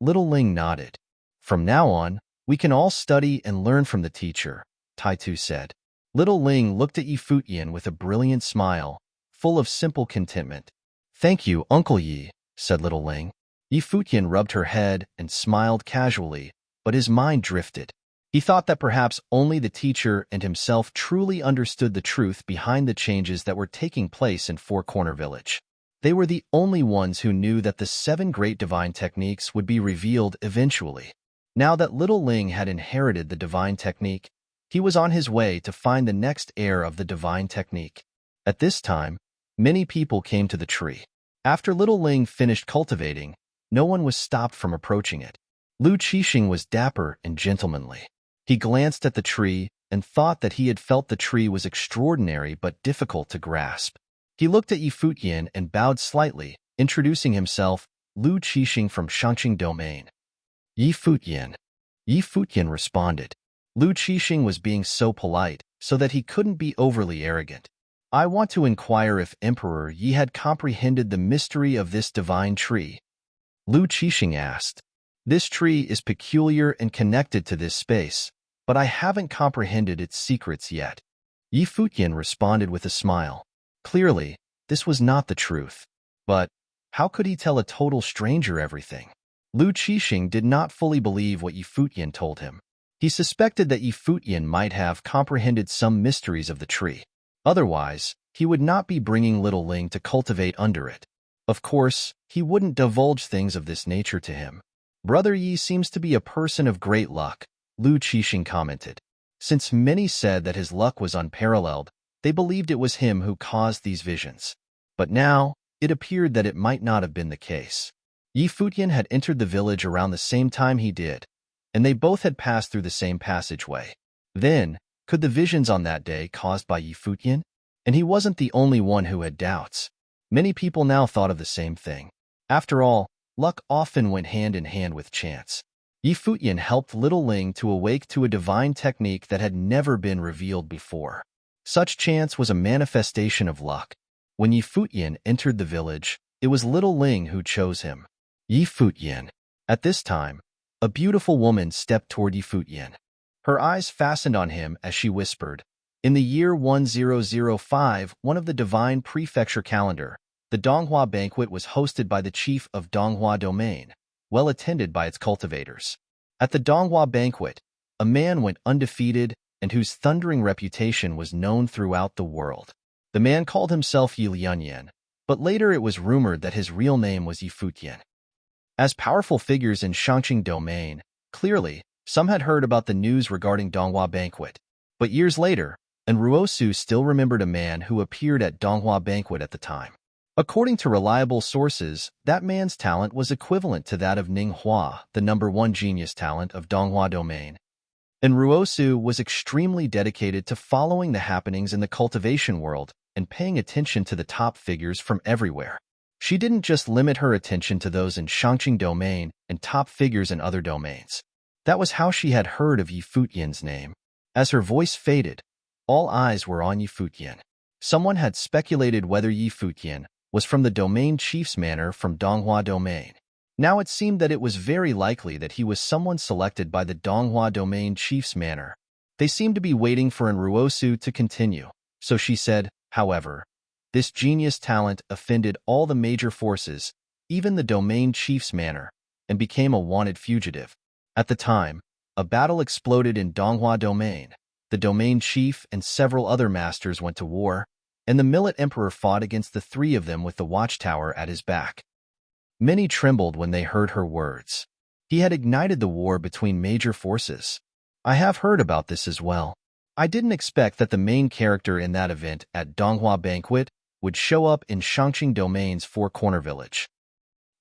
Speaker 1: Little Ling nodded. "From now on, we can all study and learn from the teacher," Tai Tu said. Little Ling looked at Futian with a brilliant smile, full of simple contentment. "Thank you, Uncle Yi," said Little Ling. Futian rubbed her head and smiled casually, but his mind drifted. He thought that perhaps only the teacher and himself truly understood the truth behind the changes that were taking place in Four Corner Village. They were the only ones who knew that the 7 great divine techniques would be revealed eventually. Now that Little Ling had inherited the divine technique, he was on his way to find the next heir of the divine technique. At this time, many people came to the tree. After Little Ling finished cultivating, no one was stopped from approaching it. Lu Qixing was dapper and gentlemanly. He glanced at the tree and thought that he had felt the tree was extraordinary but difficult to grasp. He looked at Futian and bowed slightly, introducing himself, Lu Qixing from Shangqing Domain. Futian. Futian responded. Lu Qixing was being so polite so that he couldn't be overly arrogant. "I want to inquire if Emperor Yi had comprehended the mystery of this divine tree," Lu Qixing asked. "This tree is peculiar and connected to this space, but I haven't comprehended its secrets yet." Futian responded with a smile. Clearly, this was not the truth. But how could he tell a total stranger everything? Lu Qixing did not fully believe what Futian told him. He suspected that Futian might have comprehended some mysteries of the tree. Otherwise, he would not be bringing Little Ling to cultivate under it. Of course, he wouldn't divulge things of this nature to him. "Brother Yi seems to be a person of great luck," Lu Qixing commented. Since many said that his luck was unparalleled, they believed it was him who caused these visions. But now, it appeared that it might not have been the case. Futian had entered the village around the same time he did, and they both had passed through the same passageway. Then, could the visions on that day caused by Futian? And he wasn't the only one who had doubts. Many people now thought of the same thing. After all, luck often went hand in hand with chance. Futian helped little Ling to awake to a divine technique that had never been revealed before. Such chance was a manifestation of luck. When Futian entered the village, it was little Ling who chose him. Futian. At this time, a beautiful woman stepped toward Futian. Her eyes fastened on him as she whispered, "In the year 1005, one of the divine prefecture calendar, the Donghua banquet was hosted by the chief of Donghua domain, well attended by its cultivators. At the Donghua banquet, a man went undefeated and whose thundering reputation was known throughout the world. The man called himself Yi Lianyan, but later it was rumored that his real name was Futian. As powerful figures in Shangqing domain, clearly, some had heard about the news regarding Donghua banquet. But years later, Enruosu still remembered a man who appeared at Donghua banquet at the time. According to reliable sources, that man's talent was equivalent to that of Ning Hua, the #1 genius talent of Donghua domain. Enruosu was extremely dedicated to following the happenings in the cultivation world and paying attention to the top figures from everywhere. She didn't just limit her attention to those in Shangqing domain and top figures in other domains. That was how she had heard of Futian's name. As her voice faded, all eyes were on Futian. Someone had speculated whether Futian was from the domain chief's manor from Donghua domain. Now it seemed that it was very likely that he was someone selected by the Donghua domain chief's manor. They seemed to be waiting for Enruosu to continue, so she said, however, this genius talent offended all the major forces, even the domain chief's manor, and became a wanted fugitive. At the time, a battle exploded in Donghua domain. The domain chief and several other masters went to war, and the Millet Emperor fought against the three of them with the watchtower at his back. Many trembled when they heard her words. He had ignited the war between major forces. I have heard about this as well. I didn't expect that the main character in that event at Donghua banquet would show up in Shangqing domain's four-corner village.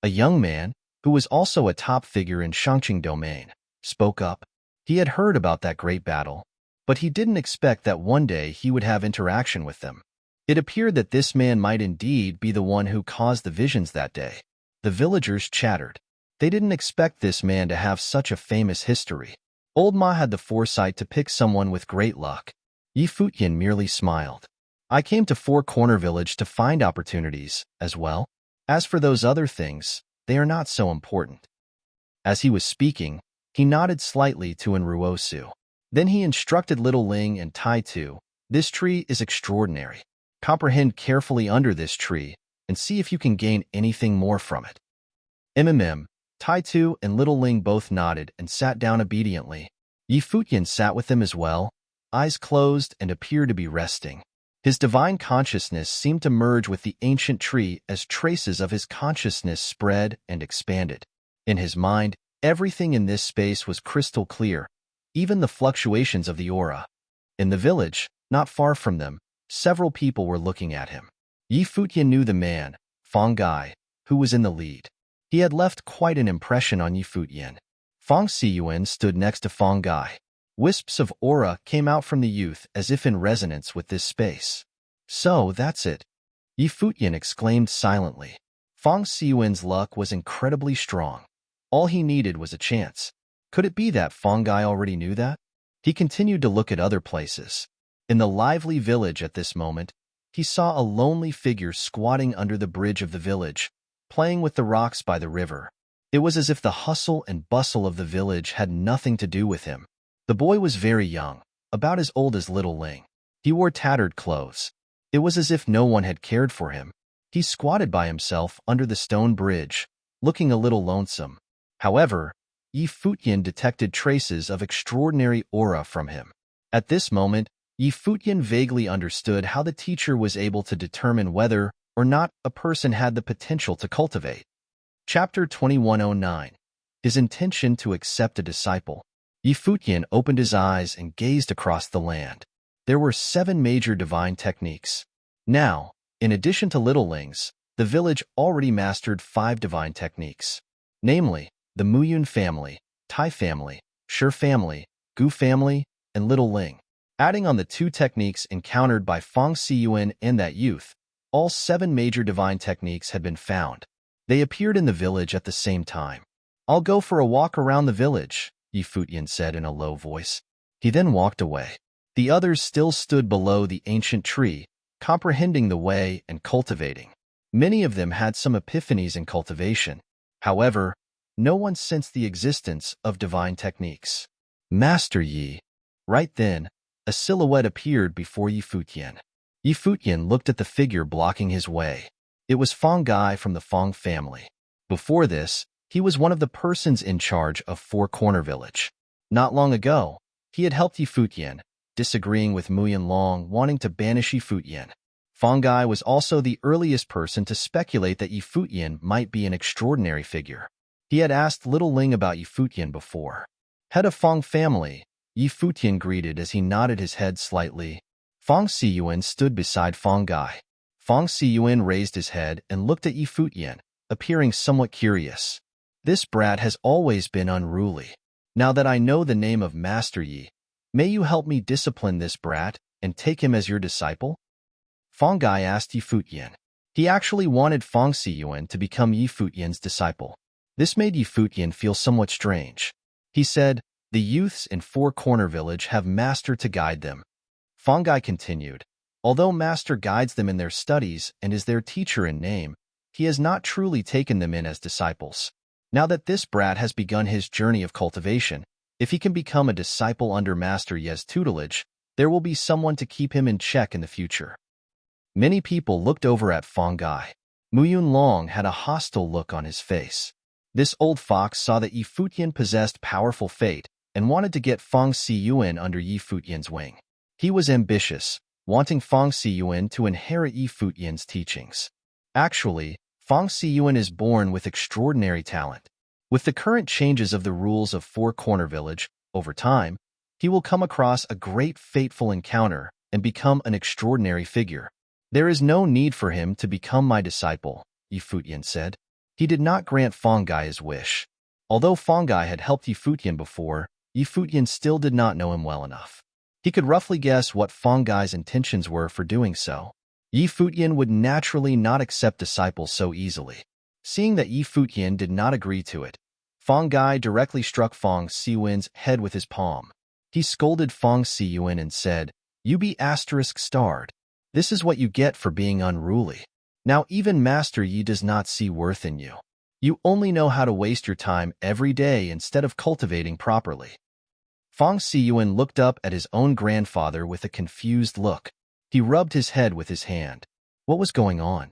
Speaker 1: A young man, who was also a top figure in Shangqing domain, spoke up. He had heard about that great battle, but he didn't expect that one day he would have interaction with them. It appeared that this man might indeed be the one who caused the visions that day. The villagers chattered. They didn't expect this man to have such a famous history. Old Ma had the foresight to pick someone with great luck. Futian merely smiled. I came to Four Corner Village to find opportunities, as well. As for those other things, they are not so important. As he was speaking, he nodded slightly to Enruosu. Then he instructed little Ling and Tai Tu, this tree is extraordinary. Comprehend carefully under this tree, and see if you can gain anything more from it. Tai Tu and little Ling both nodded and sat down obediently. Futian sat with them as well, eyes closed and appeared to be resting. His divine consciousness seemed to merge with the ancient tree as traces of his consciousness spread and expanded. In his mind, everything in this space was crystal clear, even the fluctuations of the aura. In the village, not far from them, several people were looking at him. Futian knew the man, Fang Gai, who was in the lead. He had left quite an impression on Futian. Fang Siyuan stood next to Fang Gai. Wisps of aura came out from the youth as if in resonance with this space. So, that's it. Futian exclaimed silently. Fang Siyuan's luck was incredibly strong. All he needed was a chance. Could it be that Fang Gai already knew that? He continued to look at other places. In the lively village at this moment, he saw a lonely figure squatting under the bridge of the village, playing with the rocks by the river. It was as if the hustle and bustle of the village had nothing to do with him. The boy was very young, about as old as little Ling. He wore tattered clothes. It was as if no one had cared for him. He squatted by himself under the stone bridge, looking a little lonesome. However, Futian detected traces of extraordinary aura from him. At this moment, Futian vaguely understood how the teacher was able to determine whether or not a person had the potential to cultivate. Chapter 2109. His intention to accept a disciple. Yi Futian opened his eyes and gazed across the land. There were 7 major divine techniques. Now, in addition to littlelings, the village already mastered 5 divine techniques, namely, the Muyun family, Tai family, Shi family, Gu family, and Little Ling. Adding on the 2 techniques encountered by Feng Xiyuan and that youth, all 7 major divine techniques had been found. They appeared in the village at the same time. "I'll go for a walk around the village," Yi Futian said in a low voice. He then walked away. The others still stood below the ancient tree, comprehending the way and cultivating. Many of them had some epiphanies in cultivation. However, no one sensed the existence of divine techniques. "Master Yi." Right then, a silhouette appeared before Yi Futian. Yi Futian looked at the figure blocking his way. It was Feng Gai from the Feng family. Before this, he was one of the persons in charge of Four Corner Village. Not long ago, he had helped Yi Futian, disagreeing with Muyan Long wanting to banish Yi Futian. Feng Gai was also the earliest person to speculate that Yi Futian might be an extraordinary figure. He had asked Little Ling about Yi Futian before. Head of Feng family, Yi Futian greeted as he nodded his head slightly. Feng Xiyuan stood beside Feng Gai. Feng Xiyuan raised his head and looked at Yi Futian, appearing somewhat curious. "This brat has always been unruly. Now that I know the name of Master Yi, may you help me discipline this brat and take him as your disciple?" Feng Gai asked Yi Futian. He actually wanted Feng Xiyuan to become Yi Futian's disciple. This made Yi Futian feel somewhat strange. He said, "The youths in Four Corner Village have Master to guide them." Feng Gai continued, "Although Master guides them in their studies and is their teacher in name, he has not truly taken them in as disciples. Now that this brat has begun his journey of cultivation, if he can become a disciple under Master Ye's tutelage, there will be someone to keep him in check in the future." Many people looked over at Feng Gai. Muyun Long had a hostile look on his face. This old fox saw that Yi Futian possessed powerful fate and wanted to get Feng Xiyuan under Yi Futian's wing. He was ambitious, wanting Feng Xiyuan to inherit Yi Futian's teachings. Actually, Feng Xiyuan is born with extraordinary talent. With the current changes of the rules of Four Corner Village, over time, he will come across a great fateful encounter and become an extraordinary figure. "There is no need for him to become my disciple," Yi Futian said. He did not grant Feng Gai his wish. Although Feng Gai had helped Yi Futian before, Yi Futian still did not know him well enough. He could roughly guess what Feng Gai's intentions were for doing so. Yi Futian would naturally not accept disciples so easily. Seeing that Yi Futian did not agree to it, Feng Gai directly struck Feng Xiyuan's head with his palm. He scolded Feng Xiyuan and said, "You be **starred. This is what you get for being unruly. Now even Master Yi does not see worth in you. You only know how to waste your time every day instead of cultivating properly." Feng Xiyuan looked up at his own grandfather with a confused look. He rubbed his head with his hand. What was going on?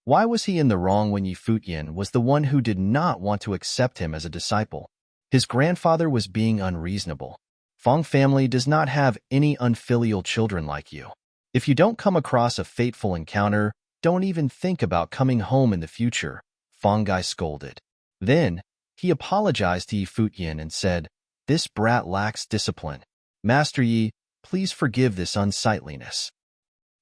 Speaker 1: Why was he in the wrong when Yi Futian was the one who did not want to accept him as a disciple? His grandfather was being unreasonable. Feng family does not have any unfilial children like you. If you don't come across a fateful encounter, don't even think about coming home in the future, Feng Gai scolded. Then, he apologized to Yi Futian and said, "This brat lacks discipline. Master Yi, please forgive this unsightliness."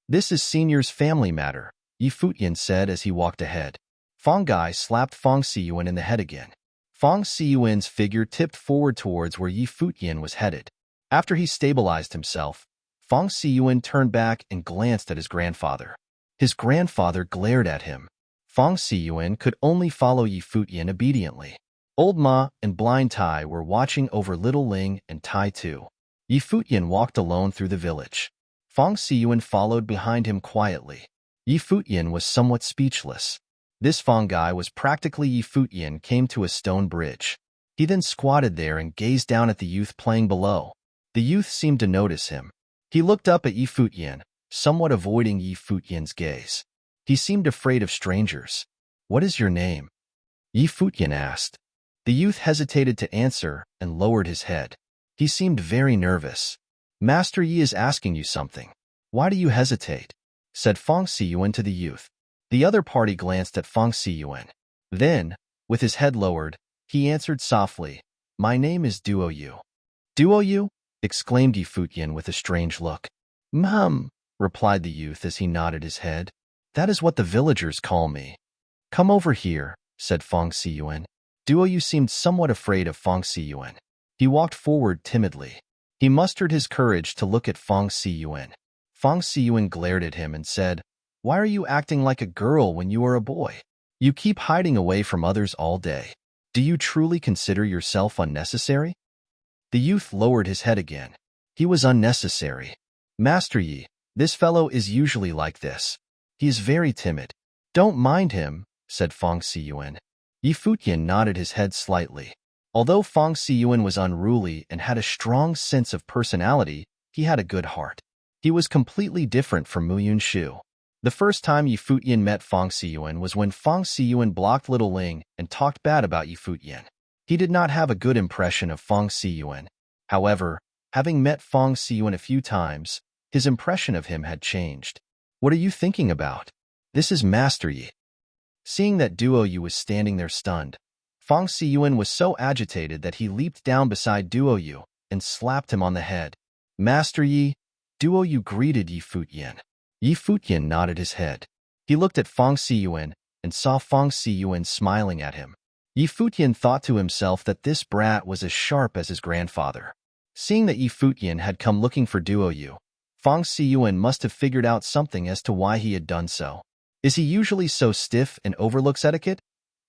Speaker 1: "This is Senior's family matter," Yi Futian said as he walked ahead. Feng Gai slapped Feng Xiyuan in the head again. Feng Xiyuan's figure tipped forward towards where Yi Futian was headed. After he stabilized himself, Feng Xiyuan turned back and glanced at his grandfather. His grandfather glared at him. Feng Xiyuan could only follow Yi Futian obediently. Old Ma and Blind Tai were watching over Little Ling and Tai too. Yi Futian walked alone through the village. Feng Xiyuan followed behind him quietly. Yi Futian was somewhat speechless. This Feng Gai was practically Yi Futian came to a stone bridge. He then squatted there and gazed down at the youth playing below. The youth seemed to notice him. He looked up at Yi Futian, somewhat avoiding Yi Futian's gaze. He seemed afraid of strangers. "What is your name?" Yi Futian asked. The youth hesitated to answer and lowered his head. He seemed very nervous. "Master Yi is asking you something. Why do you hesitate?" said Feng Xiyuan to the youth. The other party glanced at Feng Xiyuan. Then, with his head lowered, he answered softly, "My name is Duo Yu." "Duo you?" exclaimed Futian with a strange look. "Mum," replied the youth as he nodded his head. "That is what the villagers call me." "Come over here," said Fong Siyuan. Duo Yu seemed somewhat afraid of Fong Siyuan. He walked forward timidly. He mustered his courage to look at Fong Siyuan. Fong Siyuan glared at him and said, "Why are you acting like a girl when you are a boy? You keep hiding away from others all day. Do you truly consider yourself unnecessary?" The youth lowered his head again. He was unnecessary. "Master Yi, this fellow is usually like this. He is very timid." "Don't mind him," said Fong Siyuan. Futian nodded his head slightly. Although Fong Siyuan was unruly and had a strong sense of personality, he had a good heart. He was completely different from Muyun Shu. The first time Futian met Fong Siyuan was when Fong Siyuan blocked Little Ling and talked bad about Futian. He did not have a good impression of Fong Siyuan. However, having met Fong Siyuan a few times, his impression of him had changed. "What are you thinking about? This is Master Yi." Seeing that Duo Yu was standing there stunned, Fong Siyuan was so agitated that he leaped down beside Duo Yu and slapped him on the head. "Master Yi," Duo Yu greeted Futian. Futian nodded his head. He looked at Fong Siyuan and saw Fong Siyuan smiling at him. Futian thought to himself that this brat was as sharp as his grandfather. Seeing that Futian had come looking for Duo Yu, Fong Siyuan must have figured out something as to why he had done so. "Is he usually so stiff and overlooks etiquette?"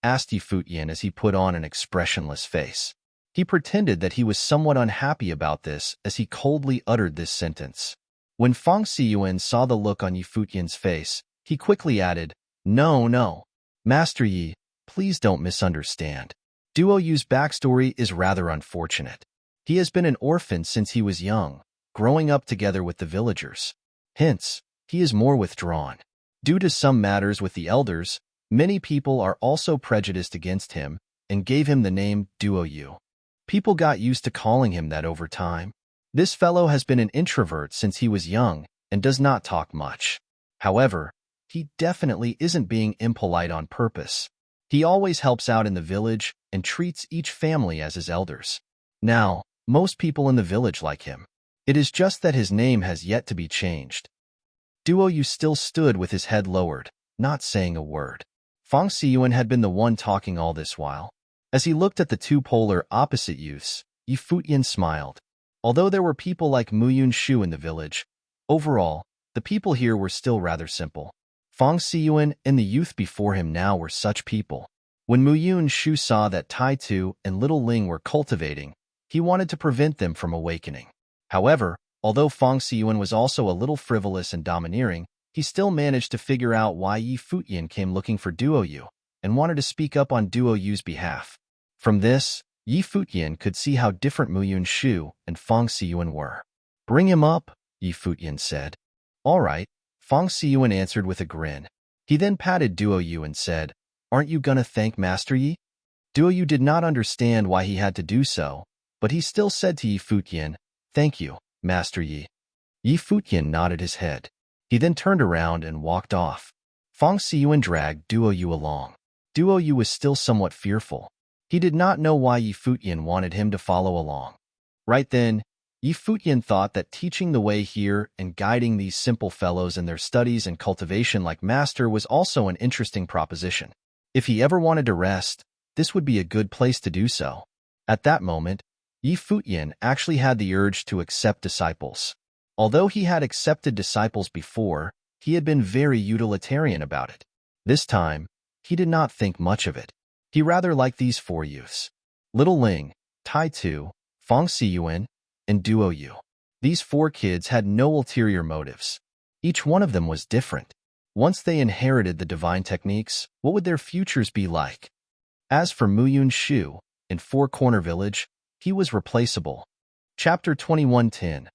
Speaker 1: asked Futian as he put on an expressionless face. He pretended that he was somewhat unhappy about this as he coldly uttered this sentence. When Fong Siyuan saw the look on Futian's face, he quickly added, No, Master Yi, please don't misunderstand. Duo Yu's backstory is rather unfortunate. He has been an orphan since he was young, growing up together with the villagers. Hence, he is more withdrawn. Due to some matters with the elders, many people are also prejudiced against him and gave him the name Duo Yu. People got used to calling him that over time. This fellow has been an introvert since he was young and does not talk much. However, he definitely isn't being impolite on purpose. He always helps out in the village and treats each family as his elders. Now, most people in the village like him. It is just that his name has yet to be changed. Duo Yu still stood with his head lowered, not saying a word. Fong Siyuan had been the one talking all this while. As he looked at the two polar opposite youths, Futian smiled. Although there were people like Muyun Shu in the village, overall, the people here were still rather simple. Fong Siyuan and the youth before him now were such people. When Muyun Shu saw that Tai Tu and Little Ling were cultivating, he wanted to prevent them from awakening. However, although Fong Siyuan was also a little frivolous and domineering, he still managed to figure out why Futian came looking for Duo Yu and wanted to speak up on Duo Yu's behalf. From this, Futian could see how different Muyun Shu and Fong Siyuan were. "Bring him up," Futian said. "All right," Fong Siyuan answered with a grin. He then patted Duo Yu and said, "Aren't you gonna thank Master Yi?" Duo Yu did not understand why he had to do so, but he still said to Futian, "Thank you, Master Yi." Futian nodded his head. He then turned around and walked off. Fong Siyuan dragged Duo Yu along. Duo Yu was still somewhat fearful. He did not know why Futian wanted him to follow along. Right then, Futian thought that teaching the way here and guiding these simple fellows in their studies and cultivation like master was also an interesting proposition. If he ever wanted to rest, this would be a good place to do so. At that moment, Futian actually had the urge to accept disciples. Although he had accepted disciples before, he had been very utilitarian about it. This time, he did not think much of it. He rather liked these four youths: Little Ling, Tai Tu, Fong Siyuan, and Duo Yu. These four kids had no ulterior motives. Each one of them was different. Once they inherited the divine techniques, what would their futures be like? As for Muyun Shu, in Four Corner Village, he was replaceable. Chapter 21:10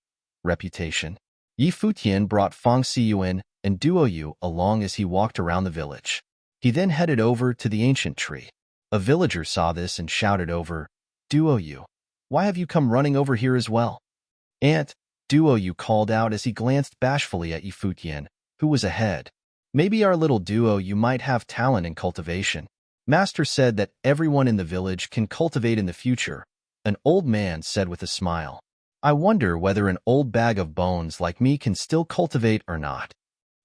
Speaker 1: Reputation. Futian brought Fong Siyuan and Duo Yu along as he walked around the village. He then headed over to the ancient tree. A villager saw this and shouted over, "Duo Yu, why have you come running over here as well?" "Aunt," Duo Yu called out as he glanced bashfully at Futian, who was ahead. "Maybe our little Duo Yu might have talent in cultivation. Master said that everyone in the village can cultivate in the future, An old man said with a smile. I wonder whether an old bag of bones like me can still cultivate or not.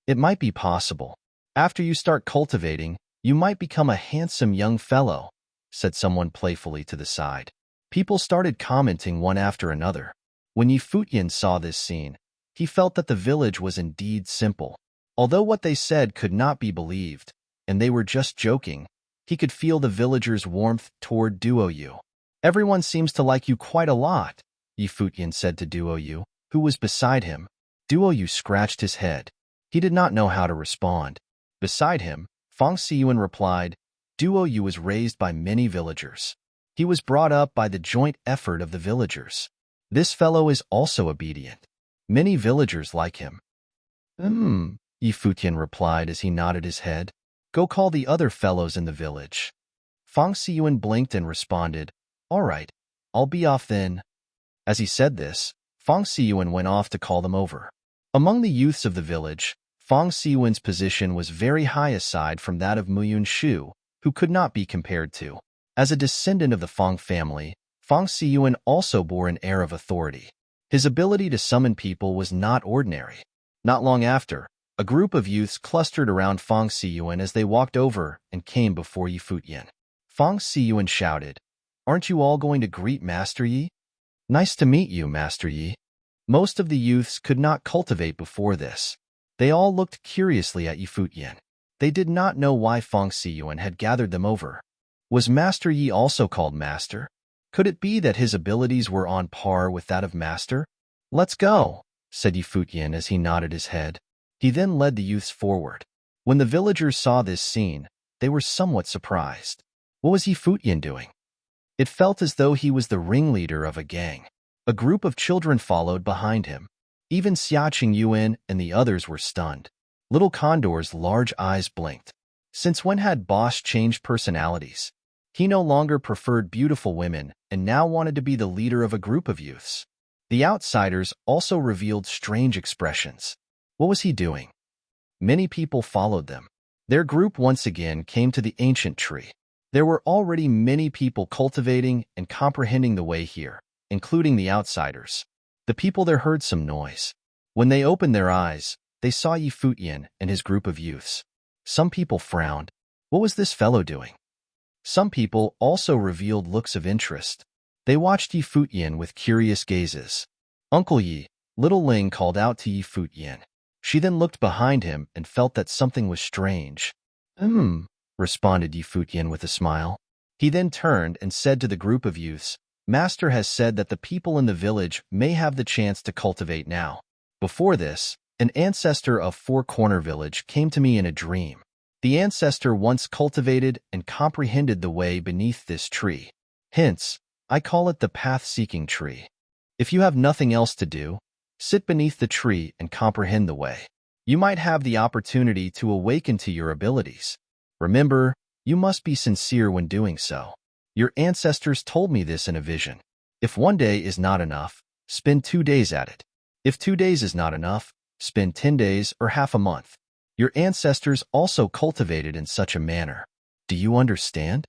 Speaker 1: It might be possible. After you start cultivating, you might become a handsome young fellow, said someone playfully to the side. People started commenting one after another. When Futian saw this scene, he felt that the village was indeed simple. Although what they said could not be believed, and they were just joking, he could feel the villagers' warmth toward Duoyu. Everyone seems to like you quite a lot, Futian said to Duoyu, who was beside him. Duoyu scratched his head. He did not know how to respond. Beside him, Fang Siyuan replied, Duoyu was raised by many villagers. He was brought up by the joint effort of the villagers. This fellow is also obedient. Many villagers like him. Futian replied as he nodded his head. Go call the other fellows in the village. Fang Siyuan blinked and responded, All right, I'll be off then. As he said this, Fang Siyuan went off to call them over. Among the youths of the village, Fang Siyuan's position was very high aside from that of Muyun Shu, who could not be compared to. As a descendant of the Fang family, Fang Siyuan also bore an air of authority. His ability to summon people was not ordinary. Not long after, a group of youths clustered around Fang Siyuan as they walked over and came before Futian. Fang Siyuan shouted, Aren't you all going to greet Master Yi? Nice to meet you, Master Yi. Most of the youths could not cultivate before this. They all looked curiously at Futian. They did not know why Fang Siyuan had gathered them over. Was Master Yi also called Master? Could it be that his abilities were on par with that of Master? Let's go, said Futian as he nodded his head. He then led the youths forward. When the villagers saw this scene, they were somewhat surprised. What was Futian doing? It felt as though he was the ringleader of a gang. A group of children followed behind him. Even Xia Qingyuan and the others were stunned. Little Condor's large eyes blinked. Since when had Boss changed personalities? He no longer preferred beautiful women and now wanted to be the leader of a group of youths. The outsiders also revealed strange expressions. What was he doing? Many people followed them. Their group once again came to the ancient tree. There were already many people cultivating and comprehending the way here, including the outsiders. The people there heard some noise. When they opened their eyes, they saw Futian and his group of youths. Some people frowned. What was this fellow doing? Some people also revealed looks of interest. They watched Futian with curious gazes. Uncle Yi, little Ling called out to Futian. She then looked behind him and felt that something was strange. Responded Futian with a smile. He then turned and said to the group of youths, Master has said that the people in the village may have the chance to cultivate now. Before this, an ancestor of Four Corner Village came to me in a dream. The ancestor once cultivated and comprehended the way beneath this tree. Hence, I call it the path-seeking tree. If you have nothing else to do, sit beneath the tree and comprehend the way. You might have the opportunity to awaken to your abilities. Remember, you must be sincere when doing so. Your ancestors told me this in a vision. If one day is not enough, spend 2 days at it. If 2 days is not enough, spend 10 days or half a month. Your ancestors also cultivated in such a manner. Do you understand?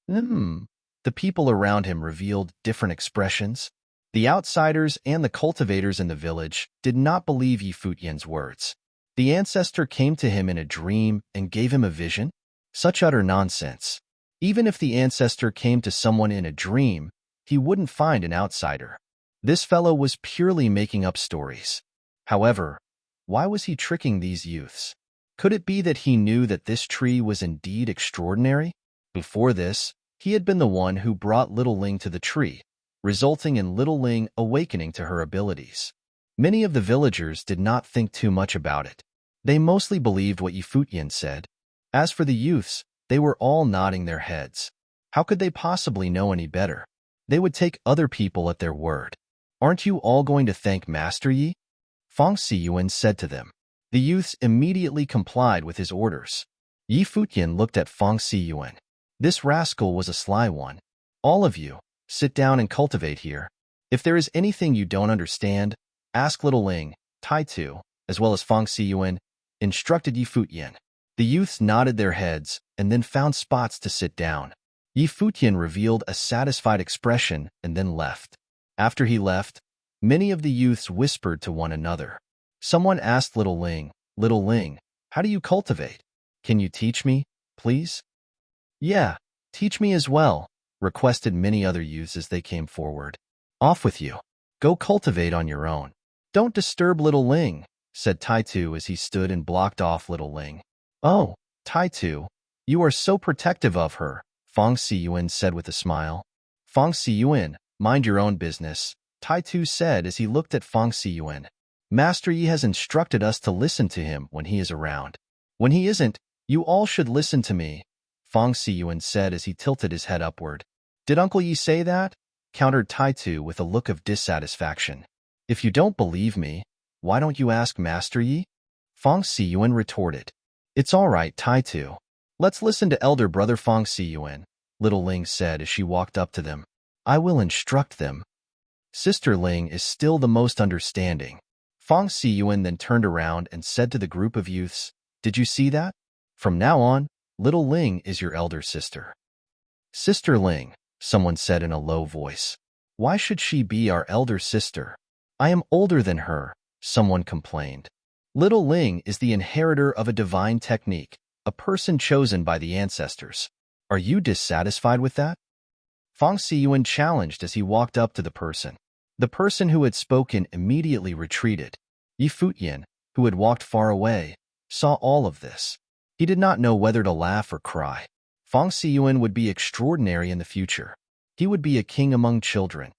Speaker 1: The people around him revealed different expressions. The outsiders and the cultivators in the village did not believe Futian's words. The ancestor came to him in a dream and gave him a vision? Such utter nonsense. Even if the ancestor came to someone in a dream, he wouldn't find an outsider. This fellow was purely making up stories. However, why was he tricking these youths? Could it be that he knew that this tree was indeed extraordinary? Before this, he had been the one who brought Little Ling to the tree, resulting in Little Ling awakening to her abilities. Many of the villagers did not think too much about it. They mostly believed what Futian said. As for the youths, they were all nodding their heads. How could they possibly know any better? They would take other people at their word. Aren't you all going to thank Master Yi? Fang Siyuan said to them. The youths immediately complied with his orders. Futian looked at Fang Siyuan. This rascal was a sly one. All of you, sit down and cultivate here. If there is anything you don't understand, ask Little Ling, Tai Tu, as well as Fang Siyuan, instructed Futian. The youths nodded their heads and then found spots to sit down. Yi Futian revealed a satisfied expression and then left. After he left, many of the youths whispered to one another. Someone asked Little Ling, how do you cultivate? Can you teach me, please? Yeah, teach me as well, requested many other youths as they came forward. Off with you. Go cultivate on your own. Don't disturb Little Ling, said Taitu as he stood and blocked off Little Ling. Oh, Taitu, you are so protective of her, Fong Siyuan said with a smile. Fong Siyuan, mind your own business, Taitu said as he looked at Fong Siyuan. Master Yi has instructed us to listen to him when he is around. When he isn't, you all should listen to me, Fong Siyuan said as he tilted his head upward. Did Uncle Yi say that? Countered Taitu with a look of dissatisfaction. If you don't believe me, why don't you ask Master Yi? Fong Siyuan retorted. It's all right, Taitu. Let's listen to elder brother Fong Siyuan, Little Ling said as she walked up to them. I will instruct them. Sister Ling is still the most understanding. Fong Siyuan then turned around and said to the group of youths, Did you see that? From now on, Little Ling is your elder sister. Sister Ling, someone said in a low voice. Why should she be our elder sister? I am older than her, someone complained. Little Ling is the inheritor of a divine technique, a person chosen by the ancestors. Are you dissatisfied with that? Fong Siyuan challenged as he walked up to the person. The person who had spoken immediately retreated. Yi Futian, who had walked far away, saw all of this. He did not know whether to laugh or cry. Fong Siyuan would be extraordinary in the future. He would be a king among children.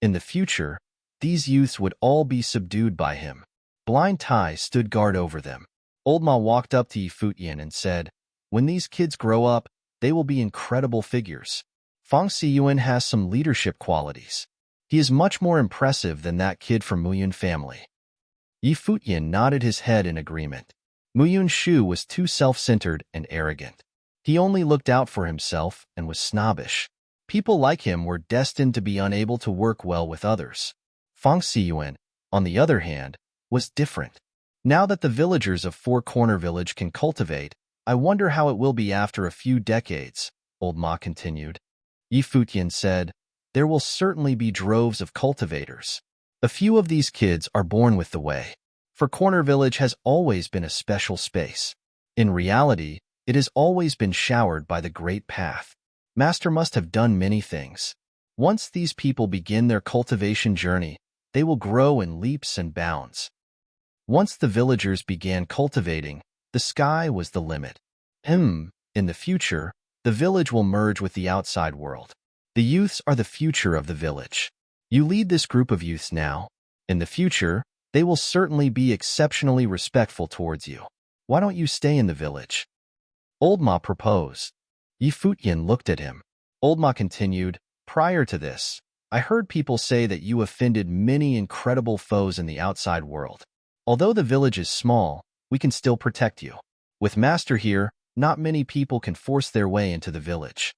Speaker 1: In the future, these youths would all be subdued by him. Blind Tai stood guard over them. Old Ma walked up to Yi Futian and said, When these kids grow up, they will be incredible figures. Fong Siyuan has some leadership qualities. He is much more impressive than that kid from Muyun family. Yi Futian nodded his head in agreement. Muyun Shu was too self-centered and arrogant. He only looked out for himself and was snobbish. People like him were destined to be unable to work well with others. Fong Siyuan, on the other hand, was different. Now that the villagers of Four Corner Village can cultivate, I wonder how it will be after a few decades, Old Ma continued. Yi Futian said, There will certainly be droves of cultivators. A few of these kids are born with the way. For Corner Village has always been a special space. In reality, it has always been showered by the Great Path. Master must have done many things. Once these people begin their cultivation journey, they will grow in leaps and bounds. Once the villagers began cultivating, the sky was the limit. In the future, the village will merge with the outside world. The youths are the future of the village. You lead this group of youths now. In the future, they will certainly be exceptionally respectful towards you. Why don't you stay in the village? Old Ma proposed. Yi Futian looked at him. Old Ma continued, Prior to this, I heard people say that you offended many incredible foes in the outside world. Although the village is small, we can still protect you. With Master here, not many people can force their way into the village.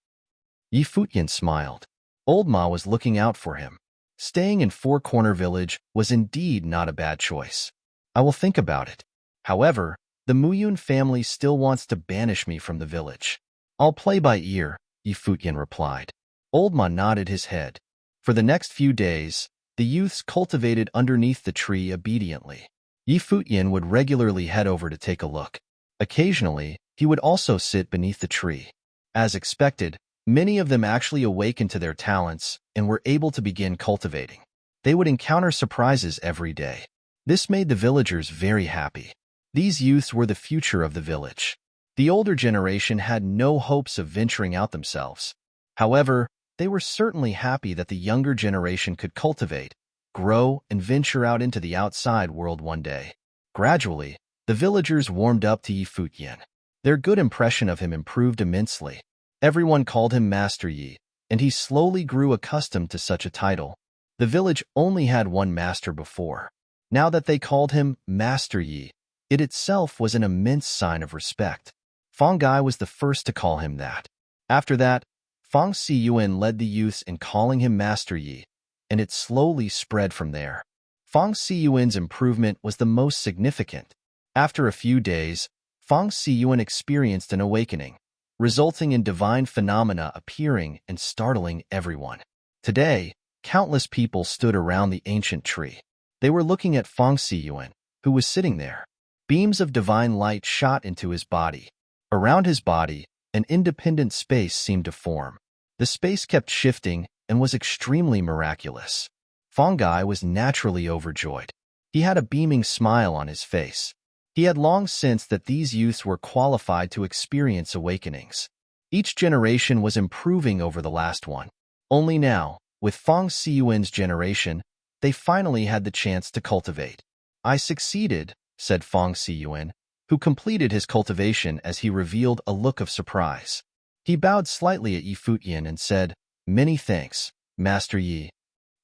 Speaker 1: Yi Futian smiled. Old Ma was looking out for him. Staying in Four Corner Village was indeed not a bad choice. I will think about it. However, the Muyun family still wants to banish me from the village. I'll play by ear, Yi Futian replied. Old Ma nodded his head. For the next few days, the youths cultivated underneath the tree obediently. Yi Futian would regularly head over to take a look. Occasionally, he would also sit beneath the tree. As expected, many of them actually awakened to their talents and were able to begin cultivating. They would encounter surprises every day. This made the villagers very happy. These youths were the future of the village. The older generation had no hopes of venturing out themselves. However, they were certainly happy that the younger generation could cultivate, grow, and venture out into the outside world one day. Gradually, the villagers warmed up to Yi Futian. Their good impression of him improved immensely. Everyone called him Master Yi, and he slowly grew accustomed to such a title. The village only had one master before. Now that they called him Master Yi, it itself was an immense sign of respect. Fong Gai was the first to call him that. After that, Fong Siyuan led the youths in calling him Master Yi, and it slowly spread from there. Fong Siyuan's improvement was the most significant. After a few days, Fong Siyuan experienced an awakening. resulting in divine phenomena appearing and startling everyone. Today, countless people stood around the ancient tree. They were looking at Futian, who was sitting there. Beams of divine light shot into his body. Around his body, an independent space seemed to form. The space kept shifting and was extremely miraculous. Fungi was naturally overjoyed. He had a beaming smile on his face. He had long sensed that these youths were qualified to experience awakenings. Each generation was improving over the last one. Only now, with Futian's generation, they finally had the chance to cultivate. "I succeeded," said Futian, who completed his cultivation as he revealed a look of surprise. He bowed slightly at Futian and said, "Many thanks, Master Yi.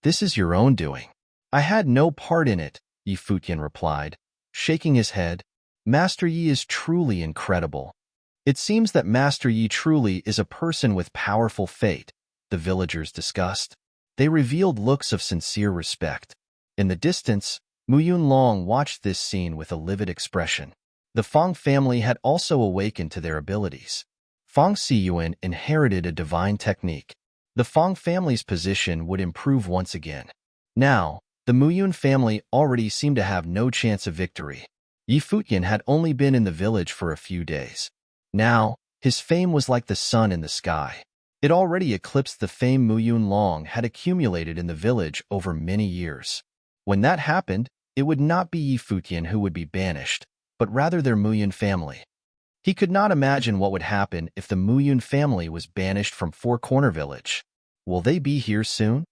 Speaker 1: This is your own doing." "I had no part in it," Futian replied, shaking his head. "Master Yi is truly incredible." "It seems that Master Yi truly is a person with powerful fate," the villagers discussed. They revealed looks of sincere respect. In the distance, Muyunlong watched this scene with a livid expression. The Fang family had also awakened to their abilities. Futian inherited a divine technique. The Fang family's position would improve once again. Now, the Muyun family already seemed to have no chance of victory. Futian had only been in the village for a few days. Now, his fame was like the sun in the sky. It already eclipsed the fame Muyunlong had accumulated in the village over many years. When that happened, it would not be Futian who would be banished, but rather their Muyun family. He could not imagine what would happen if the Muyun family was banished from Four Corner Village. "Will they be here soon?"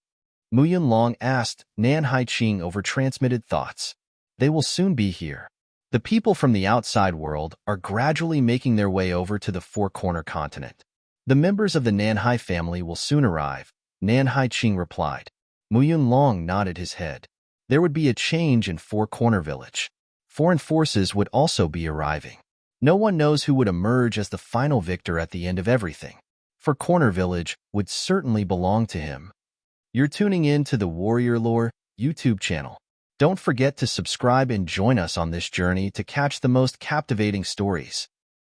Speaker 1: Muyunlong asked Nan Haiqing over transmitted thoughts. "They will soon be here. The people from the outside world are gradually making their way over to the Four Corner continent. The members of the Nanhai family will soon arrive," Nan Haiqing replied. Muyunlong nodded his head. There would be a change in Four Corner Village. Foreign forces would also be arriving. No one knows who would emerge as the final victor at the end of everything. Four Corner Village would certainly belong to him. You're tuning in to the Warrior Lore YouTube channel. Don't forget to subscribe and join us on this journey to catch the most captivating stories.